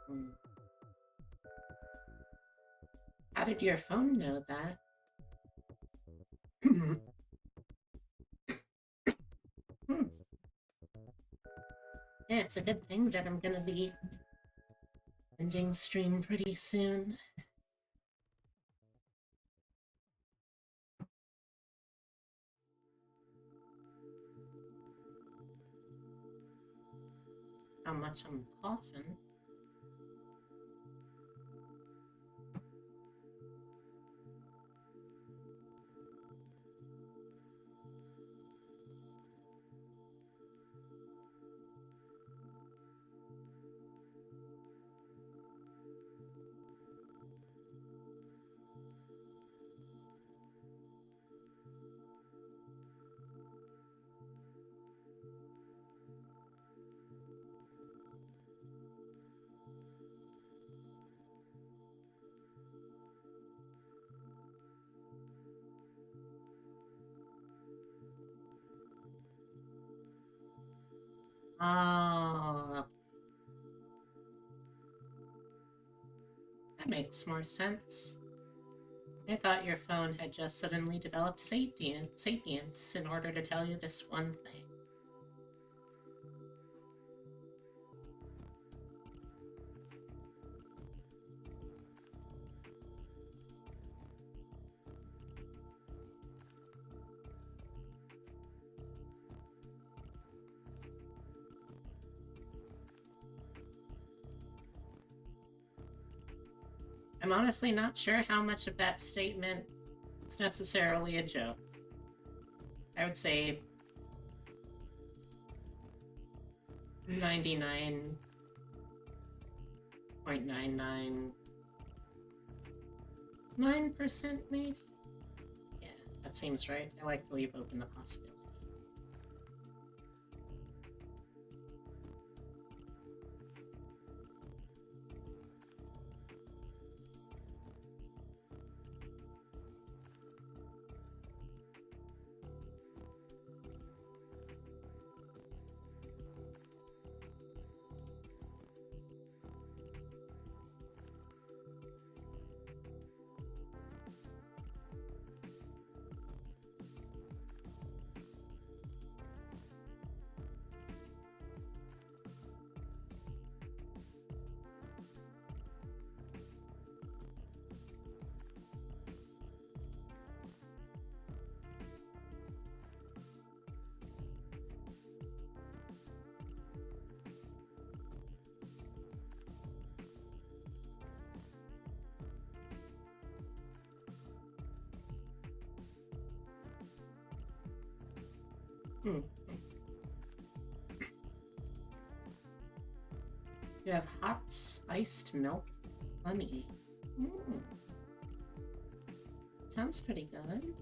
Hmm. How did your phone know that? Hmm. Yeah, it's a good thing that I'm gonna be ending stream pretty soon. How much I'm coughing. Oh, that makes more sense. I thought your phone had just suddenly developed sapience in order to tell you this one thing. I'm honestly not sure how much of that statement is necessarily a joke. I would say 99.999% maybe? Yeah, that seems right. I like to leave open the possibility. You have hot spiced milk honey. Sounds pretty good.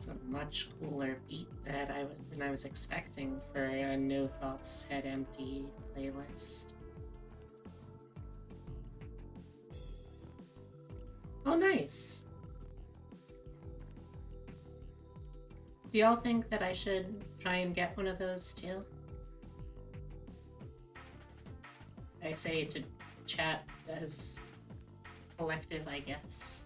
It's a much cooler beat than I was expecting for a No Thoughts Head Empty playlist. Oh, nice. Do y'all think that I should try and get one of those too? I say to chat as collective, I guess.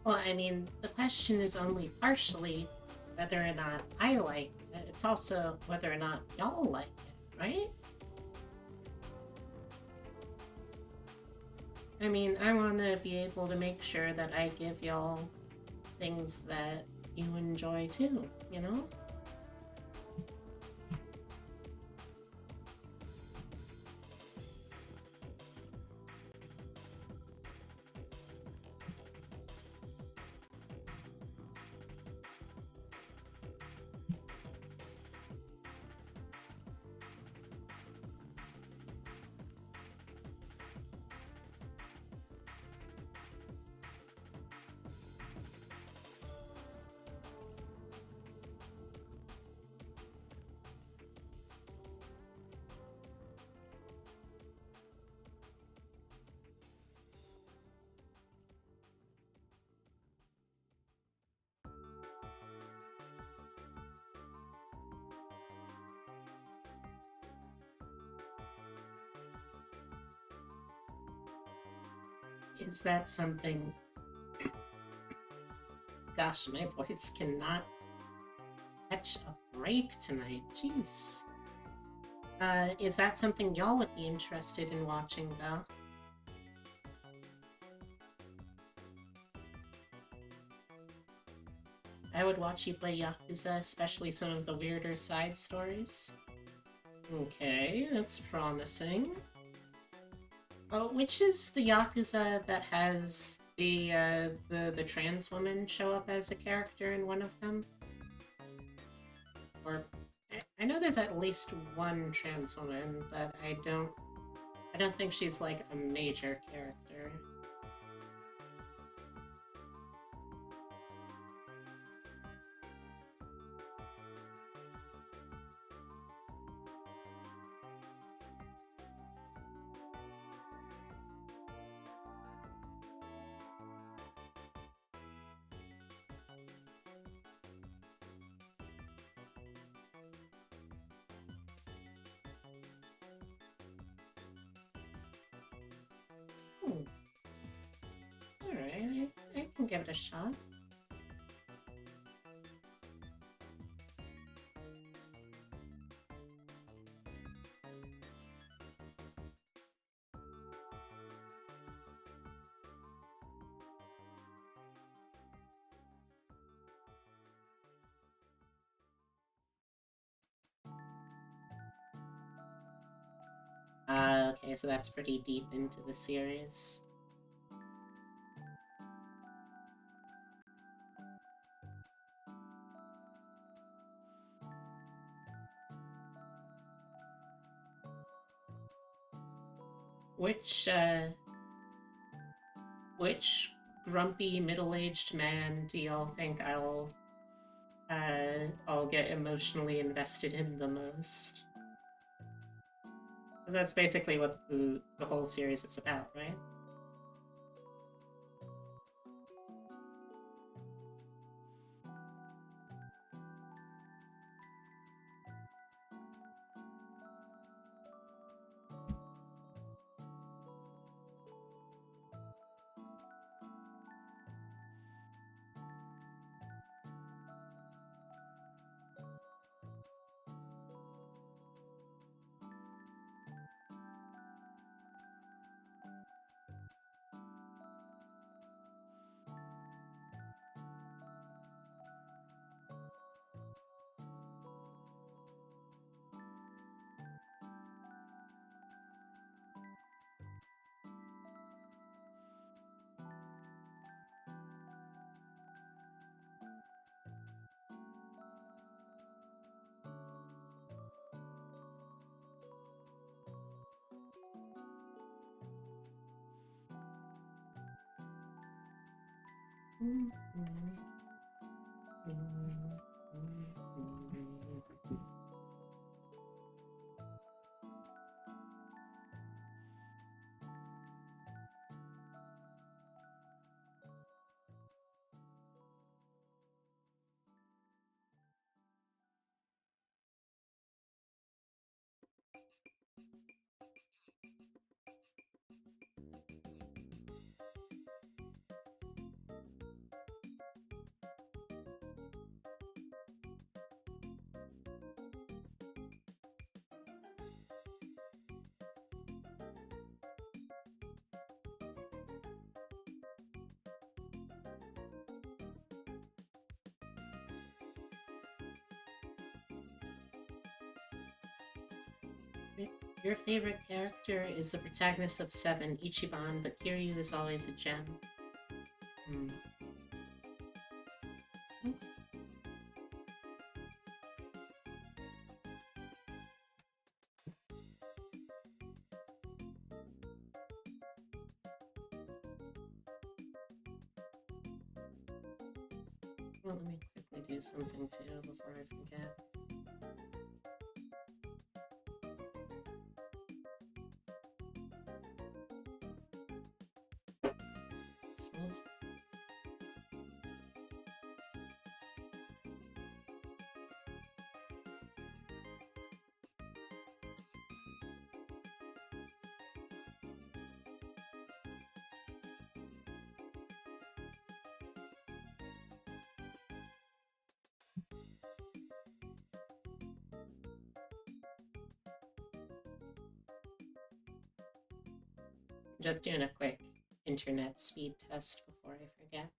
Well, I mean, the question is only partially whether or not I like it. It's also whether or not y'all like it, right? I mean, I want to be able to make sure that I give y'all things that you enjoy too, you know? Is that something? Gosh, my voice cannot catch a break tonight. Jeez. Is that something y'all would be interested in watching, though? I would watch you play Yakuza, especially some of the weirder side stories. Okay, that's promising. Oh, which is the Yakuza that has the trans woman show up as a character in one of them? Or I know there's at least one trans woman, but I don't think she's like a major character. Alright, I can give it a shot. Okay, so that's pretty deep into the series. Which grumpy middle-aged man do y'all think I'll get emotionally invested in the most? 'Cause that's basically what the whole series is about, right? Your favorite character is the protagonist of 7, Ichiban, but Kiryu is always a gem. Hmm. Well, let me quickly do something too before I forget. Just doing a quick internet speed test before I forget.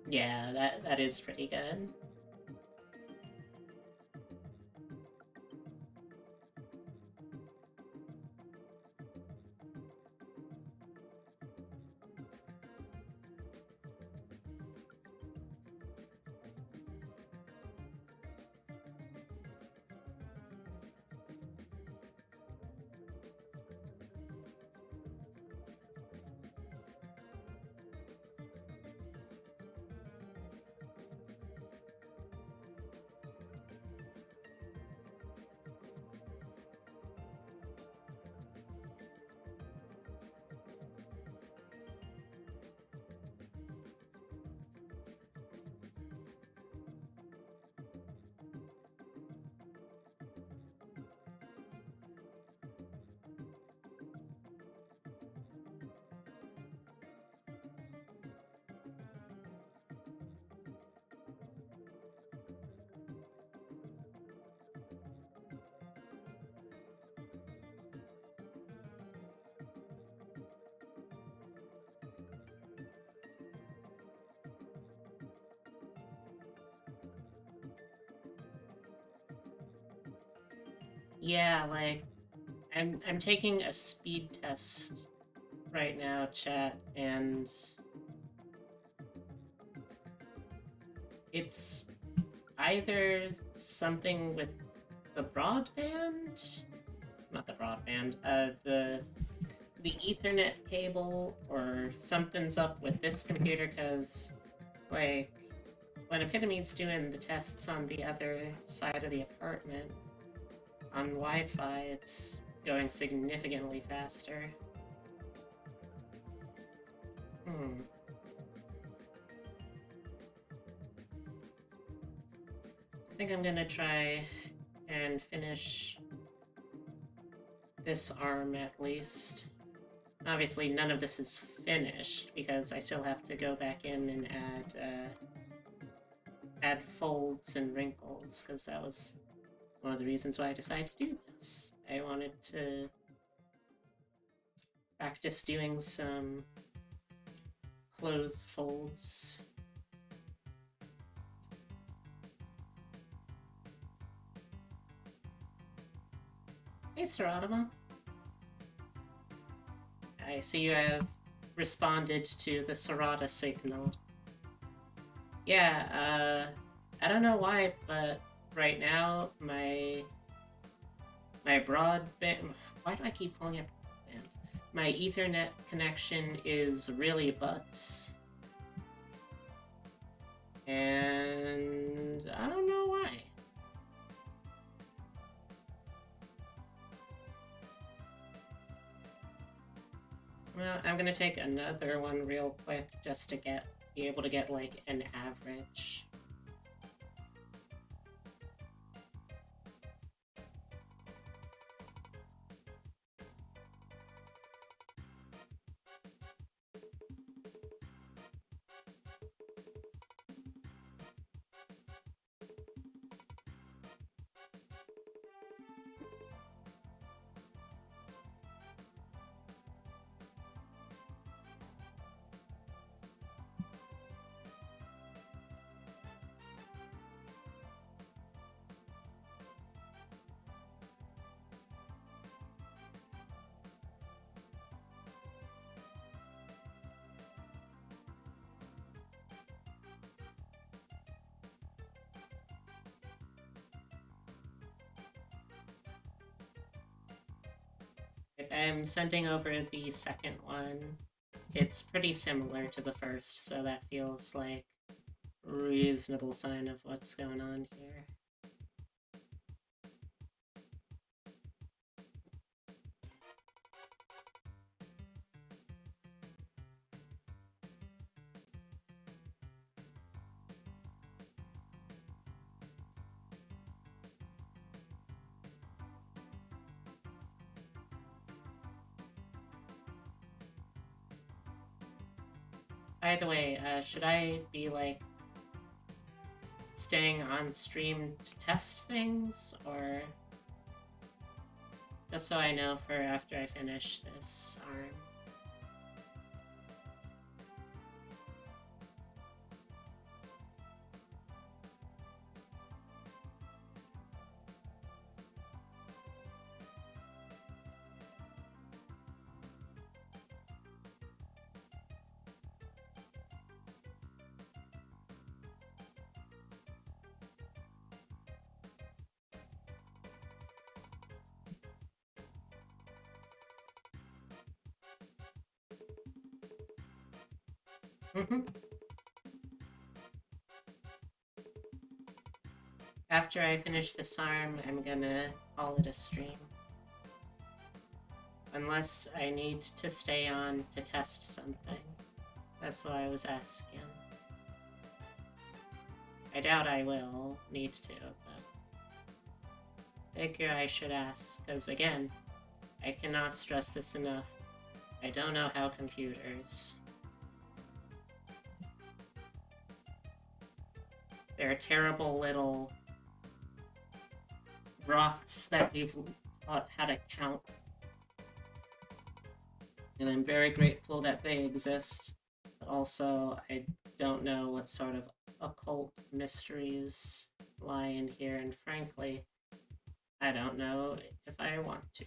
Yeah, that is pretty good. Yeah, like I'm taking a speed test right now, chat, and it's either something with the broadband, not the broadband, the Ethernet cable, or something's up with this computer, because, like, when Epitome's doing the tests on the other side of the apartment, on Wi-Fi, it's going significantly faster. I think I'm gonna try and finish this arm at least. Obviously, none of this is finished because I still have to go back in and add folds and wrinkles, because that was one of the reasons why I decided to do this. I wanted to practice doing some clothes folds. Hey, Saradama. I see you have responded to the Sarada signal. Yeah, I don't know why, but right now, my broadband... Why do I keep calling it broadband? My Ethernet connection is really butts. And I don't know why. Well, I'm gonna take another one real quick just to be able to get, like, an average. I'm sending over the second one. It's pretty similar to the first, so that feels like a reasonable sign of what's going on here. By the way, should I be, like, staying on stream to test things, or just so I know for after I finish this arm? After I finish this arm, I'm gonna call it a stream. Unless I need to stay on to test something. That's why I was asking. I doubt I will need to, but figure I should ask, because again, I cannot stress this enough. I don't know how computers. They're terrible little rocks that we've taught how to count. And I'm very grateful that they exist, but also I don't know what sort of occult mysteries lie in here, and frankly, I don't know if I want to.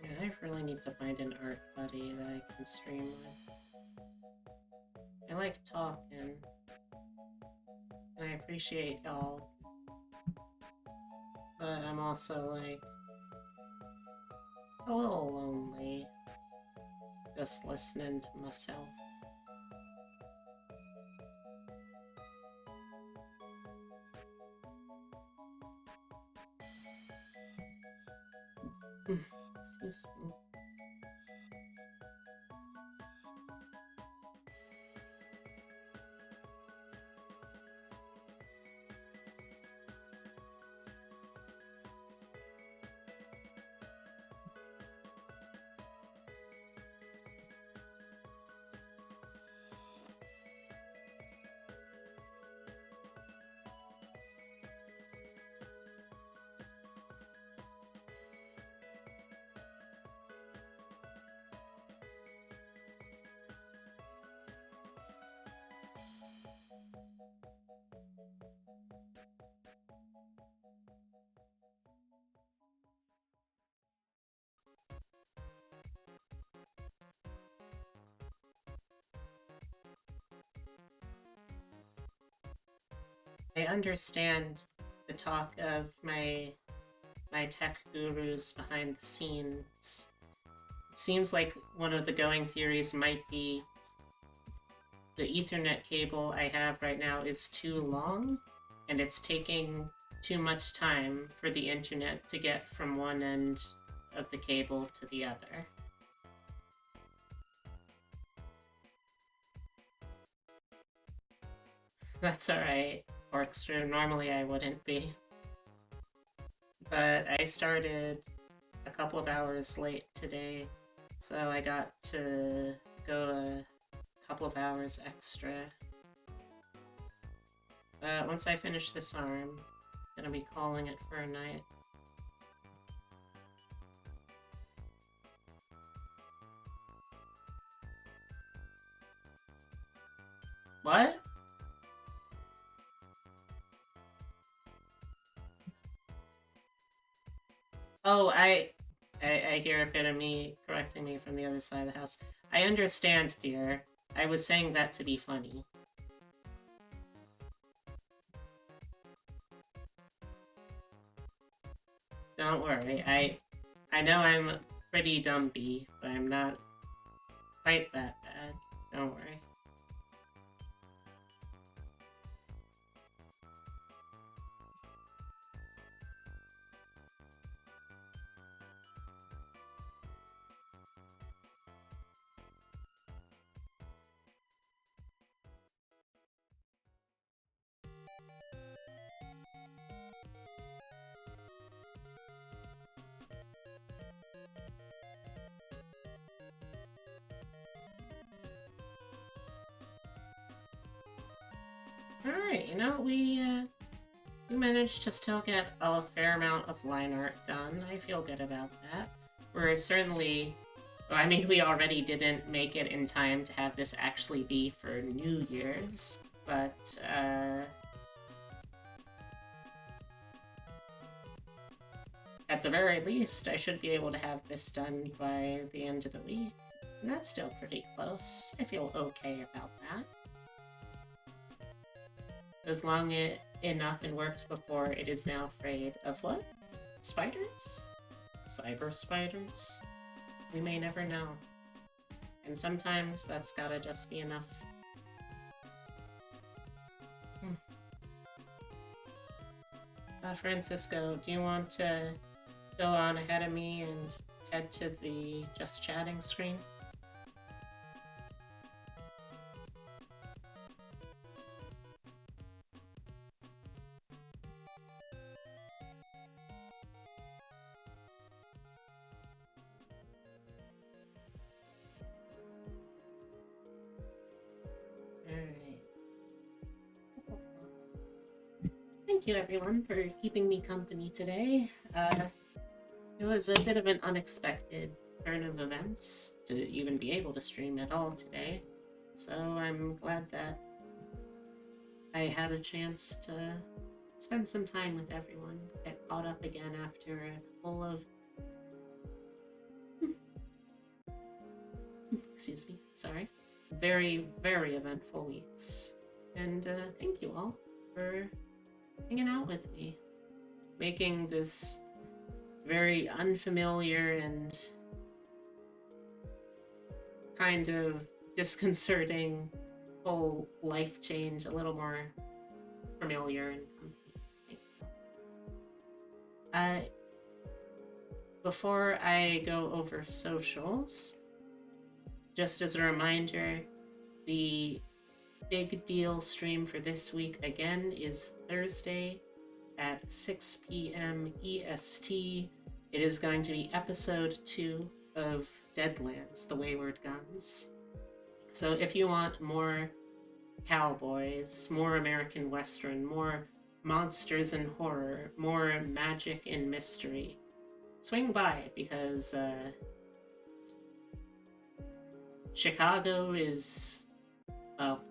Yeah, I really need to find an art buddy that I can stream with. I like talking, and I appreciate y'all, but I'm also like a little lonely just listening to myself. Excuse me. I understand the talk of my tech gurus behind the scenes. It seems like one of the going theories might be the Ethernet cable I have right now is too long, and it's taking too much time for the internet to get from one end of the cable to the other. That's alright, Orkster. Normally I wouldn't be. But I started a couple of hours late today, so I got to go a couple of hours extra. But once I finish this arm, I'm gonna be calling it for a night. What? Oh, I hear a bit of me correcting me from the other side of the house. I understand, dear. I was saying that to be funny. Don't worry, I know I'm pretty dumpy, but I'm not quite that bad. Don't worry. Alright, you know, we managed to still get a fair amount of line art done. I feel good about that. We're certainly... Well, I mean, we already didn't make it in time to have this actually be for New Year's, but, at the very least, I should be able to have this done by the end of the week. And that's still pretty close. I feel okay about that. As long as enough and worked before it is now afraid of what? Spiders? Cyber spiders? We may never know. And sometimes that's gotta just be enough. Francisco, do you want to go on ahead of me and head to the just chatting screen? Thank you everyone for keeping me company today. It was a bit of an unexpected turn of events to even be able to stream at all today, so I'm glad that I had a chance to spend some time with everyone, get caught up again after a couple of excuse me, sorry, very, very eventful weeks. And thank you all for hanging out with me, making this very unfamiliar and kind of disconcerting whole life change a little more familiar and comfy. Thank you. Before I go over socials, just as a reminder, the big deal stream for this week again is Thursday at 6 p.m. EST. It is going to be episode 2 of Deadlands, The Wayward Guns. So if you want more cowboys, more American Western, more monsters and horror, more magic and mystery, swing by, because Chicago is, well,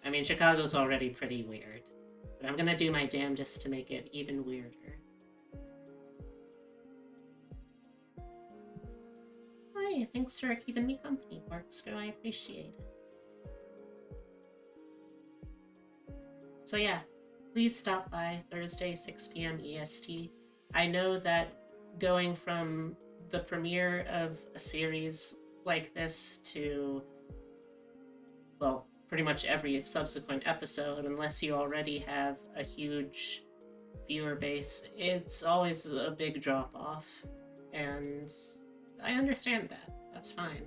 I mean, Chicago's already pretty weird, but I'm gonna do my damnedest to make it even weirder. Hi, thanks for keeping me company, Corkscrew. I appreciate it. So yeah, please stop by Thursday, 6 p.m. EST. I know that going from the premiere of a series like this to, well, pretty much every subsequent episode, unless you already have a huge viewer base, it's always a big drop-off. And I understand that. That's fine.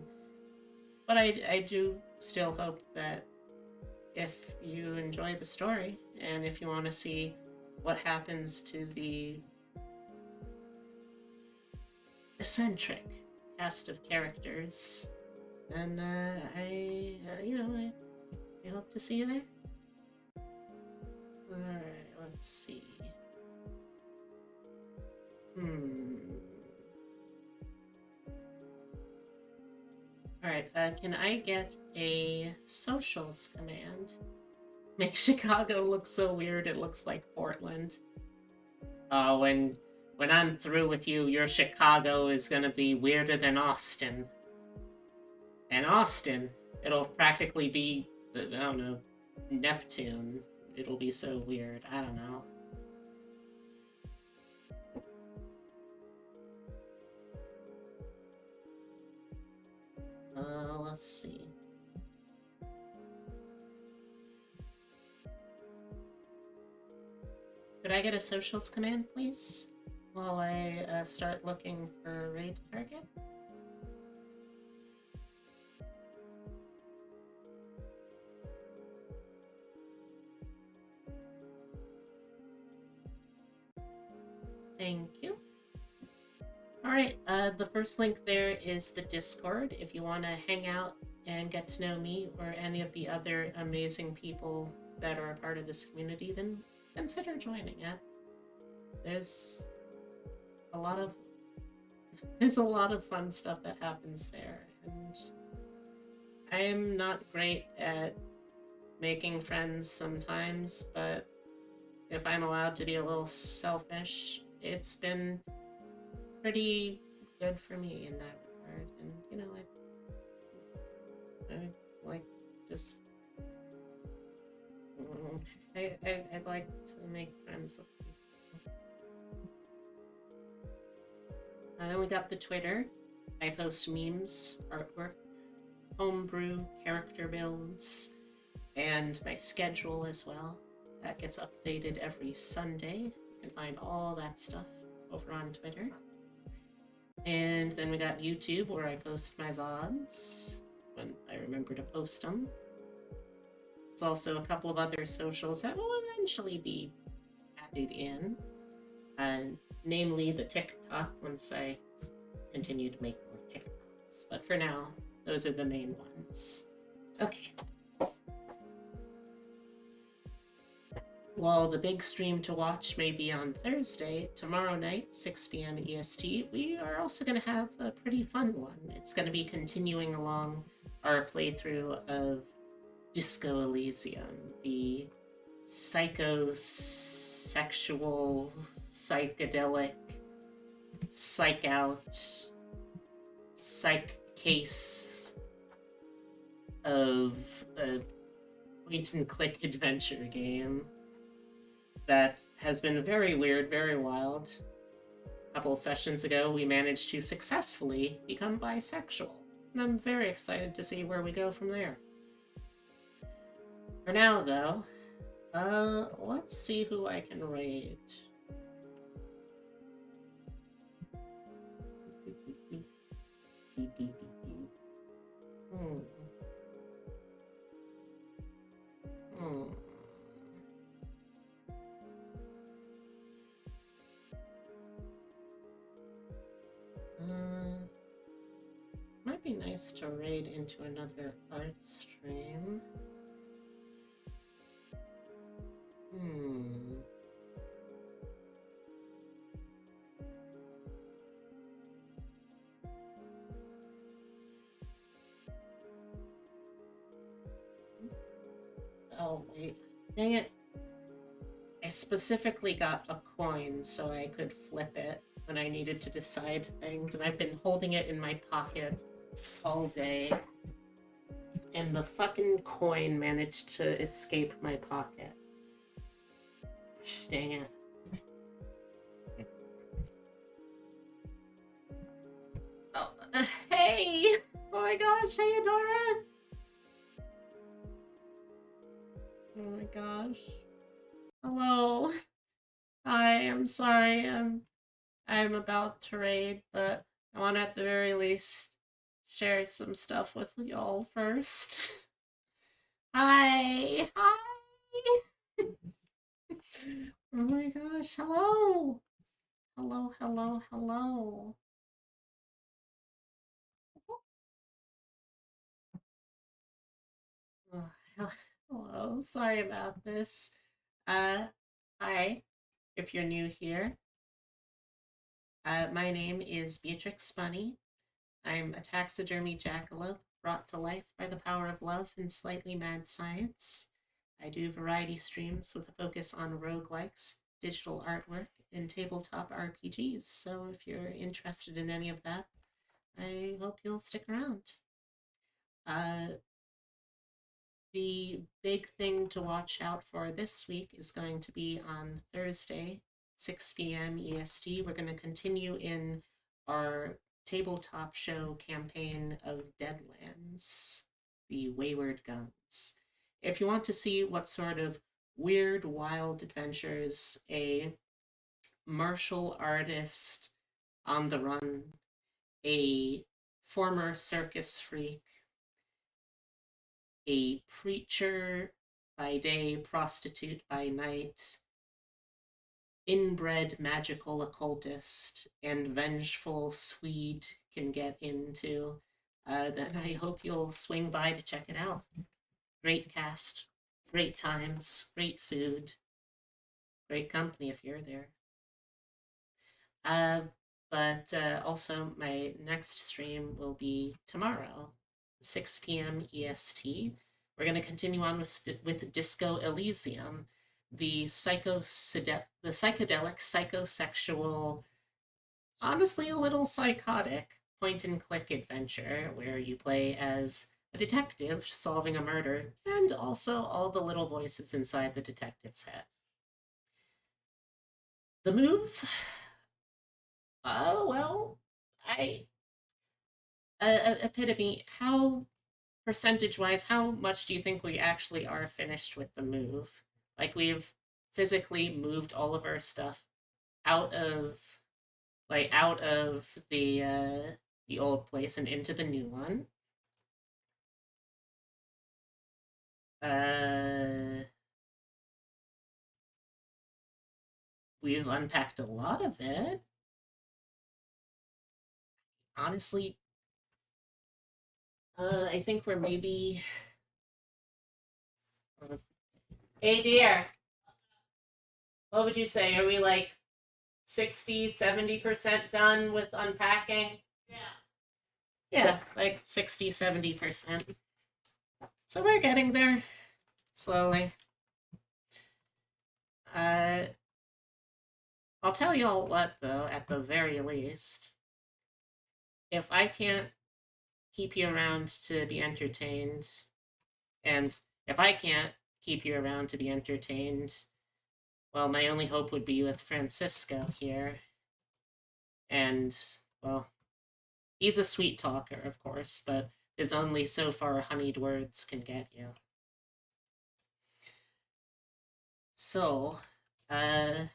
But I do still hope that if you enjoy the story, and if you want to see what happens to the eccentric cast of characters, then I hope to see you there. Alright, let's see. Alright, can I get a socials command? Make Chicago look so weird it looks like Portland. When I'm through with you, your Chicago is gonna be weirder than Austin. And Austin, it'll practically be, I don't know, Neptune. It'll be so weird. I don't know. Let's see. Could I get a socials command, please? While I start looking for a raid target? Thank you. Alright, the first link there is the Discord. If you want to hang out and get to know me or any of the other amazing people that are a part of this community, then consider joining it. There's a lot of fun stuff that happens there, and I am not great at making friends sometimes, but if I'm allowed to be a little selfish, it's been pretty good for me in that regard. And, you know, I like just... I'd like to make friends with people. And then we got the Twitter. I post memes, artwork, homebrew, character builds, and my schedule as well. That gets updated every Sunday. You can find all that stuff over on Twitter. And then we got YouTube, where I post my VODs when I remember to post them. There's also a couple of other socials that will eventually be added in, namely the TikTok once I continue to make more TikToks. But for now, those are the main ones. Okay. While the big stream to watch may be on Thursday, tomorrow night, 6 p.m. EST, we are also going to have a pretty fun one. It's going to be continuing along our playthrough of Disco Elysium, the psychosexual, psychedelic, psych out, psych case of a point-and-click adventure game that has been very weird, very wild. A couple of sessions ago, we managed to successfully become bisexual, and I'm very excited to see where we go from there. For now, though, let's see who I can raid. Might be nice to raid into another art stream. Oh, wait. Dang it. I specifically got a coin so I could flip it when I needed to decide things, and I've been holding it in my pocket all day. And the fucking coin managed to escape my pocket. Dang it. Oh, hey! Oh my gosh, hey Adora! Oh my gosh. Hello. Hi, I'm sorry. I'm about to raid, but I want to at the very least share some stuff with y'all first. Hi! Hi! Oh my gosh, hello! Hello, hello, hello. Oh, hello, sorry about this. Hi, if you're new here. My name is Beatrix Bunny. I'm a taxidermy jackalope brought to life by the power of love and slightly mad science. I do variety streams with a focus on roguelikes, digital artwork, and tabletop RPGs, so if you're interested in any of that, I hope you'll stick around. The big thing to watch out for this week is going to be on Thursday, 6 p.m. EST. We're going to continue in our tabletop show campaign of Deadlands, the Wayward Guns. If you want to see what sort of weird, wild adventures a martial artist on the run, a former circus freak, a preacher by day, prostitute by night, inbred magical occultist, and vengeful Swede can get into, then I hope you'll swing by to check it out. Great cast, great times, great food, great company if you're there. But also my next stream will be tomorrow, 6 p.m. EST. We're going to continue on with Disco Elysium. the psychedelic, psychosexual, honestly a little psychotic point and click adventure where you play as a detective solving a murder and also all the little voices inside the detective's head. The move? Well, epitome, how percentage wise, how much do you think we actually are finished with the move? Like, we've physically moved all of our stuff out of the old place and into the new one. We've unpacked a lot of it. Honestly, I think we're maybe. Hey, dear. What would you say? Are we like 60, 70% done with unpacking? Yeah, like 60, 70%. So we're getting there slowly. I'll tell you all what, though, at the very least, if I can't keep you around to be entertained, and if I can't keep you around to be entertained, well, my only hope would be with Francisco here. And, well, he's a sweet talker, of course, but there's only so far honeyed words can get you. So, I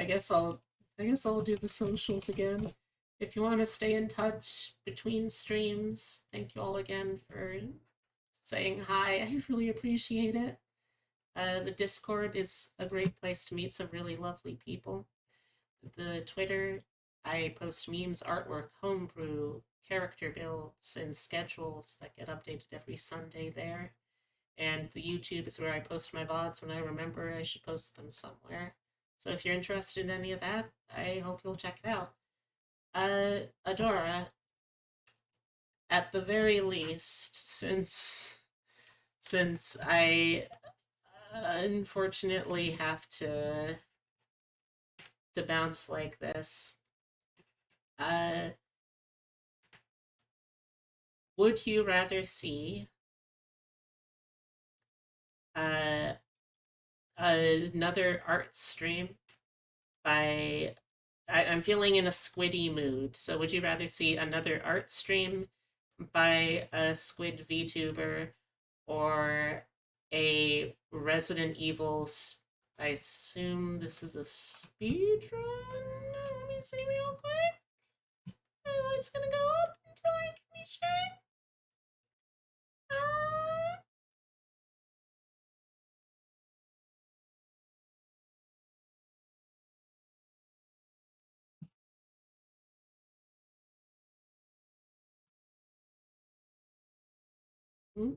guess I'll do the socials again. If you want to stay in touch between streams, thank you all again for saying hi. I really appreciate it. The Discord is a great place to meet some really lovely people. The Twitter, I post memes, artwork, homebrew, character builds, and schedules that get updated every Sunday there. And the YouTube is where I post my VODs when I remember I should post them somewhere. So if you're interested in any of that, I hope you'll check it out. Adora, at the very least, since I unfortunately have to bounce like this, would you rather see another art stream by I'm feeling in a squiddy mood, so would you rather see another art stream by a squid VTuber or a Resident Evil I assume this is a speed run? Let me see real quick. Oh, it's gonna go up until I can be sure. Hmm?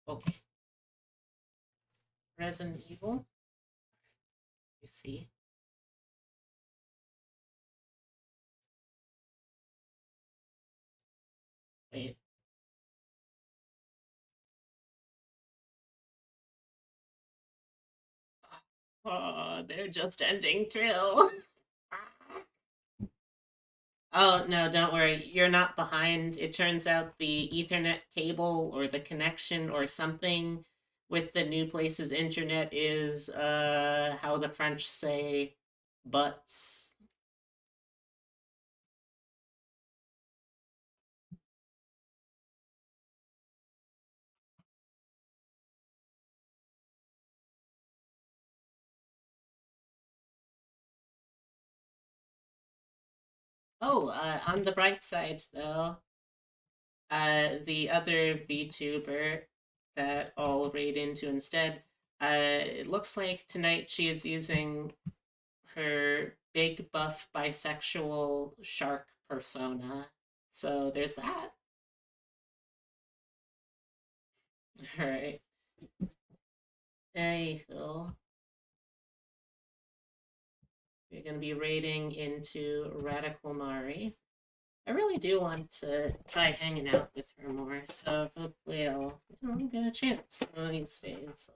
Okay. Resident Evil. You see. Wait. Oh, they're just ending too. Oh, no, don't worry. You're not behind. It turns out the Ethernet cable or the connection or something with the new place's internet is, how the French say, butts. Oh, on the bright side, though, the other VTuber that I'll raid into instead, it looks like tonight she is using her big buff bisexual shark persona. So there's that. Alright. Anywho. We're gonna be raiding into Radical Mari. I really do want to try hanging out with her more, so hopefully I'll get a chance one of these days.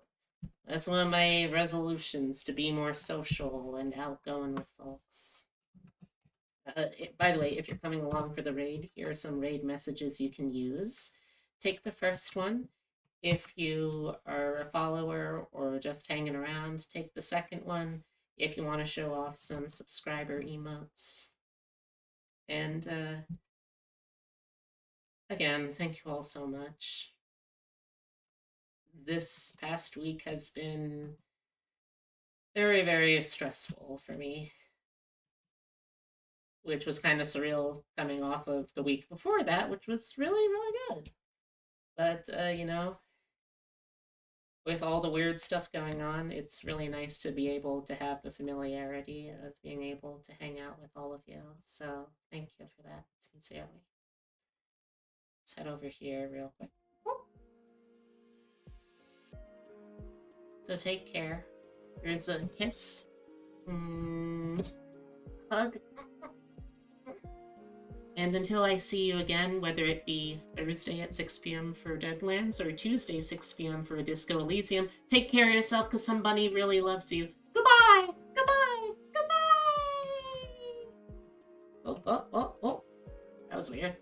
That's one of my resolutions, to be more social and outgoing with folks. By the way, if you're coming along for the raid, here are some raid messages you can use. Take the first one. If you are a follower or just hanging around, take the second one. If you want to show off some subscriber emotes. And again, thank you all so much. This past week has been very, very stressful for me, which was kind of surreal coming off of the week before that, which was really, really good. But, you know, with all the weird stuff going on, it's really nice to be able to have the familiarity of being able to hang out with all of you. So thank you for that, sincerely. Let's head over here real quick. So take care. Here's a kiss. Hug. And until I see you again, whether it be Thursday at 6 p.m. for Deadlands or Tuesday 6 p.m. for Disco Elysium, take care of yourself because somebody really loves you. Goodbye! Goodbye! Goodbye! Oh. That was weird.